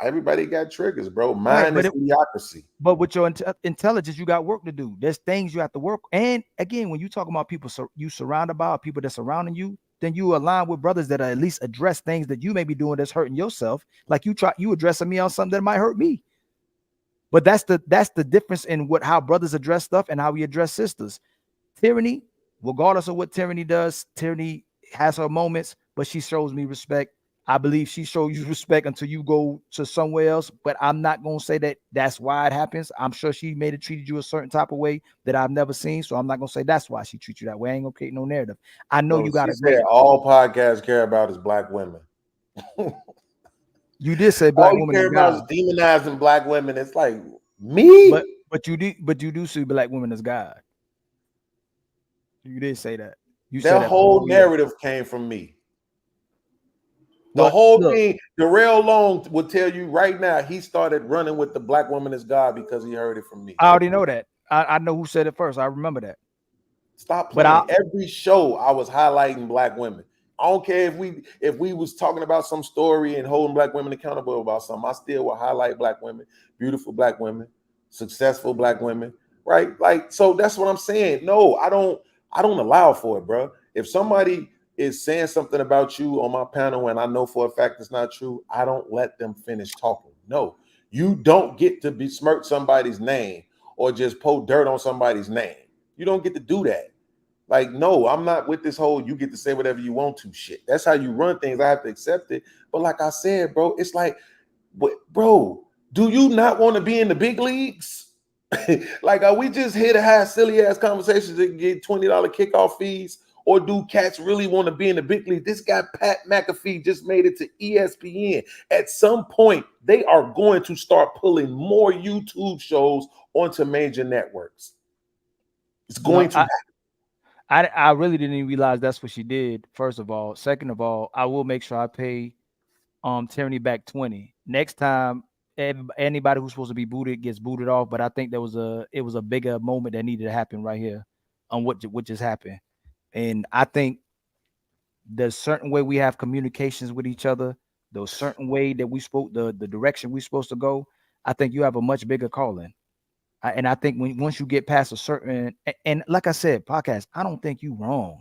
everybody got triggers, bro. Mine is idiocracy. But with your intelligence, you got work to do. There's things you have to work. And again, when you talk about people you surrounded by, people that's surrounding you, then you align with brothers that at least address things that you may be doing that's hurting yourself. Like you addressing me on something that might hurt me. But that's the difference in how brothers address stuff and how we address sisters. Tyranny, regardless of what Tyranny does, Tyranny has her moments, but she shows me respect. I believe she shows you respect until you go to somewhere else. But I'm not gonna say that's why it happens. I'm sure she may have treated you a certain type of way that I've never seen. So I'm not gonna say that's why she treats you that way. I ain't gonna create no narrative. I know you got to. All podcasts care about is black women. You did say black women. All you care about is demonizing black women. It's like me. But you do see black women as God. You did say that. That whole narrative came from me. The whole thing, Darrell Long would tell you right now, he started running with the black woman as God because he heard it from me. I already know that. I know who said it first. I remember that. Stop playing. Every show I was highlighting black women. I don't care if we was talking about some story and holding black women accountable about something. I still will highlight black women, beautiful black women, successful black women, right? Like, so that's what I'm saying. No, I don't allow for it, bro. If somebody is saying something about you on my panel and I know for a fact it's not true, I don't let them finish talking. No, you don't get to besmirch somebody's name or just pour dirt on somebody's name. You don't get to do that. Like, no, I'm not with this whole you get to say whatever you want to shit. That's how you run things. I have to accept it. But like I said, bro, it's like, bro, do you not want to be in the big leagues? Like, are we just here to have silly ass conversations that get $20 kickoff fees? Or do cats really want to be in the big league? This guy, Pat McAfee, just made it to ESPN. At some point, they are going to start pulling more YouTube shows onto major networks. It's going to happen. I really didn't even realize that's what she did, first of all. Second of all, I will make sure I pay Tyranny back 20. Next time, anybody who's supposed to be booted gets booted off. But I think it was a bigger moment that needed to happen right here on what just happened. And I think there's certain way we have communications with each other, the certain way that we spoke, the direction we're supposed to go. I think you have a much bigger calling. And I think once you get past a certain, and like I said, podcast, I don't think you wrong.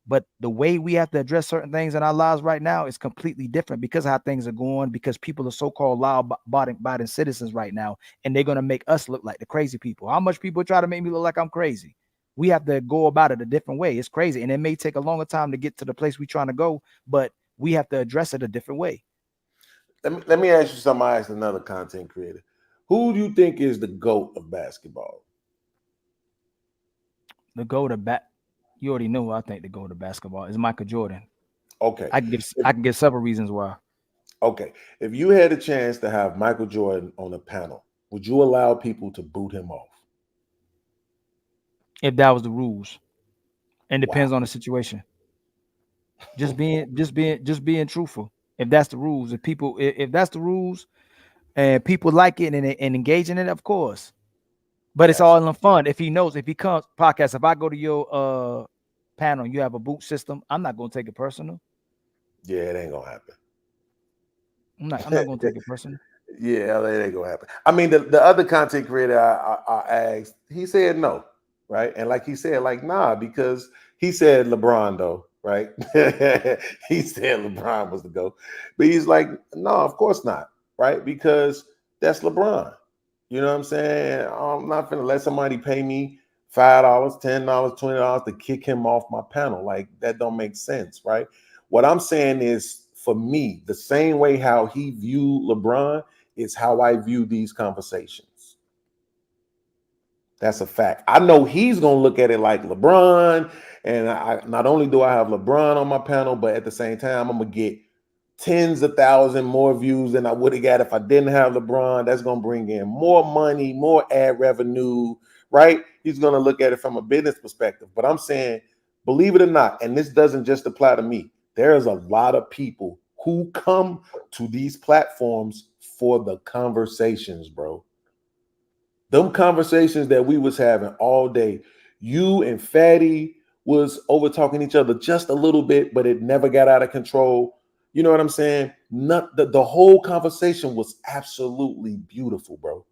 But the way we have to address certain things in our lives right now is completely different because of how things are going, because people are so-called law-abiding citizens right now, and they're going to make us look like the crazy people. How much people try to make me look like I'm crazy? We have to go about it a different way. It's crazy, and it may take a longer time to get to the place we're trying to go, but we have to address it a different way. Let me ask you something. I asked another content creator. Who do you think is the GOAT of basketball? The GOAT of you already know who I think the GOAT of basketball is Michael Jordan. Okay. I can give several reasons why. Okay. If you had a chance to have Michael Jordan on a panel, would you allow people to boot him off? If that was the rules. And depends on the situation. Just being truthful. If that's the rules, if that's the rules and people like it and engage in it, of course. But it's all in fun. If he comes podcast, if I go to your panel, you have a boot system, I'm not gonna take it personal. Yeah, it ain't gonna happen. I'm not gonna take it personal. Yeah, it ain't gonna happen. I mean, the other content creator I asked, he said no, right? And like he said, like, nah, because he said LeBron though, right? He said LeBron was the GOAT. But he's like, no, of course not, right? Because that's LeBron. You know what I'm saying? I'm not gonna let somebody pay me $5, $10, $20 to kick him off my panel. Like, that don't make sense, right? What I'm saying is, for me, the same way how he viewed LeBron is how I view these conversations. That's a fact. I know he's going to look at it like LeBron, and not only do I have LeBron on my panel, but at the same time, I'm going to get tens of thousands more views than I would have got if I didn't have LeBron. That's going to bring in more money, more ad revenue, right? He's going to look at it from a business perspective. But I'm saying, believe it or not, and this doesn't just apply to me, there's a lot of people who come to these platforms for the conversations, bro. Them conversations that we was having all day. You and Fatty was over talking each other just a little bit, but it never got out of control. You know what I'm saying? The whole conversation was absolutely beautiful, bro.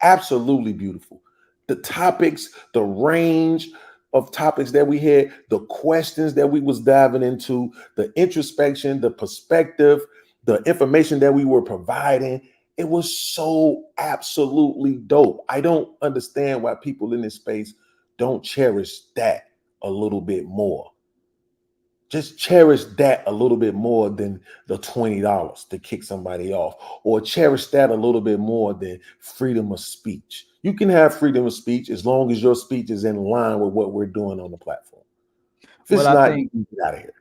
Absolutely beautiful. The topics, the range of topics that we had, the questions that we was diving into, the introspection, the perspective, the information that we were providing, it was so absolutely dope. I don't understand why people in this space don't cherish that a little bit more. Just cherish that a little bit more than the $20 to kick somebody off, or cherish that a little bit more than freedom of speech. You can have freedom of speech as long as your speech is in line with what we're doing on the platform. If it's not, you can get out of here.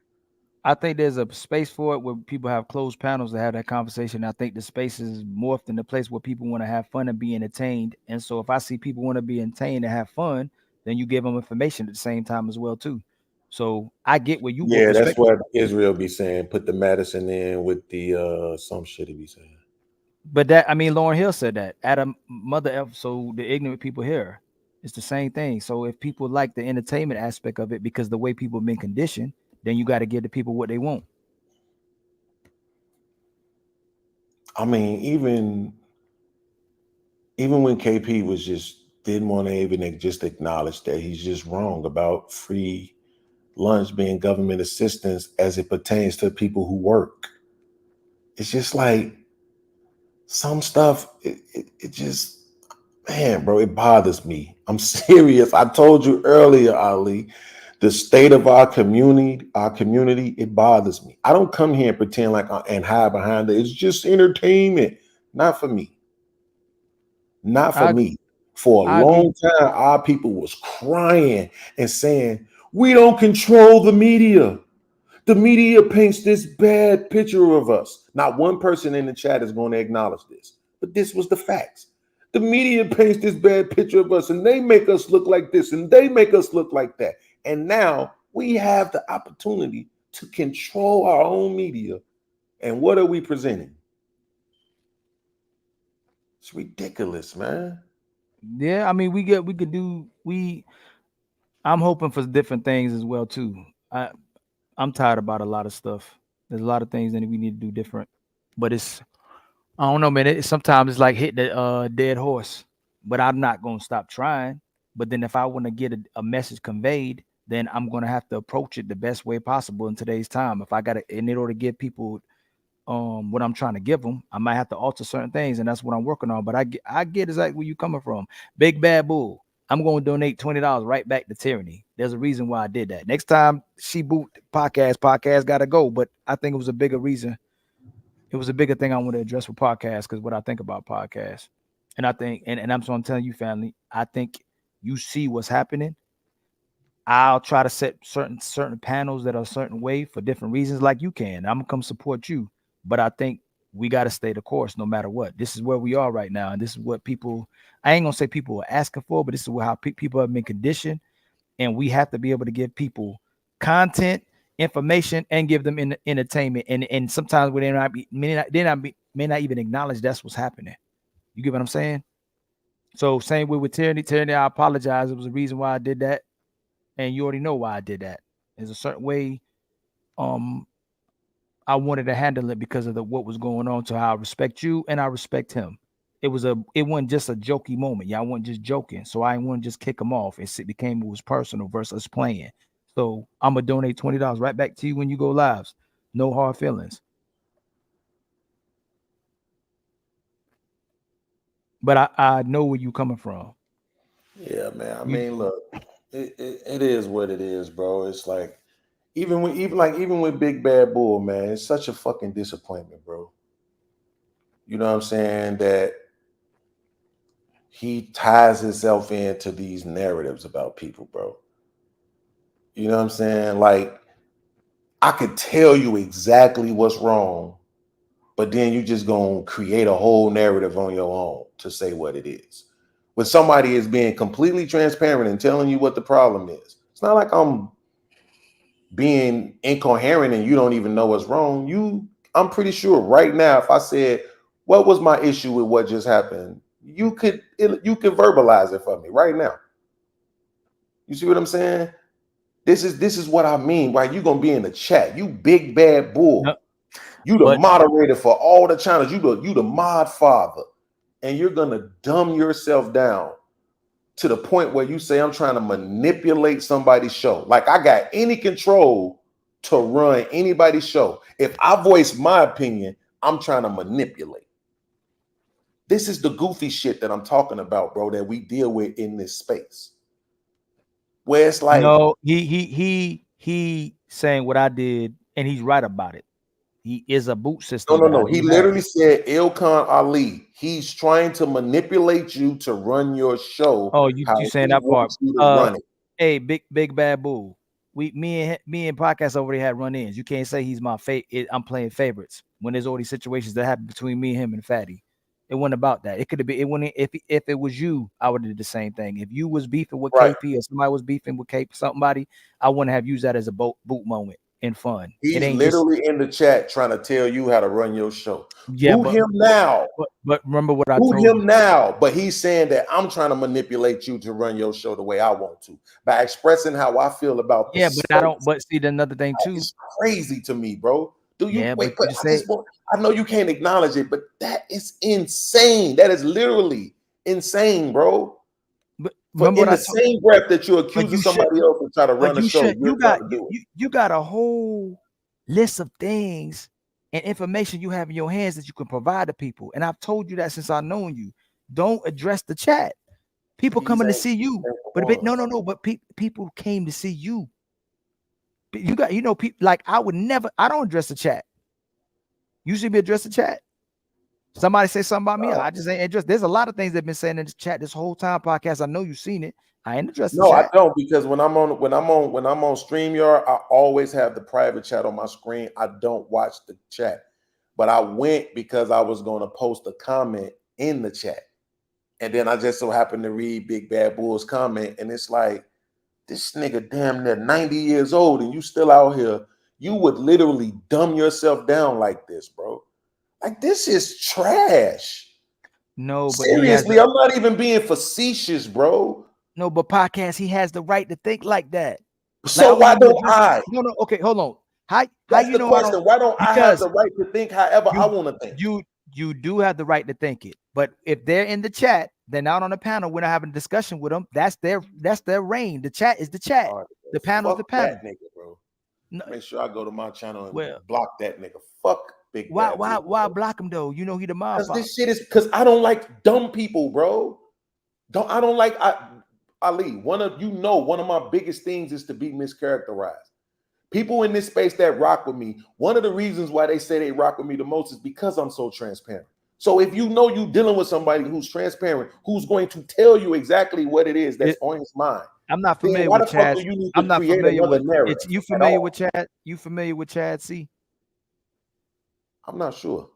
I think there's a space for it where people have closed panels to have that conversation. I think the space is morphed in the place where people want to have fun and be entertained. And so if I see people want to be entertained and have fun, then you give them information at the same time as well too. So I get where you go. Yeah, that's what Israel be saying. Put the Madison in with the some shit he be saying. But that, I mean, Lauryn Hill said that at a mother, so the ignorant people here. It's the same thing. So if people like the entertainment aspect of it because the way people have been conditioned, then you got to give the people what they want. I mean, even when KP was just didn't want to even just acknowledge that he's just wrong about free lunch being government assistance as it pertains to people who work. It's just like some stuff, it just, man, bro, it bothers me. I'm serious. I told you earlier, Ali, the state of our community, it bothers me. I don't come here and pretend like and hide behind it. It's just entertainment. Not for me. Not for me. For a long time, our people was crying and saying, we don't control the media. The media paints this bad picture of us. Not one person in the chat is going to acknowledge this, but this was the facts. The media paints this bad picture of us, and they make us look like this, and they make us look like that. And now we have the opportunity to control our own media. And what are we presenting? It's ridiculous, man. Yeah, I mean, we could do we. I'm hoping for different things as well too. I'm tired about a lot of stuff. There's a lot of things that we need to do different, but it's I don't know, man. Sometimes it's like hitting a dead horse, but I'm not gonna stop trying. But then if I want to get a message conveyed, then I'm gonna have to approach it the best way possible in today's time. If I got to, in order to give people what I'm trying to give them, I might have to alter certain things, and that's what I'm working on. But I get exactly where you coming from. Big Bad Bull. I'm going to donate $20 right back to Tyranny. There's a reason why I did that. Next time she boot podcast got to go. But I think it was a bigger reason. It was a bigger thing I want to address with podcasts because what I think about podcasts. And I think, and I'm telling you, family, I think you see what's happening. I'll try to set certain panels that are a certain way for different reasons, like you can. I'm gonna come support you, but I think we got to stay the course no matter what. This is where we are right now, and this is what people. I ain't gonna say people are asking for, but this is how people have been conditioned, and we have to be able to give people content, information, and give them entertainment. And sometimes they may not even acknowledge that's what's happening. You get what I'm saying? So same way with Tyranny. Tyranny, I apologize. It was a reason why I did that. And you already know why I did that. There's a certain way I wanted to handle it because of what was going on. So I respect you and I respect him. It wasn't just a jokey moment. Y'all wasn't just joking. So I didn't want to just kick him off. It was personal versus playing. So I'm gonna donate $20 right back to you when you go lives. No hard feelings. But I know where you coming from. Yeah, man. I mean, look, it is what it is, bro. It's like even with Big Bad Bull, man, it's such a fucking disappointment, bro. You know what I'm saying? That he ties himself into these narratives about people, bro. You know what I'm saying? Like, I could tell you exactly what's wrong, but then you just gonna create a whole narrative on your own to say what it is. When somebody is being completely transparent and telling you what the problem is, it's not like I'm being incoherent and you don't even know what's wrong. I'm pretty sure right now, if I said, what was my issue with what just happened, you could verbalize it for me right now. You see what I'm saying? This is what I mean. Why you gonna be in the chat? You Big Bad Bull. Yep. You the moderator for all the channels. You the mod father, and you're gonna dumb yourself down to the point where you say I'm trying to manipulate somebody's show. Like I got any control to run anybody's show. If I voice my opinion, I'm trying to manipulate. This is the goofy shit that I'm talking about, bro, that we deal with in this space. Where it's like, no, he saying what I did, and he's right about it. He is a boot system. No. He literally said, Ilkan Ali, he's trying to manipulate you to run your show. Oh, you saying that part? Run it. Hey, big bad bull. Me and podcast already had run-ins. You can't say he's my favorite. I'm playing favorites when there's already situations that happen between me, him, and Fatty. It wasn't about that. It could have been. It wouldn't. If it was you, I would have did the same thing. If you was beefing with KP or somebody was beefing with somebody, I wouldn't have used that as a boot moment and fun. He's literally in the chat trying to tell you how to run your show. Yeah, boot him now. But remember what I told you. Boot him now. But he's saying that I'm trying to manipulate you to run your show the way I want to by expressing how I feel about. Yeah, but I don't. But see, another thing too. It's crazy to me, bro. Do you wait? But I know you can't acknowledge it, but that is insane. That is literally insane, bro. But in the same breath that you're accusing somebody else to try to run a show, you got a whole list of things and information you have in your hands that you can provide to people. And I've told you that since I've known you. Don't address the chat. People coming to see you, but no. But people came to see you. You got, people like I don't address the chat. You should be address the chat. Somebody say something about me. I just ain't address. There's a lot of things they've been saying in the chat this whole time podcast. I know you've seen it. I ain't addressed the chat. I don't, because when I'm on StreamYard, I always have the private chat on my screen. I don't watch the chat. But I went because I was going to post a comment in the chat. And then I just so happened to read Big Bad Bull's comment, and it's like, this nigga damn near 90 years old and you still out here. You would literally dumb yourself down like this, bro. Like, this is trash. No, but Seriously, I'm not even being facetious, bro. No, but podcast, he has the right to think like that. So why don't I? No, okay, hold on. How That's you the know question. Why don't I have the right to think however I want to think? You do have the right to think it, but if they're in the chat, they're not on the panel. We're not having a discussion with them. That's their reign. The chat is the chat. Right, the panel is the panel. That nigga, bro. No, make sure I go to my channel and well, block that nigga. Fuck Big Why Bad. why block him though? You know he the mob. Because this shit is because I don't like dumb people, bro. I don't like Ali. One of my biggest things is to be mischaracterized. People in this space that rock with me, one of the reasons why they say they rock with me the most is because I'm so transparent. So if you know you're dealing with somebody who's transparent, who's going to tell you exactly what it is that's on his mind. I'm not familiar with Chad. I'm not familiar with narrative. You familiar with Chad? You familiar with Chad C? I'm not sure.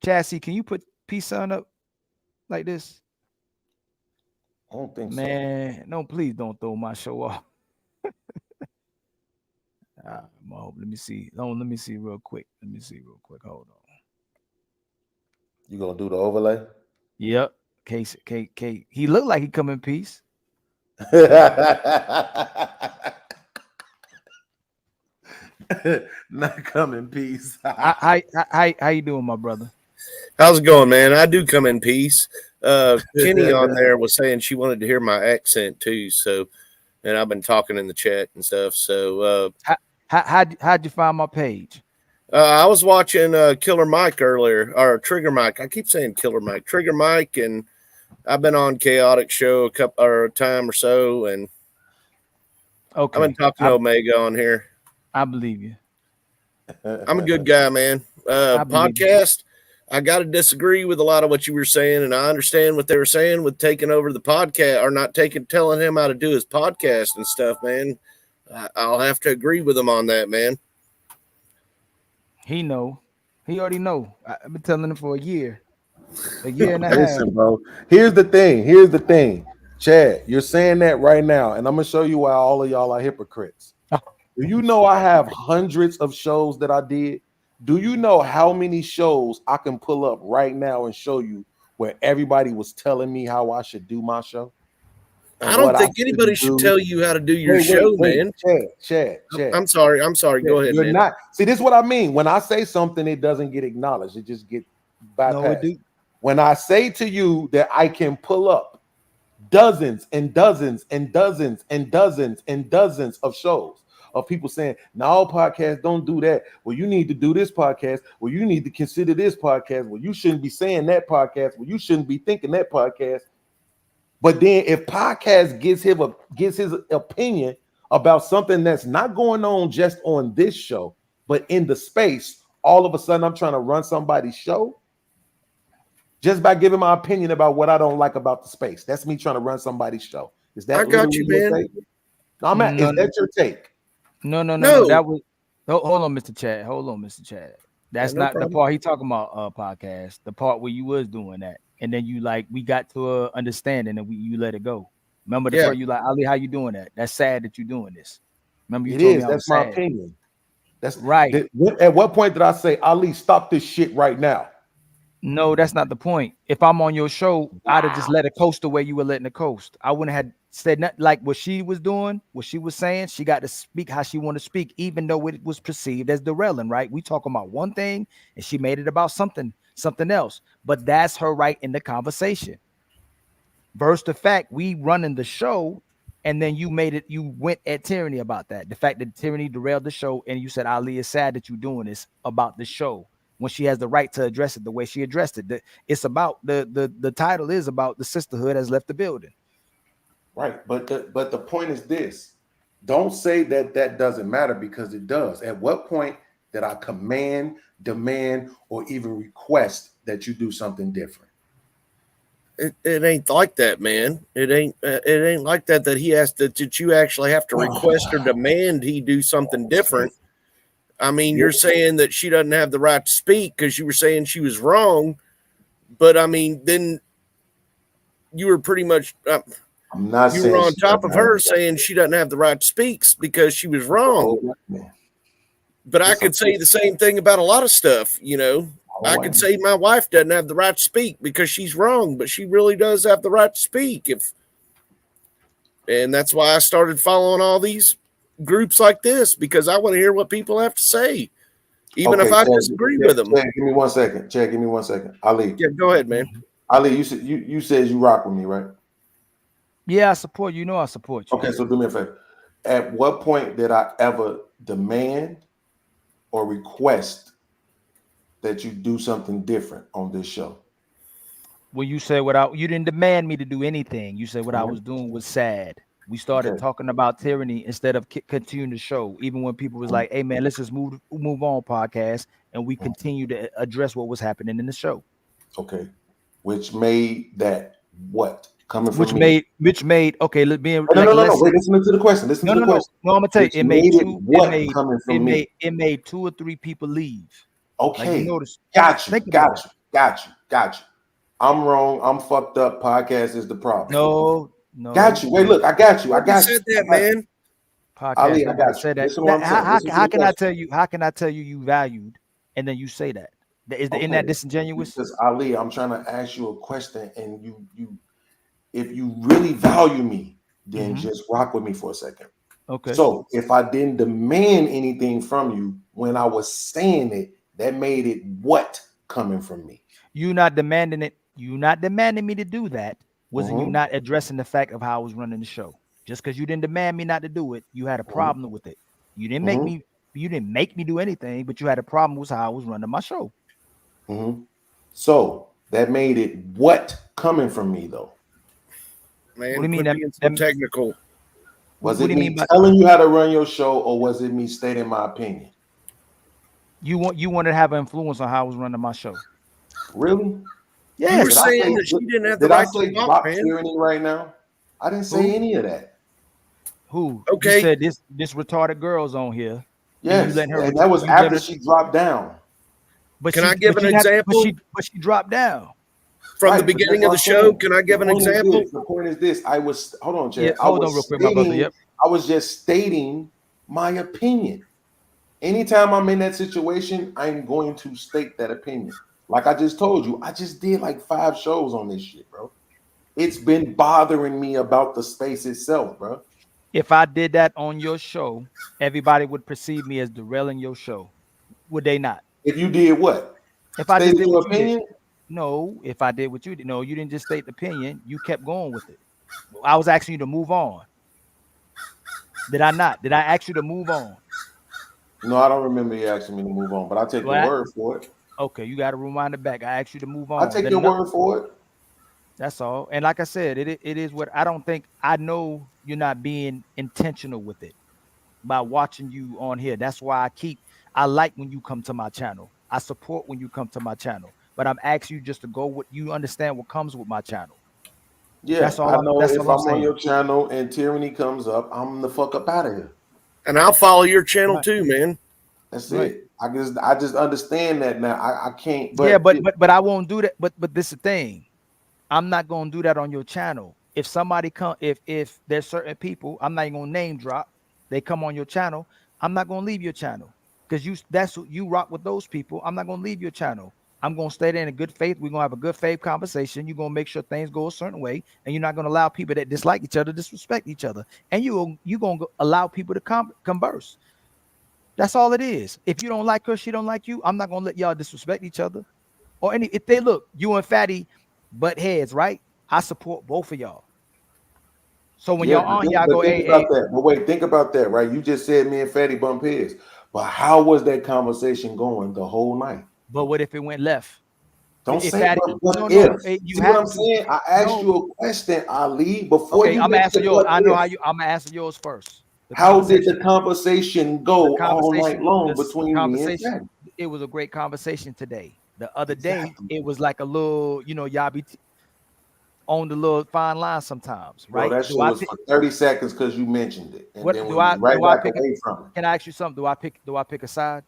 Chad C, can you put Peace on up like this? I don't think so. Man, no, please don't throw my show off. Let me see. Let me see real quick. Hold on. You gonna do the overlay? Yep. Case. He looked like he come in peace. Not come in peace. How you doing, my brother? How's it going, man? I do come in peace. Kenny on there was saying she wanted to hear my accent too, so and I've been talking in the chat and stuff. So how'd you find my page? I was watching Killer Mike earlier, or Trigger Mike. I keep saying Killer Mike, Trigger Mike, and I've been on Chaotic Show a time or so, and okay, I've been talking to Omega on here. I believe you. I'm a good guy, man. Podcast, I got to disagree with a lot of what you were saying, and I understand what they were saying with taking over the podcast or not telling him how to do his podcast and stuff, man. I'll have to agree with him on that, man. He already know. I've been telling him for a year and a half. Listen, bro. Here's the thing. Chad, you're saying that right now, and I'm gonna show you why all of y'all are hypocrites. Do you know I have hundreds of shows that I did? Do you know how many shows I can pull up right now and show you where everybody was telling me how I should do my show? I don't think anybody should tell you how to do your show, man. Chad. I'm sorry. Go ahead, You're man. not. See, this is what I mean. When I say something, it doesn't get acknowledged. It just gets bypassed. No, when I say to you that I can pull up dozens and dozens and dozens and dozens and dozens of shows of people saying, no, podcasts don't do that. Well, you need to do this podcast. Well, you need to consider this podcast. Well, you shouldn't be saying that podcast. Well, you shouldn't be thinking that podcast. But then if podcast gives his opinion about something that's not going on just on this show, but in the space, all of a sudden I'm trying to run somebody's show just by giving my opinion about what I don't like about the space. That's me trying to run somebody's show. Is that I got you, man? Is that your take? No. That was hold on, Mr. Chad. That's not the part he talking about. Podcast. The part where you was doing that, and then we got to a understanding, and you let it go. Remember the part you like, Ali, how you doing that? That's sad that you're doing this. Remember you told me that's my opinion. That's right. At what point did I say, Ali, stop this shit right now? No, that's not the point. If I'm on your show, I'd have just let it coast the way you were letting it coast. I wouldn't have said nothing like what she was doing, what she was saying. She got to speak how she wanted to speak, even though it was perceived as derailing, right? We talking about one thing and she made it about something else. But that's her right in the conversation. Versus the fact we running the show, and then you went at Tyranny about that. The fact that Tyranny derailed the show, and you said, Ali, it's sad that you're doing this about the show. When she has the right to address it the way she addressed it. It's about the title is about the sisterhood has left the building. Right. But the point is this. Don't say that doesn't matter, because it does. At what point did I command, demand, or even request that you do something different? It ain't like that, man. It ain't like that he has that you actually have to request or demand he do something different. I mean, you're saying that she doesn't have the right to speak because you were saying she was wrong. But, I mean, then you were pretty much I'm not you were on top of her saying she doesn't have the right to speak because she was wrong. But I could say the same thing about a lot of stuff, you know. I could say my wife doesn't have the right to speak because she's wrong, but she really does have the right to speak. And that's why I started following all these groups like this, because I want to hear what people have to say, even if I disagree with them. Chad, give me 1 second. Chad, give me 1 second. Ali. Yeah, go ahead, man. Ali, you said you rock with me, right? Yeah, I support you. You know I support you. Okay, so do me a favor. At what point did I ever demand or request that you do something different on this show? When you said you didn't demand me to do anything. You said what I was doing was sad. We started talking about tyranny instead of continuing the show. Even when people was like, "Hey man, let's just move on podcast," and we continue to address what was happening in the show. Okay, which made that what coming from me? Which made okay. No. Wait, listen to the question. Listen to the question. No, I'm gonna tell you, it made 2 or 3 people leave. Okay, like you notice. Got you. I'm wrong. I'm fucked up. Podcast is the problem. No. Got you. Wait, look, I got you. You said that, man. Podcast, Ali, I got you. How can I tell you? How can I tell you valued, and then you say that? Isn't that disingenuous? Because Ali, I'm trying to ask you a question, and you, if you really value me, then just rock with me for a second. Okay. So if I didn't demand anything from you when I was saying it, that made it what coming from me? You not demanding it. You not demanding me to do that. Wasn't you not addressing the fact of how I was running the show? Just because you didn't demand me not to do it, you had a problem with it. You didn't make me. You didn't make me do anything, but you had a problem with how I was running my show. So that made it what coming from me though? Man, what do you mean that technical? Was it me telling you how to run your show, or was it me stating my opinion? You want to have an influence on how I was running my show. Really? Yes. You were saying that she didn't have the right to talk, man. Tyranny right now? I didn't say any of that. Who? Okay. You said this retarded girl's on here. Yes, and that was after she dropped down. But can I give an example? But she dropped down. From the beginning of the show, can I give an example? The point is this. Hold on, Chad. Yeah, hold on real quick, my brother. Yep. I was just stating my opinion. Anytime I'm in that situation, I'm going to state that opinion. Like I just told you, I just did like 5 shows on this shit, bro. It's been bothering me about the space itself, bro. If I did that on your show, everybody would perceive me as derailing your show. Would they not? If you did what? If I just did your what you opinion? did. No, if I did what you did. No, you didn't just state the opinion. You kept going with it. I was asking you to move on. Did I not? Did I ask you to move on? No, I don't remember you asking me to move on, but I'll take your word for it. Okay, you got to rewind it back. I asked you to move on. I'll take your word for it. That's all. And like I said, it is what I don't think. I know you're not being intentional with it by watching you on here. That's why I like when you come to my channel. I support when you come to my channel. But I'm asking you just to go with you understand what comes with my channel. Yeah, that's all. I know that's if all I'm on your channel and tyranny comes up, I'm the fuck up out of here. And I'll follow your channel too, man. That's it. I just understand that now. I can't. But yeah, but I won't do that. But this is the thing. I'm not gonna do that on your channel. If somebody if there's certain people, I'm not even gonna name drop. They come on your channel. I'm not gonna leave your channel because you rock with those people. I'm not gonna leave your channel. I'm gonna stay there in a good faith. We're gonna have a good faith conversation. You're gonna make sure things go a certain way, and you're not gonna allow people that dislike each other disrespect each other. And you gonna allow people to converse. That's all it is. If you don't like her, she don't like you. I'm not gonna let y'all disrespect each other. Or if they look, you and Fatty butt heads, right? I support both of y'all. So when y'all on here, I go, think about that. But wait, think about that, right? You just said me and Fatty bump heads. But how was that conversation going the whole night? But what if it went left? Don't say Fatty, what if. You see what I'm saying? I asked you a question, Ali, before you. I'm asking yours. I know how you. I'm gonna answer yours first. How did the conversation go all night long between me and Fatty? It was a great conversation today. The other day, it was like a little, y'all be on the little fine line sometimes, right? Bro, that shit was for 30 seconds because you mentioned it. And what then do I right back away from it. Can I ask you something? Do I pick a side?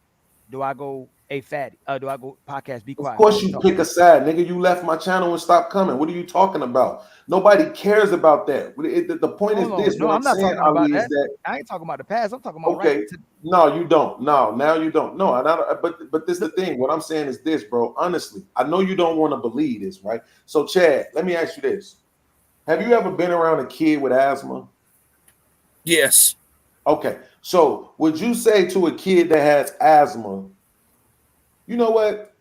Do I go hey fatty, do I go podcast? Be Of quiet, course fatty. you Talk. pick a side, nigga. You left my channel and stopped coming. What are you talking about? Nobody cares about that. The point is this. No, What I'm I'm not saying, talking about Ali, is that. that I ain't talking about the past. I'm talking about okay? No, you don't. No, now you don't. No, but this is the thing. What I'm saying is this, bro. Honestly, I know you don't want to believe this, right? So, Chad, let me ask you this: have you ever been around a kid with asthma? Yes. Okay. So, would you say to a kid that has asthma, you know what?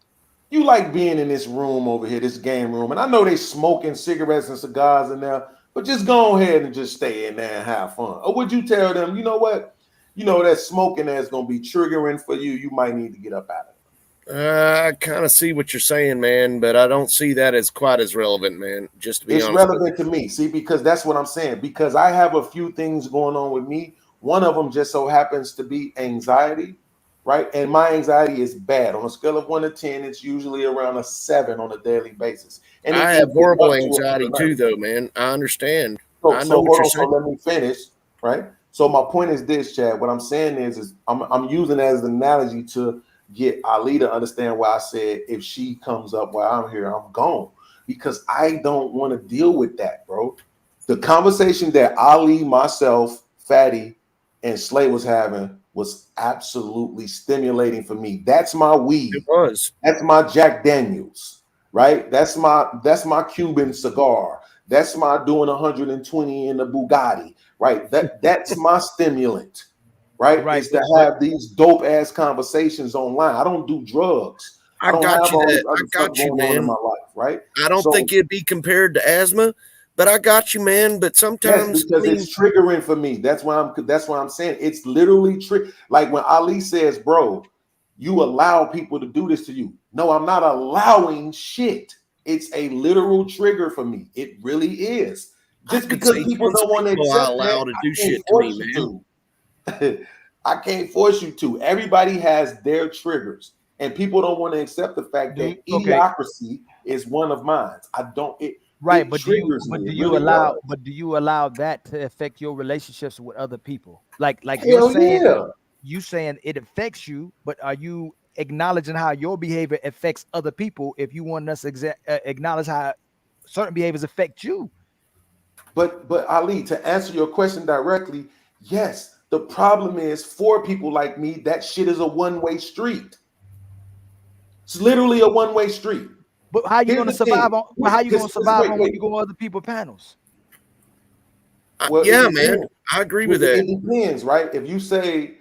You like being in this room over here, this game room, and I know they smoking cigarettes and cigars in there, but just go ahead and just stay in there and have fun. Or would you tell them, you know what? You know that smoking that's gonna be triggering for you. You might need to get up out of it. I kind of see what you're saying, man, but I don't see that as quite as relevant, man. Just to be It's honest relevant to me, see, because that's what I'm saying. Because I have a few things going on with me. One of them just so happens to be anxiety, right? And my anxiety is bad. On a scale of 1 to 10, it's usually around a 7 on a daily basis. And it I can have get horrible up to anxiety a too, though, man. I understand. So I know what hold you're on. So saying. let me finish, right? So my point is this, Chad. What I'm saying is I'm using it as an analogy to get Ali to understand why I said if she comes up while I'm here, I'm gone because I don't want to deal with that, bro. The conversation that Ali, myself, Fatty, and Slay was having was absolutely stimulating for me. That's my weed. It was. That's my Jack Daniels, right? That's my Cuban cigar. That's my doing 120 in the Bugatti, right? That's my stimulant, right? Right, Is to but have these dope ass conversations online. I don't do drugs. I I don't got have you all that. this I other stuff got you, going on in man. my life, right? I don't So think it'd be compared to asthma, but I got you, man. But yes, sometimes, I because mean, it's triggering for me. That's why I'm saying it's literally like when Ali says, bro, you allow people to do this to you. No, I'm not allowing shit. It's a literal trigger for me. It really is. I Just could because say people tons don't of want to people I accept that, allow to I do can't shit to me, force man. you to. I can't force you to. Everybody has their triggers, and people don't want to accept the fact that okay, idiocracy is one of mine. I don't. right, It but do you triggers me. It really does. that to affect your relationships with other people? Like Hell yeah. you saying it affects you, but are you acknowledging how your behavior affects other people if you want us to acknowledge how certain behaviors affect you? But Ali, to answer your question directly, yes. The problem is for people like me, that shit is a one-way street. It's literally a one-way street. But how you Here's gonna the survive thing. on? But how you gonna survive on when Wait. you go on other people's panels? Well, it Yeah, man, depends. I agree with that. It depends, right? If you say,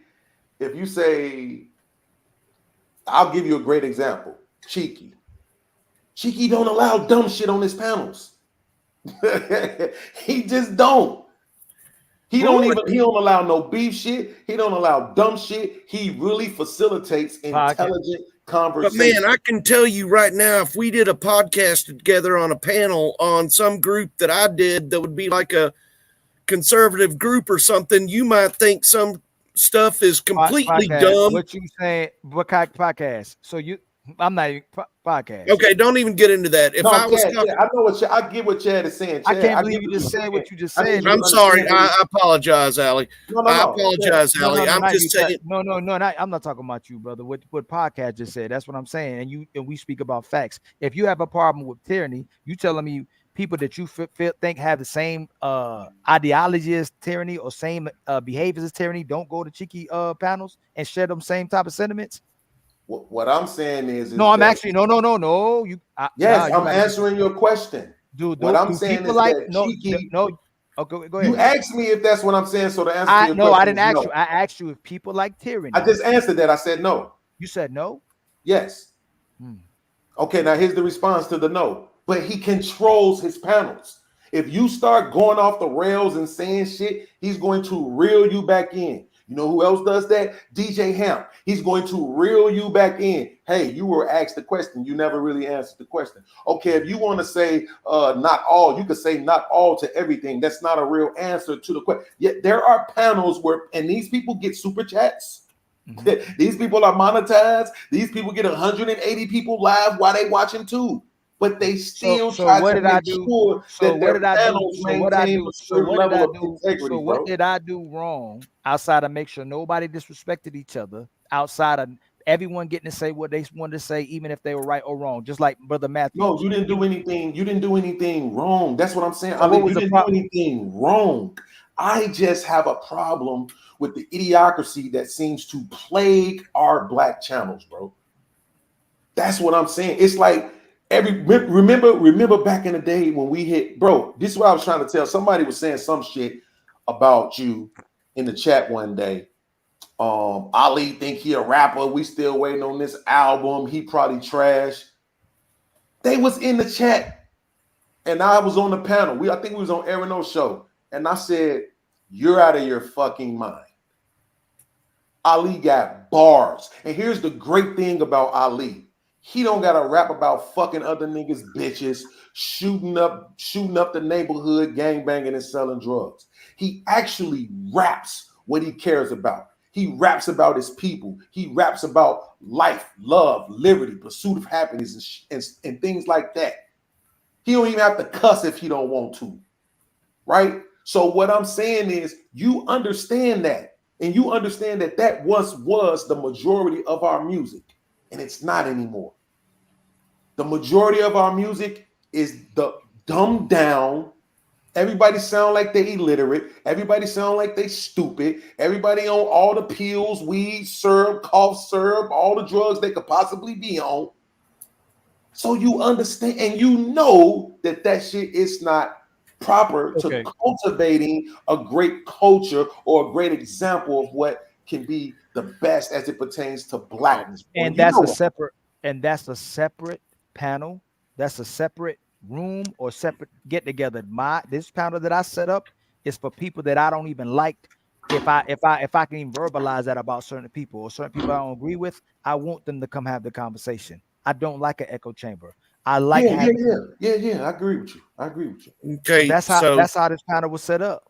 I'll give you a great example. Cheeky. Cheeky don't allow dumb shit on his panels. He just don't. He don't allow no beef shit. He don't allow dumb shit. He really facilitates intelligent But conversation. man, I can tell you right now, if we did a podcast together on a panel on some group that I did that would be like a conservative group or something, you might think some stuff is completely Podcast. dumb. What you saying? What kind of podcast? So I'm not even podcast. Okay, don't even get into that. If No, I was Chad, talking, I get what Chad is saying. I Chad, can't I believe get you what just you're said what you just I said. need you I'm to sorry. understand I apologize, Allie. I apologize, Chad. Allie. I'm not just you, Chad. saying. No, I'm not talking about you, brother. What podcast just said? That's what I'm saying. And we speak about facts. If you have a problem with tyranny, you telling me people that you think have the same ideology as tyranny or same behaviors as tyranny don't go to cheeky panels and share them same type of sentiments. What I'm saying is No, I'm that actually no. yes, I'm answering your question. What I'm Do saying people is like that no cheeky. no? Okay, go ahead. You asked me if that's what I'm saying, so the answer to your No, I question didn't is ask no. you. I asked you if people like tyranny. I just answered that. I said no. You said no? Yes. Okay, now here's the response to the no. But he controls his panels. If you start going off the rails and saying shit, he's going to reel you back in. You know who else does that? DJ Hamp. He's going to reel you back in. Hey, you were asked the question. You never really answered the question. Okay, if you want to say not all, you could say not all to everything. That's not a real answer to the question. Yet there are panels where, and these people get super chats. These people are monetized. These people get 180 people live while they watching too. But they still try to make sure that their panels maintain a certain level of integrity, what did I do wrong outside of make sure nobody disrespected each other, outside of everyone getting to say what they wanted to say, even if they were right or wrong. Just like Brother Matthew. No, you didn't do anything. You didn't do anything wrong. That's what I'm saying. So I what mean, was you the didn't do problem? anything wrong. I just have a problem with the idiocracy that seems to plague our black channels, bro. That's what I'm saying. It's like remember back in the day when we hit, bro. This is what I was trying to tell. Somebody was saying some shit about you in the chat one day. Ali think he a rapper. We still waiting on this album. He probably trash. They was in the chat, and I was on the panel. I think we was on Aaron O's show, and I said, "You're out of your fucking mind." Ali got bars, and here's the great thing about Ali: he don't got to rap about fucking other niggas, bitches, shooting up the neighborhood, gangbanging and selling drugs. He actually raps what he cares about. He raps about his people. He raps about life, love, liberty, pursuit of happiness, and things like that. He don't even have to cuss if he don't want to, right? So what I'm saying is, you understand that, and you understand that that once was the majority of our music, and it's not anymore. The majority of our music is the dumbed down. Everybody sound like they illiterate. Everybody sound like they stupid. Everybody on all the pills, weed, syrup, cough syrup, all the drugs they could possibly be on. So you understand, and you know that that shit is not proper to cultivating a great culture or a great example of what can be the best as it pertains to blackness. And that's a separate panel. That's a separate room or separate get together. This panel that I set up is for people that I don't even like. If I can even verbalize that about certain people or certain people I don't agree with, I want them to come have the conversation. I don't like an echo chamber. I like yeah. I agree with you. So Okay, that's how this panel was set up.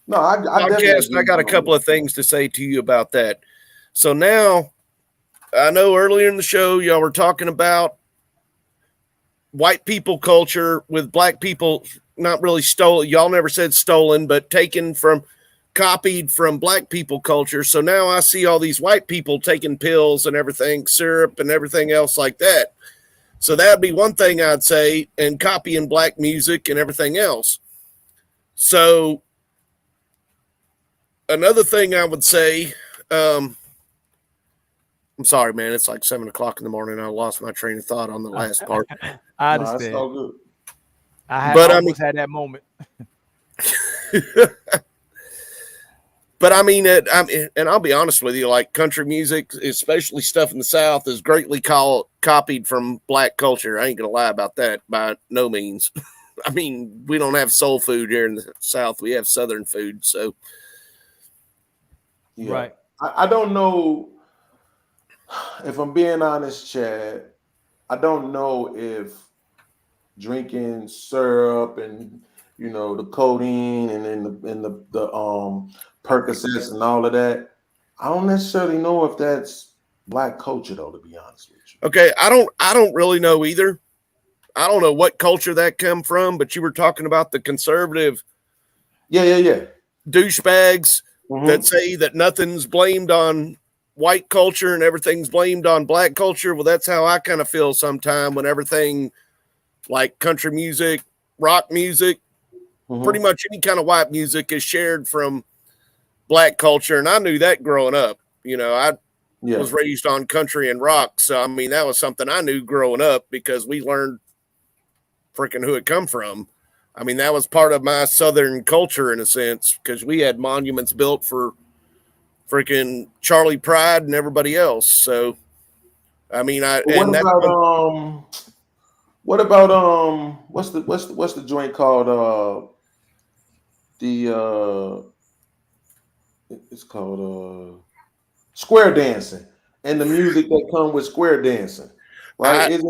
No, I definitely. I got a couple of things to say to you about that. So now, I know earlier in the show y'all were talking about white people culture with black people not really stolen. Y'all never said stolen, but copied from black people culture. So now I see all these white people taking pills and everything, syrup and everything else like that. So that'd be one thing I'd say, and copying black music and everything else. So another thing I would say, I'm sorry, man. It's like 7:00 in the morning. I lost my train of thought on the last part. I understand. That's all good. I almost had that moment. But I mean, and I'll be honest with you, like country music, especially stuff in the South, is greatly copied from black culture. I ain't gonna lie about that by no means. I mean, we don't have soul food here in the South. We have Southern food. So, yeah. Right. I don't know if I'm being honest, Chad. I don't know if drinking syrup and the codeine and then the Percocets and all of that. I don't necessarily know if that's black culture, though, to be honest with you. Okay, I don't really know either. I don't know what culture that come from, but you were talking about the conservative, douchebags that say that nothing's blamed on white culture and everything's blamed on black culture. Well, that's how I kind of feel sometime when everything like country music, rock music, pretty much any kind of white music is shared from black culture. And I knew that growing up. I was raised on country and rock. So, I mean, that was something I knew growing up because we learned freaking who it come from. I mean, that was part of my Southern culture in a sense because we had monuments built for freaking Charlie Pride and everybody else. So, I mean, what about what's the joint called? It's called square dancing and the music that come with square dancing, right?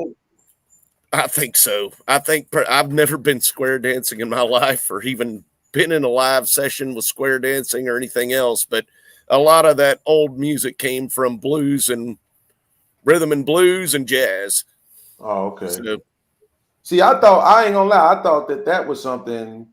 I think so. I think I've never been square dancing in my life or even been in a live session with square dancing or anything else. But a lot of that old music came from blues and rhythm and blues and jazz. Oh, okay. So, see, I ain't gonna lie. I thought that was something,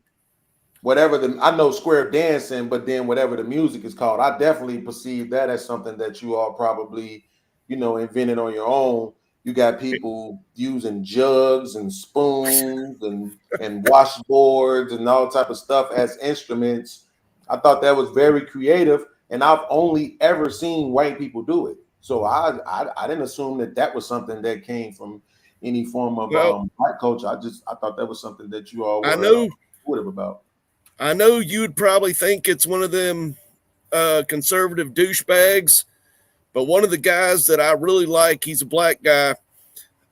I know square dancing, but then whatever the music is called, I definitely perceive that as something that you all probably invented on your own. You got people using jugs and spoons and washboards and all type of stuff as instruments. I thought that was very creative, and I've only ever seen white people do it. So I didn't assume that was something that came from any form of black culture. I thought that was something that you all I were know. supportive about. I know you'd probably think it's one of them conservative douchebags, but one of the guys that I really like, he's a black guy,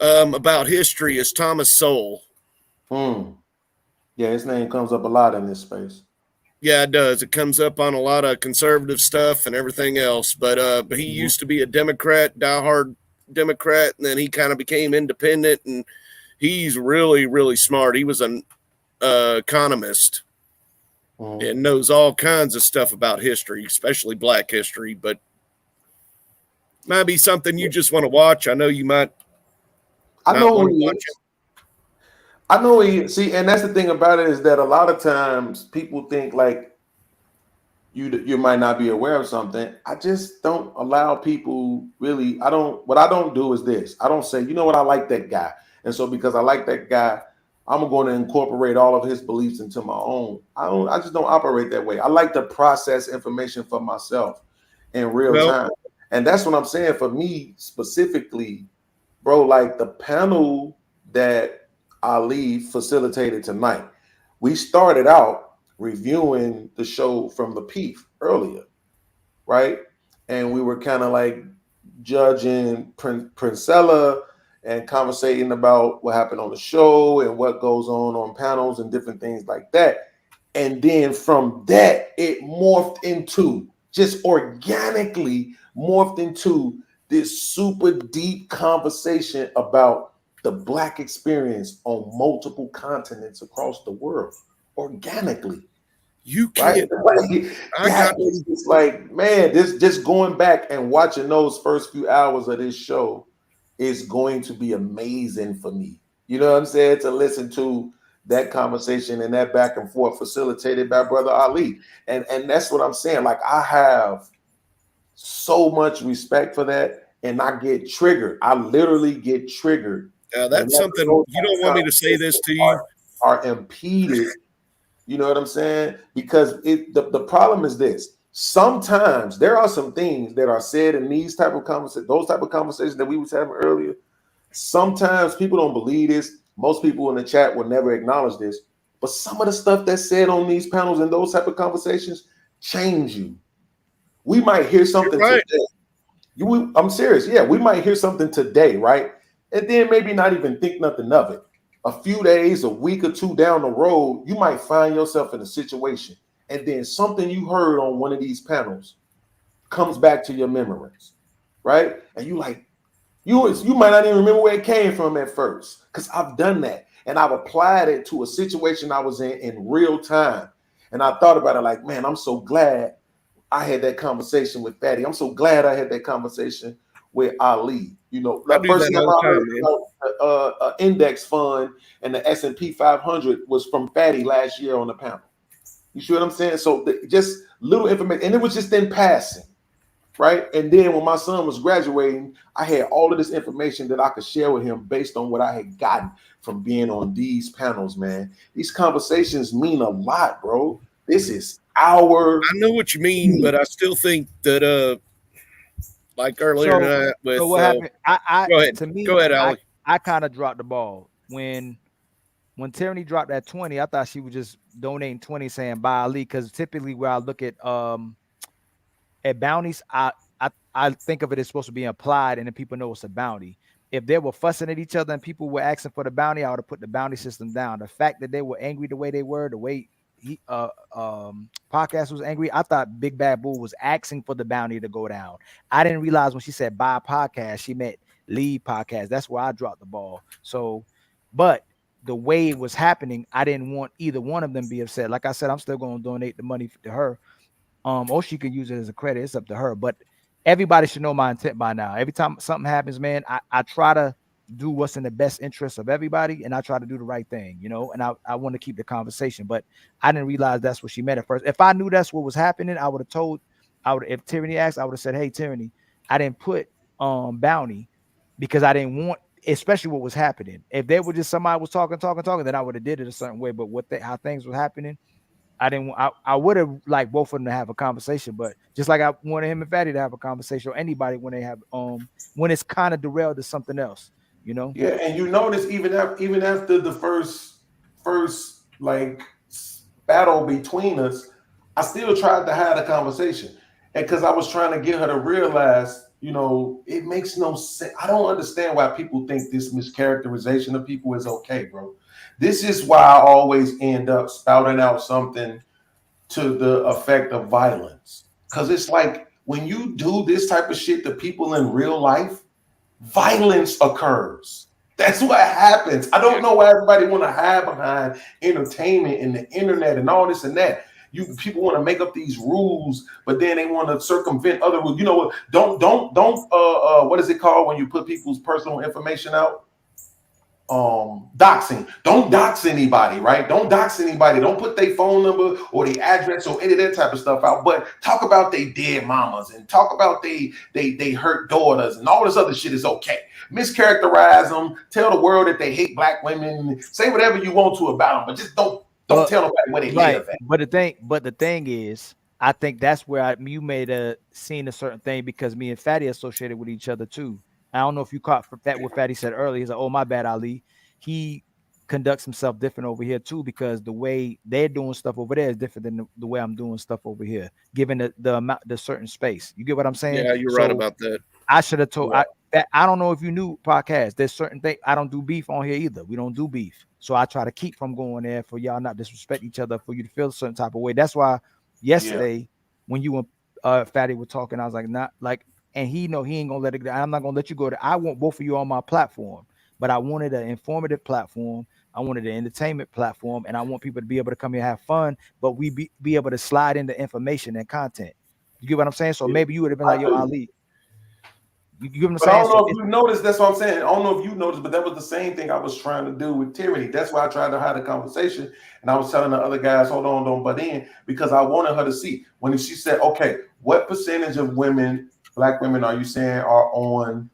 about history is Thomas Sowell. Yeah, his name comes up a lot in this space. Yeah, it does. It comes up on a lot of conservative stuff and everything else. But he used to be a Democrat, diehard Democrat, and then he kind of became independent. And he's really, really smart. He was an economist and knows all kinds of stuff about history, especially Black history. But might be something you just want to watch. I know you might. I know who he is. I know he see, and that's the thing about it is that a lot of times people think like you might not be aware of something. I just don't allow people really. What I don't do is this. I don't say, you know what, I like that guy, and so because I like that guy, I'm going to incorporate all of his beliefs into my own. I just don't operate that way. I like to process information for myself in real time, and that's what I'm saying. For me specifically, bro, like the panel that Ali facilitated tonight, we started out reviewing the show from the PEEF earlier, right? And we were kind of like judging Princella and conversating about what happened on the show and what goes on panels and different things like that. And then from that, it morphed into just organically morphed into this super deep conversation about the Black experience on multiple continents across the world organically. You can't. Right? That is just like, man, this just going back and watching those first few hours of this show is going to be amazing for me. You know what I'm saying? To listen to that conversation and that back and forth facilitated by Brother Ali. And that's what I'm saying. Like, I have so much respect for that, and I get triggered. I literally get triggered. That's something you don't want me to say this to you. Are impeded. You know what I'm saying? Because the problem is this. Sometimes there are some things that are said in these type of conversations, those type of conversations that we was having earlier. Sometimes people don't believe this. Most people in the chat will never acknowledge this. But some of the stuff that's said on these panels and those type of conversations change you. We might hear something today. I'm serious. Yeah, we might hear something today, right? And then maybe not even think nothing of it. A few days, a week or two down the road, you might find yourself in a situation, and then something you heard on one of these panels comes back to your memories, right? And you like, you might not even remember where it came from at first, because I've done that, and I've applied it to a situation I was in real time, and I thought about it like, man, I'm so glad I had that conversation with Fatty. I'm so glad I had that conversation with Ali. You know, the first time I heard about index fund and the S&P 500 was from Fatty last year on the panel. You see what I'm saying? So just little information, and it was just in passing, right? And then when my son was graduating, I had all of this information that I could share with him based on what I had gotten from being on these panels, man. These conversations mean a lot, bro. This is I know what you mean, but I still think that like earlier tonight with so what happened? go ahead. To me, Go ahead, Ali. I kind of dropped the ball when Tierney dropped that 20. I thought she was just donating 20, saying buy Ali, because typically where I look at bounties, I think of it as supposed to be applied, and then people know it's a bounty. If they were fussing at each other and people were asking for the bounty, I would have put the bounty system down. The fact that they were angry the way they were, the way podcast was angry, I thought Big Bad Bull was asking for the bounty to go down. I didn't realize when she said buy podcast, she meant leave podcast. That's where I dropped the ball. So, but the way it was happening, I didn't want either one of them be upset. Like I said, I'm still going to donate the money to her. Or she could use it as a credit. It's up to her. But everybody should know my intent by now. Every time something happens, man, I try to do what's in the best interest of everybody, and I try to do the right thing, you know, and I want to keep the conversation, but I didn't realize that's what she meant at first. If I knew that's what was happening, if Tyranny asked, I would have said, hey, Tyranny, I didn't put bounty because I didn't want, especially what was happening. If they were just somebody was talking, then I would have did it a certain way. But how things were happening, I didn't. I would have liked both of them to have a conversation, but just like I wanted him and Fatty to have a conversation, or anybody when they have when it's kind of derailed to something else, you know. Yeah, and you notice even after the first like battle between us, I still tried to have a conversation, and because I was trying to get her to realize, you know, it makes no sense. I don't understand why people think this mischaracterization of people is okay, bro. This is why I always end up spouting out something to the effect of violence, because it's like when you do this type of shit to people in real life, violence occurs. That's what happens. I don't know why everybody want to hide behind entertainment and the internet and all this and that. People want to make up these rules, but then they want to circumvent other rules. You know what? Don't what is it called when you put people's personal information out? Doxing. Don't dox anybody, right? Don't dox anybody. Don't put their phone number or the address or any of that type of stuff out. But talk about they dead mamas and talk about they hurt daughters and all this other shit is okay. Mischaracterize them. Tell the world that they hate black women. Say whatever you want to about them, but just don't tell nobody where they live at. But the thing is, I think that's where you made a seen a certain thing because me and Fatty associated with each other too. I don't know if you caught that what Fatty said earlier. He's like, "Oh, my bad, Ali." He conducts himself different over here too because the way they're doing stuff over there is different than the way I'm doing stuff over here, given the amount, the certain space. You get what I'm saying? Yeah, you're right about that. I should have told. I don't know if you knew podcast. There's certain things I don't do beef on here either. We don't do beef, so I try to keep from going there for y'all not disrespect each other, for you to feel a certain type of way. That's why yesterday when you and Fatty were talking, I was like, not like. And he know he ain't gonna let it go. I'm not gonna let you go there. I want both of you on my platform, but I wanted an informative platform. I wanted an entertainment platform, and I want people to be able to come here and have fun, but we be able to slide into information and content. You get what I'm saying? So maybe you would have been like, "Yo, Ali." You get what I'm But I saying? don't know if you noticed. That's what I'm saying. I don't know if you noticed, but that was the same thing I was trying to do with tyranny. That's why I tried to have a conversation, and I was telling the other guys, "Hold on, don't butt in," because I wanted her to see when she said, "Okay, what percentage of women?" Black women, are you saying are on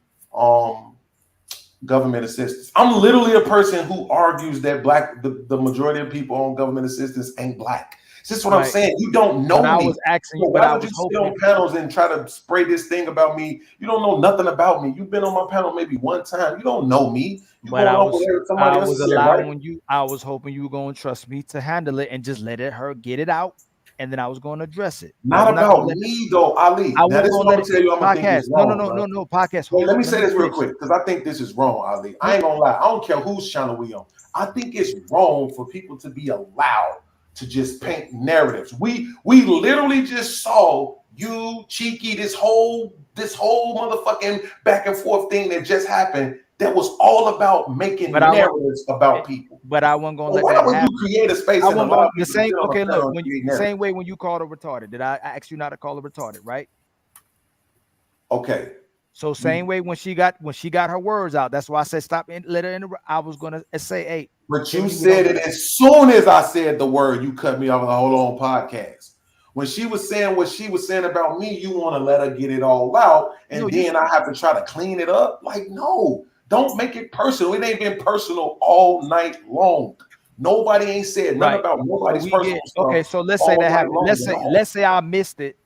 government assistance? I'm literally a person who argues that the majority of people on government assistance ain't black. This is what I'm saying. You don't know me. I was asking you, why would you sit on panels and try to spray this thing about me? You don't know nothing about me. You've been on my panel maybe one time. You don't know me. But I was allowing you. I was hoping you were going to trust me to handle it and just let her get it out, and then I was going to address it. Not about me though, Ali. I That is what I'm gonna tell you. I'm gonna think podcast. is wrong, No, podcast. Wait, let me say this real quick because I think this is wrong, Ali. I ain't gonna lie. I don't care whose channel we on. I think it's wrong for people to be allowed to just paint narratives. We literally just saw you, Cheeky, this whole motherfucking back and forth thing that just happened. That was all about making narratives about people. But I wasn't gonna let why that would happen. you create a space I and allow the same. people to Okay, get on look, the the same way when you called her retarded. Did I ask you not to call her retarded? Right. Okay. So same way when she got her words out. That's why I said stop and let her in. I was gonna say, hey. But you said it as soon as I said the word. You cut me off the whole podcast. When she was saying what she was saying about me, you want to let her get it all out, and then I have to try to clean it up. Like, no, don't make it personal. It ain't been personal all night long. Nobody ain't said nothing about nobody's personal stuff. Okay, so let's say that happened. Let's say I missed it.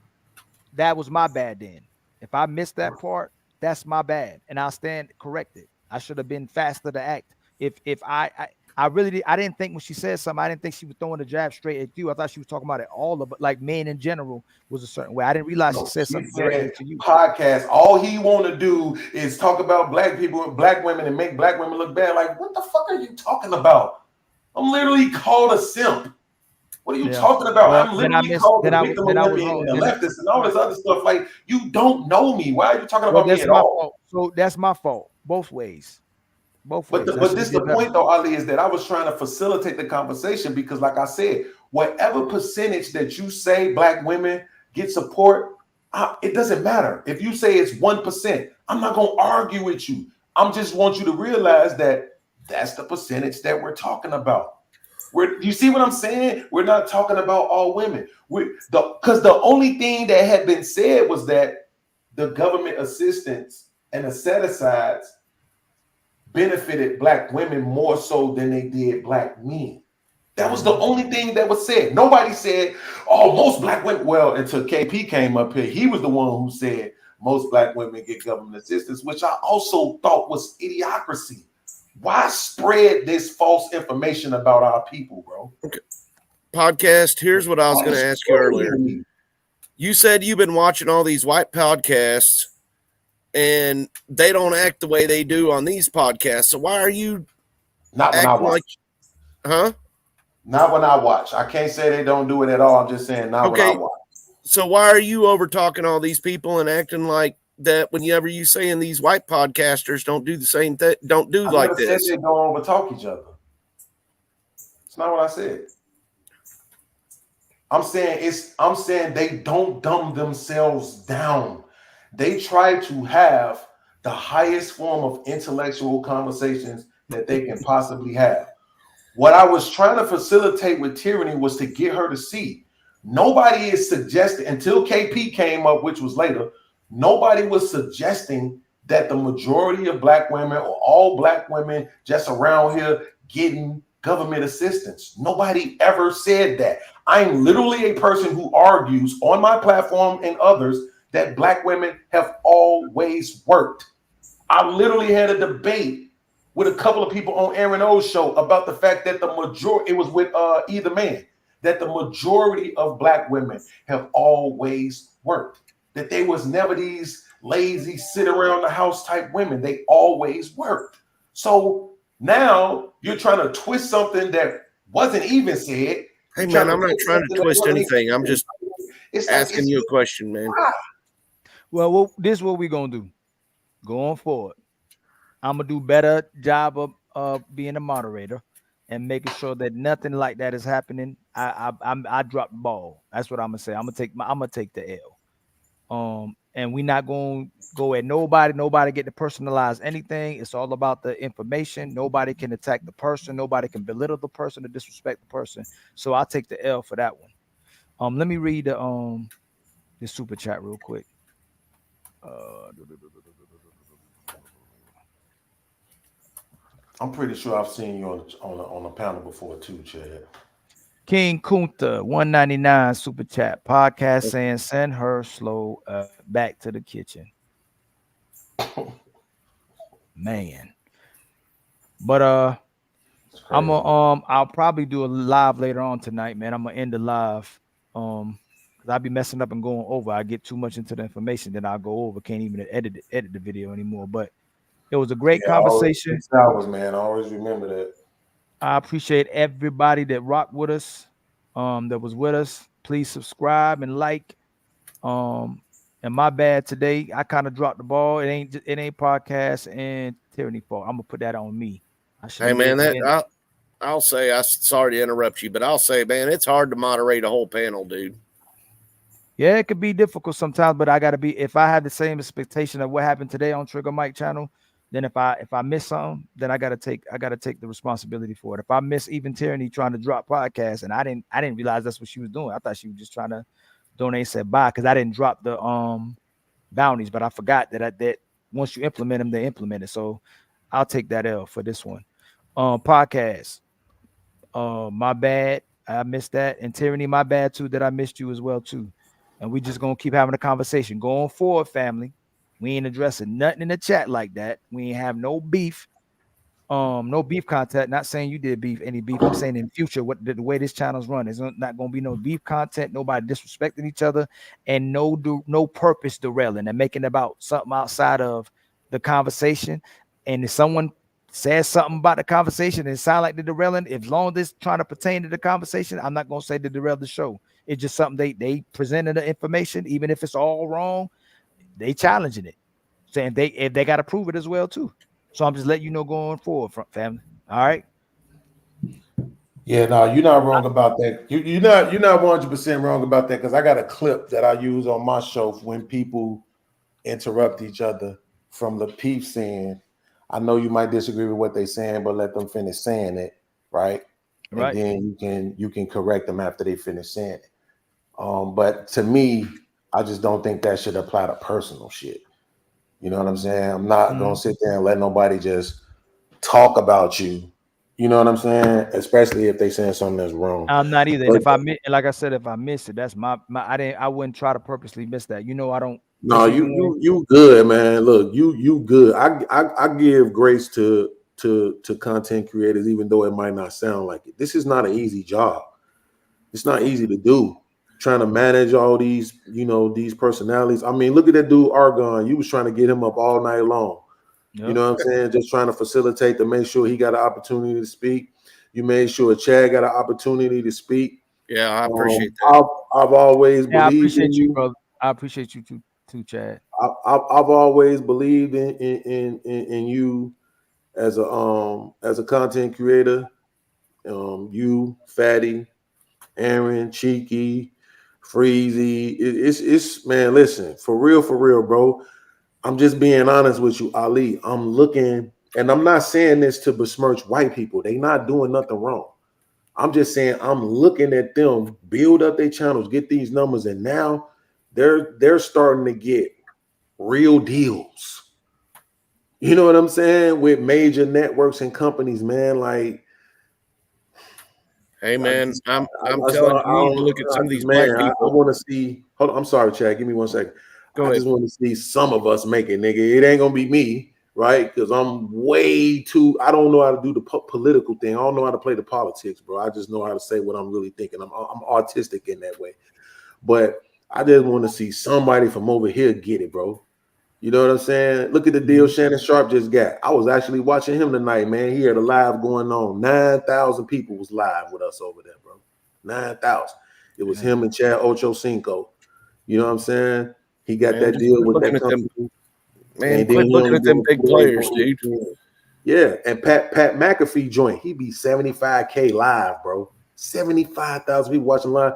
That was my bad then. If I missed that part, that's my bad, and I'll stand corrected. I should have been faster to act. If I really I didn't think when she said something, I didn't think she was throwing the jab straight at you. I thought she was talking about it all of it, like men in general was a certain way. I didn't realize she said something directly to you. Podcast. All he want to do is talk about black people and black women and make black women look bad. Like, what the fuck are you talking about? I'm literally called a simp. What are you talking about? Well, I'm literally called the victim of living and the leftist and all this other stuff. Like, you don't know me. Why are you talking about me at all? So that's my fault. Both ways. But this the point though, Ali, is that I was trying to facilitate the conversation because, like I said, whatever percentage that you say black women get support, it doesn't matter. If you say it's 1%, I'm not gonna argue with you. I'm just want you to realize that that's the percentage that we're talking about. You see what I'm saying? We're not talking about all women. Because the only thing that had been said was that the government assistance and the set-asides benefited black women more so than they did black men. That was the only thing that was said. Nobody said, oh, most black women. Well, until KP came up here, he was the one who said most black women get government assistance, which I also thought was idiocracy. Why spread this false information about our people, bro? Okay. Podcast, here's what I was going to ask you earlier. You said you've been watching all these white podcasts and they don't act the way they do on these podcasts. So why are you not when I watch? Huh? Not when I watch. I can't say they don't do it at all. I'm just saying not when I watch. So why are you over talking all these people and acting like that whenever you saying these white podcasters don't do the same thing, don't do like this? I said they don't over talk each other. It's not what I said. I'm saying they don't dumb themselves down. They try to have the highest form of intellectual conversations that they can possibly have. What I was trying to facilitate with Tyranny was to get her to see. Nobody is suggesting, until KP came up, which was later, nobody was suggesting that the majority of black women or all black women just around here getting government assistance. Nobody ever said that. I'm literally a person who argues on my platform and others that black women have always worked. I literally had a debate with a couple of people on Aaron O's show about the fact that the majority, it was with Either Man, that the majority of black women have always worked. That they was never these lazy, sit around the house type women. They always worked. So now you're trying to twist something that wasn't even said. Hey man, I'm not trying to twist anything. I'm just asking you a question, man. Well, this is what we're gonna do. Going forward, I'm gonna do better job of being a moderator and making sure that nothing like that is happening. I dropped the ball. That's what I'm gonna say. I'm gonna take the L. And we're not gonna go at nobody get to personalize anything. It's all about the information. Nobody can attack the person, nobody can belittle the person or disrespect the person. So I'll take the L for that one. Let me read the super chat real quick. I'm pretty sure I've seen you on a panel before too, Chad. King Kunta 199 super chat podcast saying send her slow back to the kitchen. Man. But I'm gonna I'll probably do a live later on tonight, man. I'm gonna end the live. Because I'll be messing up and going over. I get too much into the information, then I'll go over. Can't even edit the video anymore. But it was a great conversation. 6 hours, man. I always remember that. I appreciate everybody that rocked with us, that was with us. Please subscribe and like. And my bad today. I kind of dropped the ball. It ain't podcast and Tyranny fault. I'm gonna put that on me. Hey man, I'll say I'm sorry to interrupt you, but I'll say, man, it's hard to moderate a whole panel, dude. Yeah, it could be difficult sometimes, but I gotta be. If I have the same expectation of what happened today on Trigger Mike channel, then if I miss something, then I gotta take the responsibility for it. If I miss even Tyranny trying to drop podcasts, and I didn't realize that's what she was doing. I thought she was just trying to donate, said bye, because I didn't drop the bounties, but I forgot that once you implement them, they implement it. So I'll take that L for this one. Podcast. My bad. I missed that. And Tyranny, my bad too, that I missed you as well too. And we just gonna keep having a conversation going forward, family. We ain't addressing nothing in the chat like that. We ain't have no beef. No beef content. Not saying you did any beef. I'm saying in future, what the way this channel's run is not gonna be no beef content. Nobody disrespecting each other, and no purpose derailing and making about something outside of the conversation. And if someone says something about the conversation and it sound like the derailing, as long as it's trying to pertain to the conversation, I'm not gonna say to derail the show. It's just something they presented the information, even if it's all wrong, they challenging it, saying if they got to prove it as well too. So I'm just letting you know going forward, family. All right. Yeah, no, you're not wrong about that. You're not 100% wrong about that, because I got a clip that I use on my show when people interrupt each other from the peep saying, I know you might disagree with what they're saying, but let them finish saying it, right? Right. And then you can correct them after they finish saying it. But to me, I just don't think that should apply to personal shit. You know what I'm saying? I'm not gonna sit there and let nobody just talk about you. You know what I'm saying? Especially if they saying something that's wrong. I'm not either. And if I miss, like I said, if I miss it, that's my I wouldn't try to purposely miss that. You know, I don't. No, you good, man. Look, you good. I give grace to content creators, even though it might not sound like it. This is not an easy job. It's not easy to do. Trying to manage all these, these personalities. I mean, look at that dude Argon. You was trying to get him up all night long. Yep. You know what I'm saying? Just trying to facilitate to make sure he got an opportunity to speak. You made sure Chad got an opportunity to speak. Yeah, I appreciate that. I've always believed I appreciate in you, brother. I appreciate you too, Chad. I've always believed in you as a content creator. You, Fatty, Aaron, Cheeky, Freezy. It's man, listen, for real, bro. I'm just being honest with you, Ali. I'm looking, and I'm not saying this to besmirch white people. They not doing nothing wrong. I'm just saying I'm looking at them build up their channels, get these numbers, and now they're starting to get real deals. You know what I'm saying? With major networks and companies, man. Like, hey, man, I'm telling you, you need to look at some of these black people. I want to see. Hold on, I'm sorry, Chad. Give me 1 second. Go ahead. I just want to see some of us make it, nigga. It ain't gonna be me, right? Because I'm way too. I don't know how to do the political thing. I don't know how to play the politics, bro. I just know how to say what I'm really thinking. I'm artistic in that way. But I just want to see somebody from over here get it, bro. You know what I'm saying? Look at the deal Shannon Sharp just got. I was actually watching him tonight, man. He had a live going on. 9,000 people was live with us over there, bro. 9,000. It was him and Chad Ochocinco. You know what I'm saying? He got that deal with that company. Man, quit looking at them big players, dude. Yeah, and Pat McAfee joint. He be 75K live, bro. 75,000 people watching live.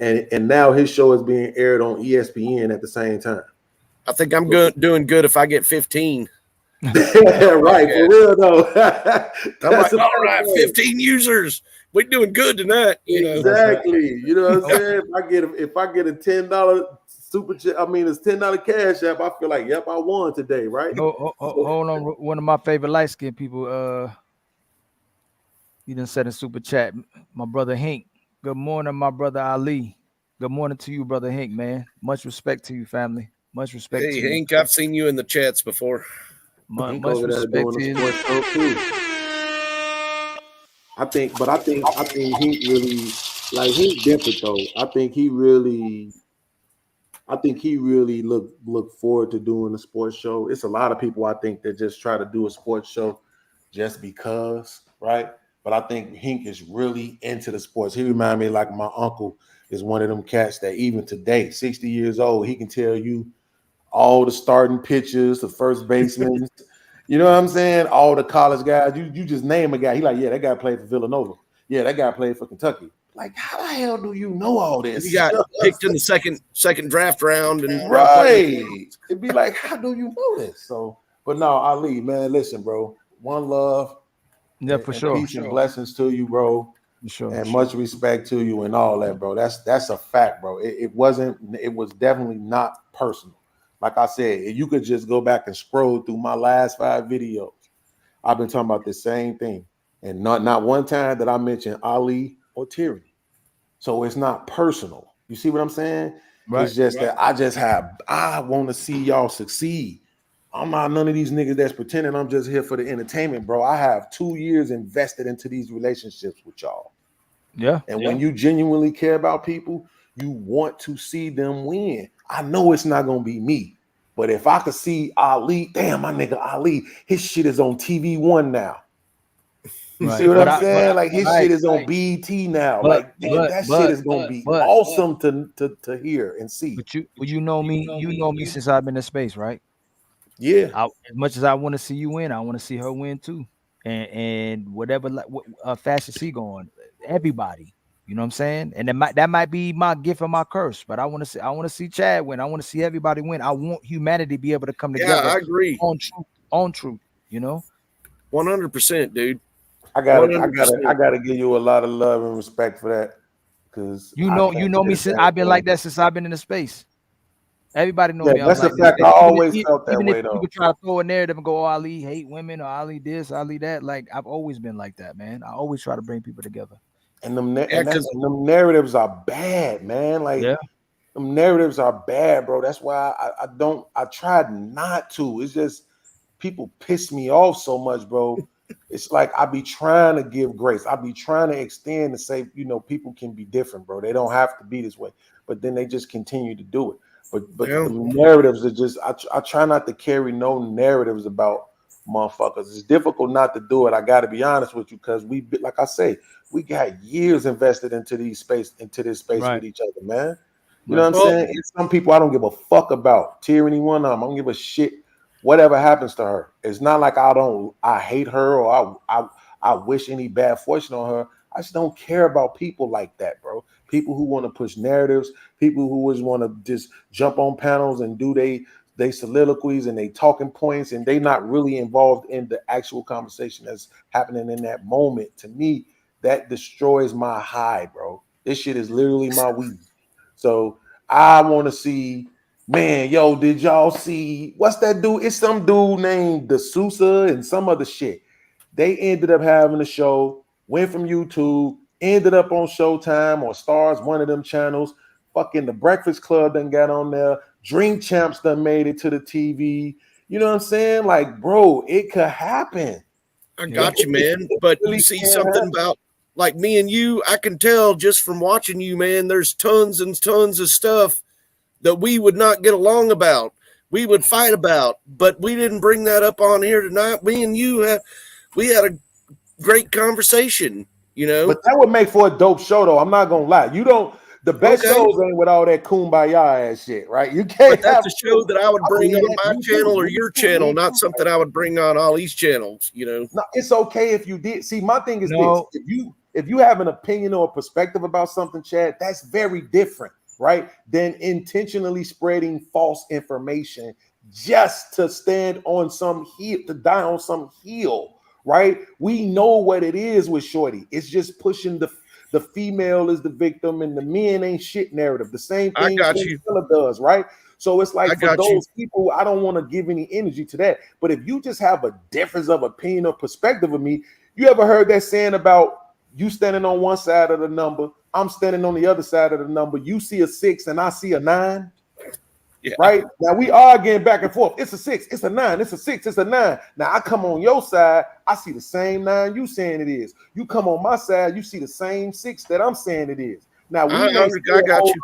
And now his show is being aired on ESPN at the same time. I think I'm doing good if I get 15. Yeah, right, for real though. I'm like, all right, 15 users. We're doing good tonight. You know exactly. You know what I'm saying? If I get a $10 super chat, I mean it's $10 cash app. I feel like, yep, I won today, right? Hold on. One of my favorite light skinned people. He done said in super chat, my brother Hink. Good morning, my brother Ali. Good morning to you, brother Hink, man. Much respect to you, family. Much respect to you. Hey, Hink, I've seen you in the chats before. Much respect to you. I think Hink really, like, Hink different though. I think he really look forward to doing a sports show. It's a lot of people I think that just try to do a sports show just because, right? But I think Hink is really into the sports. He remind me like my uncle is one of them cats that even today, 60 years old, he can tell you all the starting pitchers, the first basemen, you know what I'm saying? All the college guys. You just name a guy. He like, yeah, that guy played for Villanova. Yeah, that guy played for Kentucky. Like, how the hell do you know all this? He got picked in the second draft round, and right. It'd be like, how do you know this? So, but no, Ali, man, listen, bro. One love. Yeah, for sure. Peace and blessings to you, bro. Sure, and much respect to you and all that, bro. That's a fact, bro. It was definitely not personal. Like I said, if you could just go back and scroll through my last 5 videos, I've been talking about the same thing. And not one time that I mentioned Ali or tyranny. So it's not personal. You see what I'm saying? Right, it's just that I want to see y'all succeed. I'm not none of these niggas that's pretending I'm just here for the entertainment, bro. I have 2 years invested into these relationships with y'all. Yeah. And when you genuinely care about people, you want to see them win. I know it's not going to be me, but if I could see Ali, damn, my nigga Ali, his shit is on TV One now. You see what I'm saying? Like his shit is on BT now. That shit is going to be awesome to hear and see. But you know me since I've been in space, right? Yeah. As much as I want to see you win, I want to see her win too. And whatever fashion she going, everybody. You know what I'm saying? And that might be my gift and my curse, but I want to see Chad win. I want to see everybody win. I want humanity to be able to come together. Yeah, I agree. On truth, you know? 100%, dude. I gotta give you a lot of love and respect for that. Cause you know me since I've been like that since I've been in the space. Everybody know Yeah, me. I'm that's a like that. fact. I always felt that Even if way people though. try to throw a narrative and go, "Oh, Ali hate women," or "Ali this, Ali that," like I've always been like that, man. I always try to bring people together. And them them narratives are bad, man. Like Yeah. them narratives are bad, bro. That's why I tried not to. It's just people piss me off so much, bro. It's like I be trying to give grace. I be trying to extend and say, people can be different, bro. They don't have to be this way. But then they just continue to do it. But Yeah. the narratives are just I try not to carry no narratives about motherfuckers. It's difficult not to do it. I got to be honest with you, because like I say, we got years invested into this space Right. with each other, man. You know Right. what I'm saying? And some people I don't give a fuck about. Tyranny one of them. I don't give a shit whatever happens to her. It's not like I hate her or I wish any bad fortune on her. I just don't care about people like that, bro. People who want to push narratives, people who just want to just jump on panels and do they soliloquies and they talking points, and they not really involved in the actual conversation that's happening in that moment. To me, that destroys my high, bro. This shit is literally my weed. So I want to see, man, yo, did y'all see what's that dude? It's some dude named the Sousa and some other shit. They ended up having a show, went from YouTube, ended up on Showtime or Stars, one of them channels. Fucking the Breakfast Club done got on there. Dream Champs done made it to the TV. You know what I'm saying? Like, bro, it could happen. I got you, man. But you see something about like me and you, I can tell just from watching you, man, there's tons and tons of stuff that we would not get along about. We would fight about, but we didn't bring that up on here tonight. Me and you we had a great conversation, But that would make for a dope show, though. I'm not gonna lie. The best shows ain't with all that kumbaya ass shit, right? You can't. But that's a show that I would bring on my channel or your channel, not something I would bring on all these channels. No, it's okay if you did. See, my thing is No. this: if you have an opinion or a perspective about something, Chad, that's very different, right? Than intentionally spreading false information just to stand on some heel, to die on some heel, right? We know what it is with Shorty. It's just pushing the female is the victim and the men ain't shit narrative. The same I thing got Ken you. Stiller does, right? So it's like I for got you. those people, I don't want to give any energy to that. But if you just have a difference of opinion or perspective of me, you ever heard that saying about you standing on one side of the number, I'm standing on the other side of the number, you see a 6 and I see a 9? Yeah. Right now we arguing back and forth. It's a 6, it's a 9, it's a 6, it's a 9. Now I come on your side, I see the same 9 you saying it is. You come on my side, you see the same 6 that I'm saying it is. Now we I got you.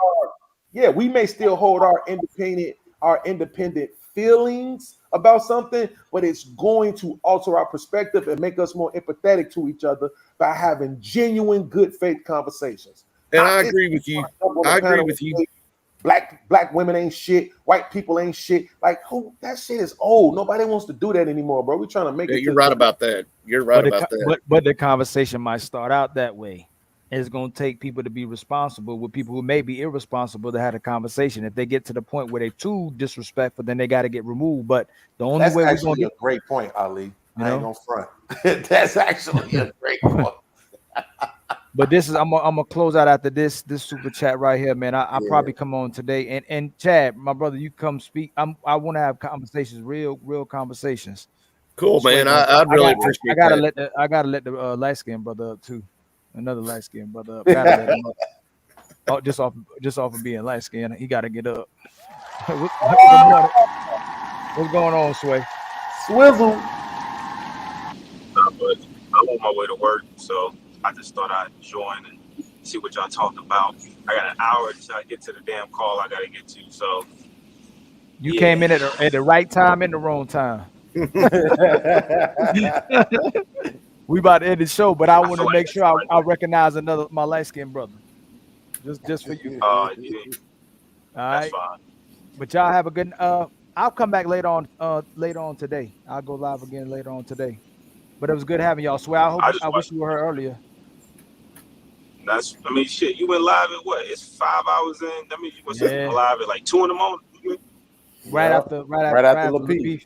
we may still hold our independent feelings about something, but it's going to alter our perspective and make us more empathetic to each other by having genuine good faith conversations. And Not I this agree with you. jump on the I agree panel with and you. say, Black women ain't shit, white people ain't shit. Like, who? That shit is old. Nobody wants to do that anymore, bro. We're trying to make Yeah, it. you're right about that. You're right about that. But the conversation might start out that way. It's going to take people to be responsible with people who may be irresponsible to have a conversation. If they get to the point where they're too disrespectful, then they got to get removed. But the only That's way we're going actually to a get, great point, Ali. You I ain't know? gonna front. That's actually a great point. But this is I'm gonna close out after this super chat right here, man. I probably come on today and Chad, my brother, you come speak. I want to have conversations, real conversations. Cool, man. I'd really appreciate I gotta that. I gotta let the light skinned brother up too. Another light skinned brother up. Gotta let him up. Oh, just off of being light skinned, he gotta get up. What's going on, Sway? Swizzle. But I'm on my way to work, so I just thought I'd join and see what y'all talking about. I got an hour until I get to the damn call I gotta get to. So You came in at the right time and the wrong time. We about to end the show, but I want to make sure I recognize my light skinned brother. Just for you. Yeah, All that's right. fine. But y'all have a good I'll come back later on today. I'll go live again later on today. But it was good having y'all. Swear, I wish you were here earlier. I mean, shit, you went live at what? It's 5 hours in. That means you went live at like 2 in the morning. Right after Lapeef.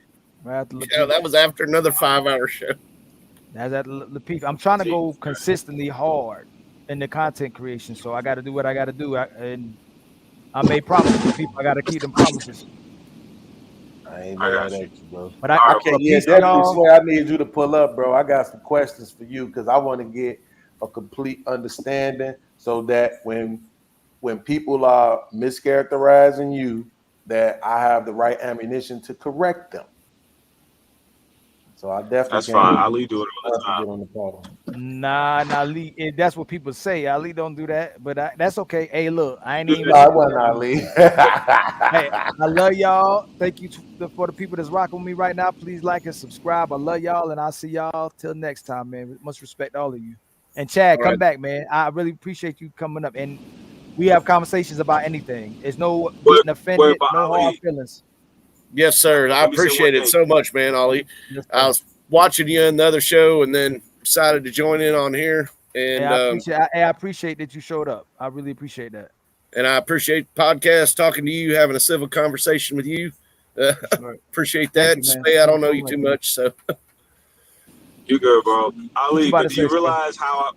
Yeah, that was after another 5-hour show. That's at Lapeef. I'm trying to go consistently hard in the content creation, so I got to do what I got to do. And I made promises to people. I got to keep them promises. I ain't I mad got you. at you, bro. But I Okay, but yeah, peace to definitely. y'all. Swear, I need you to pull up, bro. I got some questions for you because I want to get a complete understanding so that when people are mischaracterizing you, that I have the right ammunition to correct them. So I definitely That's can't fine. wait Ali do it all the to time. get on the call. Nah, Lee. That's what people say. Ali don't do that, but that's okay. Hey, look, I ain't even. No, it wasn't Ali. Hey, I love y'all. Thank you for the people that's rocking with me right now. Please like and subscribe. I love y'all, and I'll see y'all till next time, man. Much respect to all of you. And Chad, All come right. back, man. I really appreciate you coming up, and we have conversations about anything. There's no What getting offended, about no hard Ali? feelings. Yes, sir. I Let me say one appreciate it thing. so much, man, Ollie. Yes, I sir. was watching you in the other show and then decided to join in on here. Hey, And I appreciate that you showed up. I really appreciate that. and I appreciate the podcast, talking to you, having a civil conversation with you. Sure. Appreciate Thank that. you, man. Sway, I Thank don't you know so you much, too man. much, so You good, bro. What you Ali, about but to do you say, sir? realize how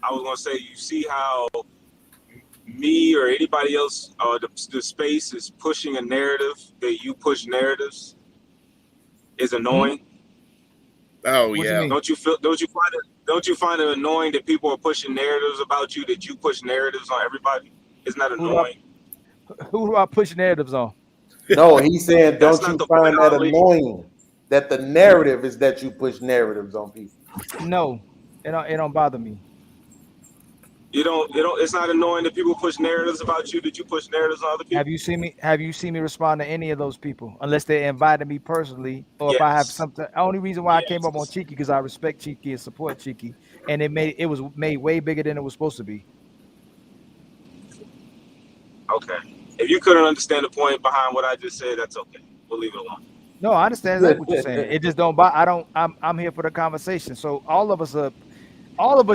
I was gonna say? You see how me or anybody else, the space is pushing a narrative that you push narratives is annoying. oh What do you yeah. mean? Don't you find it annoying that people are pushing narratives about you that you push narratives on everybody? Isn't that annoying? Who do I push narratives on? No, he's saying, That's don't not you the point, find that Ali. annoying that the narrative is that you push narratives on people? No, it don't bother me. You don't. It's not annoying that people push narratives about you that you push narratives on other people. Have you seen me respond to any of those people unless they invited me personally, or if I have Yes. something? Only reason why I came up on Yes. Cheeky because I respect Cheeky and support Cheeky, and it was made way bigger than it was supposed to be. Okay. If you couldn't understand the point behind what I just said, that's okay. We'll leave it alone. No, I understand exactly what you're saying. It just don't. I'm here for the conversation. So all of us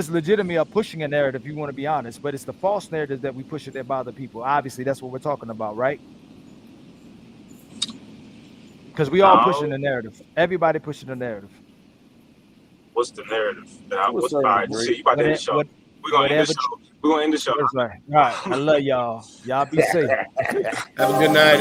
legitimately are pushing a narrative. If you want to be honest, but it's the false narrative that we push it that bother people. Obviously, that's what we're talking about, right? Because we all pushing No. the narrative. Everybody pushing the narrative. What's the narrative? To a All certain right. degree. Shit, you about to end the show. We're gonna end the Whatever. show. We're gonna end the show. That's right. All right. I love y'all. Y'all be safe. Have a good night.